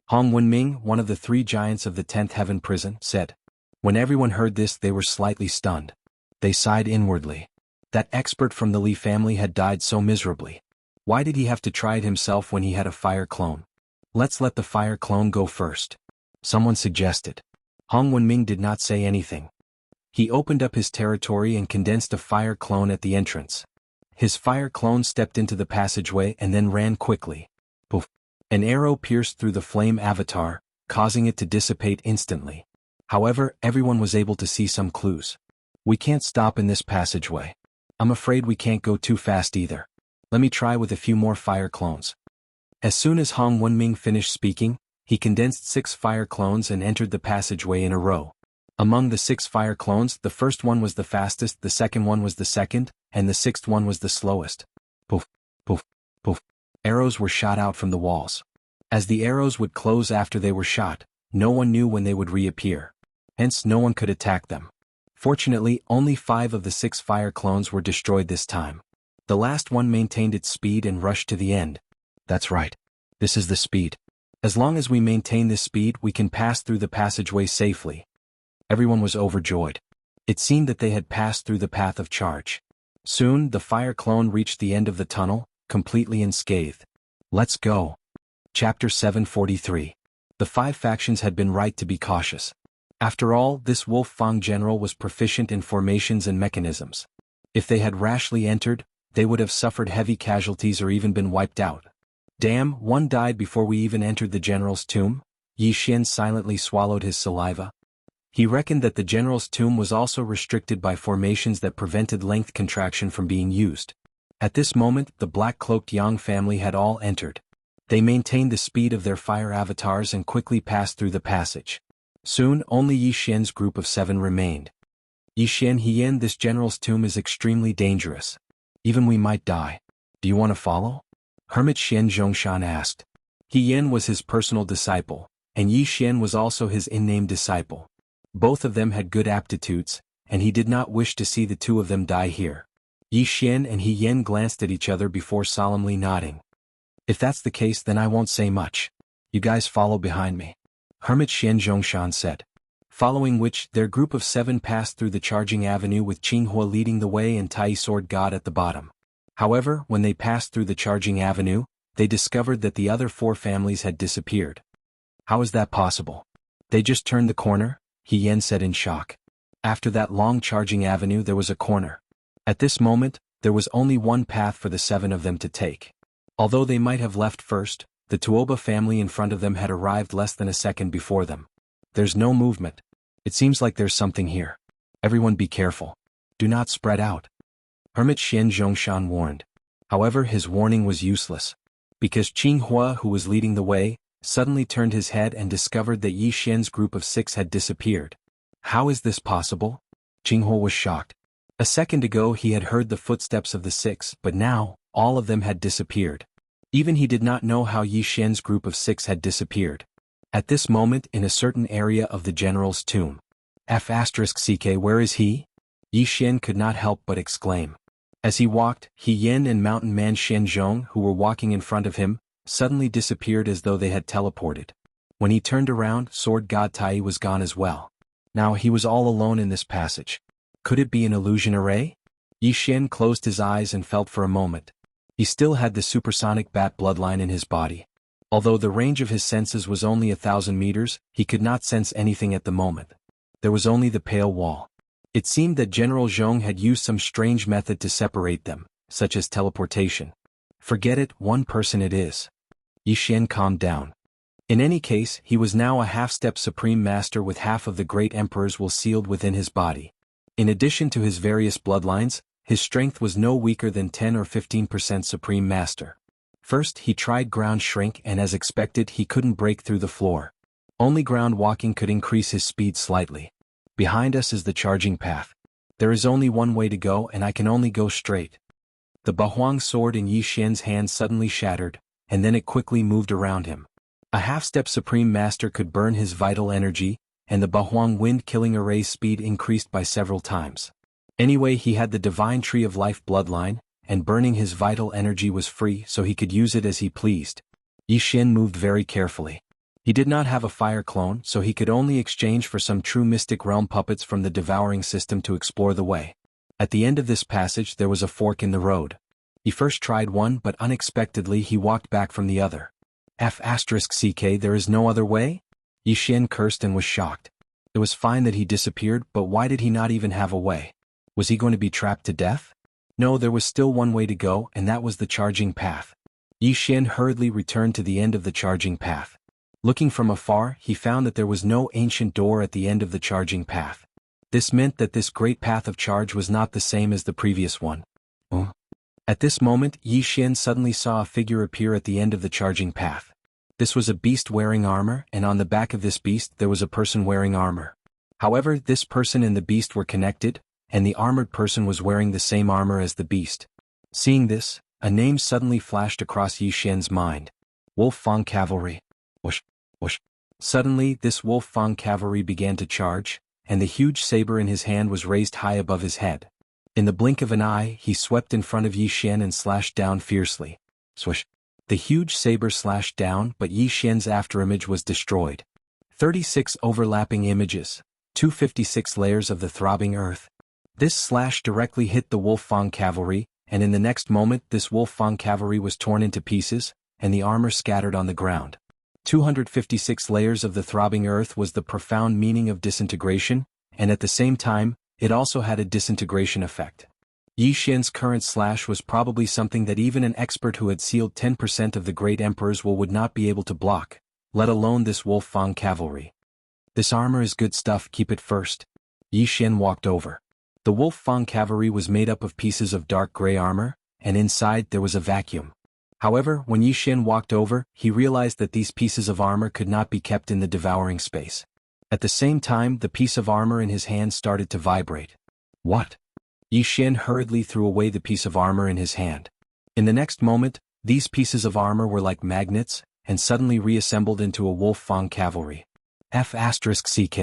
Hong Wenming, one of the 3 giants of the 10th Heaven prison, said. When everyone heard this, they were slightly stunned. They sighed inwardly. That expert from the Li family had died so miserably. Why did he have to try it himself when he had a fire clone? "Let's let the fire clone go first," someone suggested. Hong Wenming did not say anything. He opened up his territory and condensed a fire clone at the entrance. His fire clone stepped into the passageway and then ran quickly. Poof! An arrow pierced through the flame avatar, causing it to dissipate instantly. However, everyone was able to see some clues. "We can't stop in this passageway. I'm afraid we can't go too fast either. Let me try with a few more fire clones." As soon as Hong Wenming finished speaking, he condensed 6 fire clones and entered the passageway in a row. Among the 6 fire clones, the first one was the fastest, the second one was the second, and the 6th one was the slowest. Poof, poof, poof. Arrows were shot out from the walls. As the arrows would close after they were shot, no one knew when they would reappear. Hence no one could attack them. Fortunately, only 5 of the 6 fire clones were destroyed this time. The last one maintained its speed and rushed to the end. That's right. This is the speed. As long as we maintain this speed, we can pass through the passageway safely. Everyone was overjoyed. It seemed that they had passed through the path of charge. Soon, the fire clone reached the end of the tunnel, completely unscathed. Let's go. Chapter 743. The 5 factions had been right to be cautious. After all, this Wolf Fang general was proficient in formations and mechanisms. If they had rashly entered, they would have suffered heavy casualties or even been wiped out. Damn, one died before we even entered the general's tomb? Yi Xian silently swallowed his saliva. He reckoned that the general's tomb was also restricted by formations that prevented length contraction from being used. At this moment, the black-cloaked Yang family had all entered. They maintained the speed of their fire avatars and quickly passed through the passage. Soon, only Yi Xian's group of 7 remained. Yi Xian Hien, this general's tomb is extremely dangerous. Even we might die. Do you want to follow? Hermit Xian Zhongshan asked. Hien was his personal disciple, and Yi Xian was also his in-name disciple. Both of them had good aptitudes, and he did not wish to see the 2 of them die here. Yi Xian and Hien glanced at each other before solemnly nodding. If that's the case, then I won't say much. You guys follow behind me. Hermit Xian Zhongshan said. Following which, their group of 7 passed through the charging avenue with Qinghua leading the way and Tai Sword God at the bottom. However, when they passed through the charging avenue, they discovered that the other 4 families had disappeared. How is that possible? They just turned the corner? Hien said in shock. After that long charging avenue there was a corner. At this moment, there was only one path for the 7 of them to take. Although they might have left first, the Tuoba family in front of them had arrived less than a second before them. There's no movement. It seems like there's something here. Everyone be careful. Do not spread out. Hermit Xian Zhongshan warned. However, his warning was useless. Because Qinghua, who was leading the way, suddenly turned his head and discovered that Yi Xian's group of 6 had disappeared. How is this possible? Qinghua was shocked. A second ago he had heard the footsteps of the 6, but now, all of them had disappeared. Even he did not know how Yi Xian's group of 6 had disappeared. At this moment, in a certain area of the general's tomb. F***ck, where is he? Yi Xian could not help but exclaim. As he walked, Hien and mountain man Shenzhong, who were walking in front of him, suddenly disappeared as though they had teleported. When he turned around, Sword God Tai was gone as well. Now he was all alone in this passage. Could it be an illusion array? Yi Xian closed his eyes and felt for a moment. He still had the supersonic bat bloodline in his body. Although the range of his senses was only 1,000 meters, he could not sense anything at the moment. There was only the pale wall. It seemed that General Zhong had used some strange method to separate them, such as teleportation. Forget it, one person it is. Yi Xian calmed down. In any case, he was now a half-step supreme master with half of the great emperor's will sealed within his body. In addition to his various bloodlines, his strength was no weaker than 10 or 15% supreme master. First, he tried ground shrink and as expected he couldn't break through the floor. Only ground walking could increase his speed slightly. Behind us is the charging path. There is only one way to go and I can only go straight. The Bahuang sword in Yi Xian's hand suddenly shattered, and then it quickly moved around him. A half-step supreme master could burn his vital energy, and the Bahuang wind-killing array's speed increased by several times. Anyway, he had the divine tree of life bloodline, and burning his vital energy was free so he could use it as he pleased. Yi Xian moved very carefully. He did not have a fire clone, so he could only exchange for some true mystic realm puppets from the devouring system to explore the way. At the end of this passage there was a fork in the road. He first tried one but unexpectedly he walked back from the other. F***ck, there is no other way? Yi Xian cursed and was shocked. It was fine that he disappeared, but why did he not even have a way? Was he going to be trapped to death? No, there was still one way to go, and that was the charging path. Yi Xian hurriedly returned to the end of the charging path. Looking from afar, he found that there was no ancient door at the end of the charging path. This meant that this great path of charge was not the same as the previous one. At this moment, Yi Xian suddenly saw a figure appear at the end of the charging path. This was a beast wearing armor, and on the back of this beast there was a person wearing armor. However, this person and the beast were connected, and the armored person was wearing the same armor as the beast. Seeing this, A name suddenly flashed across Yi Xian's mind. Wolf-Fang Cavalry. Whoosh, whoosh. Suddenly, this Wolf-Fang Cavalry began to charge, and the huge saber in his hand was raised high above his head. In the blink of an eye, he swept in front of Yi Xian and slashed down fiercely. Swish. The huge saber slashed down, but Yi Xian's afterimage was destroyed. 36 overlapping images. 256 layers of the throbbing earth. This slash directly hit the Wolf-Fang Cavalry, and in the next moment this Wolf-Fang Cavalry was torn into pieces, and the armor scattered on the ground. 256 layers of the throbbing earth was the profound meaning of disintegration, and at the same time, it also had a disintegration effect. Yi Xian's current slash was probably something that even an expert who had sealed 10% of the great emperor's will would not be able to block, let alone this Wolf-Fang Cavalry. This armor is good stuff, keep it first. Yi Xian walked over. The Wolf-Fang Cavalry was made up of pieces of dark gray armor, and inside there was a vacuum. However, when Yi Xian walked over, he realized that these pieces of armor could not be kept in the devouring space. At the same time, the piece of armor in his hand started to vibrate. What? Yi Xian hurriedly threw away the piece of armor in his hand. In the next moment, these pieces of armor were like magnets, and suddenly reassembled into a Wolf-Fang Cavalry. F***ck.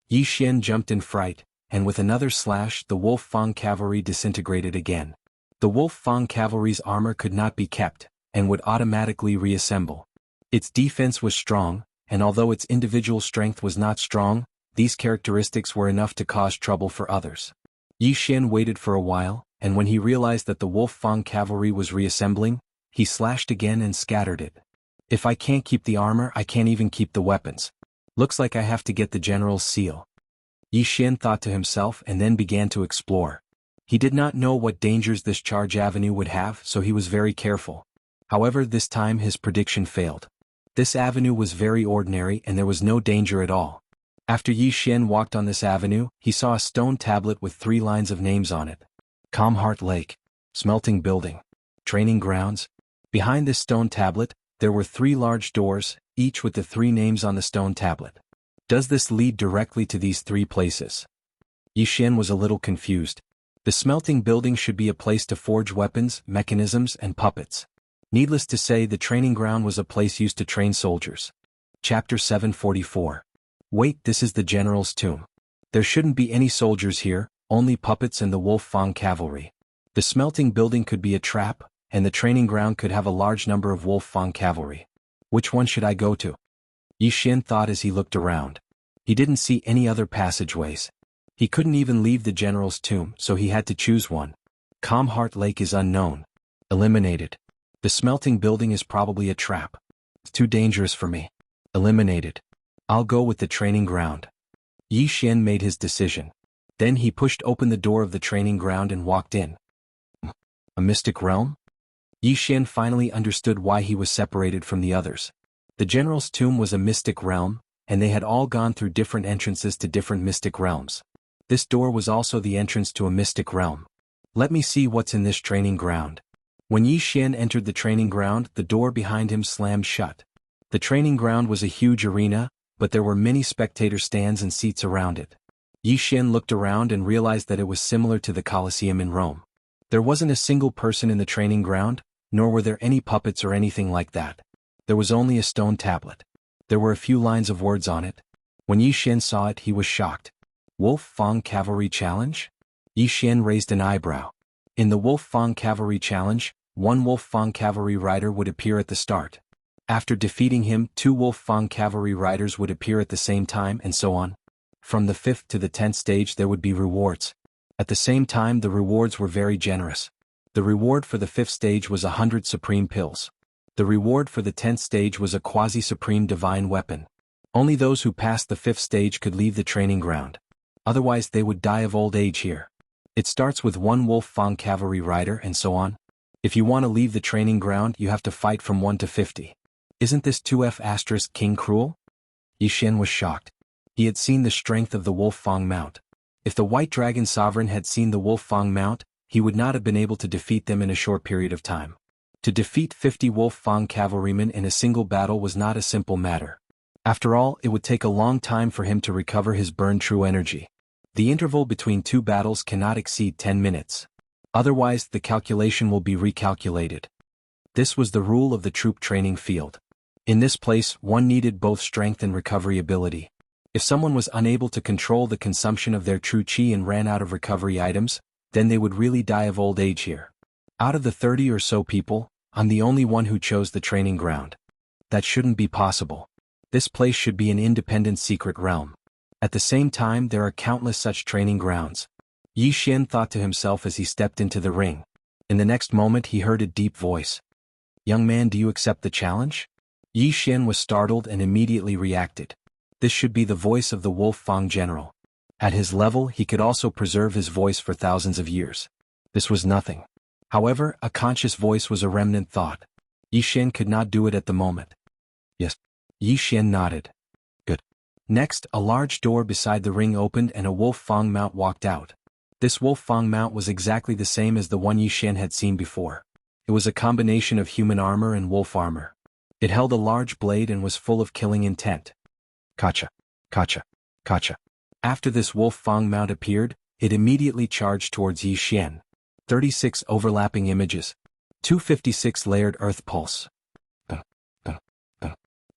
Yi Xian jumped in fright, and with another slash the Wolf-Fang Cavalry disintegrated again. The Wolf-Fang Cavalry's armor could not be kept, and would automatically reassemble. Its defense was strong, and although its individual strength was not strong, these characteristics were enough to cause trouble for others. Yi Xian waited for a while, and when he realized that the Wolf-Fang Cavalry was reassembling, he slashed again and scattered it. If I can't keep the armor, I can't even keep the weapons. Looks like I have to get the general's seal. Yi Xian thought to himself and then began to explore. He did not know what dangers this charge avenue would have, so he was very careful. However, this time his prediction failed. This avenue was very ordinary and there was no danger at all. After Yi Xian walked on this avenue, he saw a stone tablet with 3 lines of names on it. Calm Heart Lake, Smelting Building, Training Grounds. Behind this stone tablet, there were 3 large doors, each with the 3 names on the stone tablet. Does this lead directly to these 3 places? Yi Xian was a little confused. The smelting building should be a place to forge weapons, mechanisms, and puppets. Needless to say, the training ground was a place used to train soldiers. Chapter 744. Wait, this is the general's tomb. There shouldn't be any soldiers here, only puppets and the Wolf-Fang Cavalry. The smelting building could be a trap, and the training ground could have a large number of Wolf-Fang Cavalry. Which one should I go to? Yi Xian thought as he looked around. He didn't see any other passageways. He couldn't even leave the general's tomb, so he had to choose one. Calm Heart Lake is unknown. Eliminated. The smelting building is probably a trap. It's too dangerous for me. Eliminated. I'll go with the training ground. Yi Xian made his decision. Then he pushed open the door of the training ground and walked in. A mystic realm? Yi Xian finally understood why he was separated from the others. The general's tomb was a mystic realm, and they had all gone through different entrances to different mystic realms. This door was also the entrance to a mystic realm. Let me see what's in this training ground. When Yi Xian entered the training ground, the door behind him slammed shut. The training ground was a huge arena, but there were many spectator stands and seats around it. Yi Xian looked around and realized that it was similar to the Colosseum in Rome. There wasn't a single person in the training ground, nor were there any puppets or anything like that. There was only a stone tablet. There were a few lines of words on it. When Yi Xian saw it, he was shocked. Wolf-Fang Cavalry Challenge? Yi Xian raised an eyebrow. In the Wolf-Fang Cavalry Challenge, 1 Wolf-Fang Cavalry rider would appear at the start. After defeating him, 2 Wolf-Fang Cavalry riders would appear at the same time, and so on. From the 5th to the 10th stage there would be rewards. At the same time, the rewards were very generous. The reward for the 5th stage was 100 supreme pills. The reward for the 10th stage was a quasi-supreme divine weapon. Only those who passed the 5th stage could leave the training ground. Otherwise they would die of old age here. It starts with 1 Wolf-Fang Cavalry rider and so on. If you want to leave the training ground, you have to fight from 1 to 50. Isn't this 2F** King cruel? Yi Xian was shocked. He had seen the strength of the Wolf-Fang mount. If the White Dragon Sovereign had seen the Wolf-Fang mount, he would not have been able to defeat them in a short period of time. To defeat 50 Wolf-Fang cavalrymen in a single battle was not a simple matter. After all, it would take a long time for him to recover his burned true energy. The interval between 2 battles cannot exceed 10 minutes. Otherwise, the calculation will be recalculated. This was the rule of the troop training field. In this place, one needed both strength and recovery ability. If someone was unable to control the consumption of their true chi and ran out of recovery items, then they would really die of old age here. Out of the 30 or so people, I'm the only one who chose the training ground. That shouldn't be possible. This place should be an independent secret realm. At the same time, there are countless such training grounds. Yi Xian thought to himself as he stepped into the ring. In the next moment he heard a deep voice. "Young man, do you accept the challenge?" Yi Xian was startled and immediately reacted. This should be the voice of the Wolf Fang general. At his level, he could also preserve his voice for thousands of years. This was nothing. However, a conscious voice was a remnant thought. Yi Xian could not do it at the moment. Yes. Yi Xian nodded. Good. Next, a large door beside the ring opened and a Wolf Fang mount walked out. This Wolf Fang mount was exactly the same as the one Yi Xian had seen before. It was a combination of human armor and wolf armor. It held a large blade and was full of killing intent. Kacha. Kacha. Kacha. After this Wolf Fang mount appeared, it immediately charged towards Yi Xian. 36 overlapping images. 256 layered earth pulse.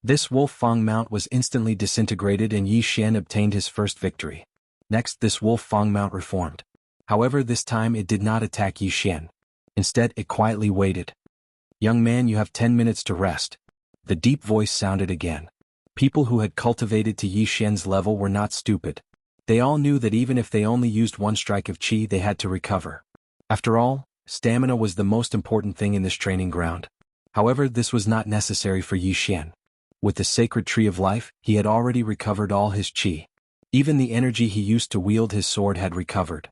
This Wolf Fang mount was instantly disintegrated and Yi Xian obtained his first victory. Next, this Wolf Fang mount reformed. However, this time it did not attack Yi Xian. Instead, it quietly waited. "Young man, you have 10 minutes to rest." The deep voice sounded again. People who had cultivated to Yi Xian's level were not stupid. They all knew that even if they only used one strike of chi, they had to recover. After all, stamina was the most important thing in this training ground. However, this was not necessary for Yi Xian. With the sacred tree of life, he had already recovered all his chi. Even the energy he used to wield his sword had recovered.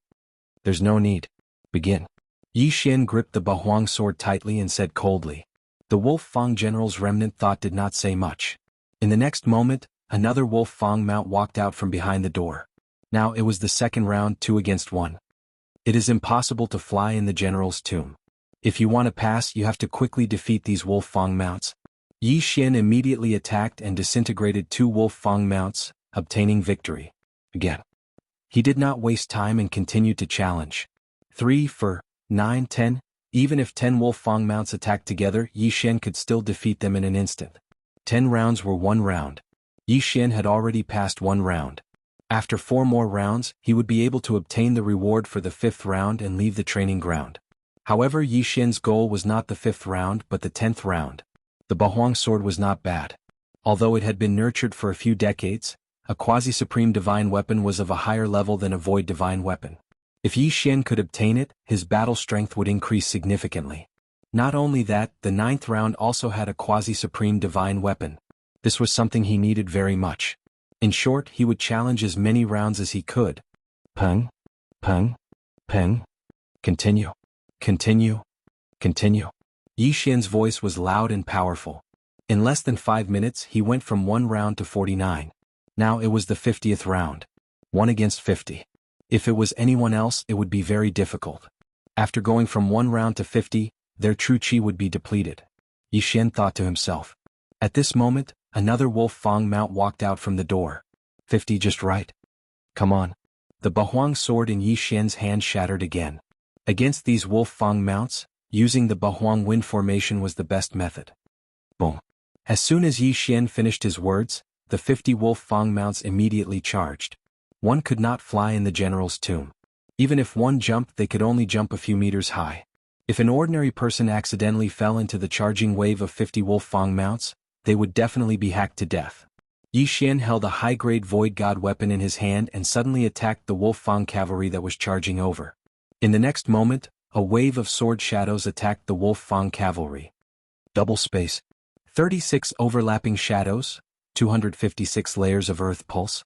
"There's no need. Begin." Yi Xian gripped the Bahuang sword tightly and said coldly. The Wolf Fang general's remnant thought did not say much. In the next moment, another Wolf Fang mount walked out from behind the door. Now it was the second round, 2 against 1. It is impossible to fly in the general's tomb. If you want to pass, you have to quickly defeat these Wolf Fang mounts. Yi Xian immediately attacked and disintegrated 2 Wolf Fang mounts, obtaining victory. Again. He did not waste time and continued to challenge. 3 for 9, 10. Even if 10 Wolf Fang mounts attacked together, Yi Xian could still defeat them in an instant. 10 rounds were 1 round. Yi Xian had already passed 1 round. After 4 more rounds, he would be able to obtain the reward for the 5th round and leave the training ground. However, Yi Xian's goal was not the 5th round but the 10th round. The Bahuang sword was not bad. Although it had been nurtured for a few decades, a quasi-supreme divine weapon was of a higher level than a void divine weapon. If Yi Xian could obtain it, his battle strength would increase significantly. Not only that, the 9th round also had a quasi-supreme divine weapon. This was something he needed very much. In short, he would challenge as many rounds as he could. Peng, peng, peng. Continue, continue, continue. Yi Xian's voice was loud and powerful. In less than 5 minutes, he went from 1 round to 49. Now it was the 50th round. 1 against 50. If it was anyone else, it would be very difficult. After going from 1 round to 50, their true chi would be depleted. Yi Xian thought to himself. At this moment, another Wolf Fang mount walked out from the door. 50 just right. Come on. The Bahuang sword in Yi Xian's hand shattered again. Against these Wolf Fang mounts, using the Bahuang wind formation was the best method. Boom. As soon as Yi Xian finished his words, the 50 Wolf Fang mounts immediately charged. One could not fly in the general's tomb. Even if one jumped, they could only jump a few meters high. If an ordinary person accidentally fell into the charging wave of 50 Wolf Fang mounts, they would definitely be hacked to death. Yi Xian held a high-grade Void God weapon in his hand and suddenly attacked the Wolf Fang cavalry that was charging over. In the next moment, a wave of sword shadows attacked the Wolf Fang cavalry. Double space. 36 overlapping shadows, 256 layers of earth pulse.